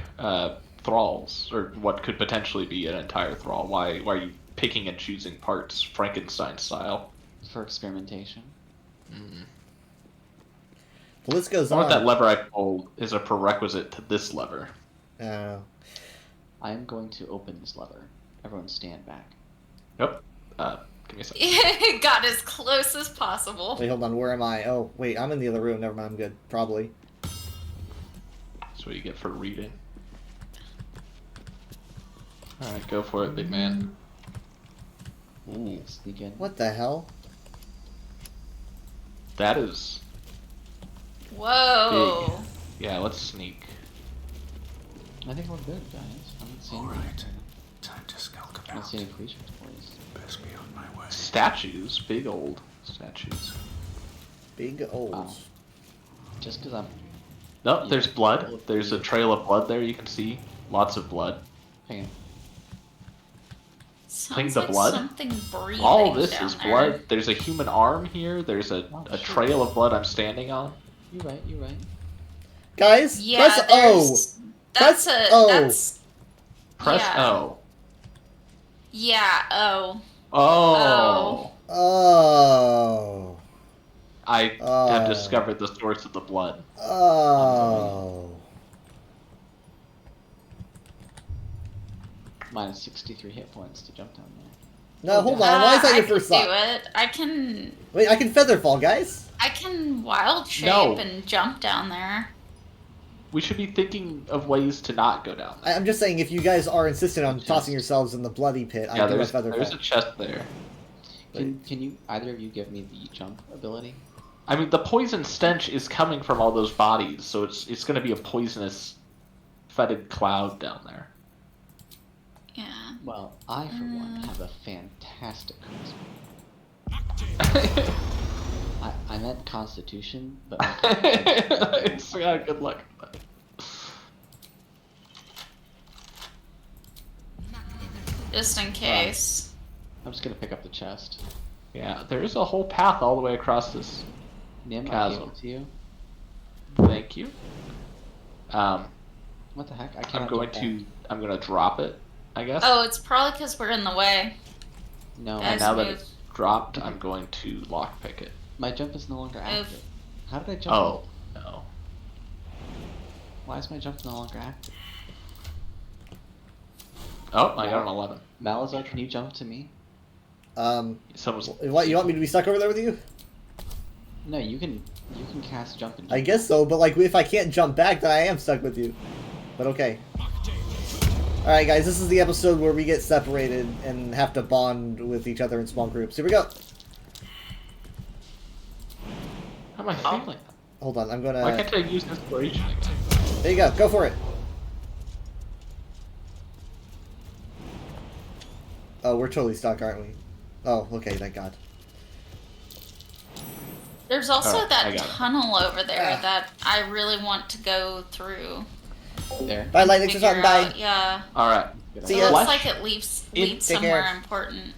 thralls, or what could potentially be an entire thrall? Why are you picking and choosing parts, Frankenstein style? For experimentation. Mm. The list goes I on. want that lever I pulled is a prerequisite to this lever. I am going to open this lever. Everyone stand back. Yep. Give me a second. Got as close as possible. Wait, hold on. Where am I? Oh, wait. I'm in the other room. Never mind. I'm good. Probably. That's what you get for reading. Alright, go for it, big man. Ooh. Sneak in. What the hell? That is Whoa. big. Yeah, let's sneak. I think we're good, guys. I don't see Alright. Time to skulk I don't about. see any creatures, boys. Best be on my way. Statues, big old statues. Big old. Oh. Just because I'm... Nope, there's blood. There's a trail of blood there you can see. Lots of blood. Hang on. Sounds the like blood. something breathing All this down is there. blood. There's a human arm here. There's a shit. trail of blood I'm standing on. You're right, you're right. Guys, Yeah, press O. there's... That's Press a... O. That's... Press Yeah. O. Yeah, oh. Oh. Oh. I Oh. have discovered the source of the blood. Oh. Minus 63 hit points to jump down there. No, hold on. Why is that your I first can do thought? it. I can... Wait, I can feather fall, guys. I can wild shape No. and jump down there. We should be thinking of ways to not go down. I'm just saying, if you guys are insistent on tossing yourselves in the bloody pit, Yeah, I do a there's feather a fall. chest there. Can you either of you give me the jump ability? I mean, the poison stench is coming from all those bodies, so it's going to be a poisonous, fetid cloud down there. Yeah. Well, I, for one, have a fantastic charisma. I meant constitution, but... It's good luck. Just in case. I'm just gonna pick up the chest. Yeah, there is a whole path all the way across this Nim, I chasm. gave it to you. Thank you. What the heck? I I'm can't. going to drop it, I guess. Oh, it's probably because we're in the way. No. And Guys, now that move. it's dropped, I'm going to lockpick it. My jump is no longer Move. active. How did I jump? Oh, no. Why is my jump no longer active? Oh, I got an 11. Malazar, can you jump to me? Someone's... What, you want me to be stuck over there with you? No, you can cast jump and I guess so, but like if I can't jump back, then I am stuck with you. But okay. Alright guys, this is the episode where we get separated and have to bond with each other in small groups. Here we go! How am I feeling? Hold on, I'm gonna... Why can't I use inspiration again? There you go, go for it! Oh, we're totally stuck, aren't we? Oh, okay, thank God. There's also Alright, I that got it. tunnel over there that I really want to go through. There. Bye, Lightning, Figure something, bye! out- Yeah. Alright. It See ya. looks like it leads Take somewhere care. important.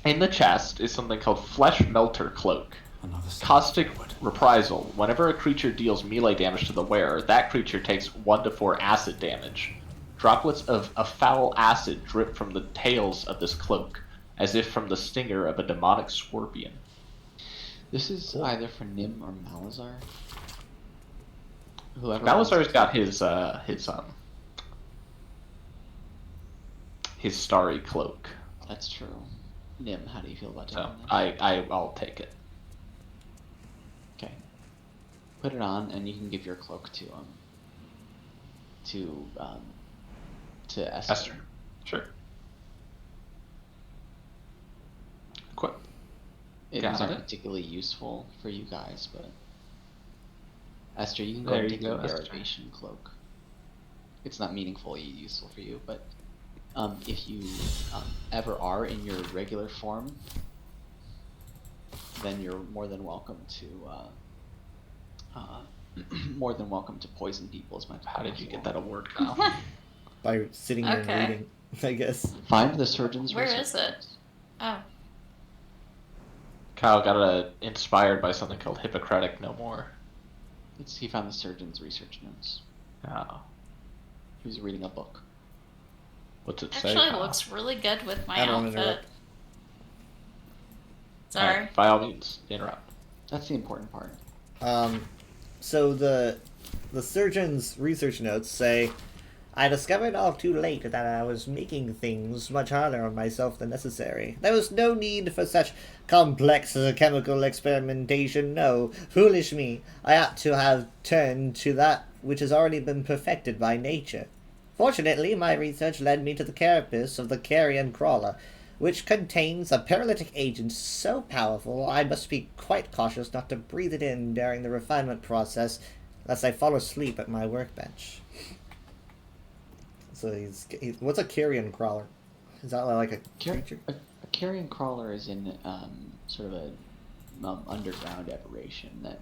In the chest is something called Flesh Melter Cloak. Caustic Reprisal. Whenever a creature deals melee damage to the wearer, that creature takes 1 to 4 acid damage. Droplets of a foul acid drip from the tails of this cloak, as if from the stinger of a demonic scorpion. This is either for Nim or Malazar. Whoever. Malazar's got his starry cloak. That's true. Nim, how do you feel about So that? I'll take it. Okay. Put it on, and you can give your cloak to Esther. Esther. Sure. Equip. It Got isn't it. particularly useful for you guys, but Esther, you can go There and you take go, the Esther. derivation cloak. It's not meaningfully useful for you, but if you ever are in your regular form, then you're more than welcome to poison people. As much. How did you get that award, Kyle? By sitting here Okay. and reading, I guess. Find the surgeon's Where research. is it? Oh. Kyle got inspired by something called Hippocratic No More. He found the surgeon's research notes. Oh. He was reading a book. What's it say? Actually, Kyle? looks really good with my I don't wanna outfit. interrupt. Sorry. Alright, by all means, interrupt. That's the important part. So the surgeon's research notes say, I discovered all too late that I was making things much harder on myself than necessary. There was no need for such complex chemical experimentation. No, foolish me. I ought to have turned to that which has already been perfected by nature. Fortunately, my research led me to the carapace of the carrion crawler, which contains a paralytic agent so powerful I must be quite cautious not to breathe it in during the refinement process, lest I fall asleep at my workbench. So what's a carrion crawler? Is that like a creature? A carrion crawler is in sort of a underground aberration that.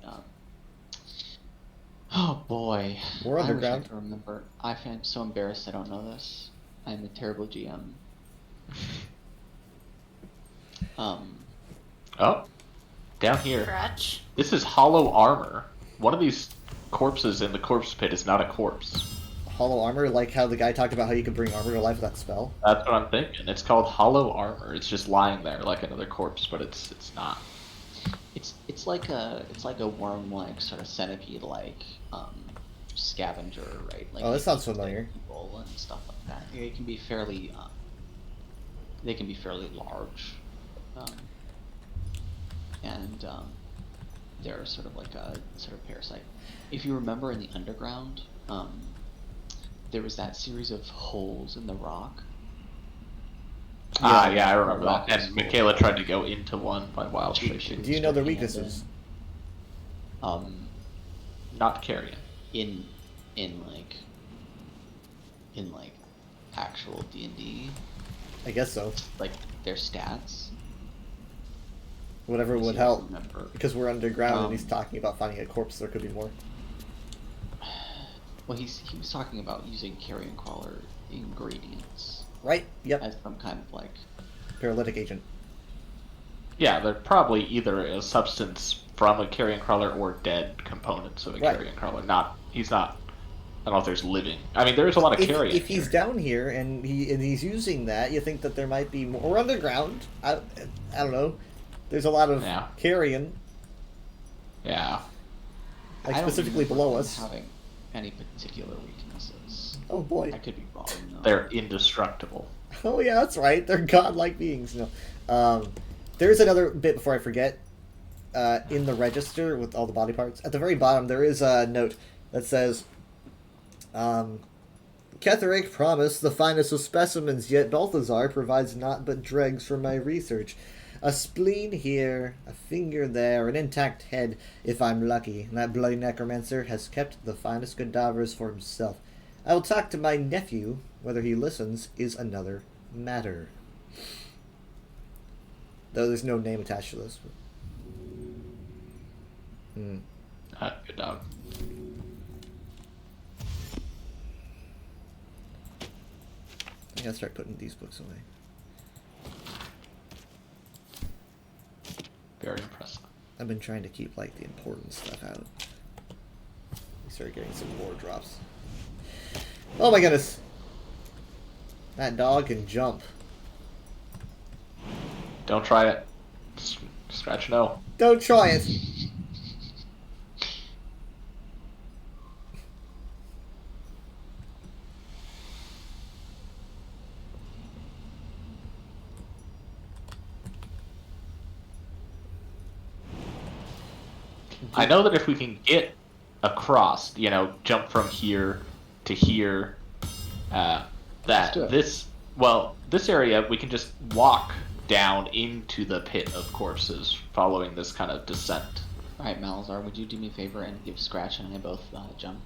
Oh boy. We're underground. I wish I could remember. I'm so embarrassed I don't know this. I'm a terrible GM. Oh, down here. Scratch. This is hollow armor. One of these corpses in the corpse pit is not a corpse. Hollow armor, like how the guy talked about how you could bring armor to life with that spell. That's what I'm thinking. It's called hollow armor. It's just lying there like another corpse, but it's not. It's like a worm-like sort of centipede-like scavenger, right? Like Oh, that sounds familiar. People and stuff like that. They can be fairly large, and they're sort of like a sort of parasite. If you remember in the underground, there was that series of holes in the rock. Yeah, I remember rock that. was And full. Michaela tried to go into one by wild shape. Do you know their weaknesses? Not carrion. in like actual D&D, I guess so. like their stats. Whatever Yes, would yes, help. remember. Because we're underground and Um, he's talking about finding a corpse, there could be more. Well, he was talking about using carrion crawler ingredients Right? Yep. as some kind of like. Paralytic agent. Yeah, they're probably either a substance from a carrion crawler or dead components of a Right. carrion crawler. He's not. I don't know if there's living. I mean, there is a lot of carrion. If he's down here and he's using that, you think that there might be more. We're underground. I don't know. There's a lot of carrion. Yeah. Like I don't specifically remember below them us. having any particular weaknesses. Oh boy. I could be wrong. Though. They're indestructible. Oh yeah, that's right. They're godlike beings. No. There's another bit before I forget. In the register with all the body parts, at the very bottom there is a note that says, Ketheric promised the finest of specimens, yet Balthazar provides naught but dregs for my research. A spleen here, a finger there, an intact head, if I'm lucky. And that bloody necromancer has kept the finest cadavers for himself. I will talk to my nephew. Whether he listens is another matter. Though there's no name attached to this. Good dog. I gotta start putting these books away. Very impressive. I've been trying to keep like the important stuff out. We started getting some more drops. Oh my goodness! That dog can jump. Don't try it. Scratch no. Don't try it! I know that if we can get across, jump from here to here, this area we can just walk down into the pit of corpses, following this kind of descent. Alright, Malazar, would you do me a favor and give Scratch and I both jump?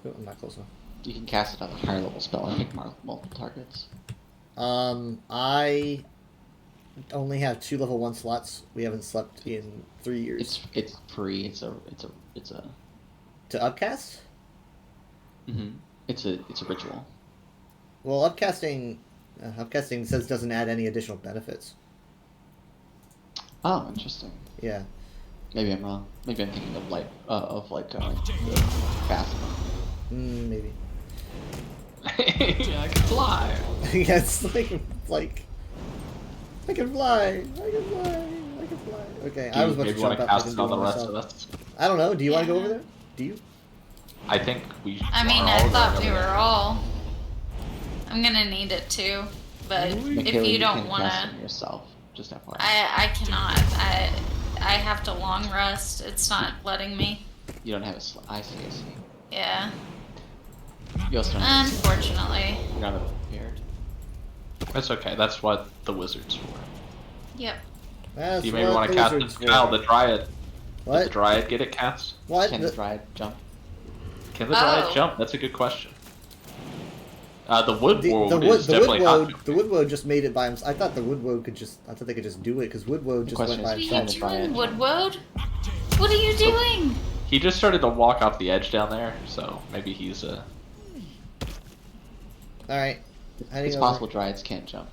Oh, I'm not close enough. You can cast it on a higher level spell and pick multiple targets. I only have 2 level 1 slots. We haven't slept in 3 years. It's free. It's a. To upcast? It's a ritual. Well, upcasting says doesn't add any additional benefits. Oh, interesting. Yeah. Maybe I'm wrong. Maybe I'm thinking of the fast. Maybe. I can fly. Yeah, it's like I can fly. I can fly. I can fly. Okay, I was about to jump up. Cast it on the rest of us? I don't know. Do you want to go over there? Do you? I think we. I mean, I thought we were all. I'm gonna need it too, but if you don't want to, yourself, just FYI. I cannot. I have to long rest. It's not letting me. You don't have a I see. Yeah. You also don't have Unfortunately. You're not prepared. That's okay. That's what the wizard's for. Yep. That's you maybe what want to the cast wizard's it. for. Kyle, the dryad. What? Did the dryad get it cast? What? Can the dryad jump? Can the dryad jump? That's a good question. The wood woad is the definitely wood not. the wood woad just made it by himself. I thought the wood woad could just. I thought they could just do it because wood woad just went by What are you himself. doing, Woodwode? What are you doing? He just started to walk off the edge down there, so maybe he's All right. It's possible dryads can't jump.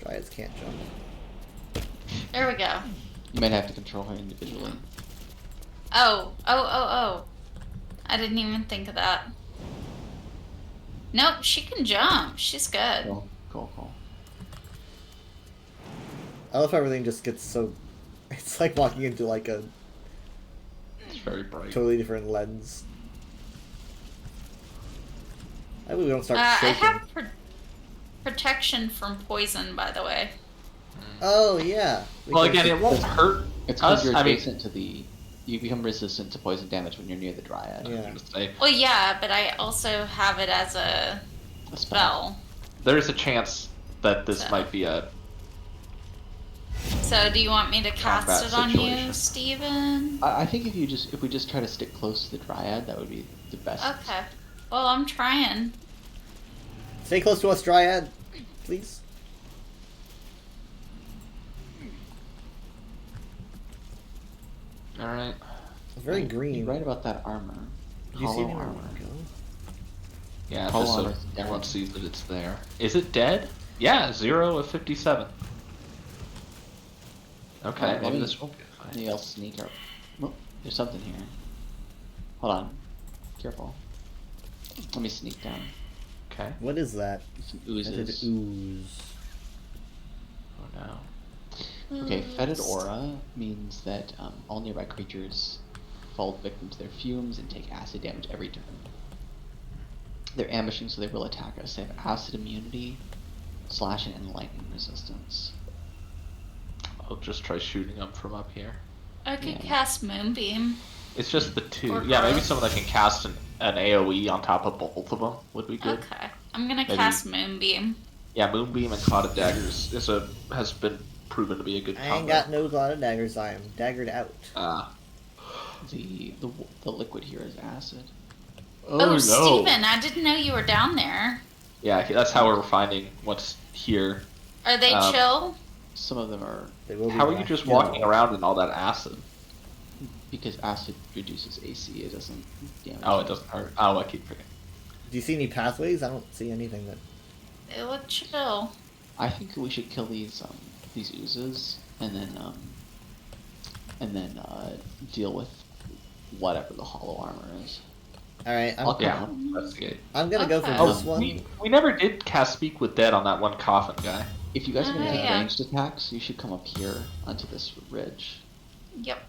Dryads can't jump. There we go. You might have to control her individually. Oh. I didn't even think of that. Nope, she can jump. She's good. Cool. I love how everything just gets so. It's like walking into like a. It's very bright. Totally different lens. I hope we don't start I shaking. have protection from poison, by the way. Oh yeah. Well, again, it won't hurt It's us. because you're I mean, adjacent to the. You become resistant to poison damage when you're near the dryad. Yeah. Well, yeah, but I also have it as a spell. There's a chance that this might be a. So So do you want me to cast combat it on situation. you, Steven? I think if we just try to stick close to the Dryad, that would be the best. Okay. Well, I'm trying. Stay close to us, Dryad, please. All right. Very green. You're right about that armor. Did you see Hollow anyone armor. go? Yeah, Hollow just so armor's everyone dead. sees that it's there. Is it dead? Yeah, 0 of 57. Okay, Alright, maybe this won't be a fight. Maybe I'll sneak up. Oh, there's something here. Hold on. Careful. Let me sneak down. Okay. What is that? Some That's oozes. an ooze. Oh no. Okay, fetid aura means that all nearby creatures fall victim to their fumes and take acid damage every turn. They're ambushing, so they will attack us. They have acid immunity, slashing, and lightning resistance. I'll just try shooting them from up here. I could Yeah. cast Moonbeam. It's just the two. Or Yeah, maybe both. someone that can cast an AoE on top of both of them would be good. Okay. I'm gonna Maybe- cast Moonbeam. Yeah, Moonbeam and Clouded Daggers has been proven to be a good I combo. ain't got no lot of daggers. I am daggered out. The liquid here is acid. Oh, Oh, no. Steven, I didn't know you were down there. Yeah, that's how we're finding what's here. Are they chill? Some of them are. They will be How are you black. just walking around in all that acid? Because acid reduces AC, it doesn't damage. Oh, it doesn't hurt. Oh, I keep forgetting. Do you see any pathways? I don't see anything that. They look chill. I think we should kill these oozes and then deal with whatever the hollow armor is. All right, I'll come Yeah, out. investigate. I'm gonna go for Okay. this one. We never did cast Speak with Dead on that one coffin guy. If you guys are gonna take yeah. ranged attacks, you should come up here onto this ridge. Yep.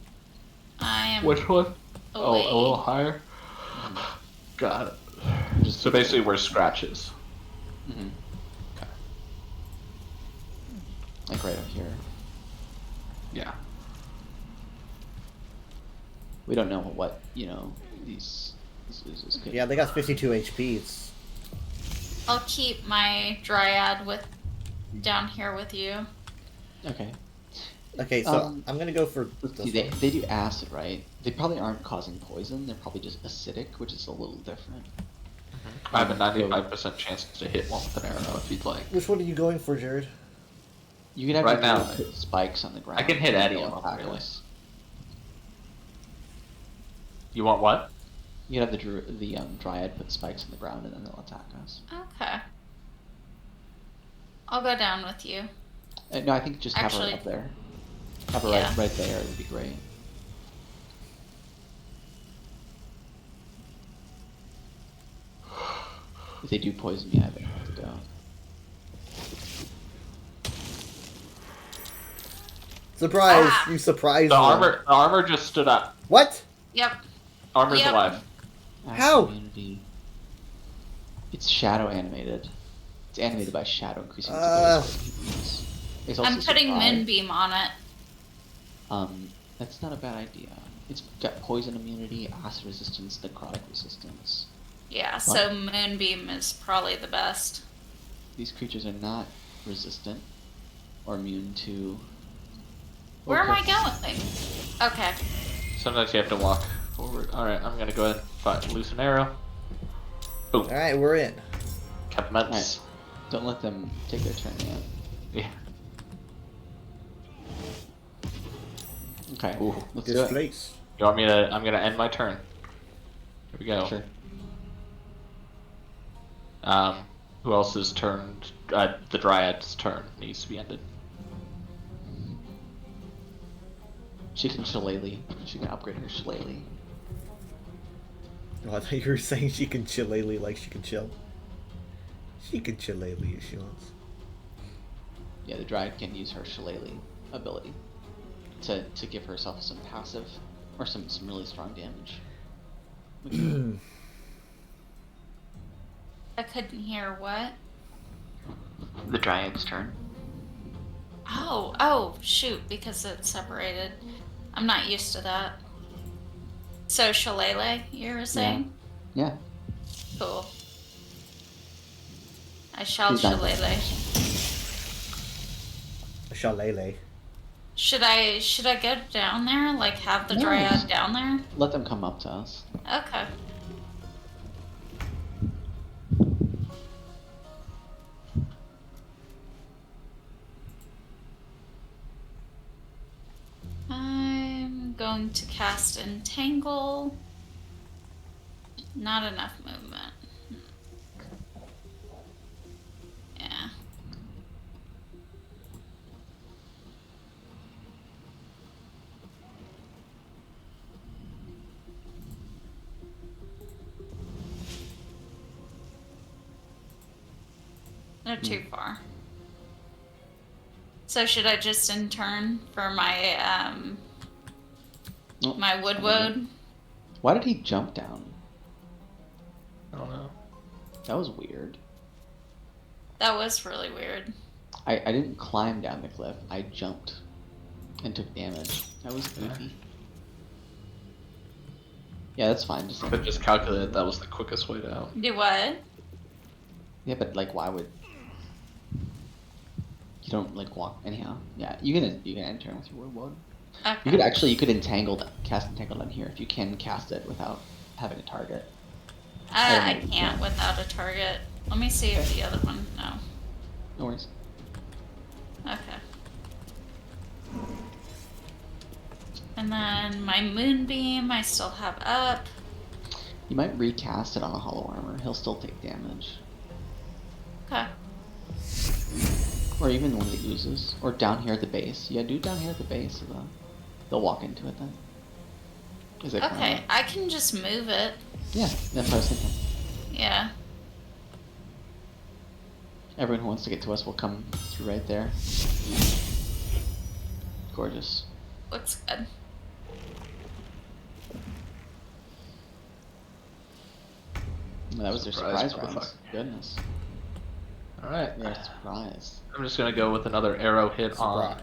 I am. Which one? Oh, away. a little higher. Got it. So basically, where Scratch is. Mm-hmm. Okay. Like right up here. Yeah. We don't know what these oozes could. Yeah, they got 52 HP. It's I'll keep my Dryad down here with you. Okay. okay. So I'm gonna go for Let's this see, one. they do acid, right? They probably aren't causing poison. They're probably just acidic, which is a little different. I have a 95% chance to hit one with an arrow if you'd like. Which one are you going for, Jared? You could have Right now, put spikes on the ground. I can hit and any they'll of them, attack really. us. You want what? You could have the Dryad put spikes on the ground and then they'll attack us. Okay. I'll go down with you. No, I think just have Actually- her up there. Have her Yeah. right there. It would be great. If they do poison me, I have to go. Surprise! Ah! You surprised The them. armor just stood up. What? Yep. Armor's Yep. alive. How? Immunity. It's shadow animated. It's animated by shadow, increasing its Uh. ability. It's also I'm putting survive. Moonbeam on it. That's not a bad idea. It's got poison immunity, acid resistance, necrotic resistance. Yeah, so Moonbeam is probably the best. These creatures are not resistant or immune to. Where am I going? Okay. Sometimes you have to walk forward. Alright, I'm gonna go ahead and loose an arrow. Boom. All right, we're in. Commence. Alright. Don't let them take their turn yet. Yeah. Okay. Ooh. Let's do This it. place. You want me to? I'm gonna end my turn. Here we go. Sure. Who else's turn? The Dryad's turn needs to be ended. She can shillelagh. She can upgrade her shillelagh. Oh, I thought you were saying she can shillelagh like she can chill. She can shillelagh if she wants. Yeah, the Dryad can use her shillelagh ability to give herself some passive or some really strong damage. I couldn't hear what? The Dryad's turn. Oh, shoot, because it's separated. I'm not used to that. So, Shillelagh, you were saying? Yeah. Cool. I shall She's not- Shillelagh. Shillelagh. Should I go down there? Like have the No, dryad just- down there? Let them come up to us. Okay. I'm going to cast Entangle. Not enough movement. Yeah. They're too far. So should I just in turn for my Oh, my wood? Why did he jump down? I don't know. That was weird. That was really weird. I didn't climb down the cliff. I jumped and took damage. That was goofy. Yeah, that's fine. Just But just calculate that was the quickest way out. Do what? Yeah, but like, why would you don't like walk anyhow? Yeah, you can enter with your wood. Okay. You could cast entangle down here if you can cast it without having a target. I can't without a target. Let me see if the other one. No. No worries. Okay. And then my moonbeam I still have up. You might recast it on a hollow armor. He'll still take damage. Okay. Or even one that uses. Or down here at the base. Yeah, do down here at the base of the... They'll walk into it then. Is it Okay, I can just move it. Yeah, that's what I was thinking. Yeah. Everyone who wants to get to us will come through right there. Gorgeous. Looks good. That was their surprise rounds. Goodness. Alright. They're surprised. I'm just gonna go with another arrow hit on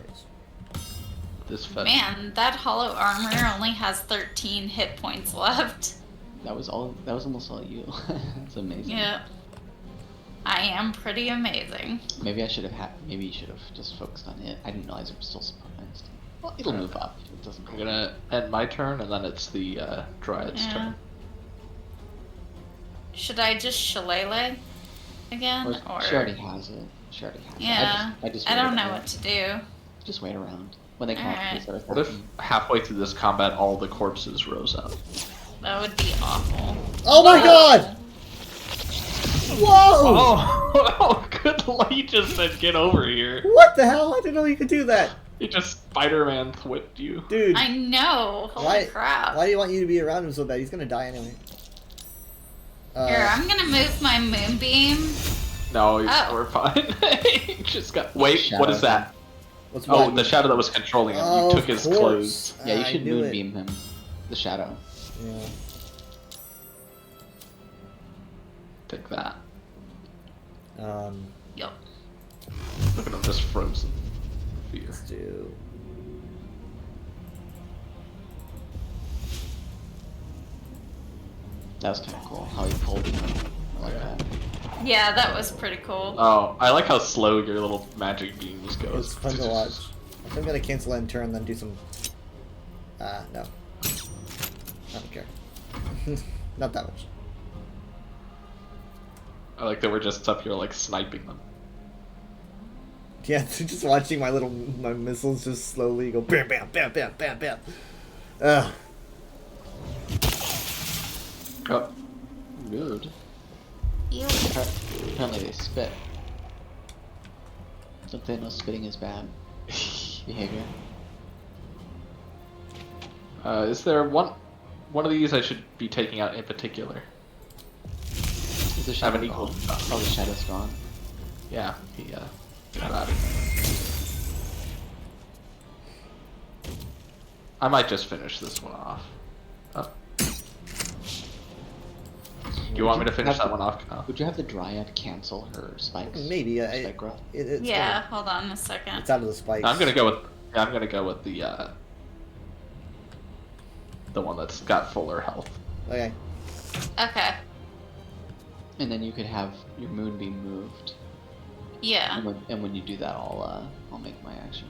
this fetish. Man, that hollow armor only has 13 hit points left. That was almost all you. That's amazing. Yeah. I am pretty amazing. Maybe you should have just focused on it. I didn't realize it was still surprised. Well, it'll move up. It doesn't. I'm gonna end my turn, and then it's the Dryad's Yeah. turn. Should I just shillelagh again? Or She already has it. yeah. I just I don't wait know around. what to do. Just wait around. When they come Alright. up, What if halfway through this combat, all the corpses rose up? That would be awful. Oh my god! Whoa! Oh, good lord, you just said get over here. What the hell? I didn't know you could do that. You just Spider-Man whipped you. Dude. I know. Holy crap. Why do you want you to be around him so bad? He's gonna die anyway. Here, I'm gonna move my moonbeam. No, Oh. we're fine. You just got. Wait, what is that? What's Oh, what? the shadow that was controlling him. Oh, You took of his course. clothes. Yeah, you I should knew it. moonbeam him. The shadow. Yeah. Take that. Yup. Look at him just frozen. Fear. Let's do. That was kind of cool. How he pulled him. I like that. Yeah, that was pretty cool. Oh, I like how slow your little magic beams go. It's fun to watch. I think I'm gonna cancel end turn, then do some. No. I don't care. Not that much. I like that we're just up here like sniping them. Yeah, just watching my missiles just slowly go bam, bam, bam, bam, bam, bam. Ugh. Oh. Rude. Ew. Apparently they spit. Don't they know spitting is bad behavior? Is there one of these I should be taking out in particular? Is the I shadow have an equal. gone? Oh, the shadow's gone. Yeah, he got out of here. I might just finish this one off. Oh. You want me to finish that one off? Oh. Would you have the Dryad cancel her spikes? Maybe. Spike growth? It's Yeah, hold on a second. It's out of the spikes. I'm gonna go with the one that's got fuller health. Okay. Okay. And then you could have your moonbeam moved. Yeah. And when you do that, I'll make my action.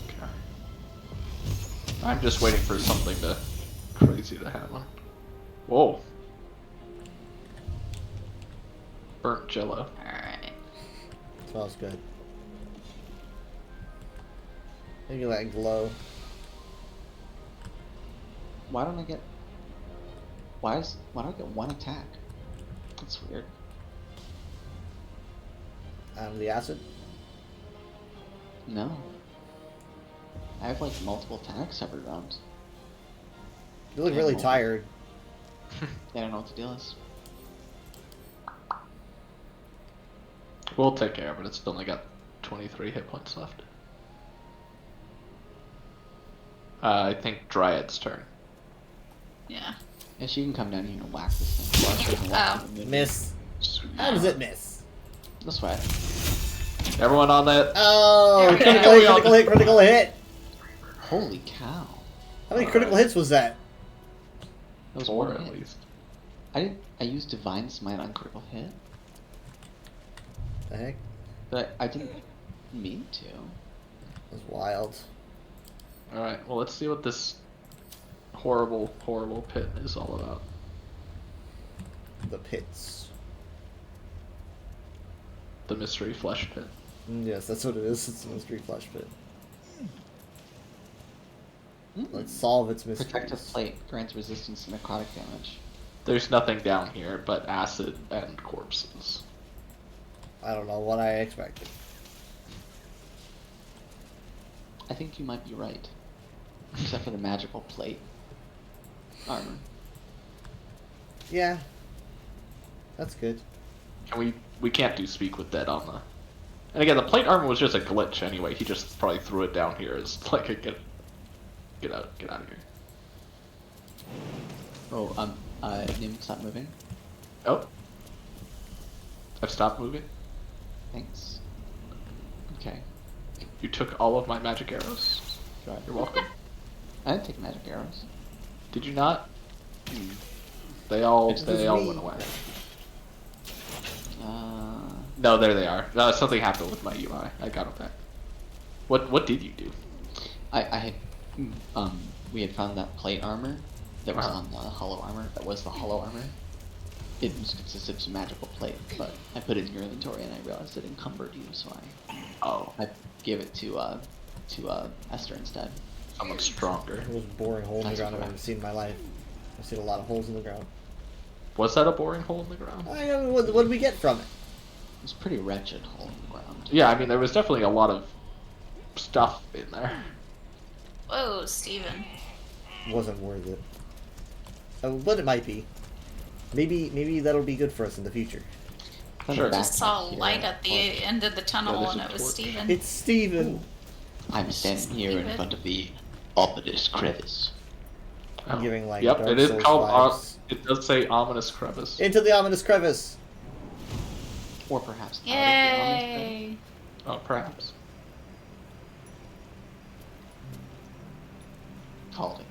Okay. I'm just waiting for something crazy to happen. Whoa. Burnt jello. Alright. Smells good. Maybe like glow. Why don't I get... Why do I get one attack? That's weird. The acid? No. I have like multiple attacks every round. You look Yeah, really well. tired. I don't know what the deal is. We'll take care of it. It's only got 23 hit points left. I think Dryad's turn. Yeah. Yeah, she can come down here and whack this thing. Watch her and whack Oh. it in the Miss. How does it miss? This way. Everyone on that? Oh, There we critical go. hit, critical hit, critical hit! Holy cow. How many critical hits was that? That was 4 one at hit. least. I used Divine Smite on critical hit, The heck? but I didn't mean to. That was wild. Alright, well let's see what this horrible, horrible pit is all about. The pits. The mystery flesh pit. Yes, that's what it is. It's a mystery flesh pit. Let's solve its mysteries. Protective plate grants resistance to necrotic damage. There's nothing down here but acid and corpses. I don't know what I expected. I think you might be right. Except for the magical plate armor. Yeah. That's good. And we can't do speak with dead on the... And again, the plate armor was just a glitch anyway. He just probably threw it down here as like a get out of here. Oh, Nim, stop moving. Oh. I've stopped moving. Thanks. Okay. You took all of my magic arrows. Right. You're welcome. I didn't take magic arrows. Did you not? They all It was went me. away. Uh, No, there they are. Something happened with my UI. I got them back. What did you do? I had, we had found that plate armor that was Uh-huh. on the hollow armor. That was the hollow armor. It was consisted of some magical plate, but I put it in your inventory and I realized it encumbered you, so I gave it to Esther instead. Someone stronger. The most boring hole in the That's ground I've correct. ever seen in my life. I've seen a lot of holes in the ground. Was that a boring hole in the ground? What did we get from it? It was a pretty wretched hole in the ground. Yeah, I mean there was definitely a lot of stuff in there. Whoa, Steven. Wasn't worth it. But it might be. Maybe that'll be good for us in the future. Sure. Just saw a light at the end of the tunnel there's and a it was torch. Steven. It's Steven. I'm standing here in front of the ominous crevice. I'm giving like Yep, Dark it is Souls called. vibes. It does say ominous crevice. Into the ominous crevice. Or perhaps out of the ominous crevice. Yay! Oh, perhaps. Called it.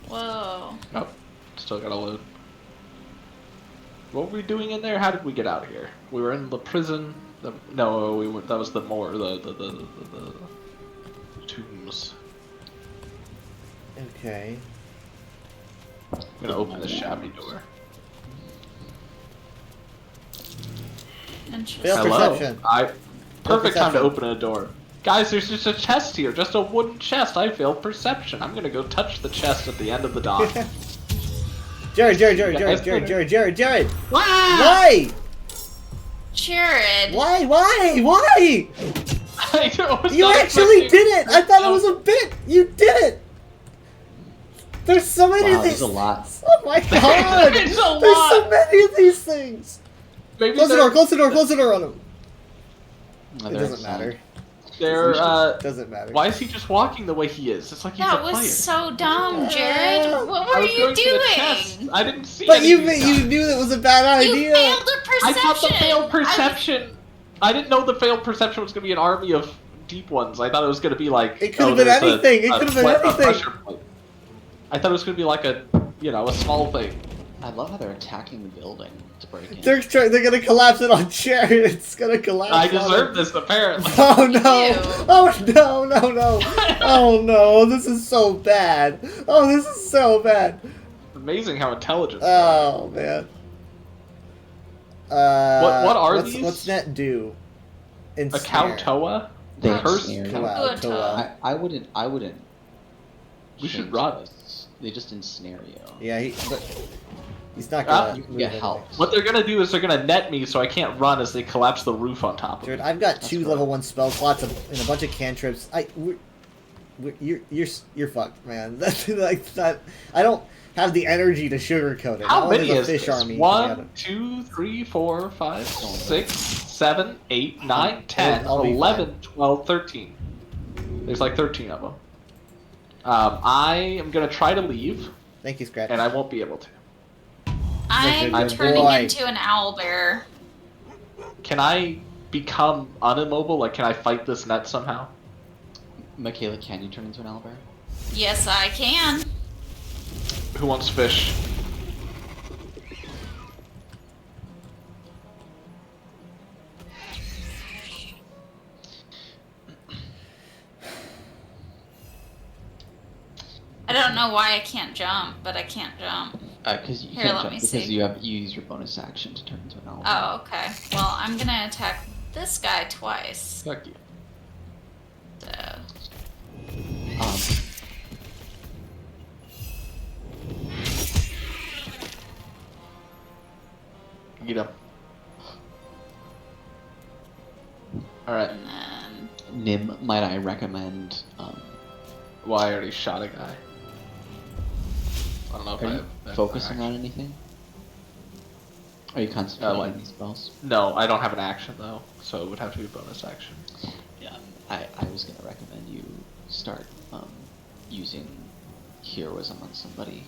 Whoa. Oh, still gotta load. What were we doing in there? How did we get out of here? We were in the prison. No, we were. That was the the tombs. Okay. I'm gonna open this shabby door. Interesting. Fail perception. Perfect time to perception. open a door. Guys, there's just a chest here, just a wooden chest. I failed perception. I'm gonna go touch the chest at the end of the dock. Jared. Why? Jared. Why? I was You not actually expecting- did it! I thought it was a bit! You did it! There's so many Wow, of these. there's a lot. Oh my god! There's a There's so lot. many of these things! Maybe Close the they're- door, close the door on him! No, It they're doesn't inside. matter. They're, Doesn't matter. Why is he just walking the way he is? It's like he's That a was player. so dumb, Jared. What I were was you going to the chest. doing? I didn't see But any you of these you guys. knew it was a bad You idea! failed the perception. I thought the failed perception. I didn't know the failed perception was going to be an army of deep ones. I thought it was going to be like. It could have been there's anything. It could have been a anything. pressure plate. I thought it was going to be like a small thing. I love how they're attacking the building to break in. They're gonna collapse it on Chariot. It's gonna collapse. I on deserve it. this, apparently. Oh no! Oh no! No! No! Oh no! This is so bad. Oh, this is so bad. Amazing how intelligent. Oh man. What are these? What's Net do? A Kautoa? They Curse? ensnare. I wouldn't. We should run. They just ensnare you. Yeah, but he's not gonna. You can get help. What they're gonna do is they're gonna net me so I can't run as they collapse the roof on top of me. Dude, I've got 2 level 1 spell slots and a bunch of cantrips. You're fucked, man. That's like that. I don't have the energy to sugarcoat it. How Not only many the is fish this? army. 1, 2, 3, 4, 5, 6, 7, 8, 9, 10, I'll be 11, 12, 13. There's like 13 of them. I am gonna try to leave. Thank you, Scratch. And I won't be able to. I'm turning into an owlbear. Can I become unimmobile? Like, can I fight this net somehow? Michaela, can you turn into an owlbear? Yes, I can. Who wants fish? I don't know why I can't jump, but I can't jump. Because you Here, can't let jump me because see. you use your bonus action to turn into an owlbear. Oh, okay. Well, I'm gonna attack this guy twice. Fuck you. So. Get up. Alright. Nim, might I recommend? Well, I already shot a guy. I don't know if Are I you have focusing on anything? Are you concentrating like on these spells? No, I don't have an action though, so it would have to be bonus action. Yeah, I was gonna recommend you start using heroism on somebody.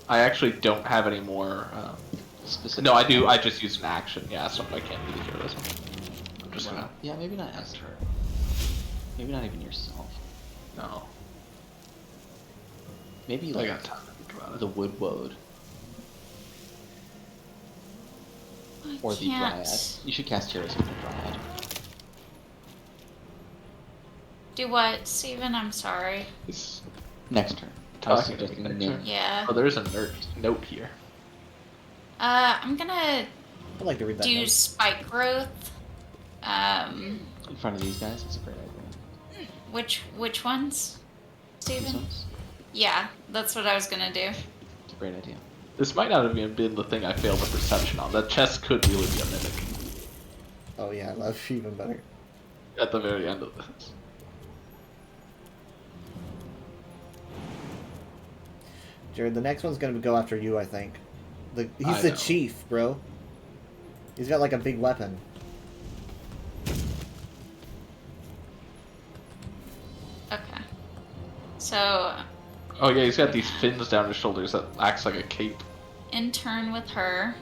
I actually don't have any more. Specific. No, I do. I just used an action. Yeah, so I can't do the heroism. I'm just gonna. Yeah, maybe not Esther. Maybe not even yourself. No. Maybe I like got time to think about it. the Woodwode. Or the can't. Dryad. You should cast heroism on the Dryad. Do what, Steven? I'm sorry. Next turn. I was Talking suggesting next Nim. turn. Yeah. Oh, there's a note here. I'm gonna I'd like to read that do note. spike growth. In front of these guys, it's a great idea. Which ones, These Steven? ones? Yeah, that's what I was gonna do. It's a great idea. This might not have even been the thing I failed the perception on. That chest could really be a mimic Oh yeah, I love even better. at the very end of this. Jared, the next one's gonna go after you, I think. He's I the know. chief, bro. He's got like a big weapon. Okay. So, Oh yeah, he's got these fins down his shoulders that acts like a cape. in turn with her.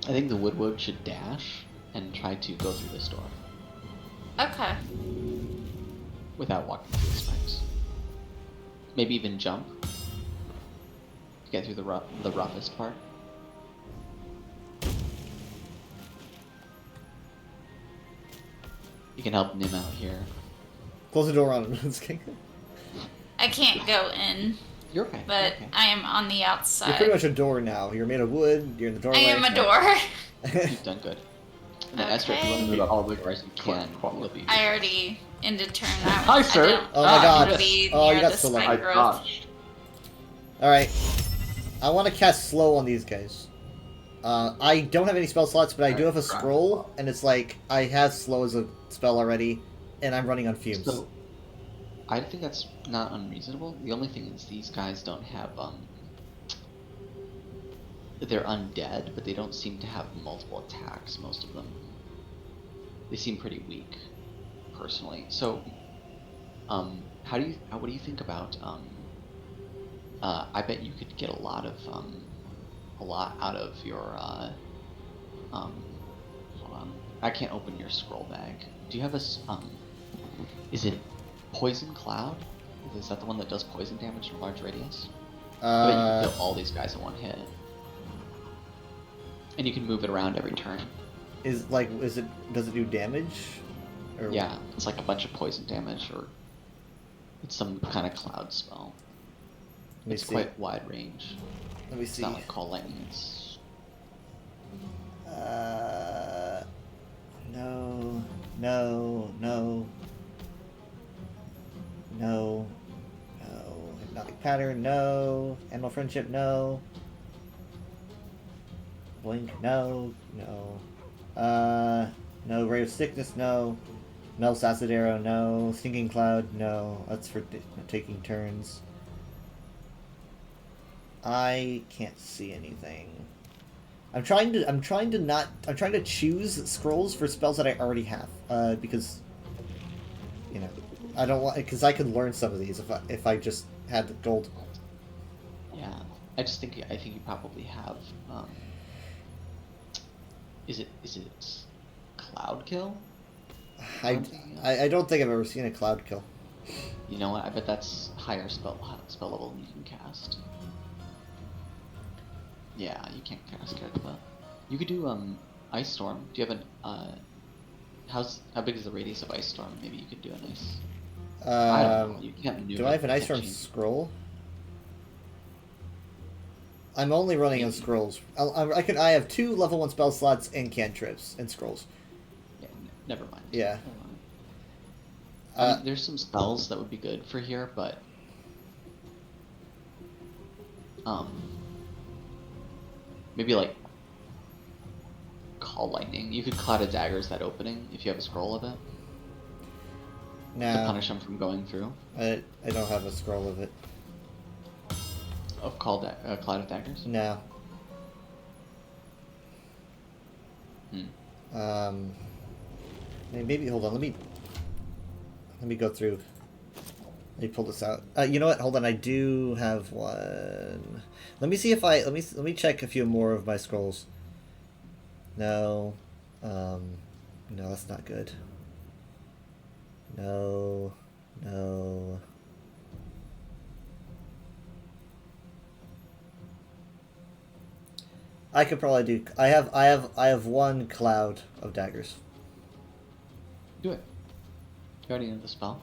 I think the Woodwode should dash and try to go through this door Okay. without walking through the spikes. Maybe even jump to get through the roughest part. You can help Nim out here. Close the door on him. Just kidding. I can't go in, You're okay. but you're okay. I am on the You're outside. pretty much a door now. You're made of wood. You're in the I doorway. am a door. You've done good. And then Esther, if you want to Okay. move all the doors you can, you'll be. I already ended turn. Hi, sir. I don't Oh my God. wanna be Oh, you near got the so lucky. spike I growth. dodged. Alright. I want to cast slow on these guys. I don't have any spell slots, but I do have a scroll, and it's like, I have slow as a spell already, and I'm running on fumes. So, I think that's not unreasonable. The only thing is these guys don't have they're undead, but they don't seem to have multiple attacks, most of them. They seem pretty weak, personally. So, what do you think about, I bet you could get a lot out of your, hold on. I can't open your scroll bag. Do you have a, is it Poison Cloud? Is that the one that does poison damage in a large radius? But you can kill all these guys in one hit. And you can move it around every turn. Does it do damage? Or... Yeah, it's like a bunch of poison damage, or it's some kind of cloud spell. It's quite wide range. Let me It's see. not like Call Lightning. It's... No, no, no, no, no. Hypnotic Pattern, no. Animal Friendship, no. Blink, no, no. No. Ray of Sickness, no. Mel Sasadero, no. Stinking Cloud, no. That's for taking turns. I can't see anything. I'm trying to choose scrolls for spells that I already have, because, you know, I don't want, because I could learn some of these if I just had the gold. Yeah, I think you probably have. Is it Cloud Kill? I don't think I've ever seen a Cloud Kill. You know what? I bet that's higher spell level than you can cast. Yeah, you can't cast Kerkva. You could do Ice Storm. Do you have an how big is the radius of Ice Storm? Maybe you could do a nice. I don't know. You can't maneuver. Do I have an Ice Storm change. scroll? I'm only running on scrolls. I have 2 level 1 spell slots and cantrips and scrolls. Yeah, never mind. Yeah. Never mind. I mean, there's some spells that would be good for here, but maybe like Call Lightning. You could Cloud of Daggers that opening if you have a scroll of it. No. To punish them from going through. I don't have a scroll of it. Of Cloud of Daggers? No. Maybe hold on. Let me go through. Let me pull this out. You know what? Hold on. I do have one. Let me see if let me check a few more of my scrolls. No. No, that's not good. No. No. I could probably do. I have 1 Cloud of Daggers. Do it. You already know the spell.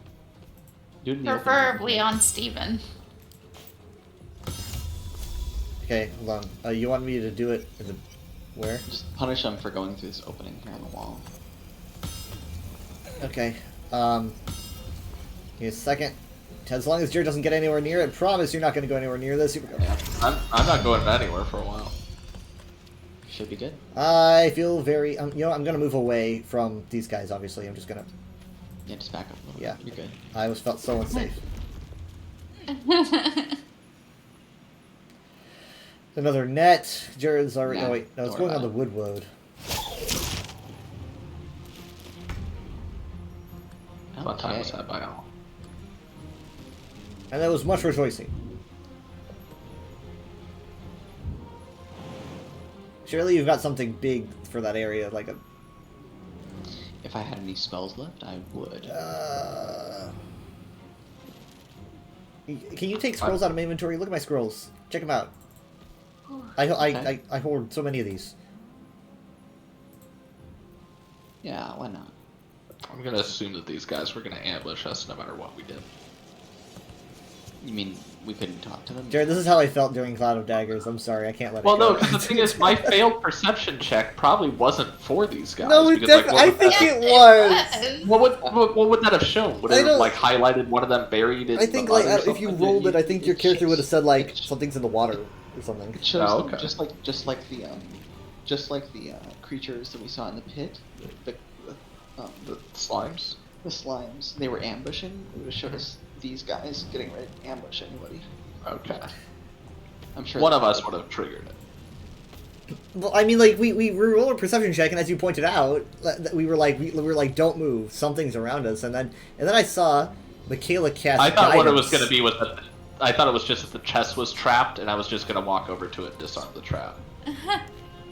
Do it in the Preferably on Steven. Okay, hold on. You want me to do it in the where? Just punish them for going through this opening here on the wall. Okay. Give me a second. As long as Jared doesn't get anywhere near it, promise you're not going to go anywhere near this. Yeah, I'm not going anywhere for a while. Should be good. I feel very. You know, I'm going to move away from these guys. Obviously, I'm just going to. Yeah, just back up a little. Yeah, you're good. I always felt so unsafe. Another net. Jared's already. Nah, oh wait, no, it's don't going worry on the wood road. What time was that by all? And there was much rejoicing. Surely you've got something big for that area, like a. If I had any spells left, I would. Can you take scrolls out of my inventory? Look at my scrolls. Check them out. I hoard so many of these. Yeah, why not? I'm gonna assume that these guys were gonna ambush us no matter what we did. You mean we couldn't talk to them? Jared, this is how I felt during Cloud of Daggers. I'm sorry, I can't let it Well, go. no, because the thing is, my failed perception check probably wasn't for these guys. No, it because, like, I think it was. What would that have shown? Would it have like highlighted one of them buried in I think the like mud or if you something? rolled it, I think your character would have said like something's in the water or something. It shows Oh, them, okay. just like the creatures that we saw in the pit, the slimes. The slimes. They were ambushing. It would have showed us these guys getting ready to ambush anybody. Okay. I'm sure one of us would have triggered it. Well, I mean, like we rolled a perception check, and as you pointed out, we were like, don't move. Something's around us, and then I saw Michaela cast. I thought what it was guidance. going to be was that I thought it was just that the chest was trapped, and I was just going to walk over to it and disarm the trap.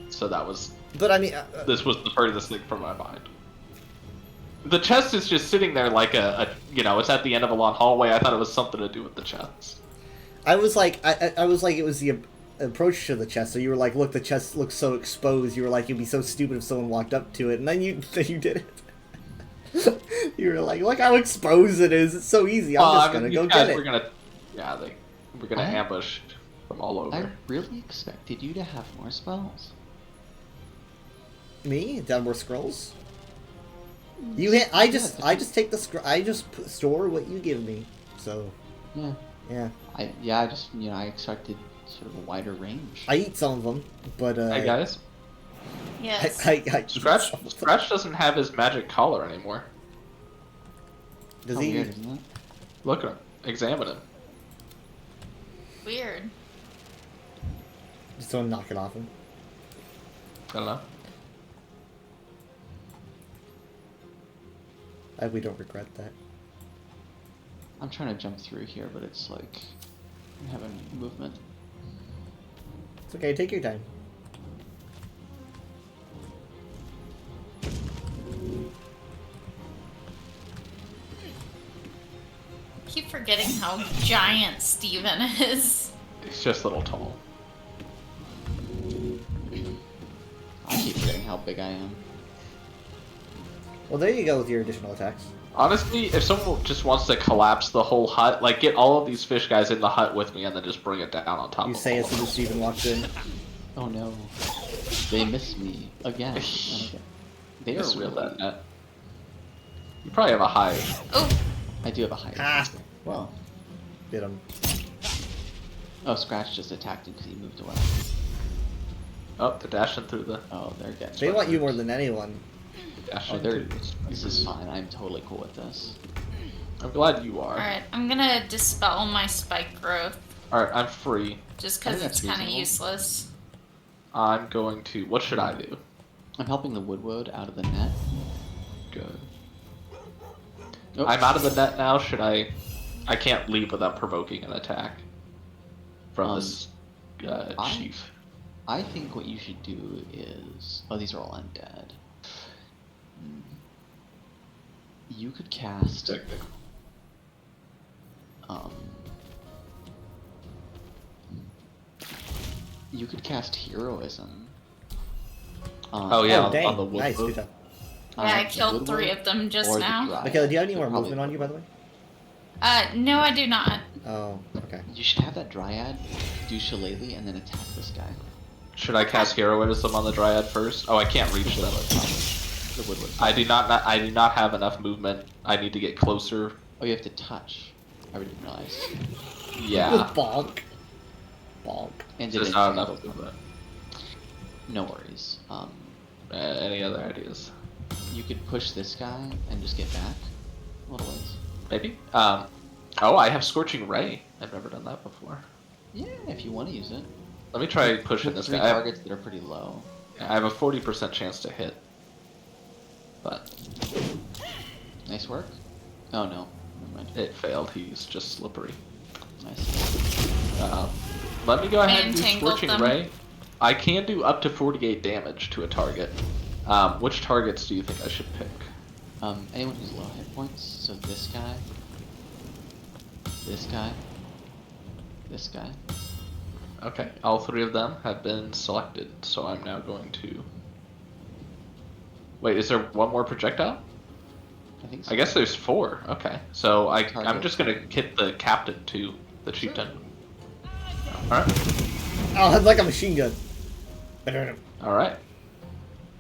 So that was. But I mean, this was the furthest thing from my mind. The chest is just sitting there like it's at the end of a long hallway. I thought it was something to do with the chest. I was like, I was like, it was the approach to the chest. So you were like, look, the chest looks so exposed. You were like, it'd be so stupid if someone walked up to it, and then you did it. You were like, look how exposed it is. It's so easy. I'm just gonna go get it. We're gonna ambush from all over. I really expected you to have more spells. Me? Done more scrolls? I just take the I just store what you give me. So. Yeah. Yeah. I just I expected sort of a wider range. I eat some of them, but Hey guys. Yes. Scratch doesn't have his magic collar anymore. Does How he? weird, isn't it? Look at him. Examine him. Weird. Just don't knock it off him. I don't know. We don't regret that. I'm trying to jump through here, but it's like I'm having movement. It's okay. Take your time. I keep forgetting how giant Steven is. He's just a little tall. I keep forgetting how big I am. Well, there you go with your additional attacks. Honestly, if someone just wants to collapse the whole hut, like get all of these fish guys in the hut with me and then just bring it down on top You of say all as soon as Steven walks in. Oh no. They miss me again. Okay. They are real that net. You probably have a hive. Oh. I do have a hive. Ah. Well. Did him. Oh, Scratch just attacked him because he moved away. Oh, they're dashing through the... Oh, they're getting... They want you more than anyone. Oh, this is fine. I'm totally cool with this. I'm glad you are. Alright, I'm gonna dispel my spike growth. Alright, I'm free. Just because it's kind of useless. I'm going to... What should I do? I'm helping the Woodwode out of the net. Good. Oh. I'm out of the net now. Should I... I can't leave without provoking an attack from this chief. I think what you should do is... Oh, these are all undead. You could cast... You could cast Heroism. On the wood. Nice, good job. Yeah, I killed 3 of them just now. Michaela, do you have any more movement on you, by the way? No, I do not. Oh, okay. You should have that Dryad do Shillelagh and then attack this guy. Should I cast Heroism on the Dryad first? Oh, I can't reach them. The Woodward. I do not have enough movement. I need to get closer. Oh, you have to touch. I didn't realize. Yeah. Bonk. Bonk. And There's not enough movement. No worries. Any other ideas? You could push this guy and just get back a little ways. Maybe. Oh, I have Scorching Ray. I've never done that before. Yeah, if you want to use it. Let me try pushing this 3 guy. targets that are pretty low. I have a 40% chance to hit. But nice work. Oh no, never mind. It failed. He's just slippery. Nice. Let me go ahead and do entangled Scorching them. Ray. I can do up to 48 damage to a target. Which targets do you think I should pick? Anyone who's low hit points. So this guy, this guy, this guy. Okay, all 3 of them have been selected, so I'm now going to... Wait, is there one more projectile? I think so. I guess there's 4. Okay, so I'm just gonna hit the captain too, the chieftain. Alright. Oh, it's like a machine gun. Alright.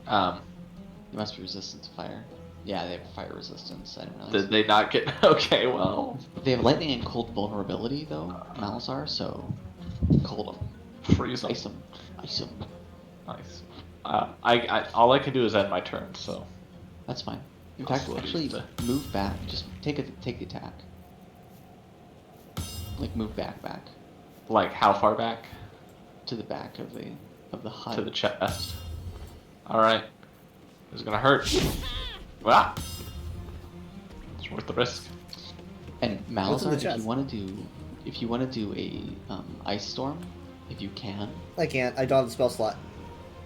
They must be resistant to fire. Yeah, they have fire resistance. I didn't realize. Did they not get... Okay, well... They have lightning and cold vulnerability, though, Malazar, so... Cold them. Freeze them. Ice them. Ice them. Nice. All I can do is end my turn, so... That's fine. In fact, actually, move back. Just take the attack. Like, move back. Like, how far back? To the back of the hut. To the chest. Alright. It's gonna hurt. Ah! It's worth the risk. And What's in the Malazar, chest? if you want to do a ice storm, if you can. I can't. I don't have the spell slot.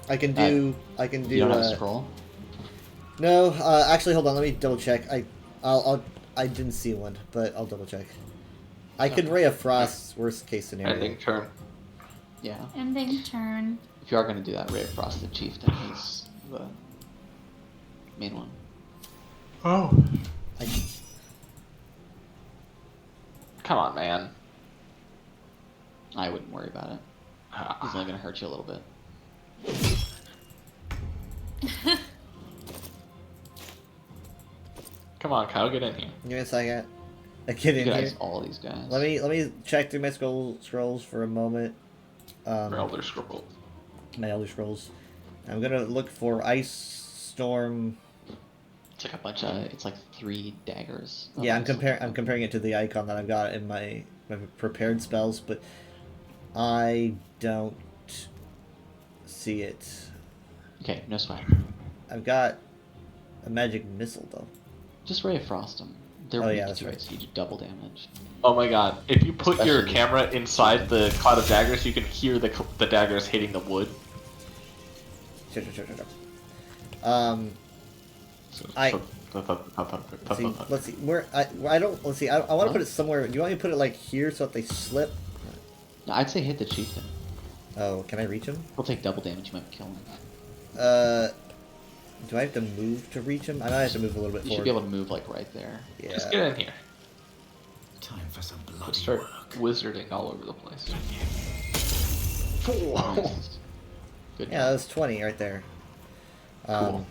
I can do. I can do. You don't have a scroll. No. Actually, hold on. Let me double check. I didn't see one, but I'll double check. I could Ray of Frost, worst case scenario. Ending turn. Yeah. Ending turn. If you are going to do that, Ray of Frost the Chieftain is the main one. Oh. Come on, man. I wouldn't worry about it. He's only going to hurt you a little bit. Come on, Kyle, get in here. Give me a second. I get in You here. guys, all these guys. Let me check through my scrolls for a moment. My Elder Scrolls. My Elder Scrolls. I'm gonna look for Ice Storm. It's like a bunch of. It's like 3 daggers. Yeah, I'm comparing it to the icon that I've got in my prepared spells, but I don't see it. Okay, no sweat. I've got a magic missile though. Just Ray of Frost them. They're Oh, weak yeah, that's to right. it, so you do double damage. Oh my god. If you put your Especially- camera inside the cloud of daggers, you can hear the daggers hitting the wood. Sure. Let's see. I don't. Let's see. I want to put it somewhere. Do you want me to put it like here so that they slip? No, I'd say hit the Chieftain. Oh, can I reach him? He'll take double damage. You might kill him. Do I have to move to reach him? I might have to move a little bit You forward. should be able to move like right there. Yeah. Just get in here. Time for some bloody Start work. wizarding all over the place. Good. Yeah, that's 20 right there. Cool.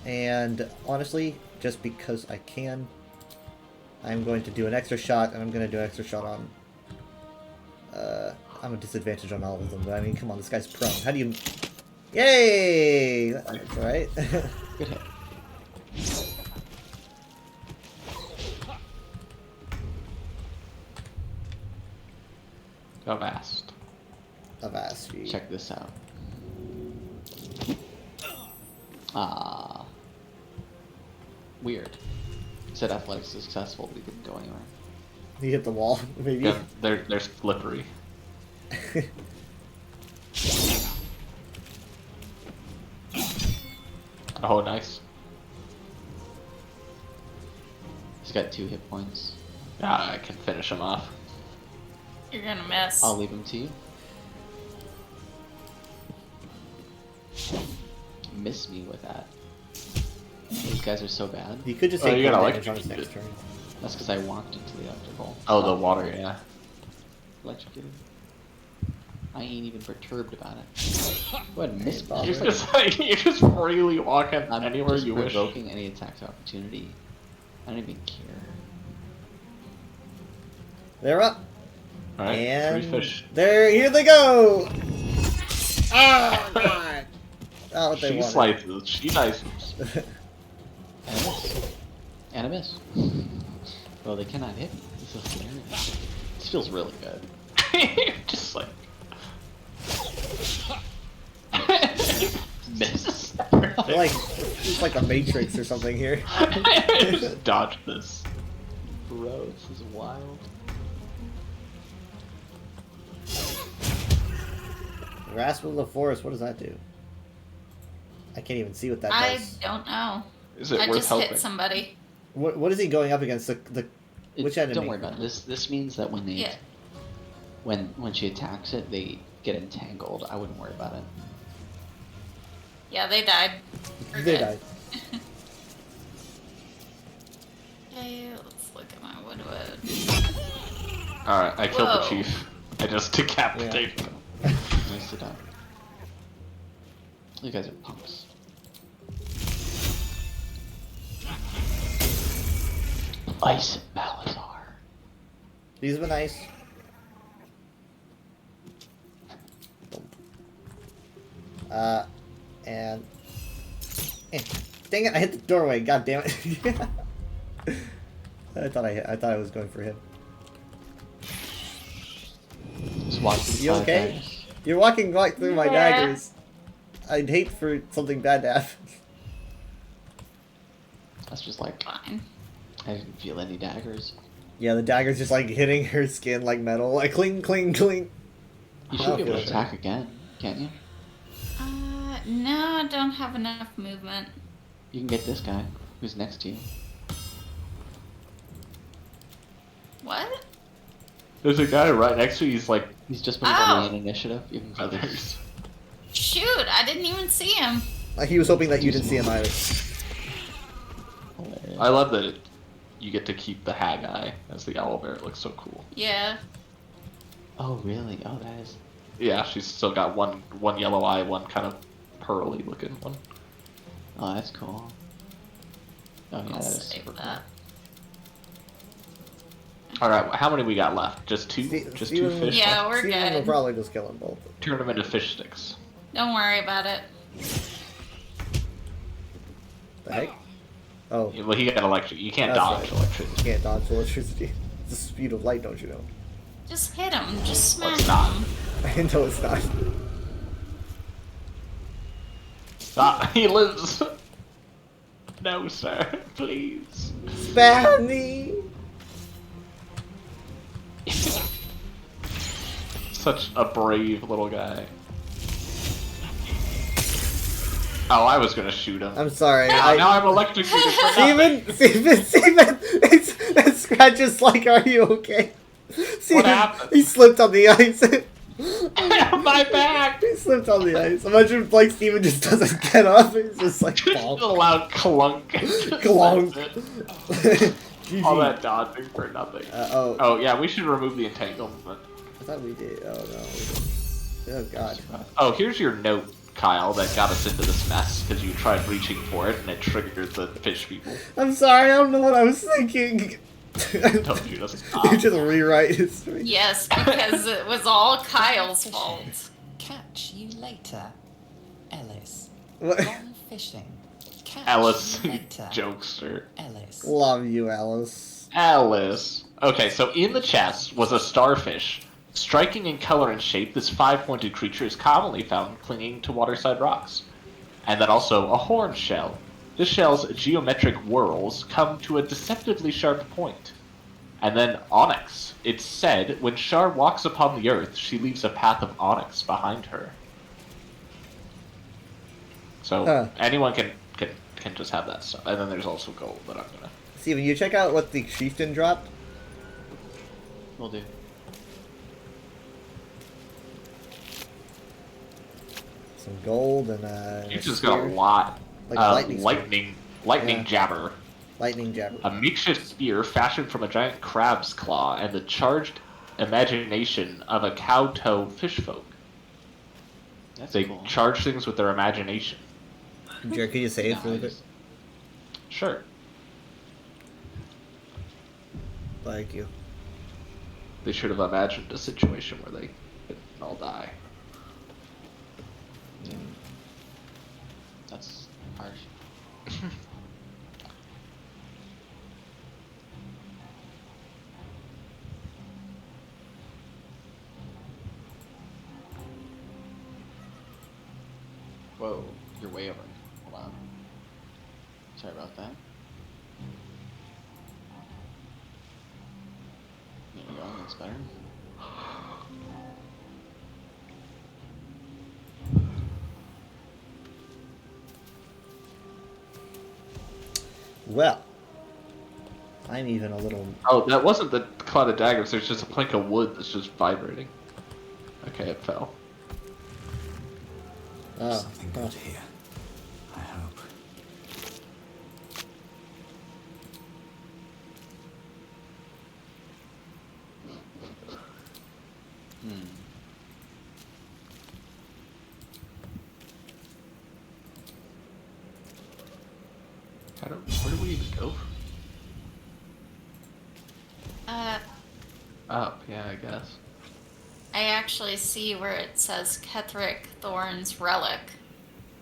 And honestly, just because I can, I'm going to do an extra shot, and I'm going to do an extra shot on... I'm a disadvantage on all of them, but I mean, come on, this guy's prone. How do you... Yay! That's alright. Good hit. Avast. Avast. Check this out. Ah. Weird. He said athletics is successful, but he didn't go anywhere. He hit the wall, maybe? Yeah, they're slippery. Oh, nice. He's got 2 hit points. Yeah, I can finish him off. You're gonna miss. I'll leave him to you. Miss me with that. These guys are so bad. He could just Oh, take you're gonna one like damage on his it. next turn. That's because I walked into the electrical. Oh, the water, yeah. Electrocuted. I ain't even perturbed about it. Go ahead and miss me. You're just freely walking I'm anywhere just you wish. provoking any attacks of opportunity. I don't even care. They're up. Alright, And 3 fish. here they go! Oh, God! Not what they She wanted. slices, she dices. And a miss. Well, they cannot hit me. This is hilarious. This feels really good. Just like... Miss. They're like, it's like a Matrix or something here. Just dodge this. Bro, this is wild. Grasp of the Forest, what does that do? I can't even see what that I does. don't know. Is it I worth just helping? hit somebody. What is he going up against? Which enemy? Don't worry about it. This means that when they Yeah. when she attacks it, they get entangled. I wouldn't worry about it. Yeah, they died. We're They good. died. Okay, let's look at my wood. Alright, I killed the Whoa. chief. I just decapitated him. Nice to die. You guys are punks. Ice and Malazar. These have been nice. And... dang it, I hit the doorway, god damn it. I thought I was going for him. Just watch the You okay? daggers. You're walking right through my Yeah. daggers. I'd hate for something bad to happen. That's just like Fine. I didn't feel any daggers. Yeah, the dagger's just like hitting her skin like metal, like cling, cling, cling. You I should don't be able feel to it. attack again, can't you? No, I don't have enough movement. You can get this guy who's next to you. What? There's a guy right next to you. He's like, he's just been Oh. in initiative. Even for this. others. Shoot, I didn't even see him. He was hoping that you didn't see him either. I love that you get to keep the hag eye as the owlbear. It looks so cool. Yeah. Oh really? Oh, that is. Yeah, she's still got one yellow eye, one kind of pearly looking one. Oh, that's cool. Oh yeah, I'll that is save super that. All right, how many we got left? Just two. Just two fish. Yeah, left? we're Steven will good. probably just kill them both. Turn them into fish sticks. Don't worry about it. The heck? Oh. Well, he got electric. You can't That's dodge right. electricity. You can't dodge electricity. It's the speed of light, don't you know? Just hit him. Just Well, smash it's not. him. I know it's not. Stop. He lives. No, sir. Please. Spare me! Such a brave little guy. Oh, I was gonna shoot him. I'm sorry. Now I'm electrocuted for nothing. Steven! It's Scratch's like, are you okay? Steven, happened? He slipped on the ice. My back! He slipped on the ice. Imagine if, like, Steven just doesn't get up. He's just like, Just a bonk. loud clunk. Clunk. All that dodging for nothing. Oh. Oh, yeah, we should remove the entanglement. I thought we did. Oh, no. We didn't. Oh, God. Oh, here's your note, Kyle, that got us into this mess, because you tried reaching for it, and it triggered the fish people. I'm sorry. I don't know what I was thinking. I told you to stop. You just rewrite history. Yes, because it was all Kyle's fault. Catch you later, Ellis. What? Gone fishing. Catch Alice, you later, jokester. Ellis. Love you, Alice. Alice. Okay, so in the chest was a starfish. Striking in color and shape, this 5-pointed creature is commonly found clinging to waterside rocks. And then also a horn shell. This shell's geometric whorls come to a deceptively sharp point. And then onyx. It's said, when Shar walks upon the earth, she leaves a path of onyx behind her. So anyone can just have that stuff. And then there's also gold that I'm gonna... Steven, you check out what the chieftain dropped? Will do. Some gold and You just got a lot. Like lightning Yeah. jabber. Lightning jabber. A makeshift spear fashioned from a giant crab's claw and the charged imagination of a cow-toe fishfolk. They cool. charge things with their imagination. Jared, can you save really quick? Sure. Thank you. They should have imagined a situation where they could all die. That's harsh. Whoa, you're way over. Hold on. Sorry about that. There you go, that's better. Well, I'm even a little... Oh, that wasn't the cloud of daggers, there's just a plank of wood that's just vibrating. Okay, it fell. Oh. Something good here. I hope. Where do we even go? Up, yeah, I guess. I actually see where it says Ketheric Thorn's relic.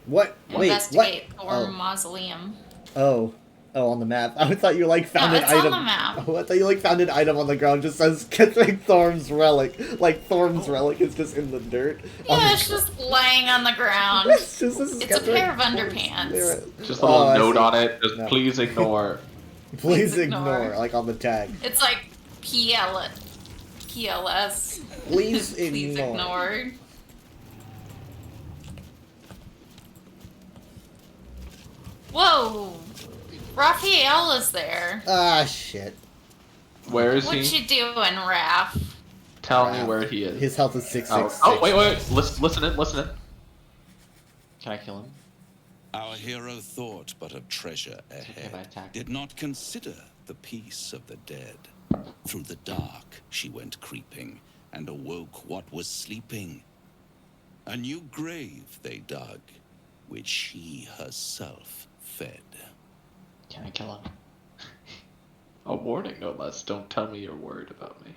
What? Wait, Investigate what? Thorn Mausoleum. Oh, on the map. I thought you like found No, an it's on item. the map. Oh, I thought you like found an item on the ground just says Ketheric Thorn's relic. Like Thorn's relic is just in the dirt. Yeah, it's just laying on the ground. It's just this is It's a Ketheric pair of Thorn's underpants. lyric. Just a little I note see. on it, just No. please ignore. Please ignore. ignore, like on the tag. It's like PLS. Please Please ignore. ignore. Whoa! Raphael is there. Ah, shit. Where is What he? you doing, Raph? Tell me where he is. His health is 666. Oh, wait. Listen in. Can I kill him? Our hero thought but of treasure ahead, did not consider the peace of the dead. Through the dark she went creeping, and awoke what was sleeping. A new grave they dug, which she herself fed. Can I kill him? A warning, no less. Don't tell me you're worried about me.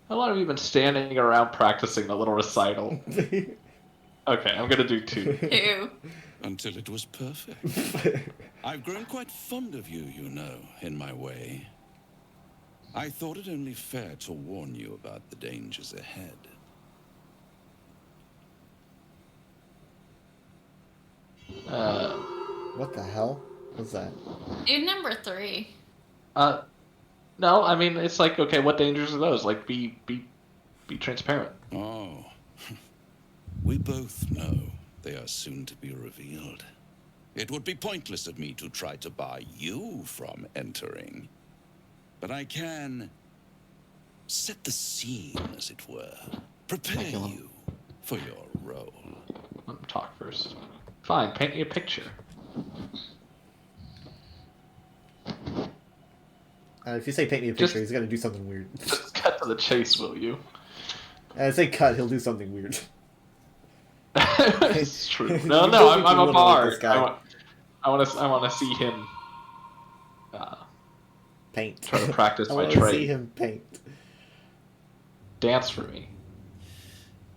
How long have you been standing around practicing the little recital? Okay, I'm gonna do 2. Ew. Until it was perfect. I've grown quite fond of you, you know, in my way. I thought it only fair to warn you about the dangers ahead. What the hell was that? Do number 3. No, I mean, it's like, okay, what dangers are those? Like, be transparent. Oh. We both know they are soon to be revealed. It would be pointless of me to try to bar you from entering. But I can set the scene, as it were. Prepare you for your role. Let me talk first. Fine, paint me a picture. If you say paint me a picture, he's gonna do something weird. Just cut to the chase, will you? I say cut, he'll do something weird. It's true. No, I'm a bard. I want to see him paint. Try to practice my I trade. want to see him paint. Dance for me.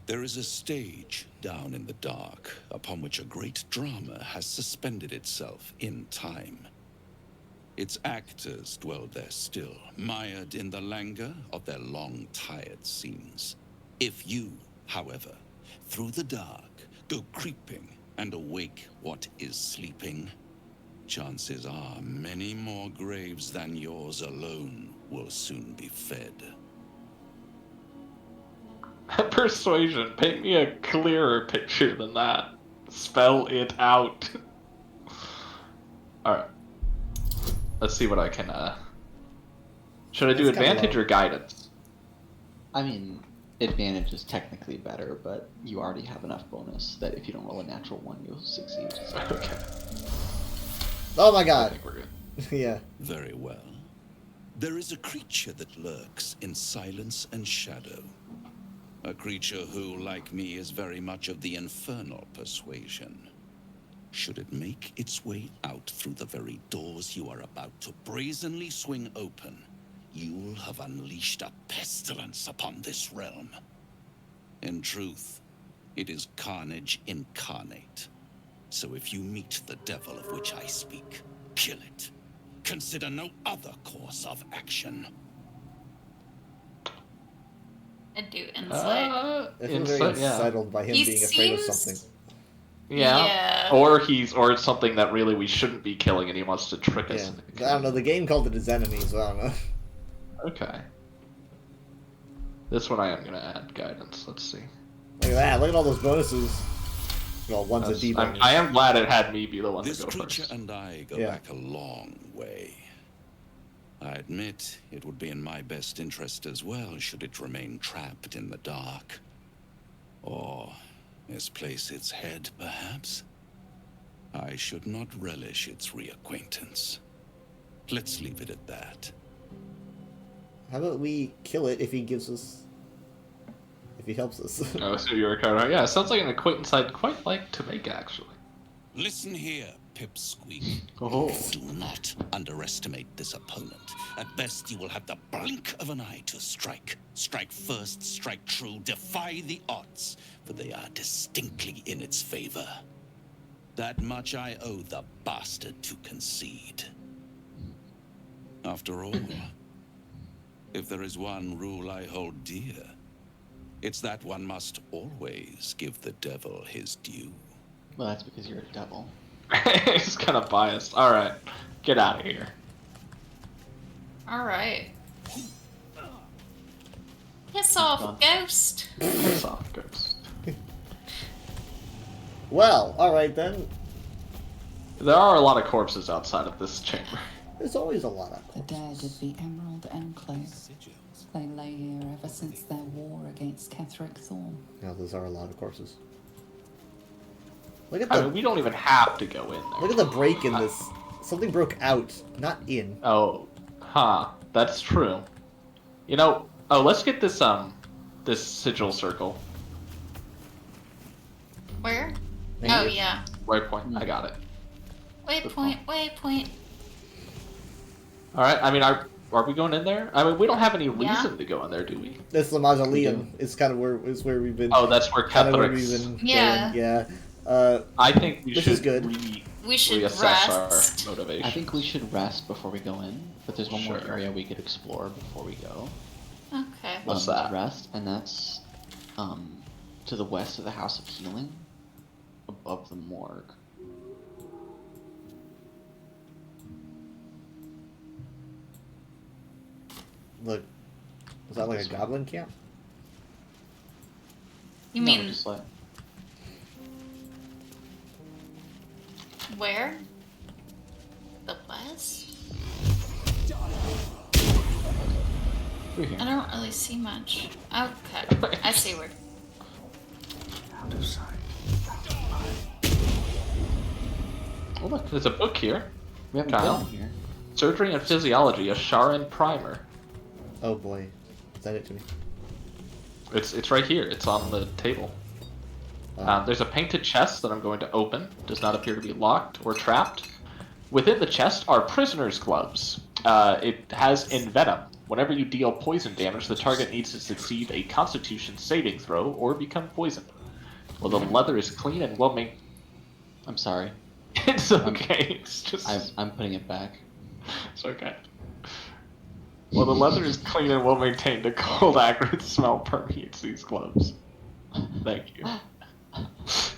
There is a stage down in the dark upon which a great drama has suspended itself in time. Its actors dwell there still, mired in the languor of their long tired scenes. If you, however, through the dark, go creeping and awake what is sleeping, chances are many more graves than yours alone will soon be fed. Persuasion. Paint me a clearer picture than that. Spell it out. Alright. Let's see what I can, Should I do advantage or guidance? I mean, advantage is technically better, but you already have enough bonus that if you don't roll a natural 1, you'll succeed. So. Okay. Oh my god. I think we're good. Yeah. Very well. There is a creature that lurks in silence and shadow. A creature who, like me, is very much of the infernal persuasion. Should it make its way out through the very doors you are about to brazenly swing open, you'll have unleashed a pestilence upon this realm. In truth, it is carnage incarnate. So if you meet the devil of which I speak, kill it. Consider no other course of action. I do insight. I feel very unsettled by him He being afraid of seems- something. Yeah. Or it's something that really we shouldn't be killing and he wants to trick us. I don't know, the game called it his enemy, so I don't know. Okay. This one I am going to add guidance. Let's see. Look at that, look at all those bonuses. Well, one's a D bonus. I am glad it had me be the one This to go creature first. and I go back a long way. I admit it would be in my best interest as well should it remain trapped in the dark. Or misplace its head, perhaps. I should not relish its reacquaintance. Let's leave it at that. How about we kill it if he gives us... if he helps us? Oh, so you're kind of... Yeah, it sounds like an acquaintance I'd quite like to make, actually. Listen here, Pipsqueak. Oh. Do not underestimate this opponent. At best, you will have the blink of an eye to strike. Strike first, strike true, defy the odds, for they are distinctly in its favor. That much I owe the bastard to concede. After all, if there is one rule I hold dear, it's that one must always give the devil his due. Well, that's because you're a devil. He's kind of biased. Alright, get out of here. Alright. Piss off, ghost. Piss off, ghost. Well, alright then. There are a lot of corpses outside of this chamber. There's always a lot of The dead of the Emerald Enclave. They lay here ever since their war against Ketheric Thorn. Yeah, those are a lot of courses. Look at I the mean, we don't even have to go in there. look at the break in this. Something broke out, not in. Oh, huh. That's true. You know, oh, let's get this this sigil circle. Where? Maybe. Oh yeah. Waypoint. I got it. Waypoint. All right. I mean, are we going in there? I mean, we don't have any reason to go in there, do we? That's the mausoleum. It's kind of where we've been. Oh, that's where kind of where Ketheric's- we've been. Yeah. Going. Yeah. I think we this should is good. We should reassess rest. our motivation. I think we should rest before we go in, but there's one more Sure. area we could explore before we go. Okay. What's that? Rest, and that's to the west of the House of Healing, above the morgue. Look, is that like a goblin camp? You No, mean just like where? The west? we're here. I don't really see much. Okay. I see where. Oh, look, there's a book here. We haven't Kyle. been here. Surgery and Physiology, a Sharon primer. Oh boy, send it to me. It's right here. It's on the table. There's a painted chest that I'm going to open. Does not appear to be locked or trapped. Within the chest are prisoner's gloves. It has Envenom. Whenever you deal poison damage, the target needs to succeed a Constitution saving throw or become poisoned. Well, the leather is clean and well made. I'm sorry. It's okay. It's just. I'm putting it back. It's okay. Well, the leather is clean and well maintained. A cold, acrid smell permeates these gloves. Thank you.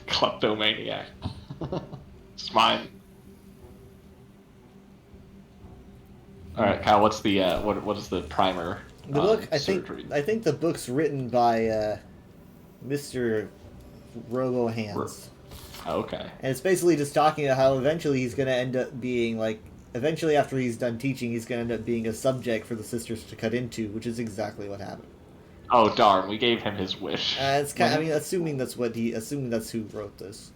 Kleptomaniac. It's mine. All right, Kyle. What's the what is the primer? The book, I surgery? think the book's written by Mr. Robo Hands. Okay. And it's basically just talking about how eventually he's going to end up being like, eventually after he's done teaching, he's going to end up being a subject for the sisters to cut into, which is exactly what happened. Oh darn, we gave him his wish. It's kind of, I mean, assuming that's who wrote this.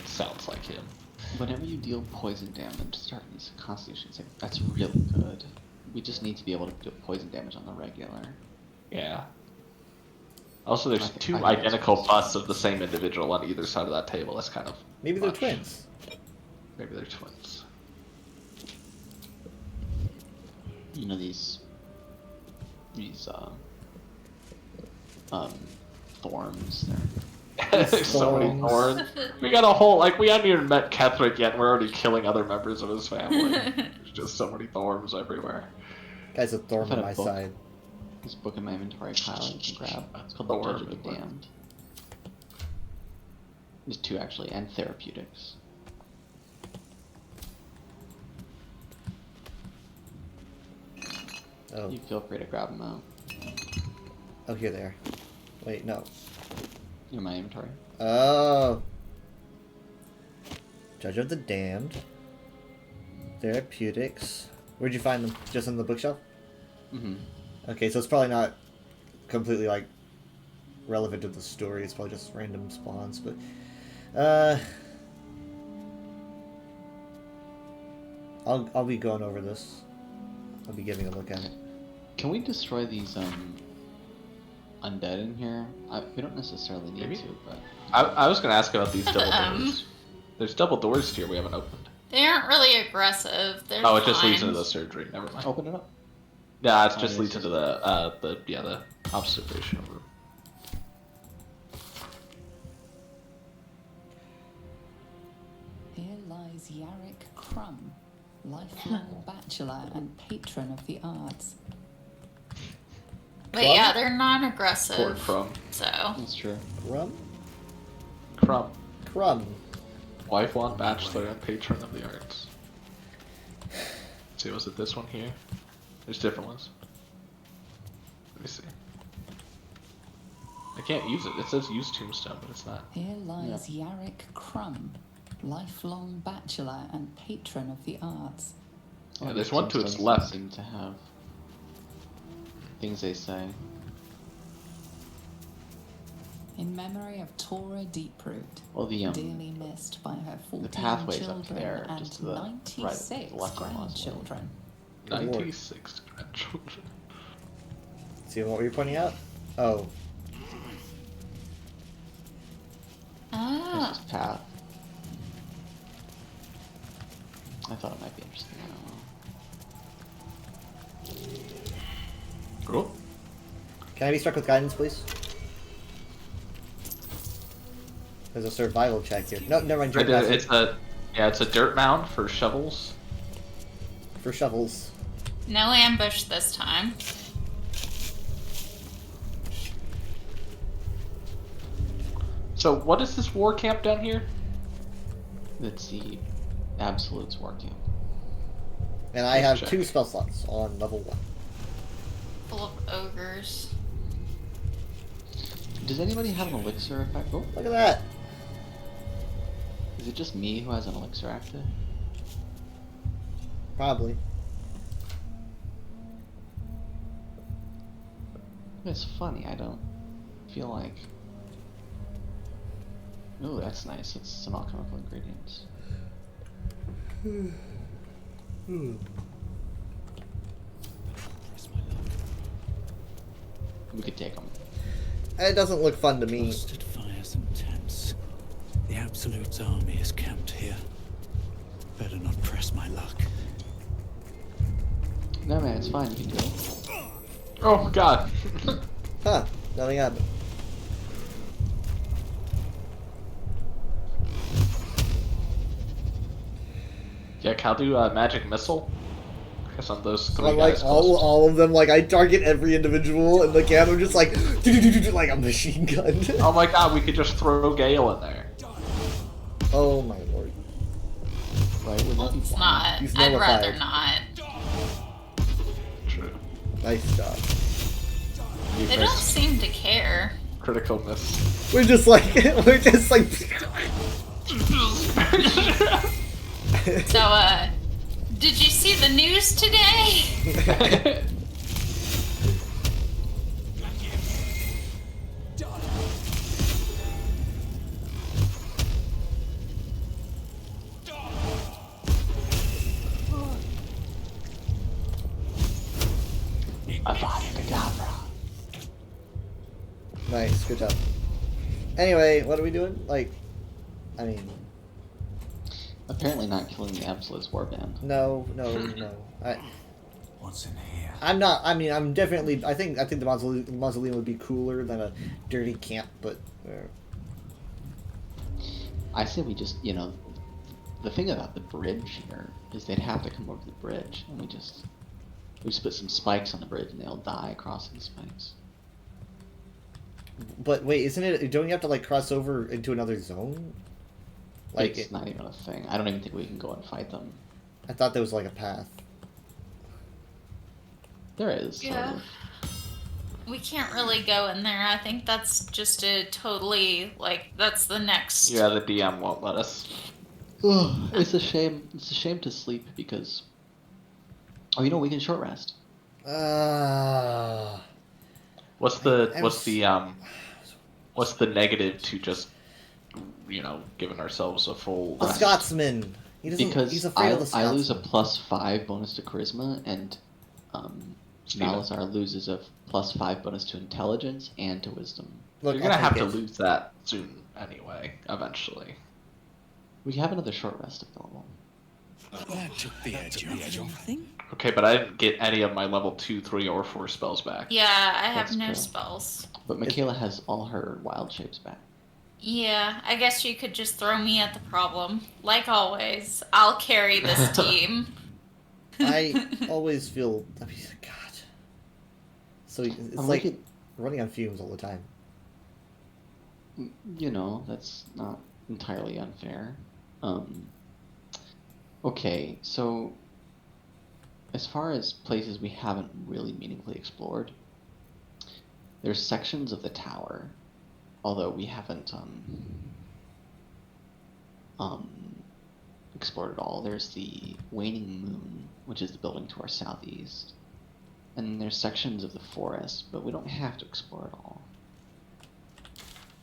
Sounds like him. Whenever you deal poison damage, start this Constitution save. That's really good. We just need to be able to do poison damage on the regular. Yeah. Also, there's I think two that's identical busts of the same individual on either side of that table. That's kind of Maybe they're much. twins. Maybe they're twins. You know these thorns. There's so many thorns. We got a whole we haven't even met Ketheric yet, and we're already killing other members of his family. There's just so many thorns everywhere. Guy's a thorn I've on had a my book. side. This book in my inventory, Kyle, you can grab. It's called Thorn The Judge of the book. Damned. There's two actually, and therapeutics. Oh. You feel free to grab them out. Oh, here they are. Wait, no. In my inventory. Oh. Judge of the Damned. Therapeutics. Where'd you find them? Just on the bookshelf? Mm-hmm. Okay, so it's probably not completely, like, relevant to the story. It's probably just random spawns, but... I'll be going over this. I'll be giving a look at it. Can we destroy these undead in here? We don't necessarily need Maybe. to, but I was gonna ask about these double doors. There's double doors here we haven't opened. They aren't really aggressive. They're Oh, it just fine. leads into the surgery. Never mind. open it up. Yeah, it Oh, just it leads is. into the observation room. Here lies Yarrick Crumb, lifelong bachelor and patron of the arts. But yeah, they're non-aggressive. Poor Crumb. So. That's true. Crumb? Crumb. Crumb. Lifelong bachelor and patron of the arts. See, was it this one here? There's different ones. Let me see. I can't use it. It says use tombstone, but it's not. Here lies Yarrick Crumb, lifelong bachelor and patron of the arts. Yeah, there's one to its left. Seem to have things they say. In memory of Tora Deeproot, Well, dearly missed by her 14 pathway's up children there, and just to the 96 right, left of us. grandchildren. 96 grandchildren. See what were you pointing out? Oh. Ah. This is path. I thought it might be interesting. I don't know. Cool. Can I be struck with guidance, please? There's a survival check here. No, never mind. It's a dirt mound for shovels. For shovels. No ambush this time. So what is this war camp down here? It's the Absolute's war camp. And I have 2 spell slots on level 1. Full of ogres. Does anybody have an elixir effect? Oh, look at that! Is it just me who has an elixir active? Probably. It's funny, I don't feel like... Ooh, that's nice. It's some alchemical ingredients. We could take them. It doesn't look fun to me. Frosted fires and tents. The Absolute's army is camped here. Better not press my luck. No man, it's fine, you can do it. Oh god. Huh, nothing happened. Yeah, Cal do magic missile. Guess on those 3 I'm like guys. all of them. Like I target every individual, and the camera just like like a machine gun. Oh my god, we could just throw Gale in there. Oh my lord. Right, would that be It's not. He's I'd rather nullified. not. True. Nice job. They don't seem to care. Critical miss. We're just like So, did you see the news today? Nice, good job. Anyway, what are we doing? Like, I mean, Apparently not killing the Absolute's warband. no. What's in here? I'm not. I mean, I'm definitely. I think the mausoleum would be cooler than a dirty camp, but. I say we just, you know, the thing about the bridge here is they'd have to come over the bridge, and we just put some spikes on the bridge, and they'll die crossing the spikes. But wait, isn't it? Don't you have to like cross over into another zone? Like It's not even a thing. I don't even think we can go and fight them. I thought there was like a path. There is. Yeah. We can't really go in there. I think that's just a totally, like, that's the next. Yeah, the DM won't let us. Oh, it's a shame. It's a shame to sleep because. Oh, you know, we can short rest. What's the negative to just, you know, giving ourselves a full A rest? Scotsman. He doesn't. Because he's afraid of the I Scotsman. lose a +5 bonus to charisma, and Malazar loses a +5 bonus to intelligence and to wisdom. Look, You're gonna I'll have take to it. lose that soon anyway, eventually. We have another short rest available. That took the edge off. Okay, but I didn't get any of my level 2, 3, or 4 spells back. Yeah, I have That's no true. spells. But Michaela has all her wild shapes back. Yeah, I guess you could just throw me at the problem. Like always, I'll carry this team. I always feel. I mean, God. So it's I'm like looking- running on fumes all the time. You know, that's not entirely unfair. Okay, so as far as places we haven't really meaningfully explored, there's sections of the tower, although we haven't explored it all. There's the Waning Moon, which is the building to our southeast. And there's sections of the forest, but we don't have to explore it all.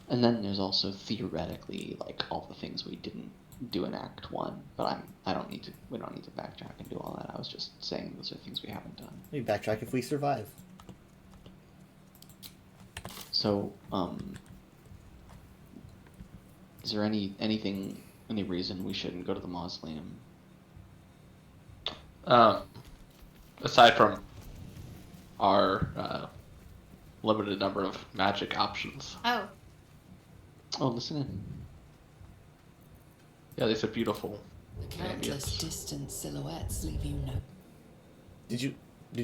And then there's also theoretically like all the things we didn't do in Act 1, but we don't need to backtrack and do all that. I was just saying those are things we haven't done. We backtrack if we survive. So, is there any reason we shouldn't go to the mausoleum? Aside from our limited number of magic options. Oh. Oh, listen in. Yeah, they said beautiful. Countless distant silhouettes leave you no. Did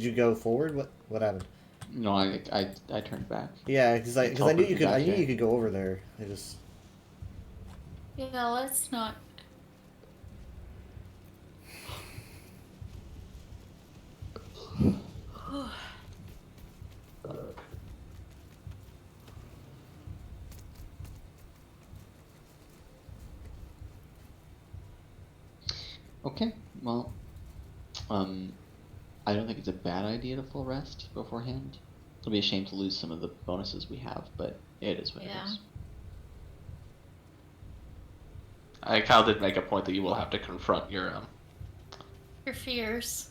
you go forward? What happened? No, I turned back. Yeah, because I knew you could. I knew you could go over there. I just. Yeah, let's not. Okay, well, I don't think it's a bad idea to full rest beforehand. It'll be a shame to lose some of the bonuses we have, but it is what it is. Kyle did make a point that you will have to confront your fears.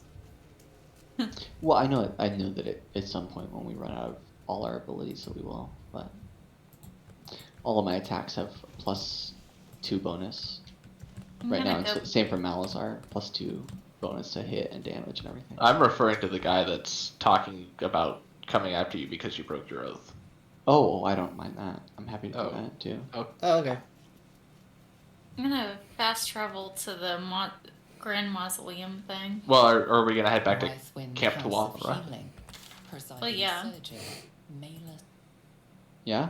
Well, I know that at some point when we run out of all our abilities, so we will. But all of my attacks have +2 bonus. Right now, it's same for Malazar, +2 bonus to hit and damage and everything. I'm referring to the guy that's talking about coming after you because you broke your oath. Oh, I don't mind that. I'm happy to do that too. Oh, okay. I'm gonna fast travel to the Grand Mausoleum thing. Well, are we gonna head back to Camp Tuath, right? Well, yeah. Yeah?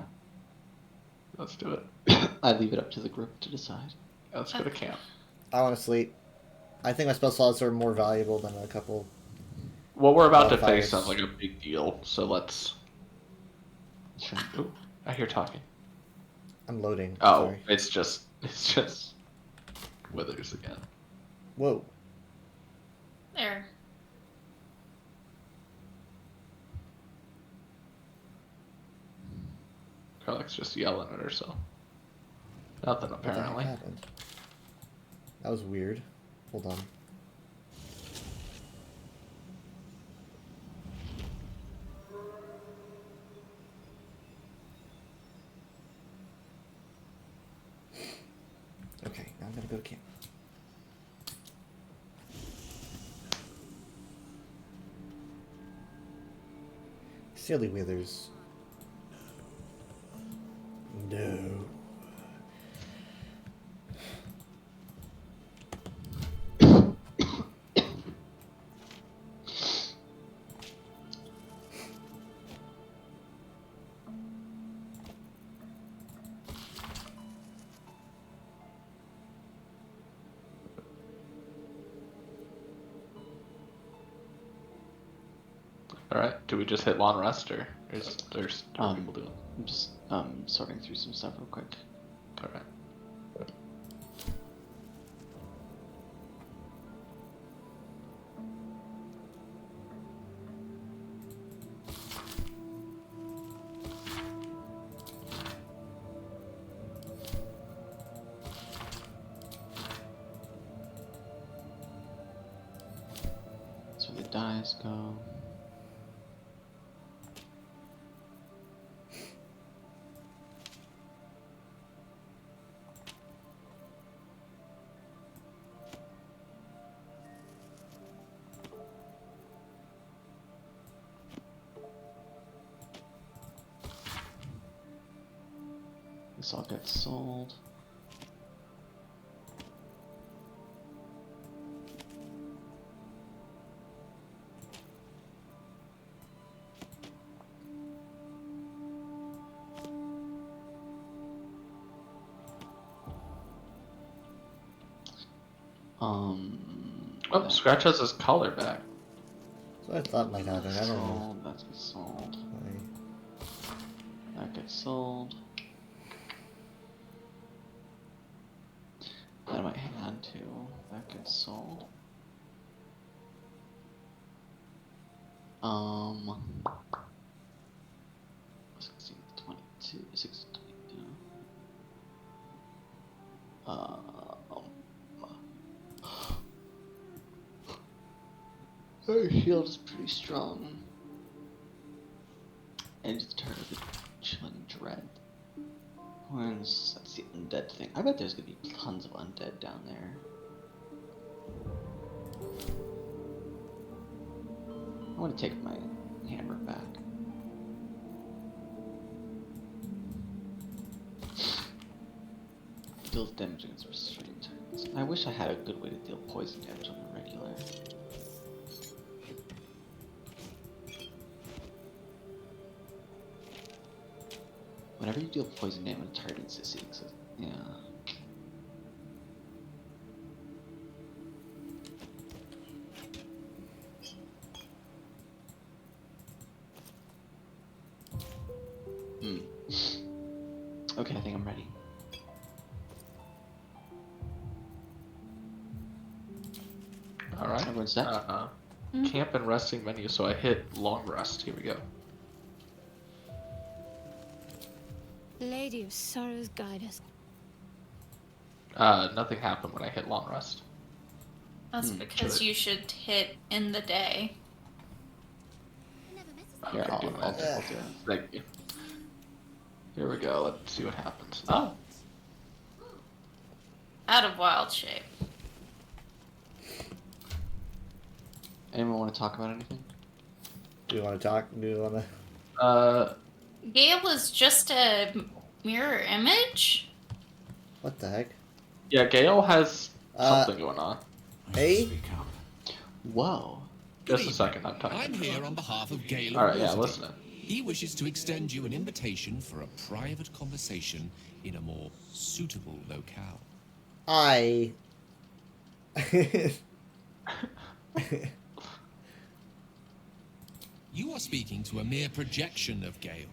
Let's do it. I leave it up to the group to decide. Let's go to camp. I want to sleep. I think my spell slots are more valuable than a couple. Well, we're about to face something like a big deal, so let's. Sure. Ooh, I hear talking. I'm loading. Oh, Sorry. it's just Withers again. Whoa. There. Carlix just yelling at herself. Nothing What the heck apparently. happened? That was weird. Hold on. Okay, now I'm gonna go to camp. Silly Withers. No. Alright, do we just hit long rest or is there people doing? I'm just sorting through some stuff real quick. Alright. So the dice go. This all gets sold. Oh, Scratch has his collar back. So I thought might happen. I don't know. Sold, that gets sold. That gets sold. That I might hang on to. That gets sold. 16, 22, 16, 22. Her shield is pretty strong. End of the turn of the Chilling Dread. That's the undead thing. I bet there's gonna be tons of undead down there. I want to take my hammer back. Deals damage against restrained targets. I wish I had a good way to deal poison damage on the regular. Whenever you deal poison damage, target succeeds. Yeah. Okay, I think I'm ready. All right. Everyone's set? Camp and resting menu. So I hit long rest. Here we go. Lady of Sorrows, guide us. Nothing happened when I hit long rest. That's because you should hit in the day. Here, I'll do it. Thank you. Here we go. Let's see what happens. Oh. Out of wild shape. Anyone want to talk about anything? Do you want to talk? Do you want to? Gale is just a mirror image? What the heck? Yeah, Gale has something going on. Hey? Whoa. Just a second, I'm talking. I'm here on behalf of Gale. Alright, yeah, listen. He wishes to extend you an invitation for a private conversation in a more suitable locale. You are speaking to a mere projection of Gale.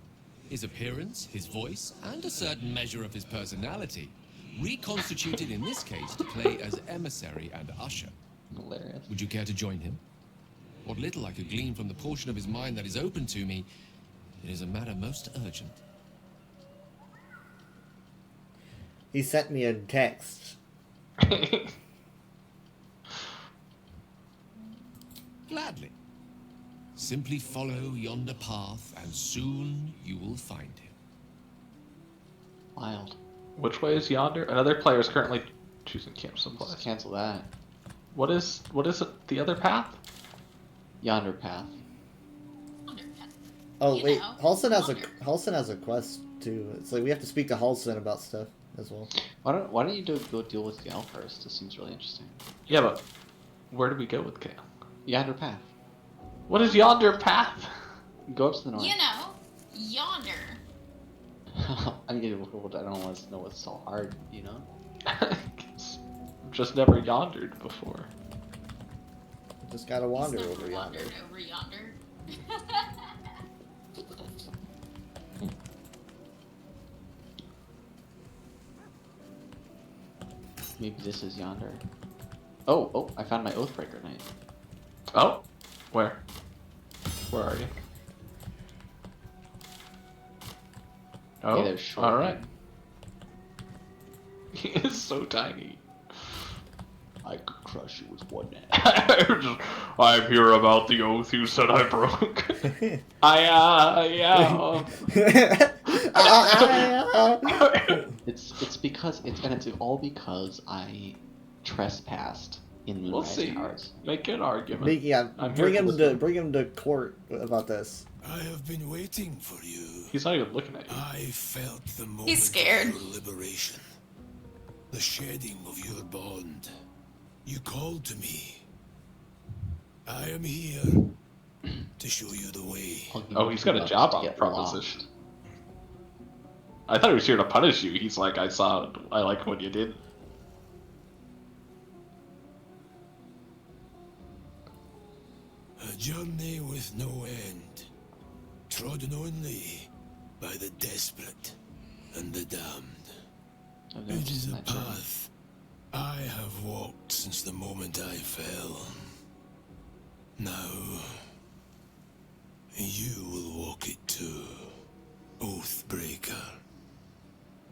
His appearance, his voice, and a certain measure of his personality, reconstituted in this case to play as emissary and usher. Hilarious. Would you care to join him? What little I could glean from the portion of his mind that is open to me, it is a matter most urgent. He sent me a text. Gladly. Simply follow yonder path, and soon you will find him. Wild. Which way is yonder? Another player is currently choosing camp supplies. Just cancel that. What is it? The other path? Yonder path. Oh wait, Halsin has a quest too. It's like we have to speak to Halsin about stuff as well. Why don't you go deal with Gale first? This seems really interesting. Yeah, but where do we go with Gale? Yonder path. What is yonder path? Go up to the north. You know, yonder. I mean, I don't want to know what's so hard, you know? I've just never yondered before. Just gotta wander over yonder. Over yonder. Maybe this is yonder. Oh, I found my Oathbreaker Knight. Oh? Where? Where are you? Oh, okay, short. Alright. He is so tiny. I could crush you with one hand. I'm here about the oath you said I broke. It's because it's all because I trespassed in Moonrise Towers. Make an argument. Bring him to court about this. I have been waiting for you. He's not even looking at you. I felt the moment He's scared. of your liberation. The shedding of your bond. You called to me. I am here to show you the way. Oh, he's got a job on proposition. I thought he was here to punish you. He's like, I like what you did. A journey with no end, trodden only by the desperate and the damned. It is a path I have walked since the moment I fell. Now, You will walk it too, Oathbreaker.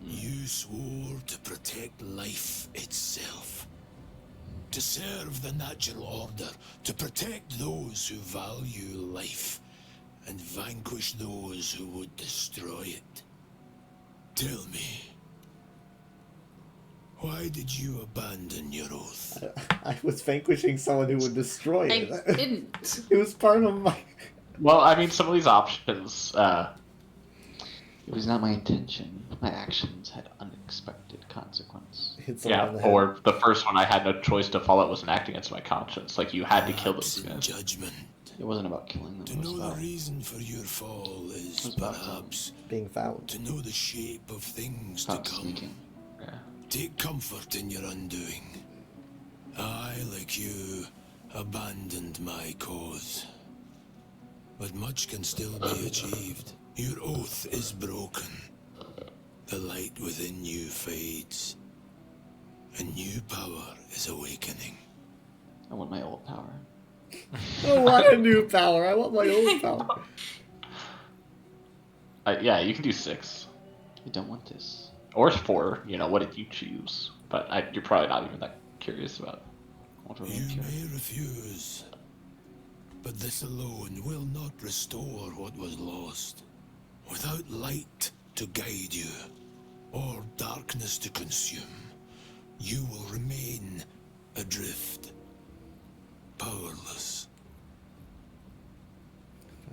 You swore to protect life itself. To serve the natural order, to protect those who value life, and vanquish those who would destroy it. Tell me, why did you abandon your oath? I was vanquishing someone who would destroy it. I didn't. It was part of my... Well, I mean, some of these options, It was not my intention. My actions had unexpected consequence. yeah, or the first one I had no choice to follow was an act against my conscience. Like, you had to kill those guys. Judgment. It wasn't about killing them. To It was know the about reason for your fall is perhaps being found. To know the shape of things to come. sneaking. Take comfort in your undoing. I, like you, abandoned my cause. But much can still be achieved. Your oath is broken. The light within you fades. A new power is awakening. I want my old power. I don't want a new power. I want my old power. Yeah, you can do 6. I don't want this. Or 4. You know, what did you choose? But you're probably not even that curious about what You may refuse, but this alone will not restore what was lost. Without light to guide you, or darkness to consume, you will remain adrift, powerless.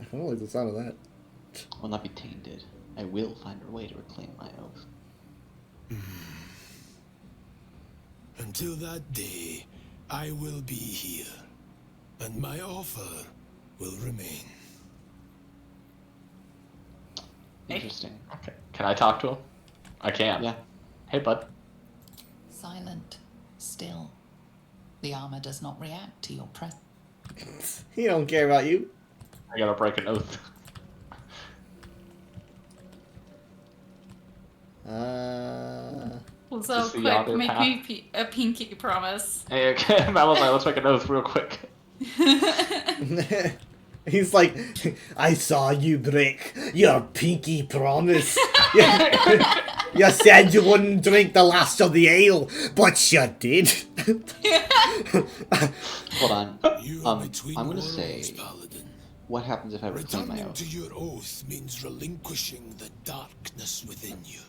I don't like the sound of that. I will not be tainted. I will find a way to reclaim my oath. Until that day, I will be here, and my offer will remain. Interesting. Okay. Can I talk to him? I can. Yeah. Hey, bud. Silent. Still. The armor does not react to your presence. He don't care about you. I gotta break an oath. So Is the quick, other make path? me a pinky promise. Hey, okay, Malachi, let's make an oath real quick. He's like, I saw you break your pinky promise. You said you wouldn't drink the last of the ale, but you did. Hold on. I'm gonna say, what happens if I reclaim my Returning oath? to your oath means relinquishing the darkness within you.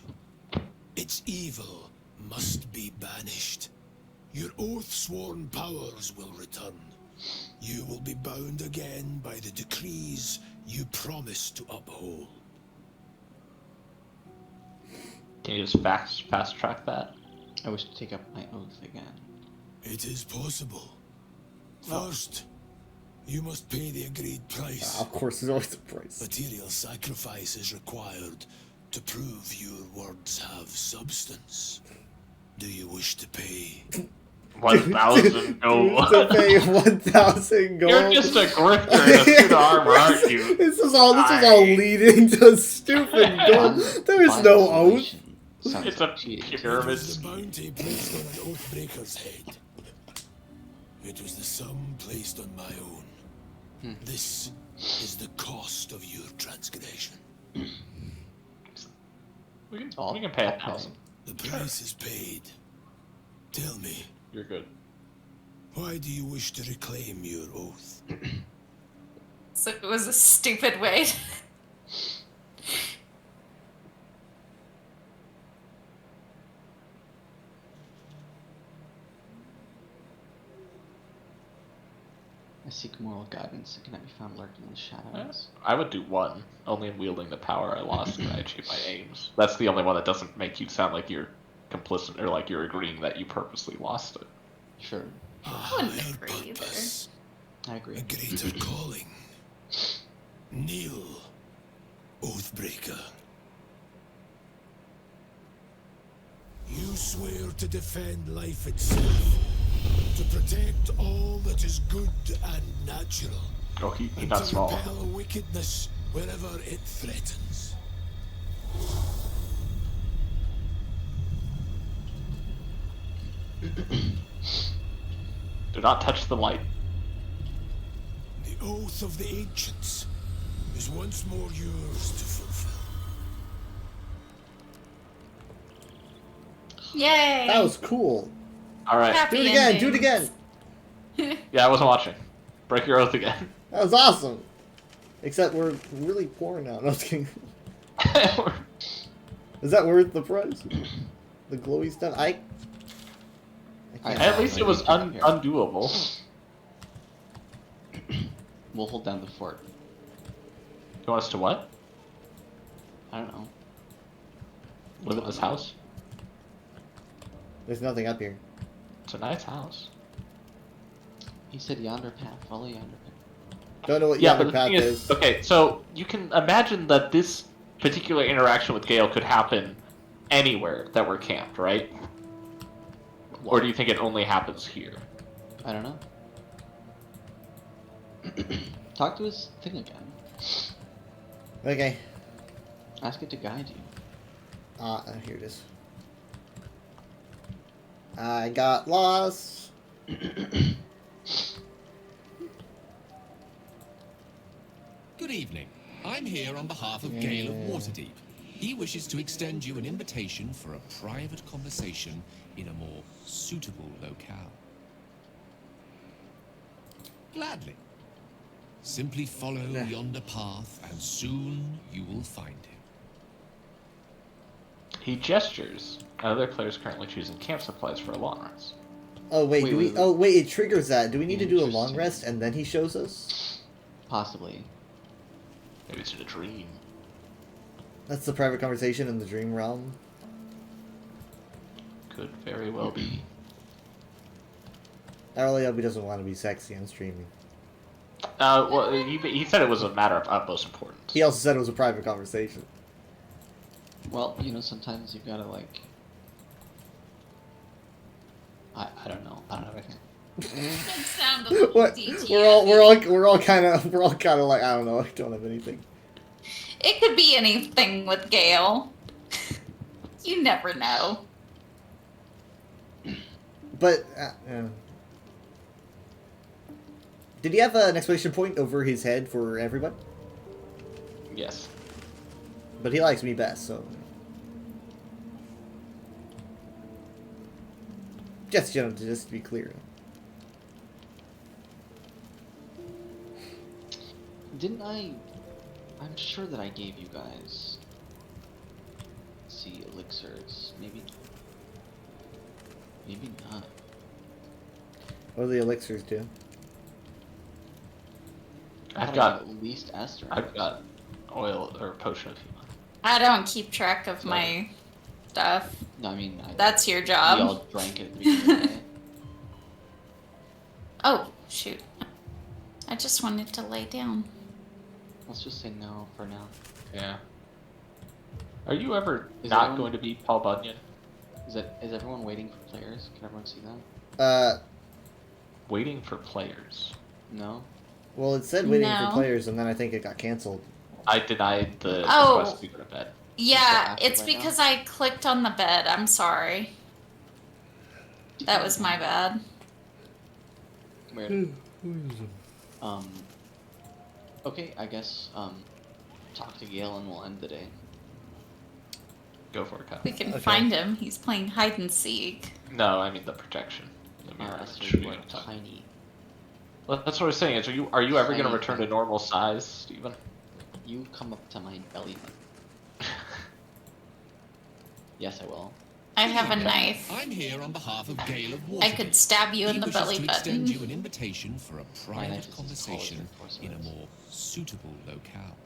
Its evil must be banished. Your oath-sworn powers will return. You will be bound again by the decrees you promised to uphold. Can you just fast track that? I wish to take up my oath again. It is possible. First, you must pay the agreed price. Of course, there's always a price. Material sacrifice is required to prove your words have substance. Do you wish to pay? 1,000 gold. To pay 1,000 gold. You're just a grifter in a suit of armor, aren't you? This is all leading to stupid gold. There is no oath. It's a pyramid. The bounty placed on an Oathbreaker's head. It was the sum placed on my own. This is the cost of your transgression. We can pay 1,000. The price is paid. Tell me. You're good. Why do you wish to reclaim your oath? So it was a stupid way. I seek moral guidance that cannot be found lurking in the shadows. I would do 1, only in wielding the power I lost and I achieved my aims. That's the only one that doesn't make you sound like you're complicit or like you're agreeing that you purposely lost it. Sure. I wouldn't agree either. I agree. A greater calling. Kneel, Oathbreaker. You swear to defend life itself, to protect all that is good and natural, Oh, he's and not to small. repel wickedness wherever it threatens. Do not touch the light. The oath of the ancients is once more yours to fulfill. Yay! That was cool. All right. Happy Do it again. endings. Do it again. Yeah, I wasn't watching. Break your oath again. That was awesome. Except we're really poor now. No, I was kidding. Is that worth the price? The glowy stuff? I can't. At least it was undoable. We'll hold down the fort. You want us to what? I don't know. Live in this house? There's nothing up here. It's a nice house. He said yonder path. Follow yonder path. Don't know what Yeah, yonder but the path thing is. okay, so you can imagine that this particular interaction with Gale could happen anywhere that we're camped, right? Or do you think it only happens here? I don't know. Talk to his thing again. Okay. Ask it to guide you. Here it is. I got lost. Good evening. I'm here on behalf of Gale of Waterdeep. He wishes to extend you an invitation for a private conversation in a more suitable locale. Gladly. Simply follow yonder path, and soon you will find him. He gestures. Other players currently choosing camp supplies for a long rest. Oh wait, do we? Oh wait, it triggers that. Do we need to do a long rest and then he shows us? Possibly. Maybe it's in a dream. That's the private conversation in the dream realm. Could very well be. I really hope he doesn't want to be sexy on streaming. Well, he said it was a matter of utmost importance. He also said it was a private conversation. Well, you know, sometimes you've gotta like. I don't know. I don't know anything. That sounded a little What? DTF. We're all kind of like, I don't know. I don't have anything. It could be anything with Gale. You never know. But did he have an exclamation point over his head for everybody? Yes. But he likes me best, so. Just to be clear. Didn't I? I'm sure that I gave you guys. Let's see, elixirs. Maybe not. What do the elixirs do? I've got at least Esther. I've got oil or potion of healing. I don't keep track of my stuff. No, I mean that's your job. We all drank it at the beginning of the day. Oh shoot! I just wanted to lay down. Let's just say no for now. Yeah. Are you ever Is not everyone- going to be Paul Bunyan? Is everyone waiting for players? Can everyone see that? Waiting for players. No. Well, it said waiting No. for players, and then I think it got canceled. I denied the Oh. request to go to bed. Yeah, active it's right now? because I clicked on the bed. I'm sorry. That was my bad. Weird. Okay, I guess talk to Gale and we'll end the day. Go for it, Kyle. We can find him. He's playing hide and seek. No, I mean the protection. The mirror Esther, should be you are able to talk. tiny. Well, that's what I was saying. Is are you ever going to Tiny, return to tiny. normal size, Stephen? You come up to my belly button. Yes, I will. I have a knife. I'm here on behalf of Gale of Waterdeep. I could stab you in He the wishes belly to extend button. you an invitation for a knife private is as conversation tall as in a more suitable locale.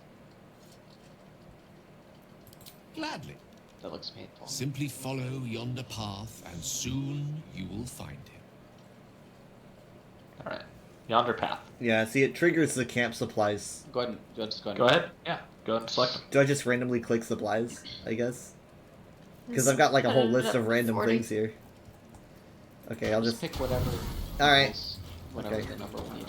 Gladly. That looks painful. Simply follow yonder path, and soon you will find him. All right. Yonder path. Yeah, see, it triggers the camp supplies. Go ahead. Just go ahead. Go ahead. Yeah. Go ahead and select them. Do I just randomly click supplies, I guess? Because I've got like a whole list of random 40. things here. Okay, I'll just... pick whatever. Alright. Whatever Okay. the number we need.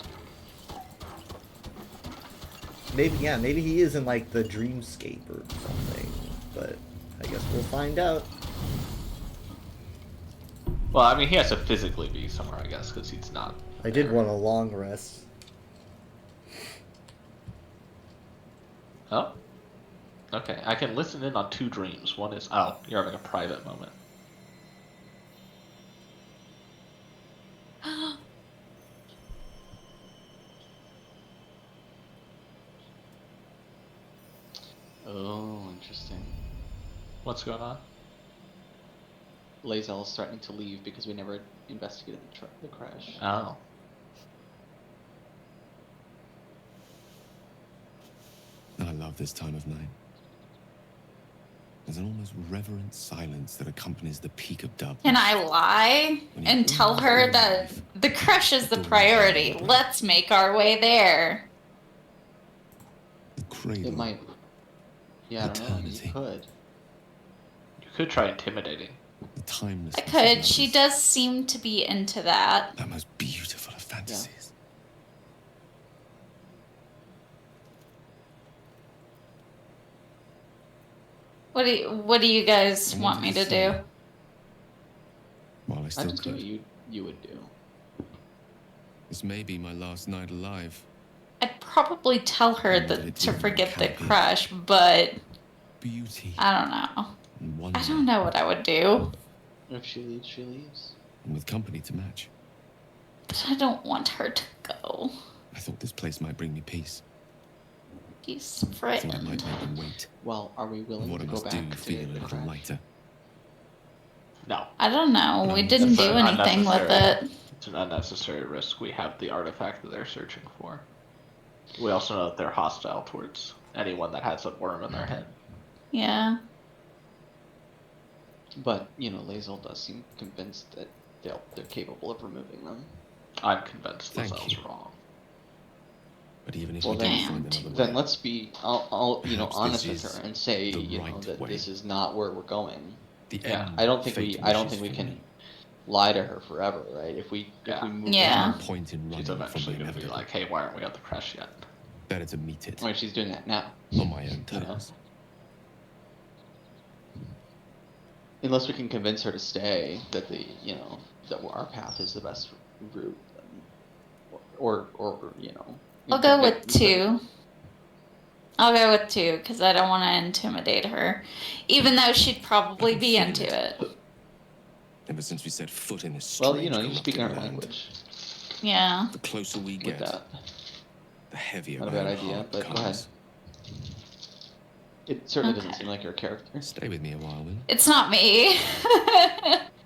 Maybe he is in like the dreamscape or something. But I guess we'll find out. Well, I mean, he has to physically be somewhere, I guess, because he's not. I did want a long rest. Oh. Okay, I can listen in on 2 dreams. One is, oh, you're having a private moment. Oh, interesting. What's going on? Lae'zel is threatening to leave because we never investigated the crash. Oh. I love this time of night. There's an almost reverent silence that accompanies the peak of darkness. Can I lie and tell her that the crush is the priority? Let's make our way there. It might. Yeah, I don't know. You could. You could try intimidating. The timeless. I could. She does seem to be into that. That most beautiful of fantasies. What do you guys want me to do? While I still just do could. what you would do. This may be my last night alive. I'd probably tell her that to forget the crush, but Beauty. I don't know. And wonder. I don't know what I would do. If she leaves, she leaves. And with company to match. But I don't want her to go. I thought this place might bring me peace. She's I thought it frightened. might make them wait. Well, are we willing What to I go must back do to feel a the little crash? lighter. No. I don't know. We didn't do anything with it. It's an unnecessary risk. We have the artifact that they're searching for. We also know that they're hostile towards anyone that has a worm in their head. Yeah. But, you know, Lae'zel does seem convinced that they're capable of removing them. I'm convinced Thank Lae'zel's you. wrong. But even if Well, we then, don't find another way, then let's be, I'll you know, Perhaps honest this with is her and say, the you know, right that way. this is not where we're going. the Yeah. end I don't think fate I don't wishes think we for can me. lie to her forever, right? If we move Yeah. No point in running She's from eventually the going to be inevitable. like, hey, why aren't we at the crash yet? Better to meet it I mean, she's doing that now. on my own You know? terms. Unless we can convince her to stay, that that our path is the best route, or you know. I'll go with 2. I'll go with 2 because I don't want to intimidate her, even though she'd probably be into it. Ever since we set foot in this Well, strange, you know, you speak corrupted our land, language Yeah. the closer we with get, that. the heavier Not a my bad own idea, heart but go ahead. becomes. It certainly doesn't Okay. seem like your character. Stay with me a while, will you? It's not me.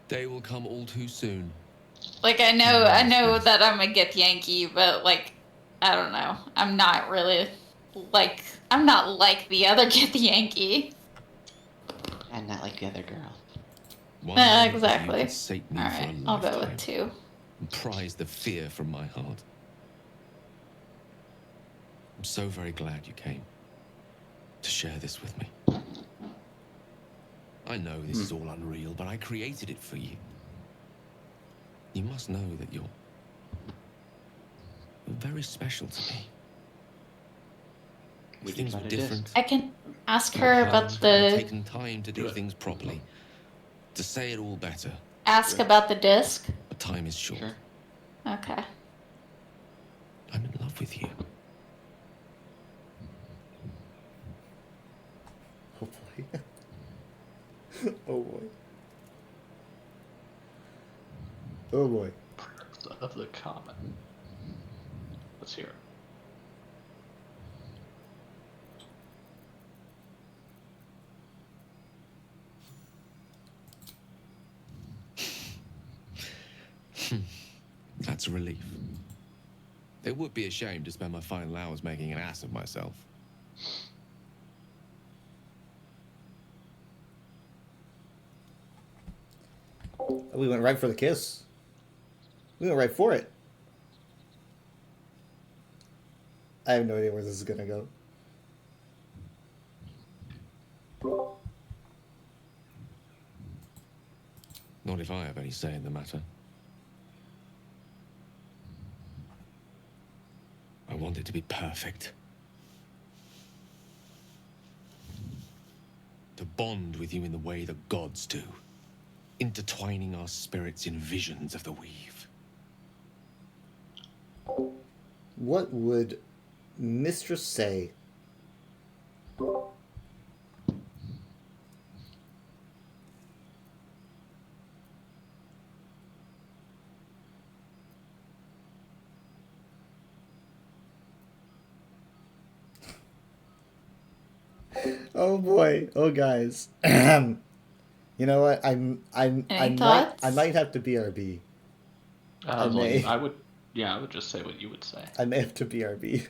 Day will come all too soon. Like I know that I'm a Gith Yankee, but like I don't know. I'm not really like I'm not like the other Gith Yankee. And not like the other girl. One night you Exactly. could sate me All for right, a I'll go lifetime with 2. and prize the fear from my heart. I'm so very glad you came to share this with me. I know this is all unreal, but I created it for you. You must know that you're very special to me. We If things can were find a disc. different. I can ask I'd her planned, about I'd the taken time to do things properly, to say it all better. about the disc. But time is short. Sure. Okay. I'm in love with you. Oh boy. Oh boy. Oh boy. Of the comet. Let's hear it. That's a relief. It would be a shame to spend my final hours making an ass of myself. We went right for the kiss. We went right for it. I have no idea where this is gonna go. Not if I have any say in the matter. I want it to be perfect. To bond with you in the way the gods do, intertwining our spirits in visions of the weave. What would Mistress say Oh boy. Oh guys. You know what? I might have to BRB. I would. Yeah, I would just say what you would say. I may have to BRB.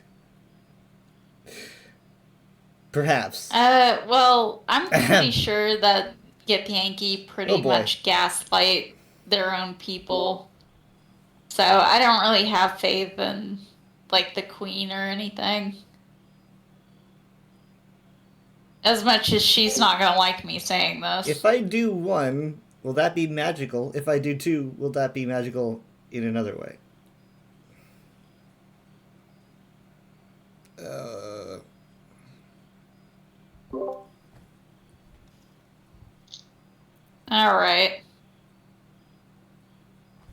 Perhaps. Well, I'm pretty sure that Githyanki pretty boy. much gaslight their own people. So I don't really have faith in, like, the queen or anything. As much as she's not gonna like me saying this. If I do 1, will that be magical? If I do 2, will that be magical in another way? Alright.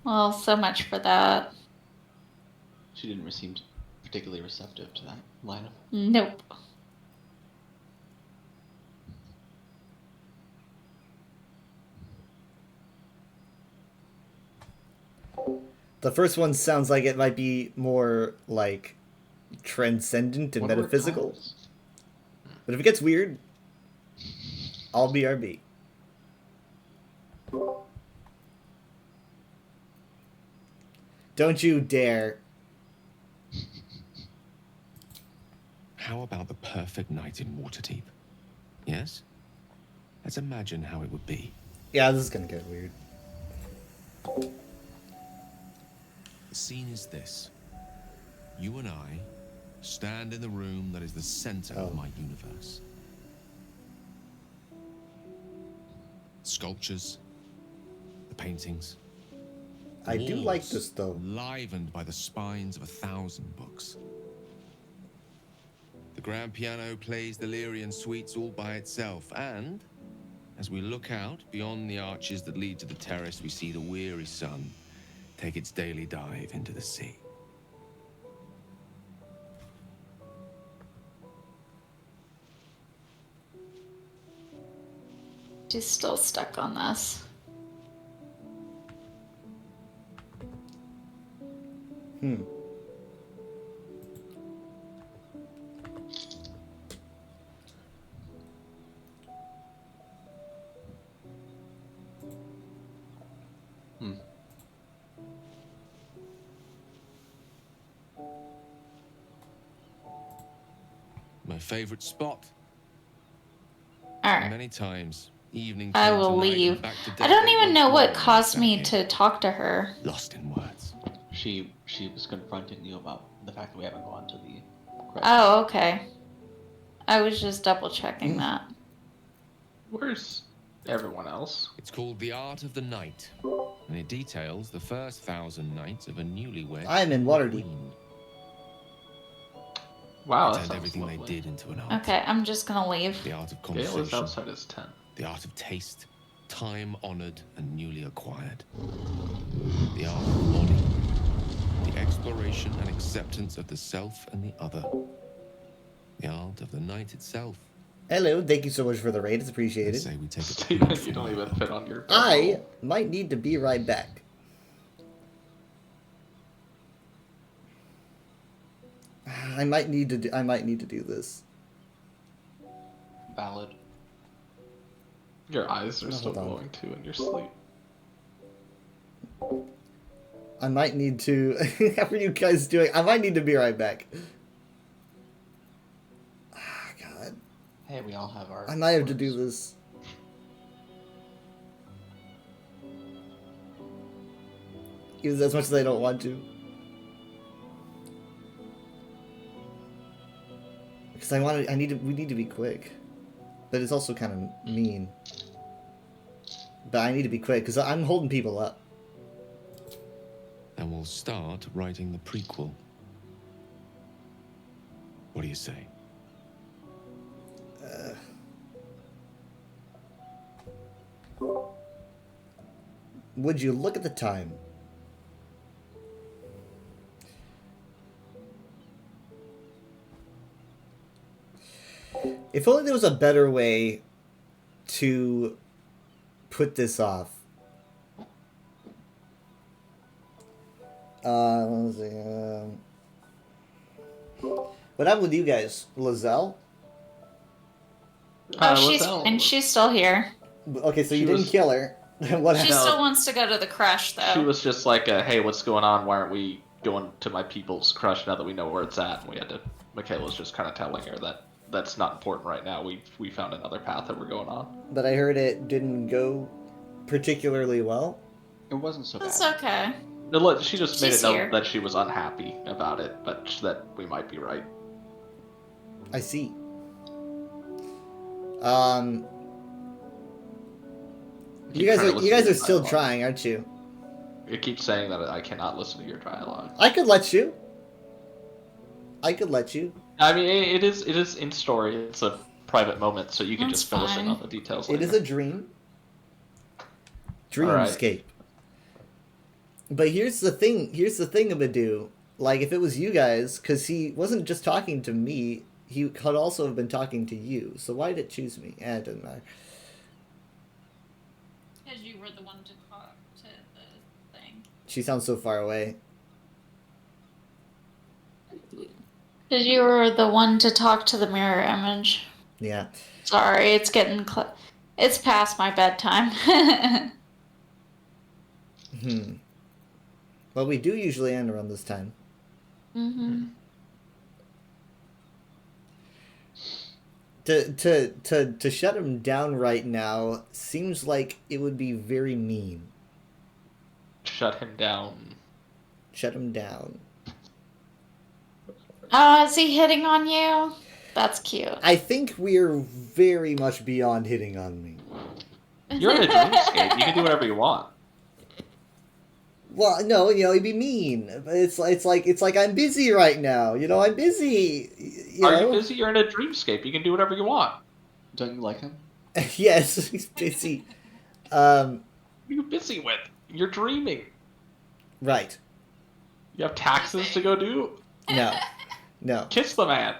Well, so much for that. She didn't seem particularly receptive to that line of. Nope. The first one sounds like it might be more, like, transcendent and What were metaphysical. cars? But if it gets weird, I'll BRB. Don't you dare. How about the perfect night in Waterdeep? Yes? Let's imagine how it would be. Yeah, this is gonna get weird. The scene is this. You and I stand in the room that is the center of my universe. Sculptures, the paintings. The I do like walls this, though. Livened by the spines of 1,000 books. The grand piano plays the Lyrian suites all by itself, and as we look out beyond the arches that lead to the terrace, we see the weary sun take its daily dive into the sea. She's still stuck on this. My favorite spot. Alright. Many times, evening. I turns will to night and leave. back to I don't day even once know more what when I caused sat me here, to talk to her. lost in words. She was confronting you about the fact that we haven't gone to the. Oh, okay. I was just double checking that. Where's everyone else? It's called The Art of the Night, and it details the first 1,000 nights of a newlywed. I'm in Waterdeep. queen. Wow, It that turned sounds everything lovely. they did into an art. Okay, I'm just gonna leave. The art of Gale is conversation. outside his tent. The art of taste, time-honored and newly acquired. The art of body. The exploration and acceptance of the self and the other. The art of the night itself. Hello, thank you so much for the raid. It's appreciated. Say we take a Steven, you don't even fit on your. I might need to be right back. I might need to do this. Valid. Your eyes are Oh, still hold on. going too in your sleep. I might need to. How are you guys doing? I might need to be right back. Ah, God. Hey, we all have our. I might have to do this. Even as much as I don't want to. Because we need to be quick. But it's also kind of mean. But I need to be quick, because I'm holding people up. And we'll start writing the prequel. What do you say? Would you look at the time? If only there was a better way to put this off. Let's see. What happened with you guys? Lizelle? She's still here. Okay, so you didn't kill her. What She happened? still wants to go to the crush, though. She was just like, hey, what's going on? Why aren't we going to my people's crush now that we know where it's at? And we had to. Michaela's just kind of telling her that that's not important right now. We found another path that we're going on. But I heard it didn't go particularly well. It wasn't so That's okay. She just made She's it known here. that she was unhappy about it, but that we might be right. I see. You guys are still trying, aren't you? You keep saying that I cannot listen to your dialogue. I could let you. I could let you. I mean, it is in story. It's a private moment, so you can That's just fill us in fine. on the details It later. is a dream. Alright. Dreamscape. But here's the thing, Abadu. Like, if it was you guys, because he wasn't just talking to me, he could also have been talking to you. So why did it choose me? It doesn't matter. Because you were the one to talk to the thing. She sounds so far away. Because you were the one to talk to the mirror image. Yeah. Sorry, it's getting it's past my bedtime. Well, we do usually end around this time. Mm-hmm. To shut him down right now seems like it would be very mean. Shut him down. Shut him down. Oh, is he hitting on you? That's cute. I think we're very much beyond hitting on me. You're in a dreamscape. You can do whatever you want. Well, no, it'd be mean. It's like I'm busy right now. I'm busy. Are you busy? You're in a dreamscape. You can do whatever you want. Don't you like him? Yes, he's busy. What are you busy with? You're dreaming. Right. You have taxes to go do? No. Kiss the man.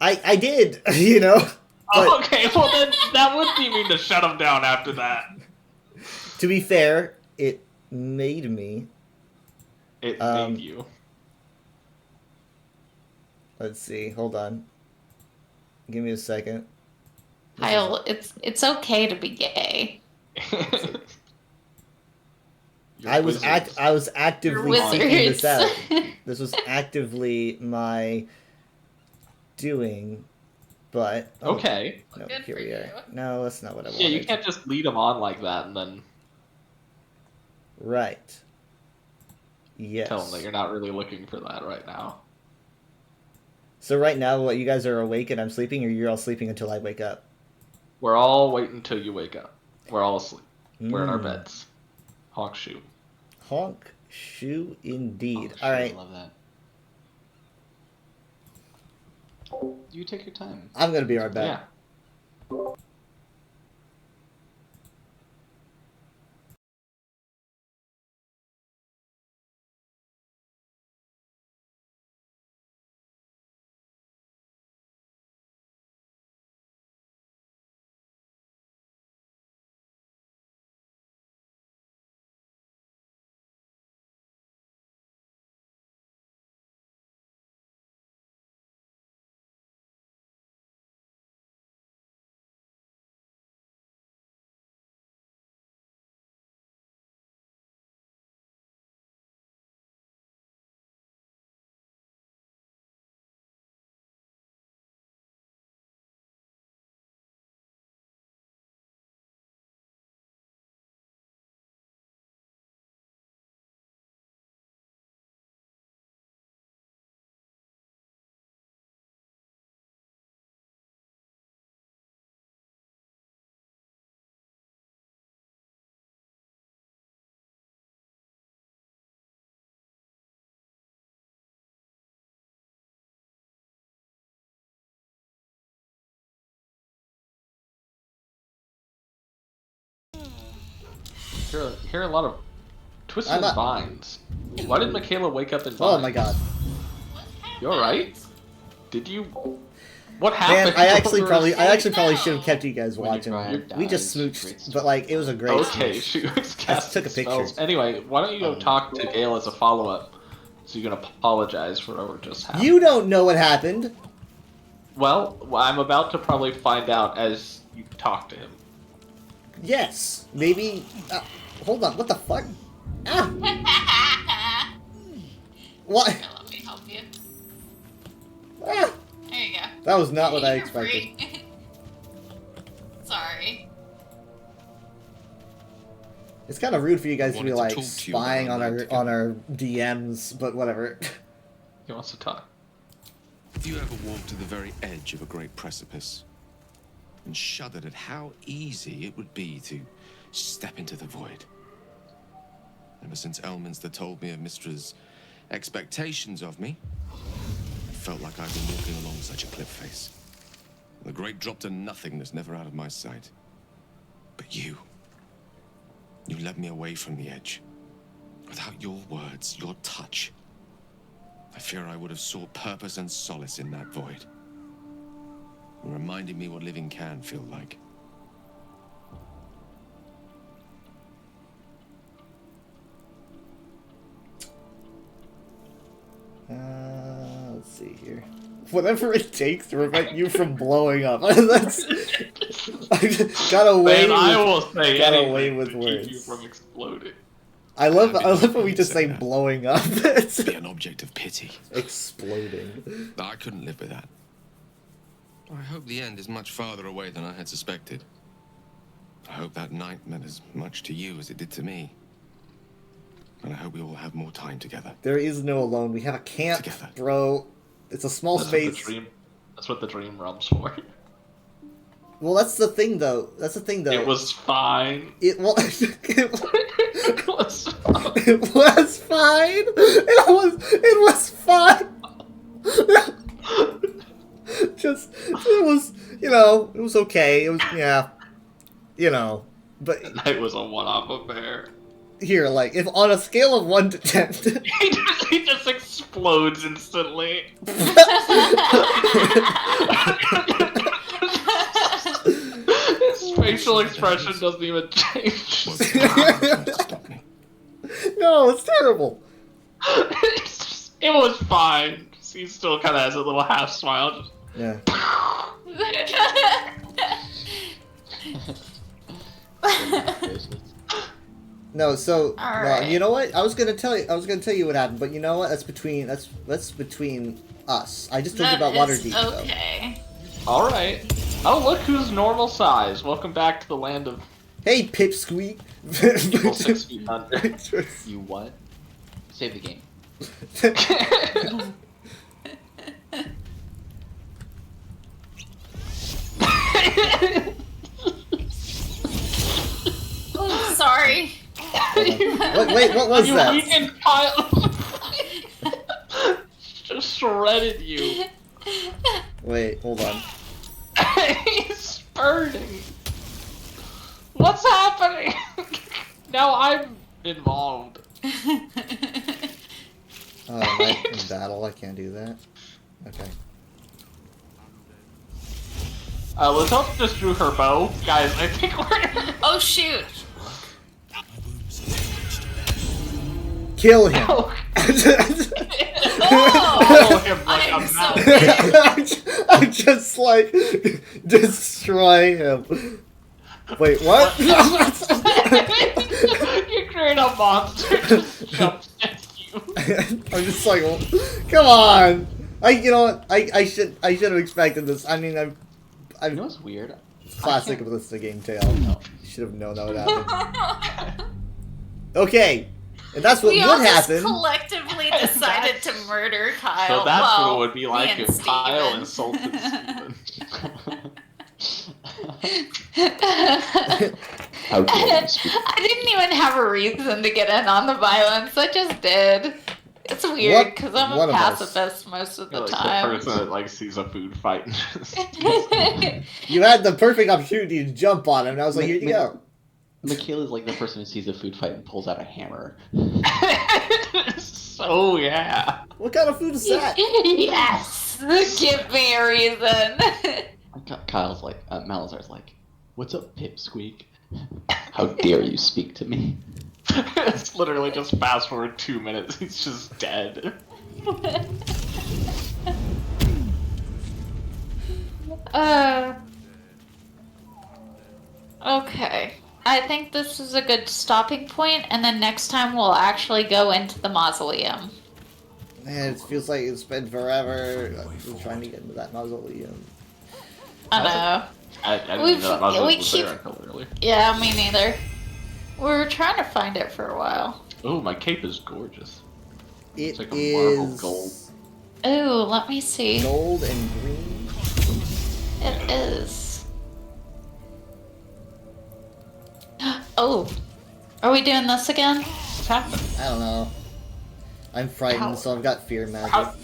I did, but... Oh, okay, well then that would be mean to shut him down after that. To be fair, it made me. It made you. Let's see. Hold on. Give me a second. Kyle, it's okay to be gay. I was actively seeking this wizards. out. This was actively my doing, but Okay. No, here we are. No, that's not what I wanted. Yeah, you can't just lead him on like that and then Right. Yes. tell him that you're not really looking for that right now. So right now, what, you guys are awake and I'm sleeping, or you're all sleeping until I wake up? We're all waiting until you wake up. We're all asleep. We're in our Mm. beds. Honk shoe. Honk shoe indeed. Oh, All right. I love that. You take your time. I'm gonna be right back. Yeah. Hear a lot of twisted vines. Why did Michaela wake up in vines? Oh my god. You alright? Did you? What happened? Man, I actually probably should have kept you guys watching. We just dies, smooched, but like it was a great. Okay, smooch. shoot. I took a picture. Spells. Anyway, why don't you go talk to Gale as a follow-up, so you can apologize for whatever just happened. You don't know what happened. Well, I'm about to probably find out as you talk to him. Yes, maybe. Hold on, what the fuck? Ah! What? Let me help you. Ah! There you go. That was not what I You're expected. free. Sorry. It's kind of rude for you guys to Wanted be to like talk to you spying about on our DMs, but whatever. He wants to talk. Have you ever walked to the very edge of a great precipice and shuddered at how easy it would be to step into the void? Ever since Elminster told me of Mistra's expectations of me, I felt like I'd been walking along such a cliff face. The great drop to nothingness, never out of my sight. But you led me away from the edge. Without your words, your touch, I fear I would have sought purpose and solace in that void. You reminded me what living can feel like. Let's see here. Whatever it takes to prevent you from blowing up. That's got away. Man, I will say got anything away with to words. keep you from exploding. I love when we just say blowing up. It's Be an object of pity. Exploding. I couldn't live with that. I hope the end is much farther away than I had suspected. I hope that night meant as much to you as it did to me. And I hope we all have more time together. There is no alone. We have a camp, bro. It's a small space. That's what the dream realm's for. Well, that's the thing, though. It was fine. It was. It was fine. It was fine. It was fine. It was. It was okay. It was but the night was a one-off affair. Here, like, if on a scale of 1 to 10, he just explodes instantly. His facial expression doesn't even change. No, it's terrible. It was fine. He still kind of has a little half smile. Just... Yeah. No, so Alright. you know what? I was gonna tell you what happened, but you know what? That's between us. I just told you about Waterdeep. Okay. All right. Oh, look who's normal size. Welcome back to the land of. Hey, Pipsqueak. People 6 feet under. You what? Save the game. Oh, sorry. Wait, what was that? Weekend pile. Just shredded you. Wait, hold on. He's spurting. What's happening? Now I'm involved. Oh, am I in battle? I can't do that. Okay. Lazoth just drew her bow. Guys, I think we're... Oh, shoot. Kill him. Follow him like a mouse. I just like destroy him. Wait, what? You create a monster just jumps at you. I'm just like, well, come on. You know what? I should have expected this. I mean, I You know what's weird? Classic of Ballista Game Tale. You should have known that would happen. Okay. And that's what We would all just happen. collectively decided to murder Kyle. So that's well, what it would be like me if and Kyle Steven. insulted Steven. I didn't even have a reason to get in on the violence. I just did. It's weird because I'm one a of us? pacifist most of the Like time. the person that like sees a food fight and just... You had the perfect opportunity to jump on him, and I was like, here you go. Michaela is like the person who sees a food fight and pulls out a hammer. So yeah. What kind of food is that? Yes. Give me a reason. Kyle's like, Malazar's like, what's up, Pipsqueak? How dare you speak to me? It's literally just fast forward 2 minutes. He's just dead. Okay. I think this is a good stopping point, and then next time we'll actually go into the mausoleum. Man, it feels like it's been forever. I'm trying to get into that mausoleum. I know. I didn't know that mausoleum was there until earlier. Yeah, me neither. We were trying to find it for a while. Oh, my cape is gorgeous. It's like a is marble gold. Ooh, let me see. Gold and green. It is. Oh, are we doing this again? What's happening? I don't know. I'm frightened, so I've got fear magic.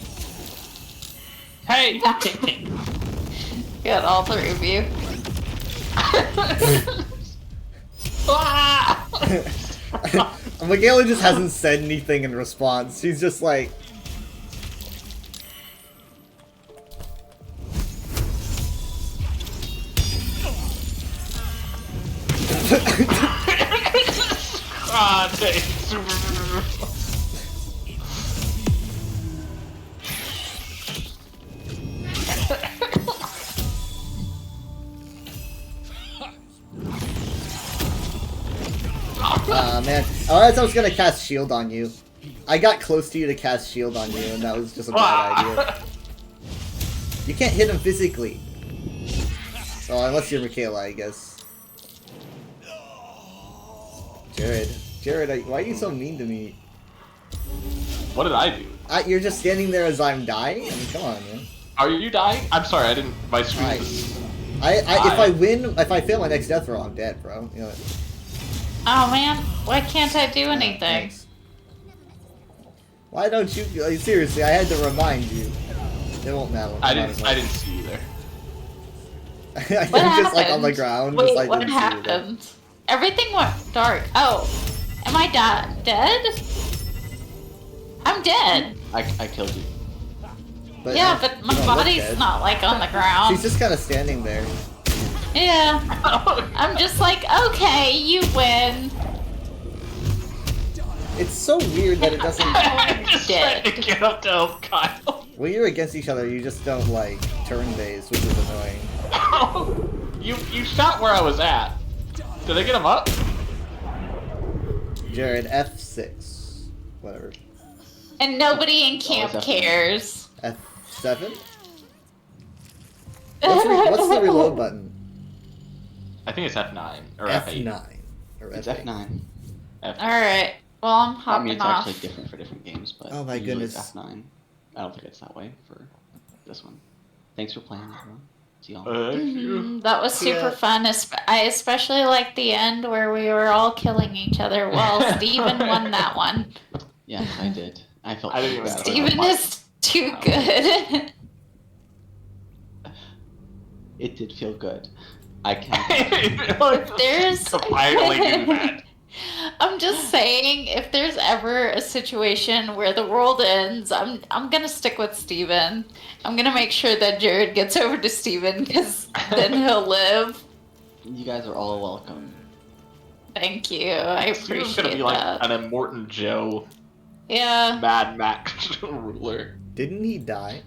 Hey! Got all three of you. Michaela just hasn't said anything in response. She's just like... Man. Oh, I was gonna cast shield on you. I got close to you to cast shield on you, and that was just a bad idea. You can't hit him physically. Oh, unless you're Michaela, I guess. Jared, why are you so mean to me? What did I do? You're just standing there as I'm dying? I mean, come on, man. Are you dying? I'm sorry, I didn't. My screen was... If I fail my next death roll, I'm dead, bro. You know. Oh man, why can't I do anything? Why don't you? Like, seriously, I had to remind you. It won't matter. I didn't see you there. I'm just like on the ground. Wait, just, like, what happened? Everything went dark. Oh, am I dead? I'm dead. I killed you. But, yeah, but my body's not like on the ground. She's just kind of standing there. Yeah. I'm just like, okay, you win. It's so weird that it doesn't. Dead. Get up to help Kyle. When you're against each other, you just don't like turn-based, which is annoying. You shot where I was at. Did I get him up? Jared, F6. Whatever. And nobody in camp cares. F7? What's the reload button? I think it's F9 or F8. F8. Or It's F8. F9. Alright. Well, I'm hopping I mean, it's off. actually different for different games, but Oh my usually it's goodness. F9. I don't think it's that way for this one. Thanks for playing, everyone. See y'all. That was super fun. I especially liked the end where we were all killing each other while Steven won that one. Yeah, I did. I felt I didn't even bad. Steven is too good. It did feel good. I can't. There's to finally do that. I'm just saying, if there's ever a situation where the world ends, I'm gonna stick with Steven. I'm gonna make sure that Jared gets over to Steven, because then he'll live. You guys are all welcome. Thank you. I Steven's appreciate gonna be like that. an Immortan Joe. Yeah. Mad Max ruler. Didn't he die?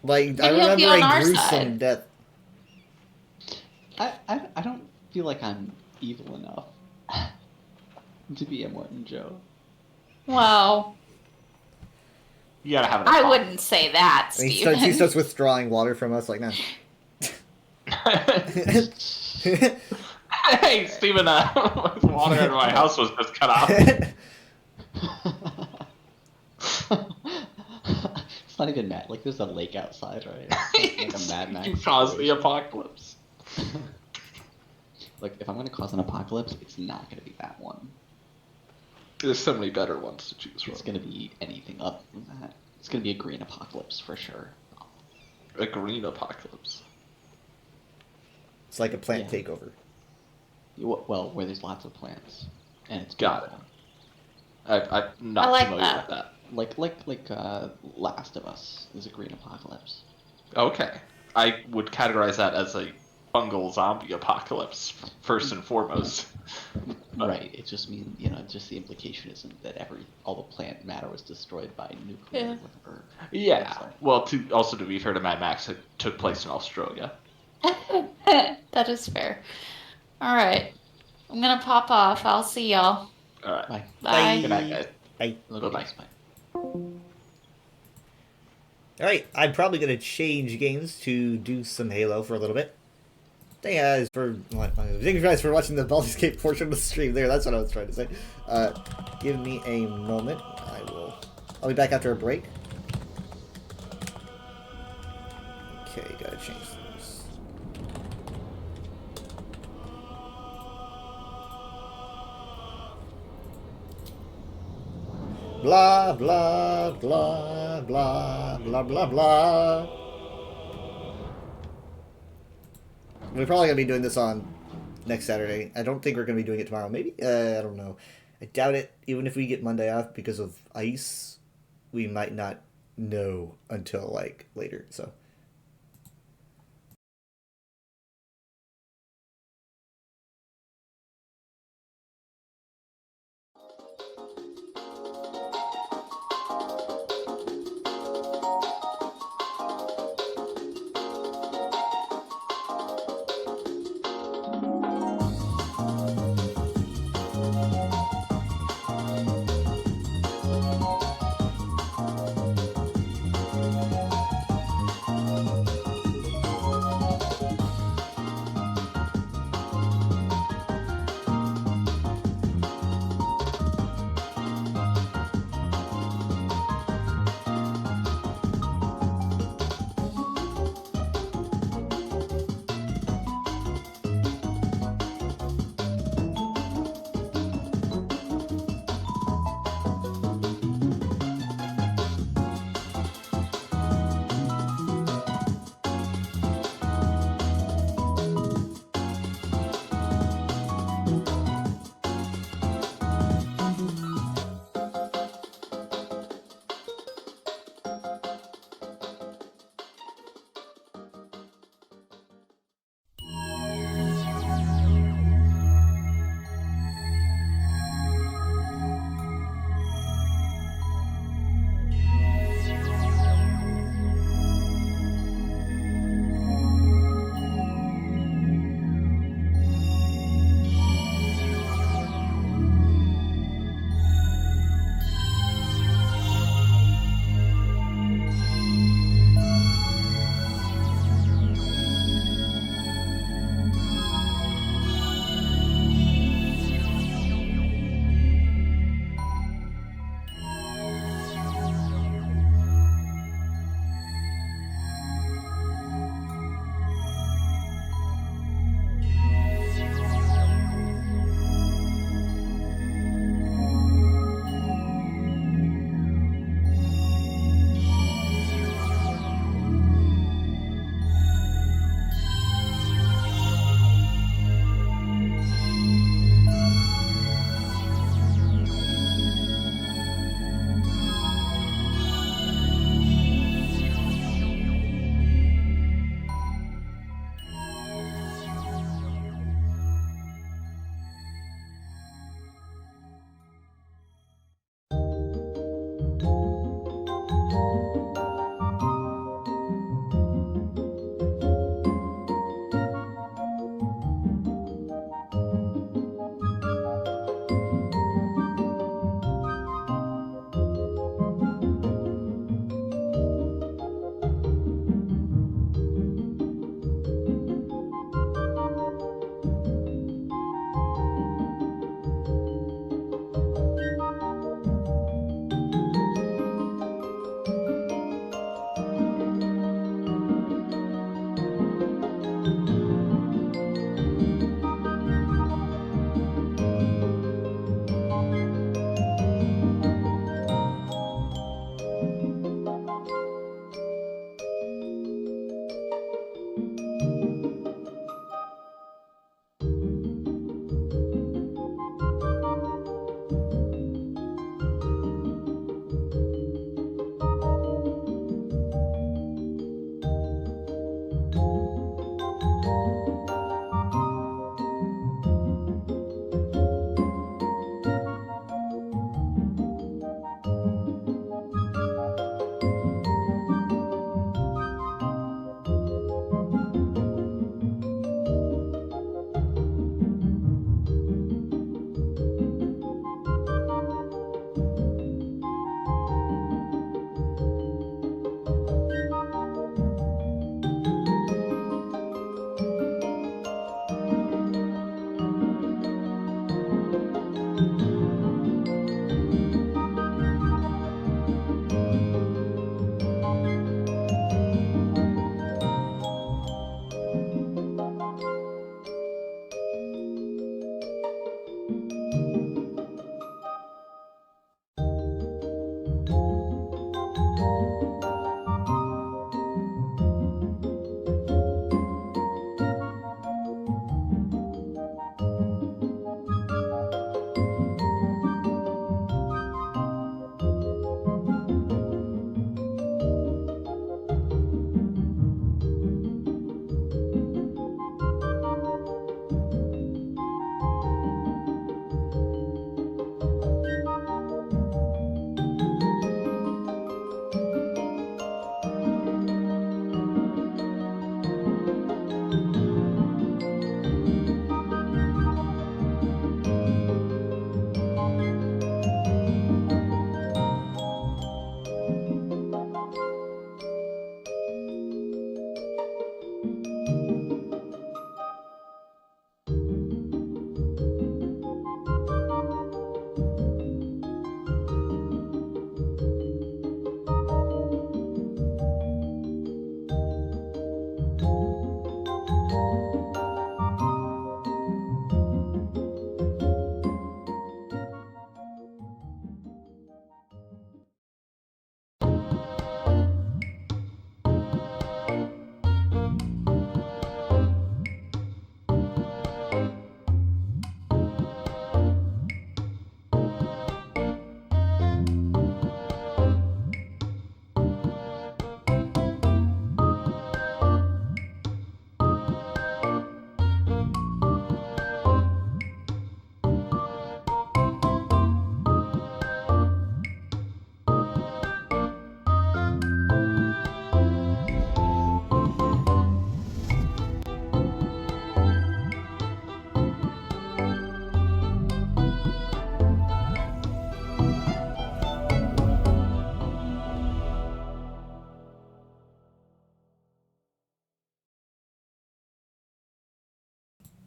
Like, Maybe I he'll be on remember a our gruesome side. death. I don't feel like I'm evil enough to be a Morton Joe. Well, You gotta have an I wouldn't say that, And Steven. he starts withdrawing water from us, like, nah. Hey, Steven, water in my house was just cut off. It's not even mad. Like, there's a lake outside, right? It's like a Mad Max. You caused the apocalypse. Like, if I'm gonna cause an apocalypse, it's not gonna be that one. There's so many better ones to choose from. It's gonna be anything other than that. It's gonna be a green apocalypse for sure. A green apocalypse. It's like a plant takeover. Well, where there's lots of plants, and it's Got it. I'm not I like familiar that. with that. Like Last of Us is a green apocalypse. Okay. I would categorize that as a fungal zombie apocalypse first and foremost. Right. It just means, just the implication isn't that all the plant matter was destroyed by nuclear. Or Yeah. Well, to be fair to Mad Max, it took place in Australia. That is fair. All right. I'm going to pop off. I'll see y'all. All right. Bye. Bye. Good night, guys. Bye. Bye-bye. Alright, I'm probably going to change games to do some Halo for a little bit. Thank you guys for watching the Baldur's Gate portion of the stream there. That's what I was trying to say. Give me a moment. I'll be back after a break. Okay, gotta change this. Blah, blah, blah, blah, blah, blah, blah. We're probably going to be doing this on next Saturday. I don't think we're going to be doing it tomorrow. Maybe? I don't know. I doubt it. Even if we get Monday off because of ice, we might not know until, later, so...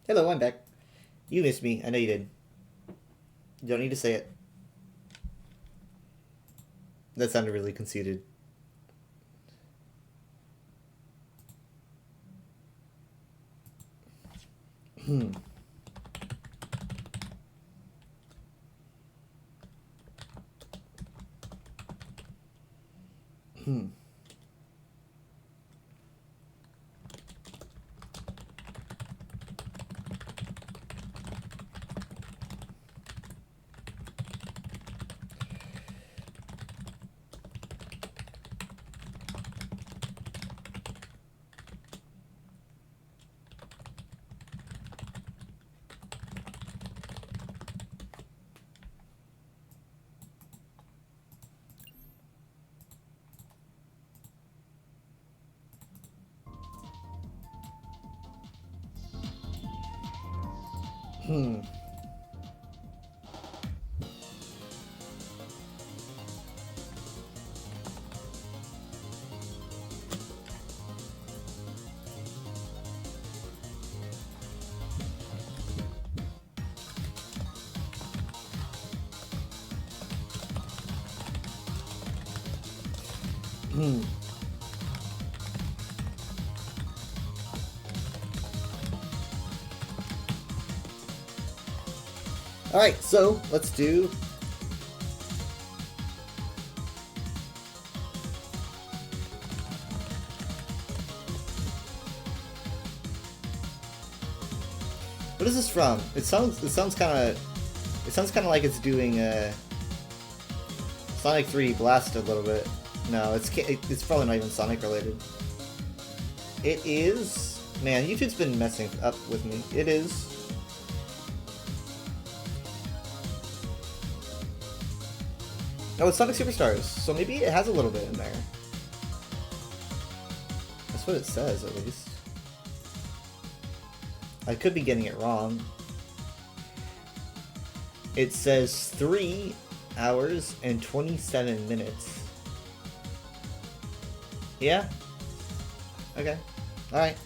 Hello, I'm back. You missed me. I know you did. You don't need to say it. That sounded really conceited. Hmm. Hmm. Hmm. Hmm. Alright, so let's do what is this from? It sounds kinda like it's doing Sonic 3 Blast a little bit. No, it's probably not even Sonic related. It is, man, YouTube's been messing up with me. It is oh, it's Sonic Superstars, so maybe it has a little bit in there. That's what it says, at least. I could be getting it wrong. It says 3 hours and 27 minutes. Yeah? Okay. Alright.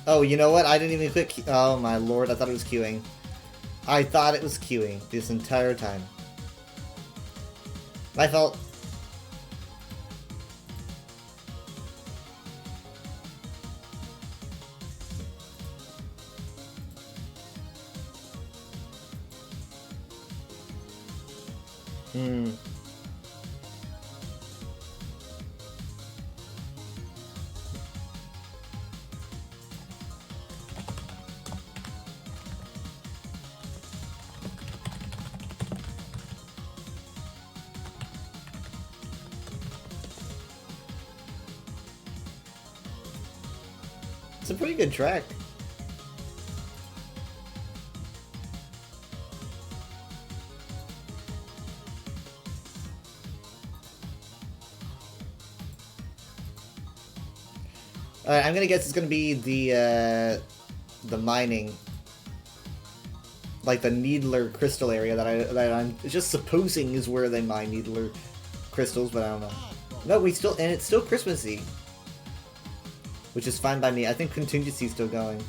Oh, you know what? I didn't even click. Oh my lord, I thought it was queuing. I thought it was queuing this entire time. My fault. Hmm. It's a pretty good track. Alright, I'm gonna guess it's gonna be the mining, like the Needler crystal area that I'm just supposing is where they mine Needler crystals, but I don't know. No, it's still Christmassy, which is fine by me. I think contingency's still going.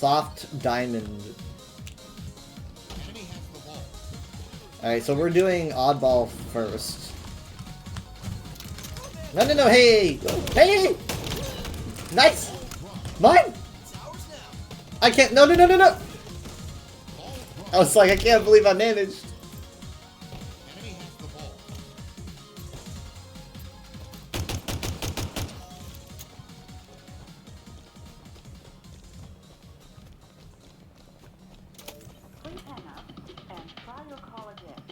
soft diamond. Alright, so we're doing oddball first. No, no, no, hey! Hey! Nice! Mine! I can't, no, no, no, no, no! I was like, I can't believe I managed. Please hang up and try your call again.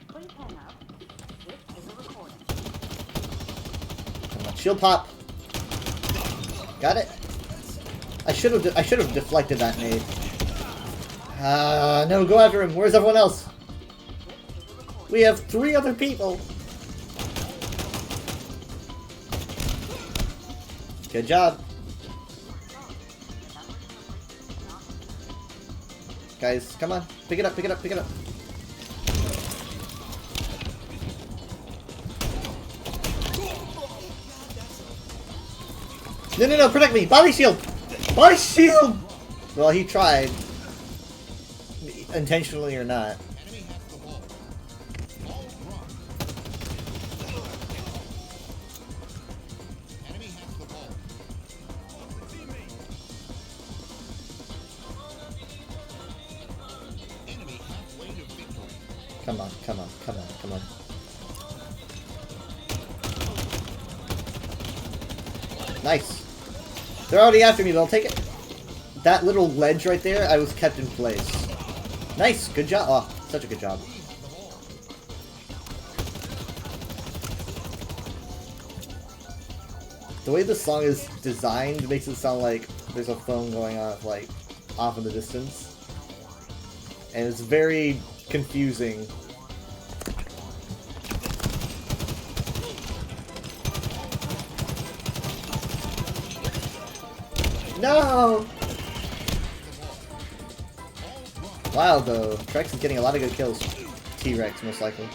Please hang up. This is a recording. Come on, shield pop. Got it. I should have deflected that nade. No, go after him. Where's everyone else? We have 3 other people. Good job. Guys, come on. Pick it up, pick it up, pick it up. No, no, no, protect me! Body shield! Body shield! Well, he tried. Intentionally or not. Come on, come on, come on, come on. Nice. They're already after me, but I'll take it. That little ledge right there, I was kept in place. Nice, good job. Oh, such a good job. The way this song is designed makes it sound like there's a phone going off, like, off in the distance. And it's very confusing. No! Wow, though. Trex is getting a lot of good kills. T-Rex, most likely.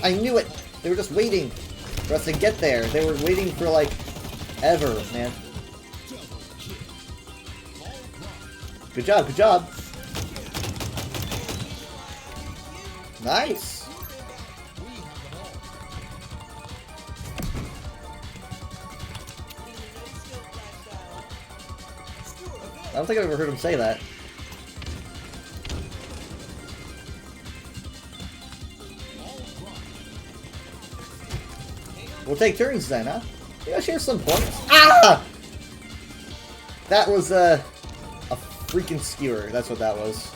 I knew it! They were just waiting for us to get there. They were waiting for, like, ever, man. Good job, good job. Nice. I don't think I've ever heard him say that. We'll take turns then, huh? Yeah, share some points. Ah! That was a freaking skewer. That's what that was.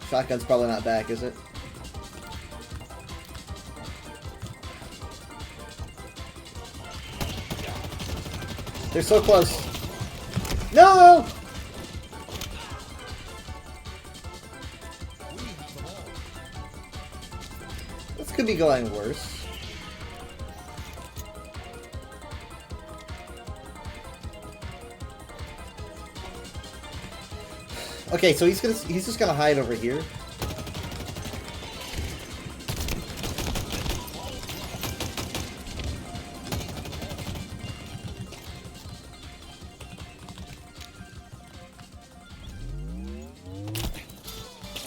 Shotgun's probably not back, is it? They're so close. No! This could be going worse. Okay, so he's just gonna hide over here.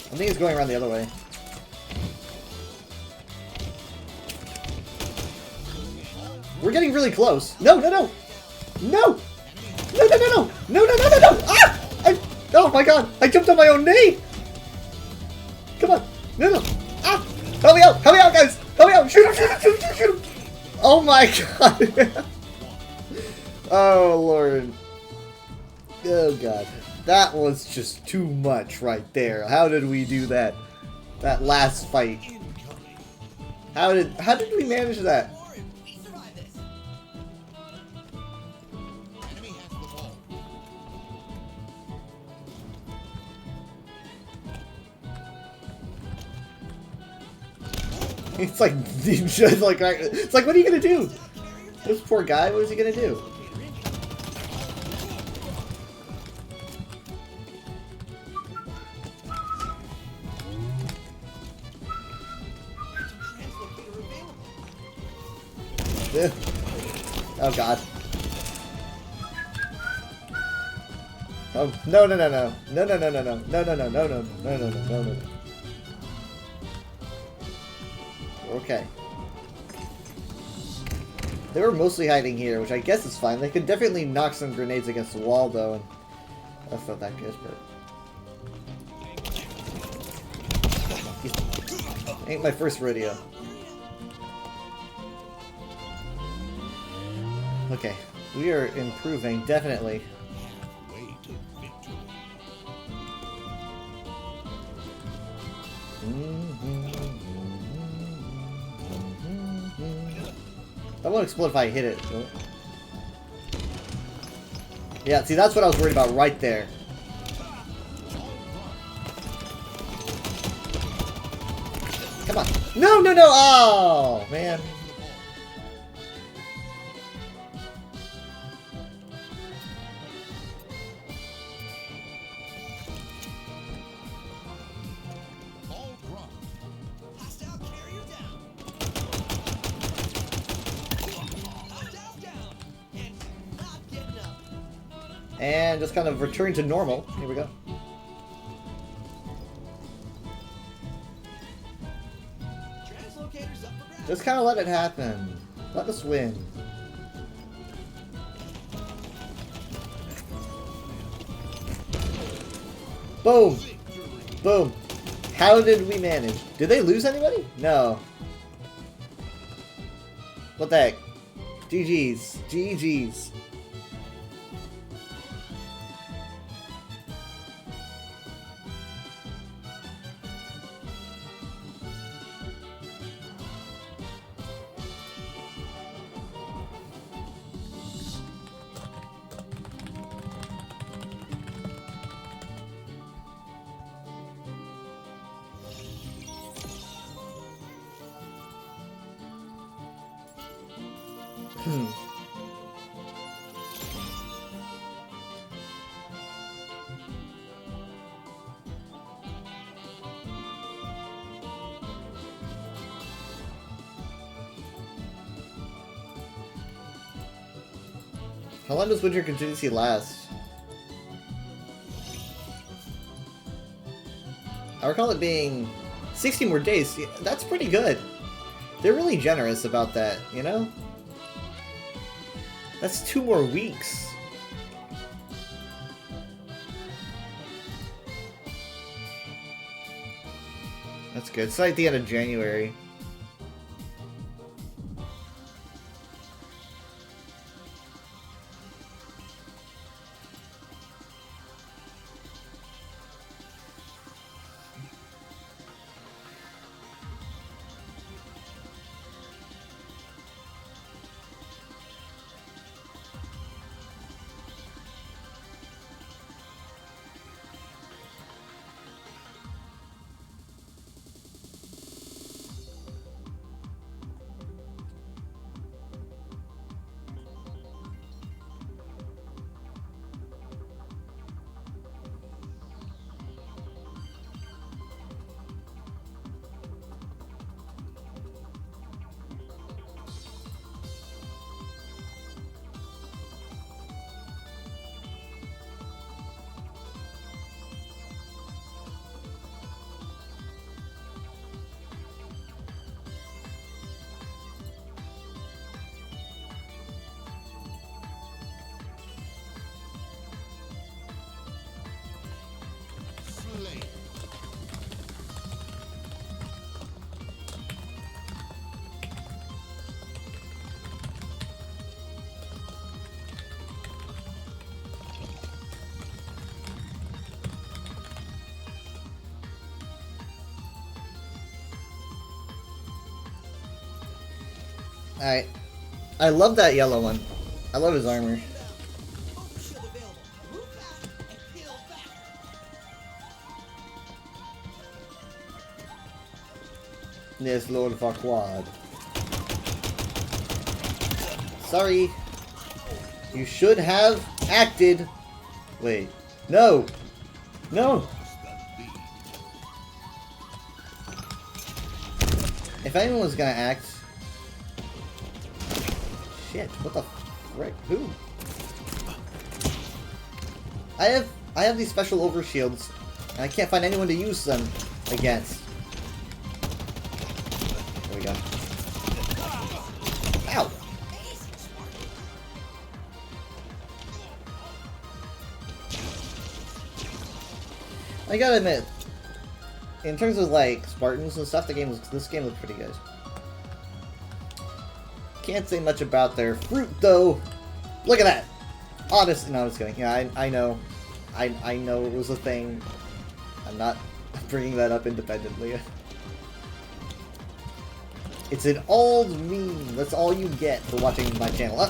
I think he's going around the other way. We're getting really close. No, no, no! No! No, no, no, no! No, no, no, no, no! Ah! Oh my god! I jumped on my own name! Come on! No, no! Ah! Help me out! Help me out, guys! Help me out! Shoot him! Shoot him! Shoot him! Shoot him! Oh my god! Oh lord. Oh god. That was just too much right there. How did we do that? That last fight. How did we manage that? It's like, it's like, what are you gonna do? This poor guy, what is he gonna do? Ugh. Oh god. Oh no no no no no no no no no no no no no no no no no no no. Okay. They were mostly hiding here, which I guess is fine. They could definitely knock some grenades against the wall though, and that's not that good, but ain't my first rodeo. Okay, we are improving, definitely. That won't explode if I hit it. Yeah, see, that's what I was worried about right there. Come on. No, no, no! Oh, man. And just kind of return to normal. Here we go. Just kind of let it happen. Let us win. Boom! Boom! How did we manage? Did they lose anybody? No. What the heck? GG's. GG's. How long does winter contingency last? I recall it being 60 more days. Yeah, that's pretty good. They're really generous about that, you know? That's 2 more weeks. That's good. It's like the end of January. Alright. I love that yellow one. I love his armor. Yes, Lord Farquaad. Sorry. You should have acted. Wait. No! No! If anyone was gonna act... Shit, what the frick? Who? I have these special overshields, and I can't find anyone to use them against. There we go. Ow! I gotta admit, in terms of like Spartans and stuff, this game looks pretty good. Can't say much about their fruit though. Look at that. Honestly, no, I'm just kidding. Yeah, I know, I know it was a thing. I'm not bringing that up independently. It's an old meme. That's all you get for watching my channel.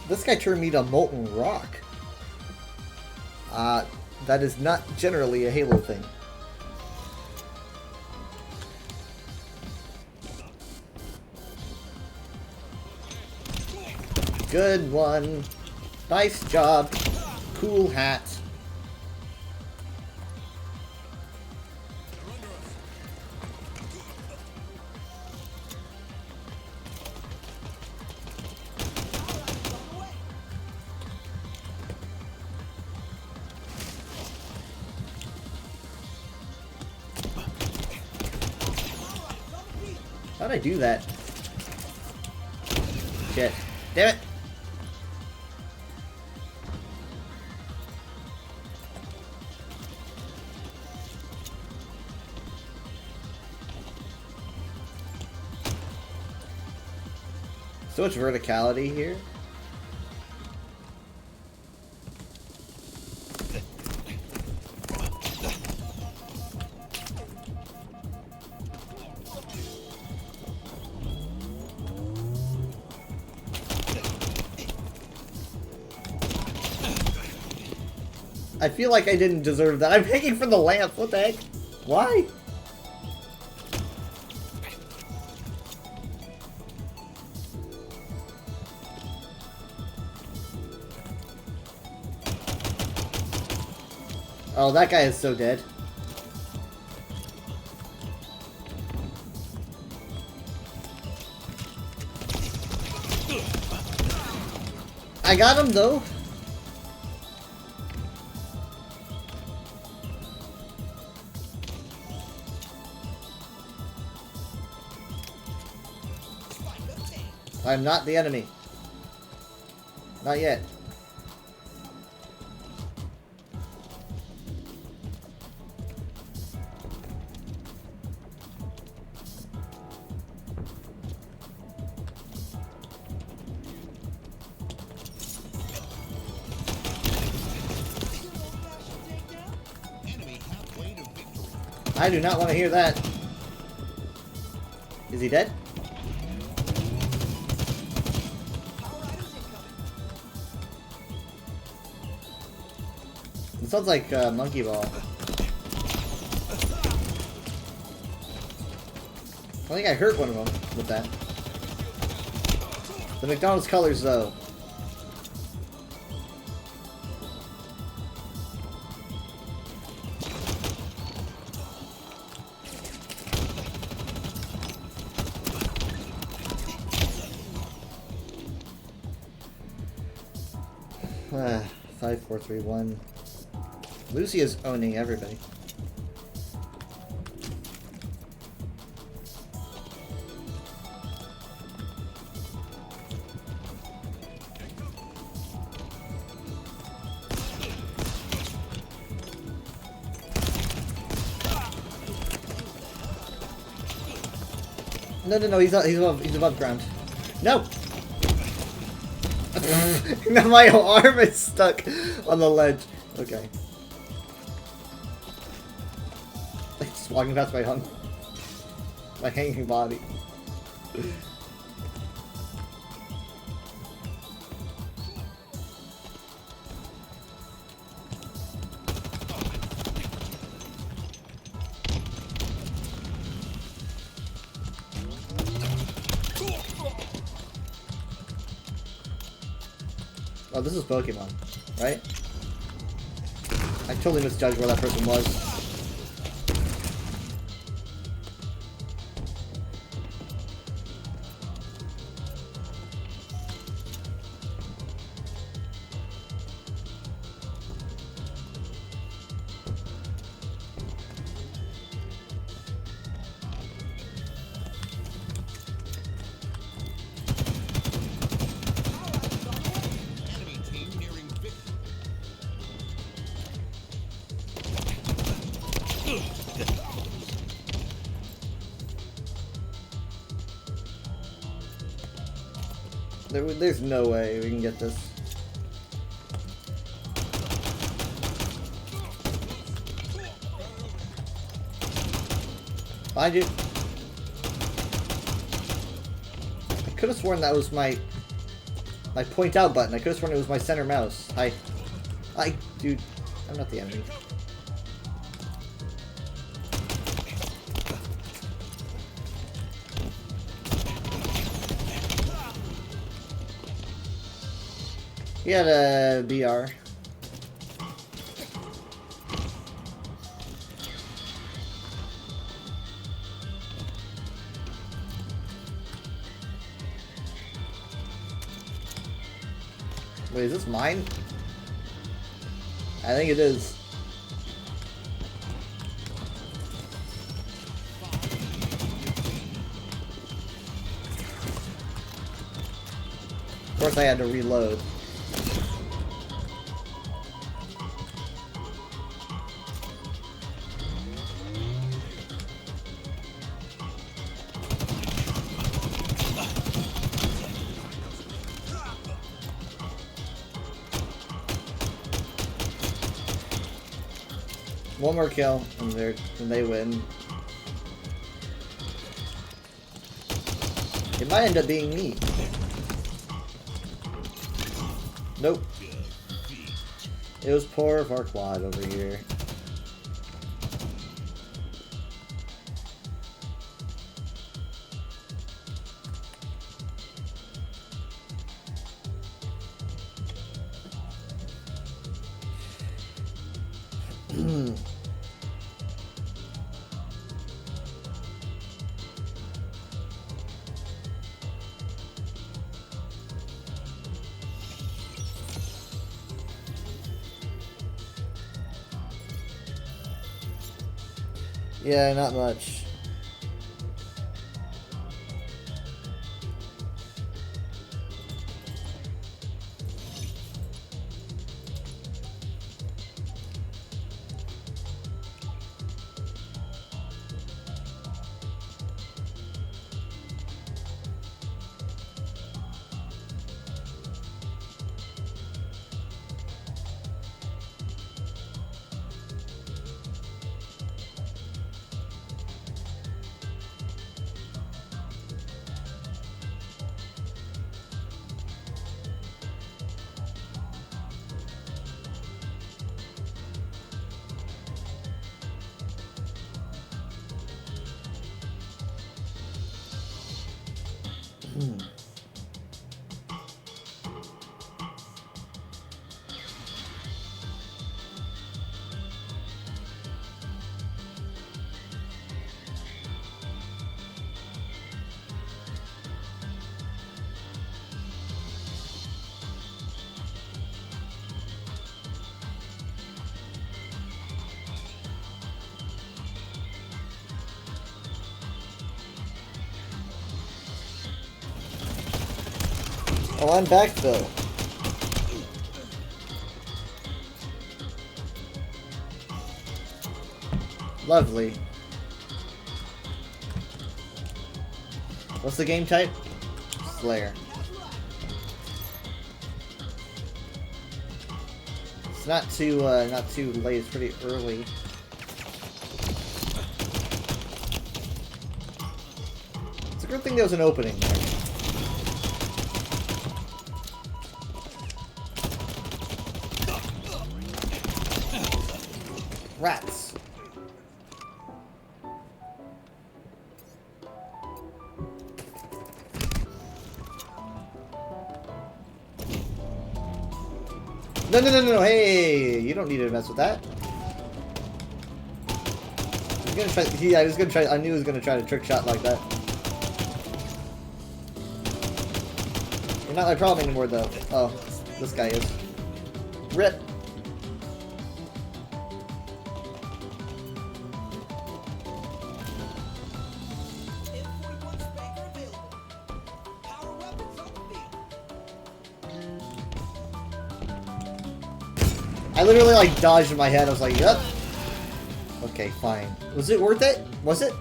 This guy turned me to molten rock. That is not generally a Halo thing. Good one. Nice job. Cool hat. How'd I do that? Shit. Damn it! So much verticality here. I feel like I didn't deserve that. I'm hanging from the lamp. What the heck? Why? Oh, that guy is so dead. I got him though. I'm not the enemy. Not yet. I do not want to hear that. Is he dead? It sounds like Monkey Ball. I think I hurt one of them with that. The McDonald's colors, though. Ah, 5, 4, 3, 1. Lucy is owning everybody. No, he's above ground. No! Now my arm is stuck on the ledge. Okay. Just walking past my hanging body. Oh, this is Pokemon, right? I totally misjudged where that person was. There's no way we can get this. Behind you. I could have sworn that was my point out button. I could have sworn it was my center mouse. Dude, I'm not the enemy. He had a BR. Wait, is this mine? I think it is. Of course I had to reload. One more kill, and they win. It might end up being me. Nope. It was poor Farquaad over here. Yeah, not much. Oh, I'm back though. Lovely. What's the game type? Slayer. It's not too late. It's pretty early. It's a good thing there was an opening there. Rats. No, no, no, no, no, hey! You don't need to mess with that. He's gonna try, I was gonna try, I knew he was gonna try to trick shot like that. You're not my problem anymore, though. Oh, this guy is. RIP! I literally like dodged in my head. I was like, yep. Okay, fine. Was it worth it? Was it?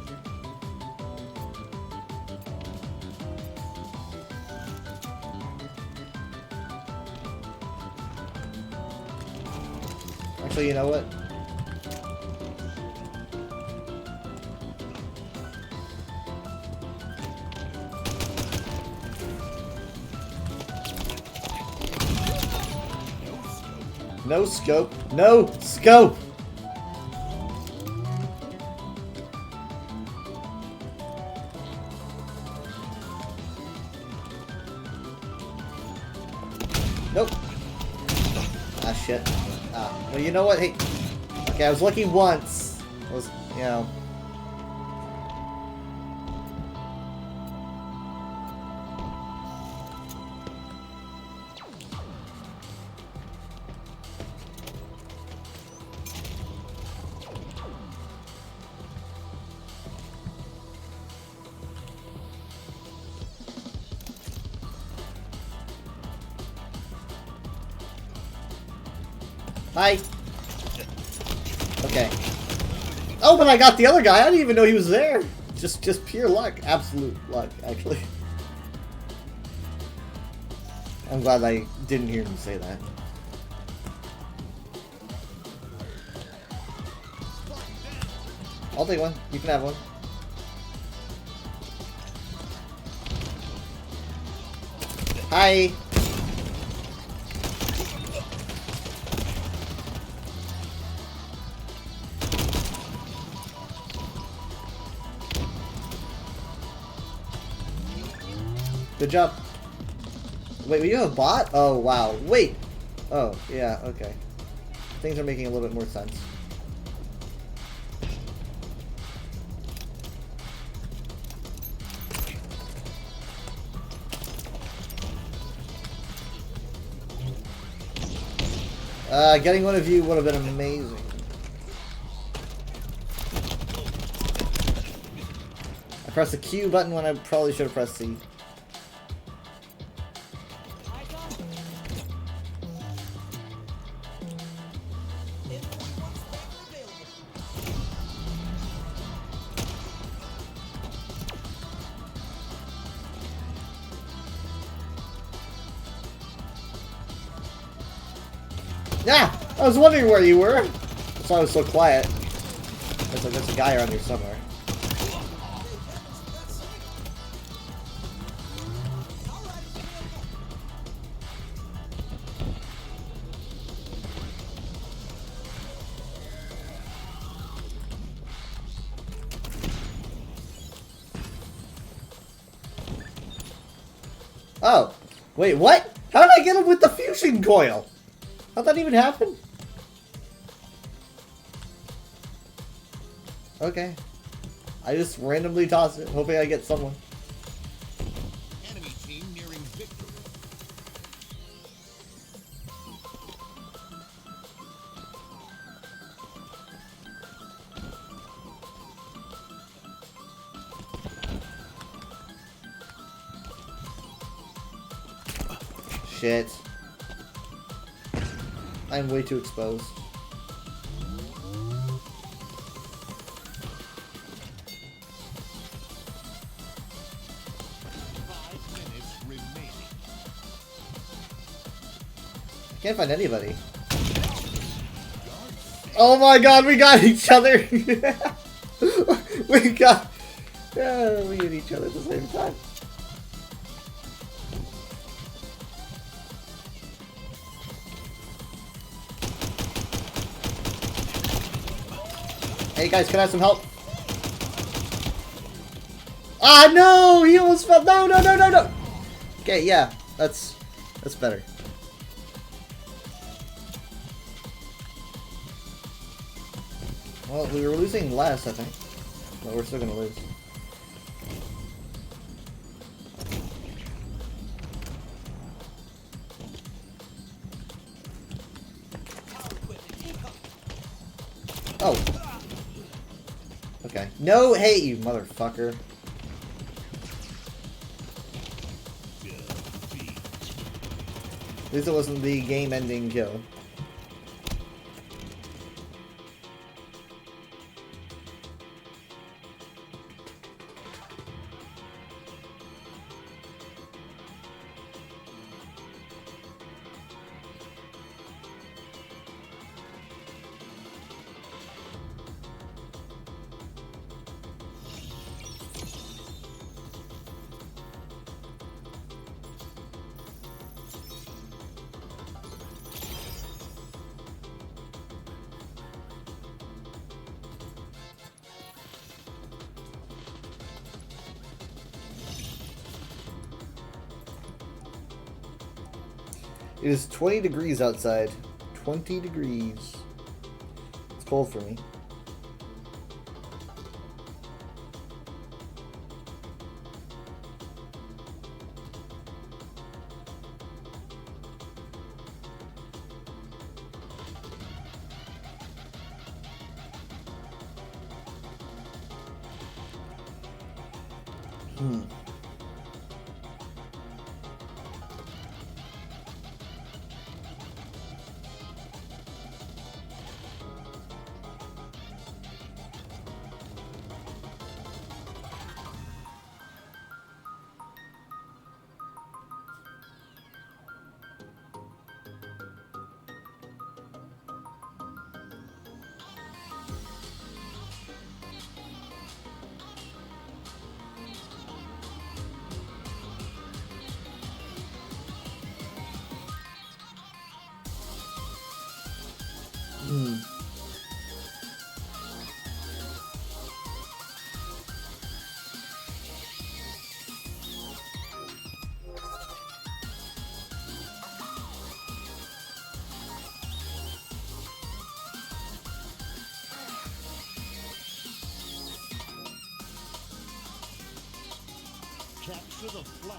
Actually, you know what? No scope. No scope! Nope. Ah, shit. Ah, well, you know what? Hey. Okay, I was lucky once. I was, you know. Hi. Okay. Oh, but I got the other guy. I didn't even know he was there. Just pure luck. Absolute luck, actually. I'm glad I didn't hear him say that. I'll take one. You can have one. Hi. Good job. Wait, you have a bot? Oh, wow. Wait. Oh, yeah, okay. Things are making a little bit more sense. Getting one of you would have been amazing. I pressed the Q button when I probably should have pressed C. Yeah! I was wondering where you were! That's why I was so quiet. There's a guy around here somewhere. Oh! Wait, what? How did I get him with the fusion coil? How'd that even happen? Okay. I just randomly toss it, hoping I get someone. Enemy team nearing victory. Shit. I'm way too exposed. Can't find anybody. Oh my god, we got each other! we got... we hit each other at the same time. Hey guys, can I have some help? Ah no! He almost fell. No, no, no, no, no! Okay, yeah, that's better. Well, we were losing less, I think. But we're still gonna lose. Oh. Okay. No hate, you motherfucker. At least it wasn't the game-ending kill. It is 20 degrees outside. 20 degrees. It's cold for me. Capture the flag.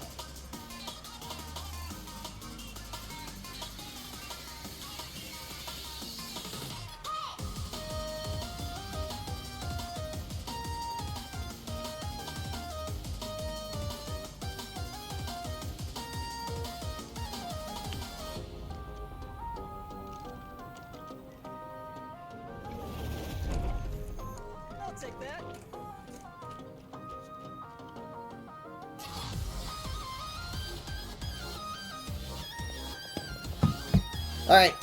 I'll take that. Alright.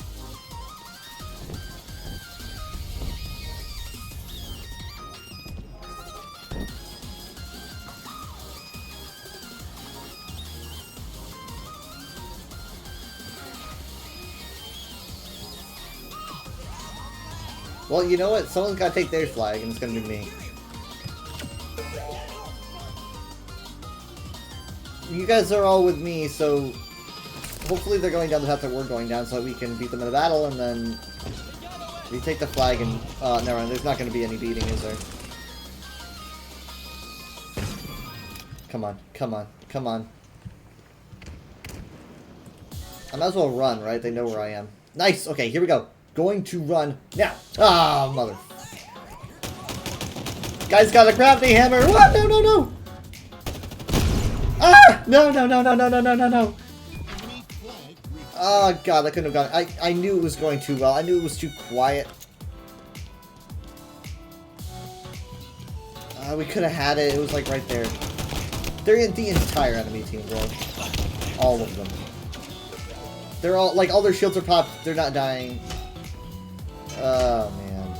Well, you know what? Someone's gotta take their flag, and it's gonna be me. You guys are all with me, so hopefully they're going down the path that we're going down, so that we can beat them in a battle, and then we take the flag and... never mind, there's not gonna be any beating, is there? Come on, come on, come on. I might as well run, right? They know where I am. Nice! Okay, here we go. Going to run now. Ah, mother. Guy's got a crafting hammer. What? No, no, no. Ah! No, no, no, no, no, no, no, no, no. Oh, God, I couldn't have gone. I knew it was going too well. I knew it was too quiet. We could have had it. It was, like, right there. They're in the entire enemy team, bro. All of them. They're all, like, all their shields are popped. They're not dying. Oh, man.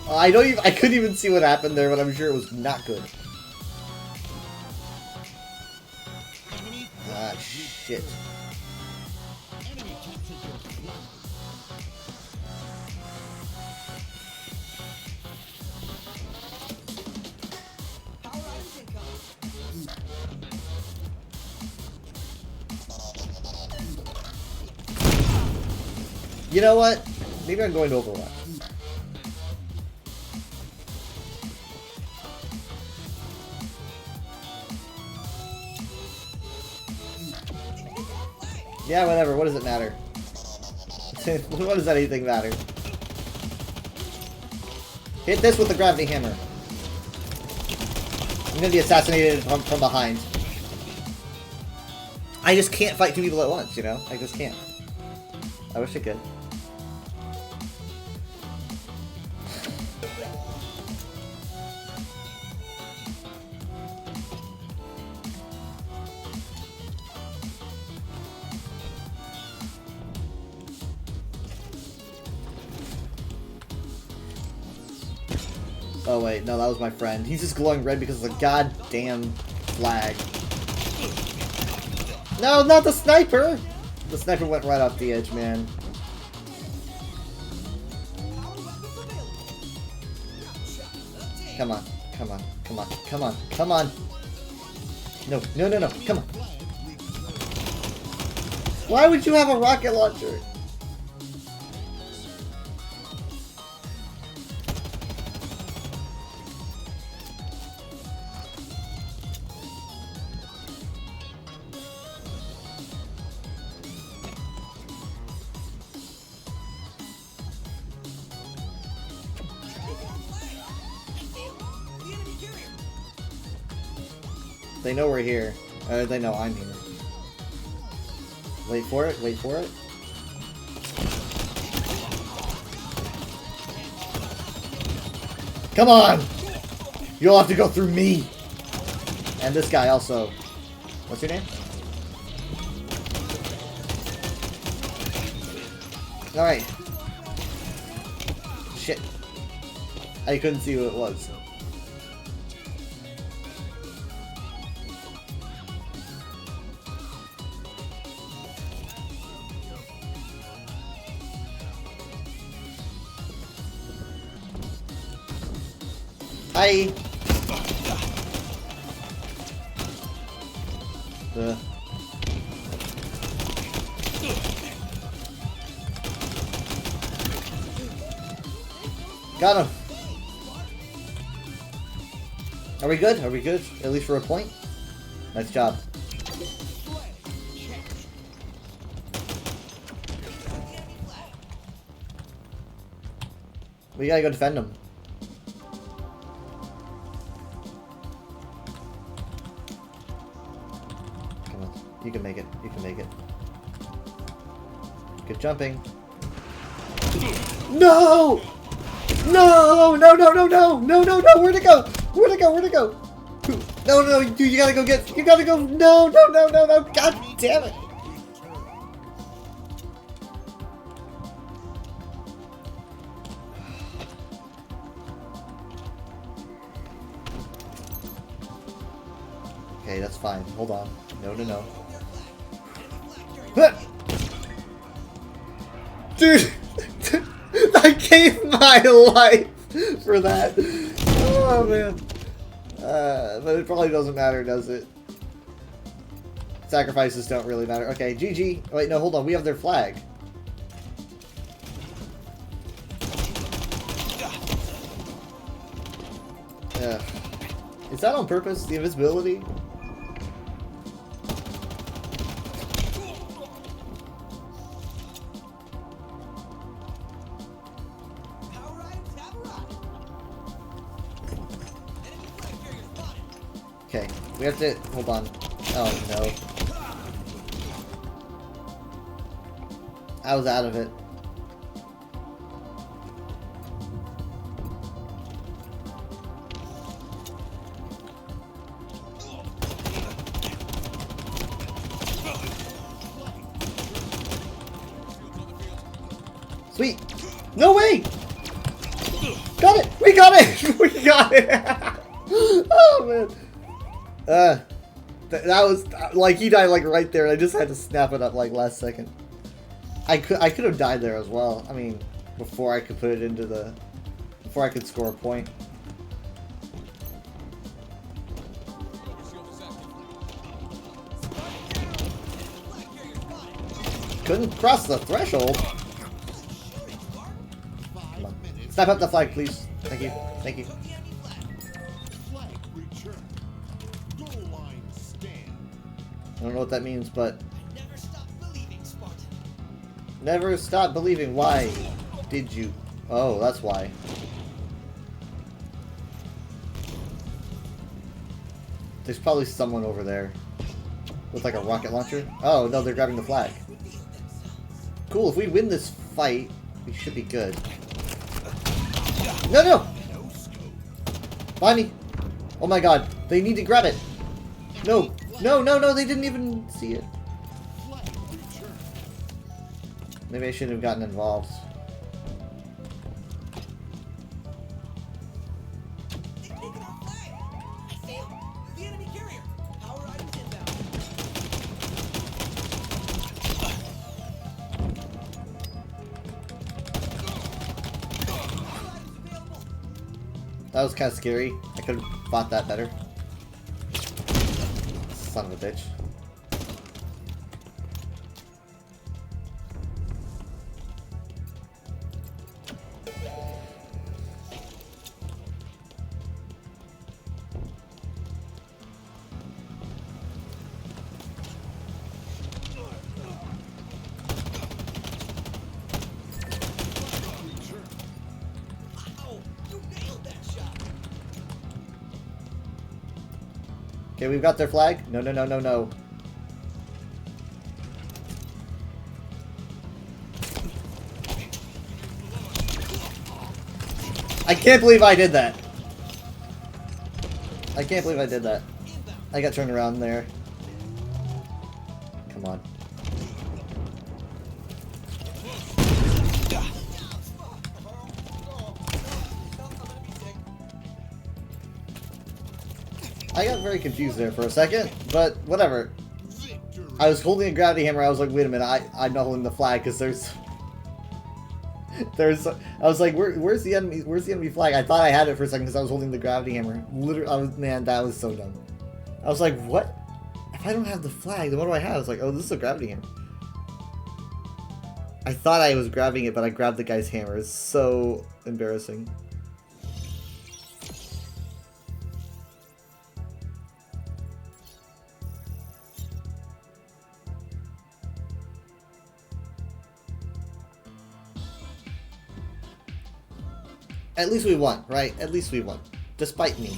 I couldn't even see what happened there, but I'm sure it was not good. Ah, shit. You know what? Maybe I'm going to Overwatch. Yeah, whatever. What does it matter? What does anything matter? Hit this with the gravity hammer. I'm gonna be assassinated from behind. I just can't fight two people at once, you know? I just can't. I wish I could. Oh wait, no, that was my friend. He's just glowing red because of the goddamn flag. No, not the sniper! The sniper went right off the edge, man. Come on, come on, come on, come on, come on! No, no, no, no, come on! Why would you have a rocket launcher? They know we're here. They know I'm here. Wait for it, wait for it. Come on! You'll have to go through me! And this guy also. What's your name? Alright. Shit. I couldn't see who it was. Hi. Got him. Are we good? Are we good? At least for a point? Nice job. We gotta go defend him. Come on. You can make it. You can make it. Good jumping. No! No! No, no, no, no! No, no, no! Where'd it go? Where'd it go? Where'd it go? No, no, no, dude, you gotta go get... You gotta go... No, no, no, no, no! God damn it! Okay, that's fine. Hold on. No, no, no. Dude! I gave my life for that. Oh, man. But it probably doesn't matter, does it? Sacrifices don't really matter. Okay, GG. Wait, no, hold on. We have their flag. Is that on purpose? The invisibility? Okay, we have to... Hold on. Oh, no. I was out of it. Sweet! No way! Got it! We got it! We got it! Oh, man. That was like he died like right there. I just had to snap it up like last second. I could have died there as well. I mean, before I could put it into the, before I could score a point. Couldn't cross the threshold. Snap up the flag, please. Thank you. Thank you. I don't know what that means, but... Never stop believing. Why did you? Oh, that's why. There's probably someone over there with like a rocket launcher. Oh, no, they're grabbing the flag. Cool, if we win this fight, we should be good. No, no! Behind me! Oh my god, they need to grab it! No, no, no, no, they didn't even see it. Maybe I shouldn't have gotten involved. That was kind of scary. I could have fought that better. Son of a bitch. Okay, we've got their flag. No, no, no, no, no. I can't believe I did that. I can't believe I did that. I got turned around there. Come on. I got very confused there for a second, but whatever. I was holding a gravity hammer. I was like, wait a minute, I'm not holding the flag because there's. I was like, where's the enemy? Where's the enemy flag? I thought I had it for a second because I was holding the gravity hammer. Literally, man, that was so dumb. I was like, what? If I don't have the flag, then what do I have? I was like, oh, this is a gravity hammer. I thought I was grabbing it, but I grabbed the guy's hammer. It's so embarrassing. At least we won, right? At least we won. Despite me.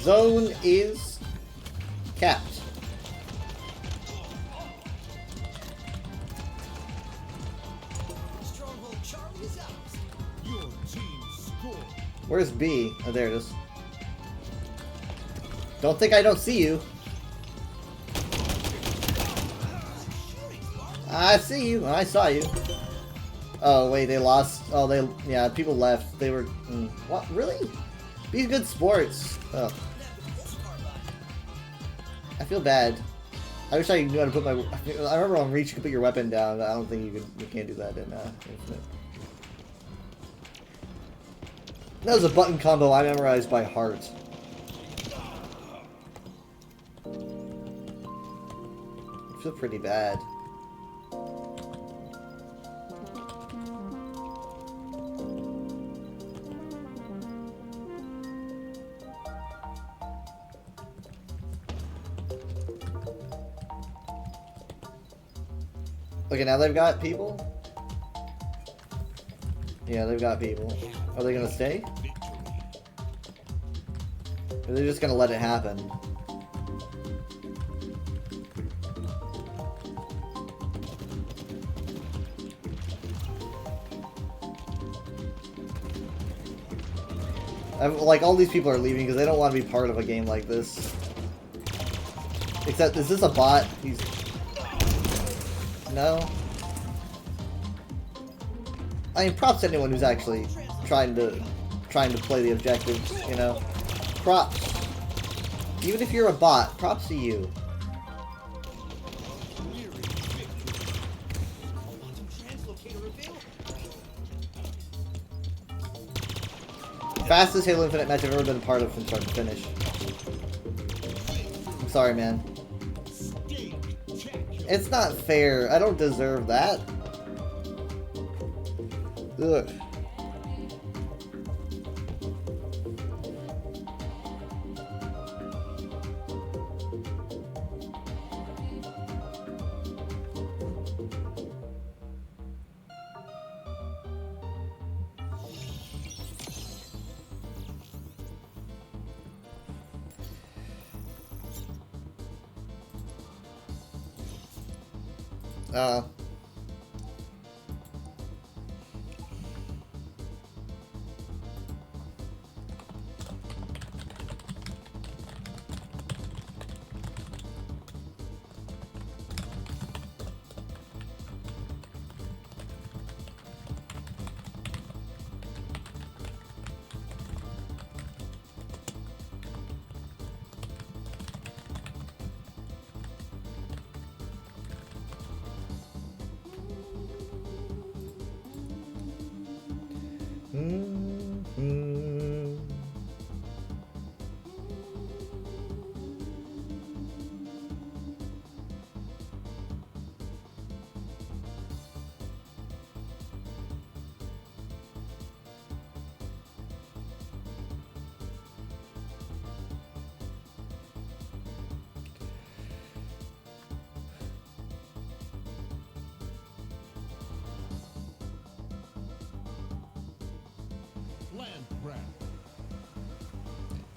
Zone is capped. Where's B? Oh, there it is. Don't think I don't see you. I see you. I saw you. Oh, wait, they lost. Oh, yeah, people left. They were... what? Really? These good sports. Oh. I feel bad. I wish I knew how to put my... I remember on Reach you could put your weapon down, but I don't think you can't do that in Infinite. That was a button combo I memorized by heart. I feel pretty bad. Okay, now they've got people? Yeah, they've got people. Are they gonna stay? Or are they just gonna let it happen? Like, all these people are leaving because they don't want to be part of a game like this. Except, is this a bot? He's... No? I mean, props to anyone who's actually trying to play the objectives, you know? Props. Even if you're a bot, props to you. Fastest Halo Infinite match I've ever been a part of from start to finish. I'm sorry, man. It's not fair. I don't deserve that. Ugh.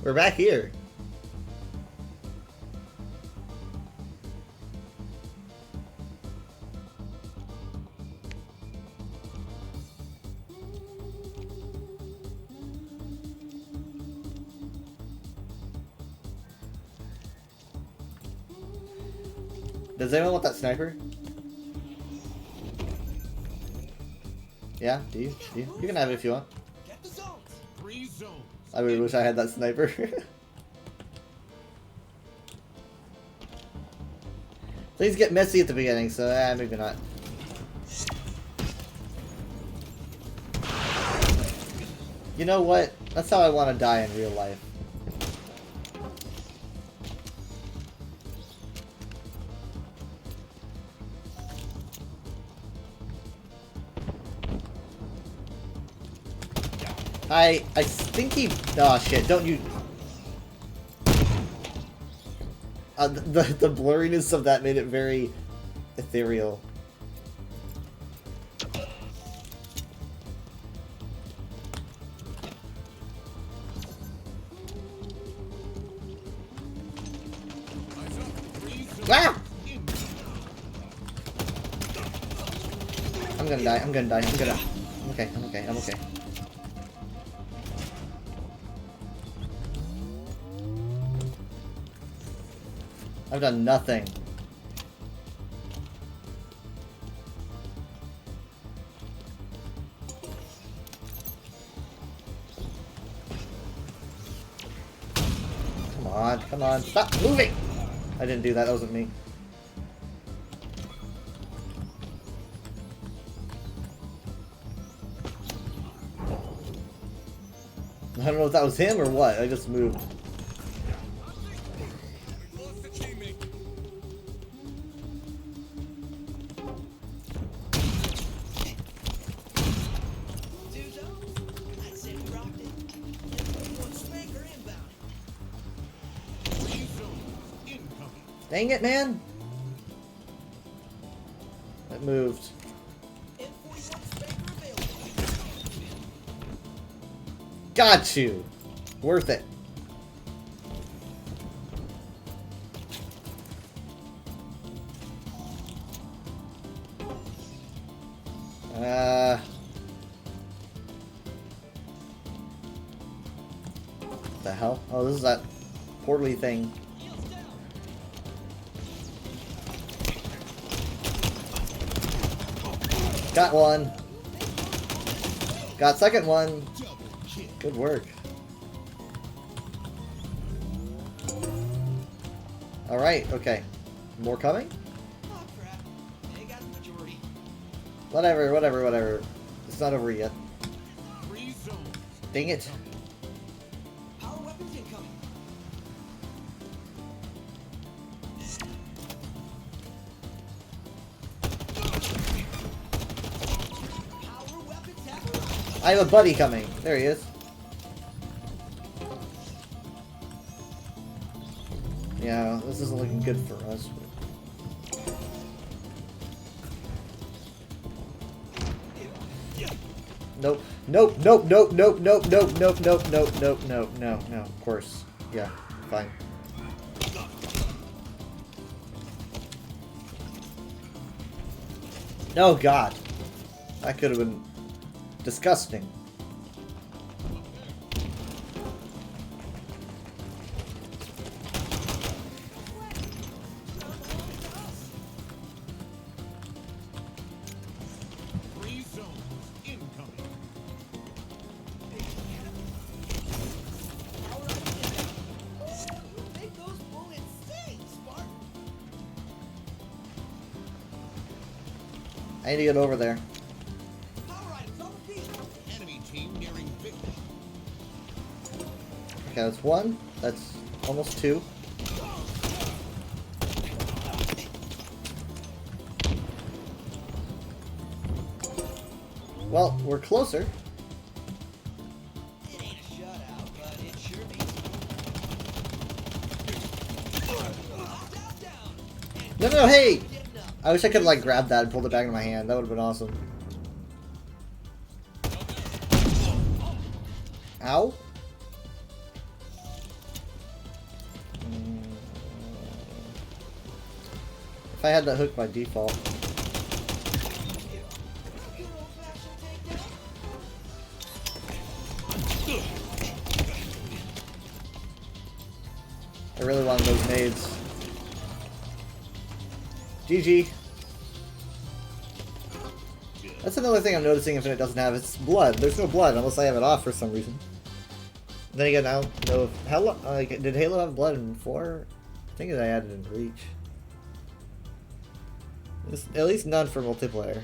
We're back here. Does anyone want that sniper? Yeah, do you? You can have it if you want. I really wish I had that sniper. Things get messy at the beginning, so maybe not. You know what? That's how I want to die in real life. I think he... Oh shit, don't you... The blurriness of that made it very ethereal. Ah! I'm gonna die, I'm gonna die, I'm gonna... I'm okay, I'm okay, I'm okay. I've done nothing. Come on, stop moving! I didn't do that, that wasn't me. I don't know if that was him or what. I just moved. Dang it, man! It moved. Got you! Worth it. The hell? Oh, this is that portally thing. Got one. Got second one. Good work. Alright, okay. More coming? Whatever. It's not over yet. Dang it. I have a buddy coming. There he is. Yeah, this isn't looking good for us. Nope. Nope. No. Of course. Yeah. Fine. Oh God. That could have been disgusting. I need to get over there. Okay, that's one. That's almost two. Well, we're closer. No, hey! I wish I could like grab that and pull it back into my hand. That would have been awesome. Ow. If I had that hook by default. I really wanted those nades. GG. That's another thing I'm noticing Infinite doesn't have. It's blood. There's no blood unless I have it off for some reason. Then again, I don't know if Halo, did Halo have blood in 4? I think I added in Reach. At least none for multiplayer.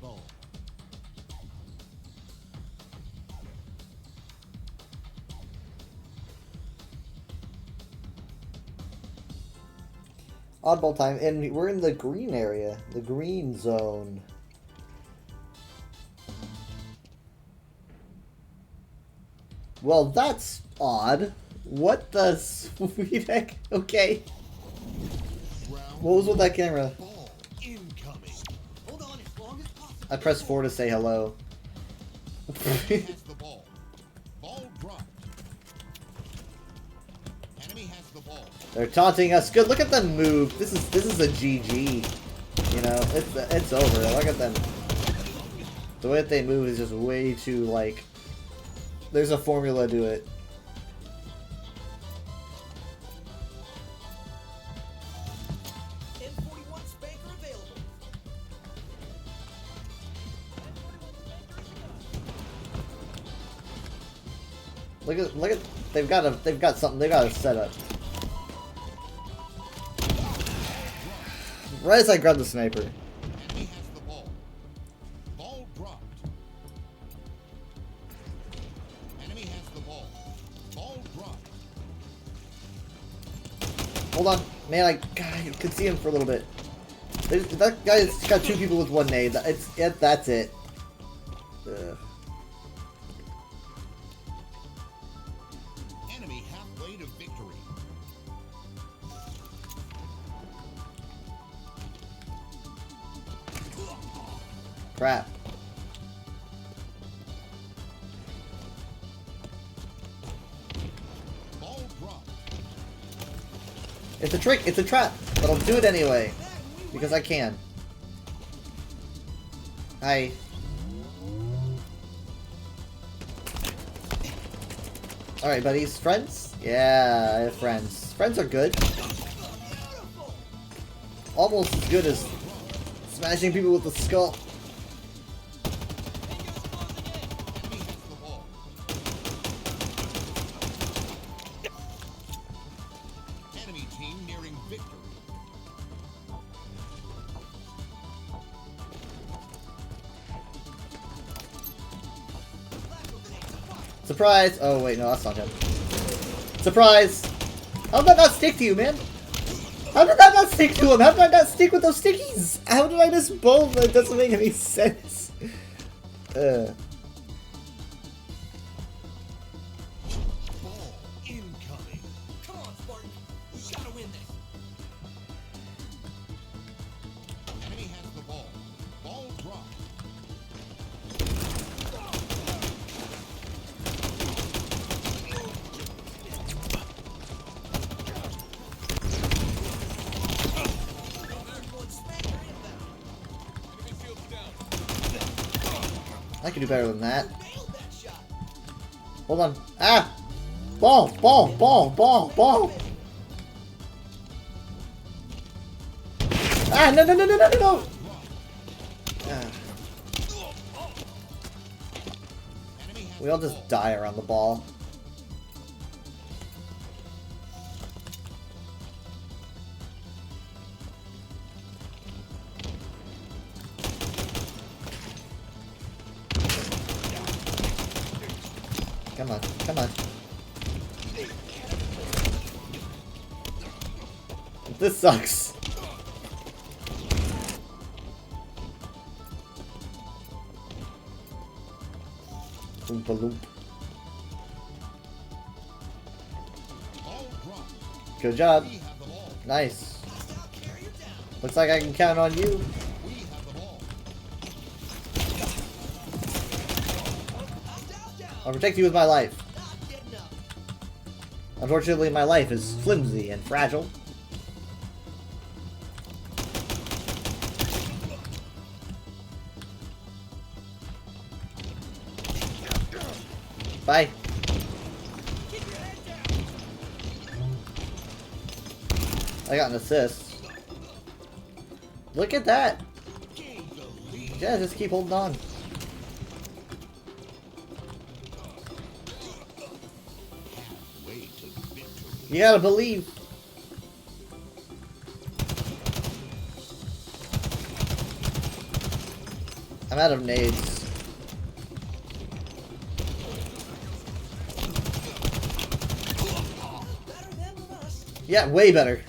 ball. Oddball time, and we're in the green area, the green zone. Well, that's odd. What the sweet heck? Okay. What was with that camera? I pressed 4 to say hello. They're taunting us. Good. Look at them move. This is a GG. You know, it's over. Look at them. The way that they move is just way too like. There's a formula to it. Look at they've got something. They've got a setup. Right as I grab the sniper. Hold on, man! God, I could see him for a little bit. That guy's got 2 people with 1 nade. That's it. Ugh. Enemy halfway to victory. Crap. It's a trick, it's a trap, but I'll do it anyway. Because I can. Hi. Alright, buddies. Friends? Yeah, I have friends. Friends are good. Almost as good as smashing people with the skull. Surprise! Oh wait, no, that's not him. Surprise! How did that not stick to you, man? How did that not stick to him? How did I not stick with those stickies? How did I miss both? That doesn't make any sense. I can do better than that. Hold on. Ah! Ball! Ball! Ball! Ball! Ball! Ah! No! No! No! No! No! No! Ah. We all just die around the ball. Come on, come on. This sucks. Oompa loop. Good job. Nice. Looks like I can count on you. I'll protect you with my life. Unfortunately, my life is flimsy and fragile. Bye. I got an assist. Look at that. Yeah, just keep holding on. You gotta believe. I'm I'm out of nades. Yeah, way better.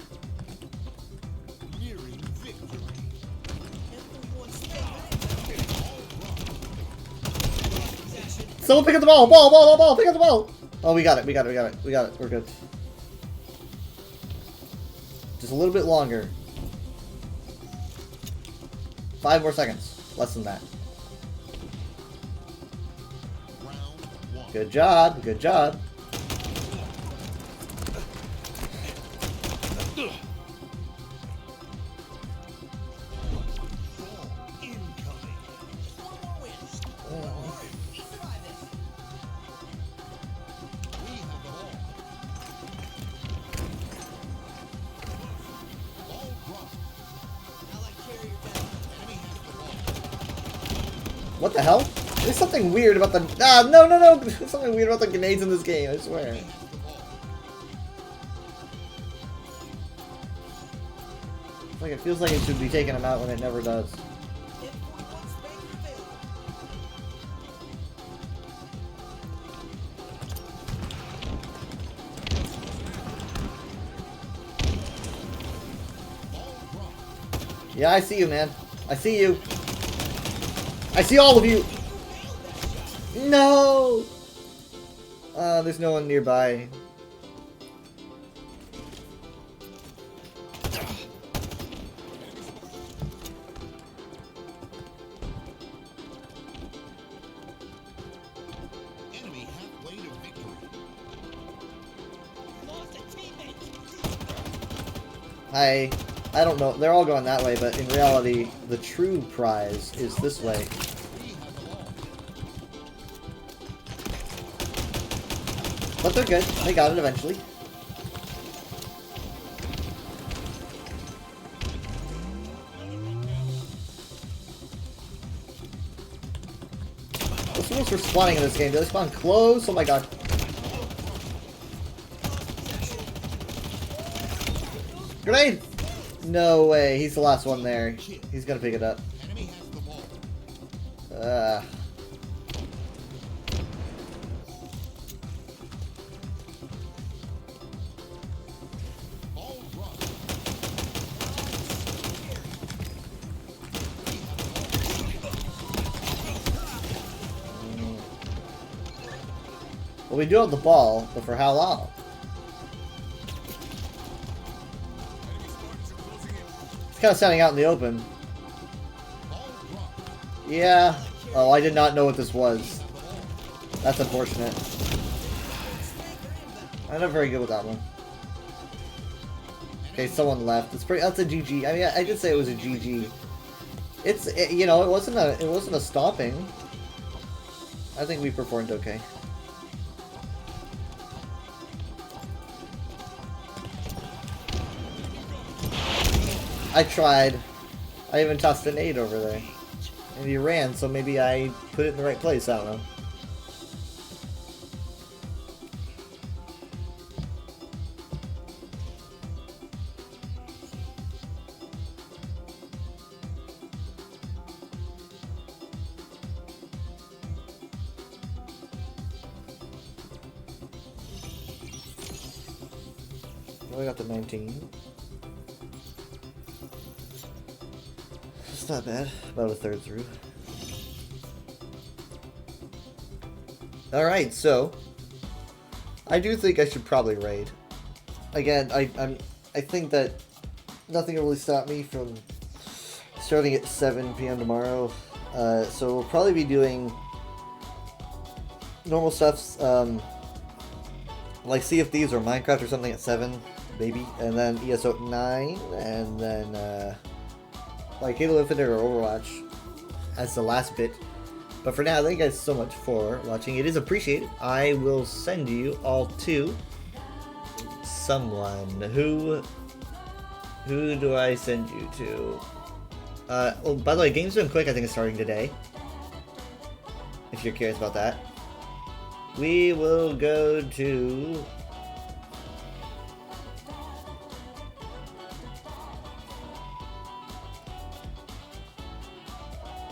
Someone pick up the ball! Ball! Pick up the ball! Oh, we got it. We're good. Just a little bit longer. 5 more seconds. Less than that. Good job. Good job. What the hell? There's something weird about the... Ah, no! There's something weird about the grenades in this game, I swear. Like, it feels like it should be taking them out when it never does. Yeah, I see you, man. I see you. I see all of you! No! There's no one nearby. Enemy halfway to victory. I don't know. They're all going that way, but in reality, the true prize is this way. But they're good. They got it eventually. What's the rules for spawning in this game? Do they spawn close? Oh my god. Grenade! No way. He's the last one there. He's gonna pick it up. Well, we do have the ball, but for how long? It's kind of standing out in the open. Yeah. Oh, I did not know what this was. That's unfortunate. I'm not very good with that one. Okay, someone left. It's pretty. That's a GG. I mean, I did say it was a GG. You know, it wasn't a stopping. I think we performed okay. I tried. I even tossed a nade over there. And he ran, so maybe I put it in the right place, I don't know. Well, I got the 19. It's not bad. About a third through. Alright, so I do think I should probably raid. Again, I think that nothing will really stop me from starting at 7 p.m. tomorrow. So we'll probably be doing normal stuffs, like Sea of Thieves or Minecraft or something at 7, maybe, and then ESO at 9, and then like Halo Infinite or Overwatch as the last bit. But for now, thank you guys so much for watching. It is appreciated. I will send you all to someone. Who do I send you to? Oh, by the way, Games Done Quick I think is starting today. If you're curious about that. We will go to...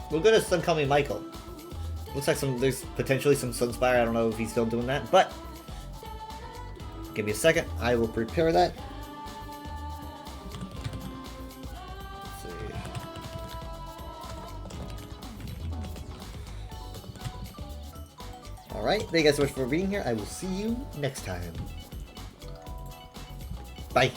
We'll go to Sun Call Me Michael. Looks like there's potentially some Sunspire. I don't know if he's still doing that, but give me a second. I will prepare that. Let's see. Alright, thank you guys so much for being here. I will see you next time. Bye.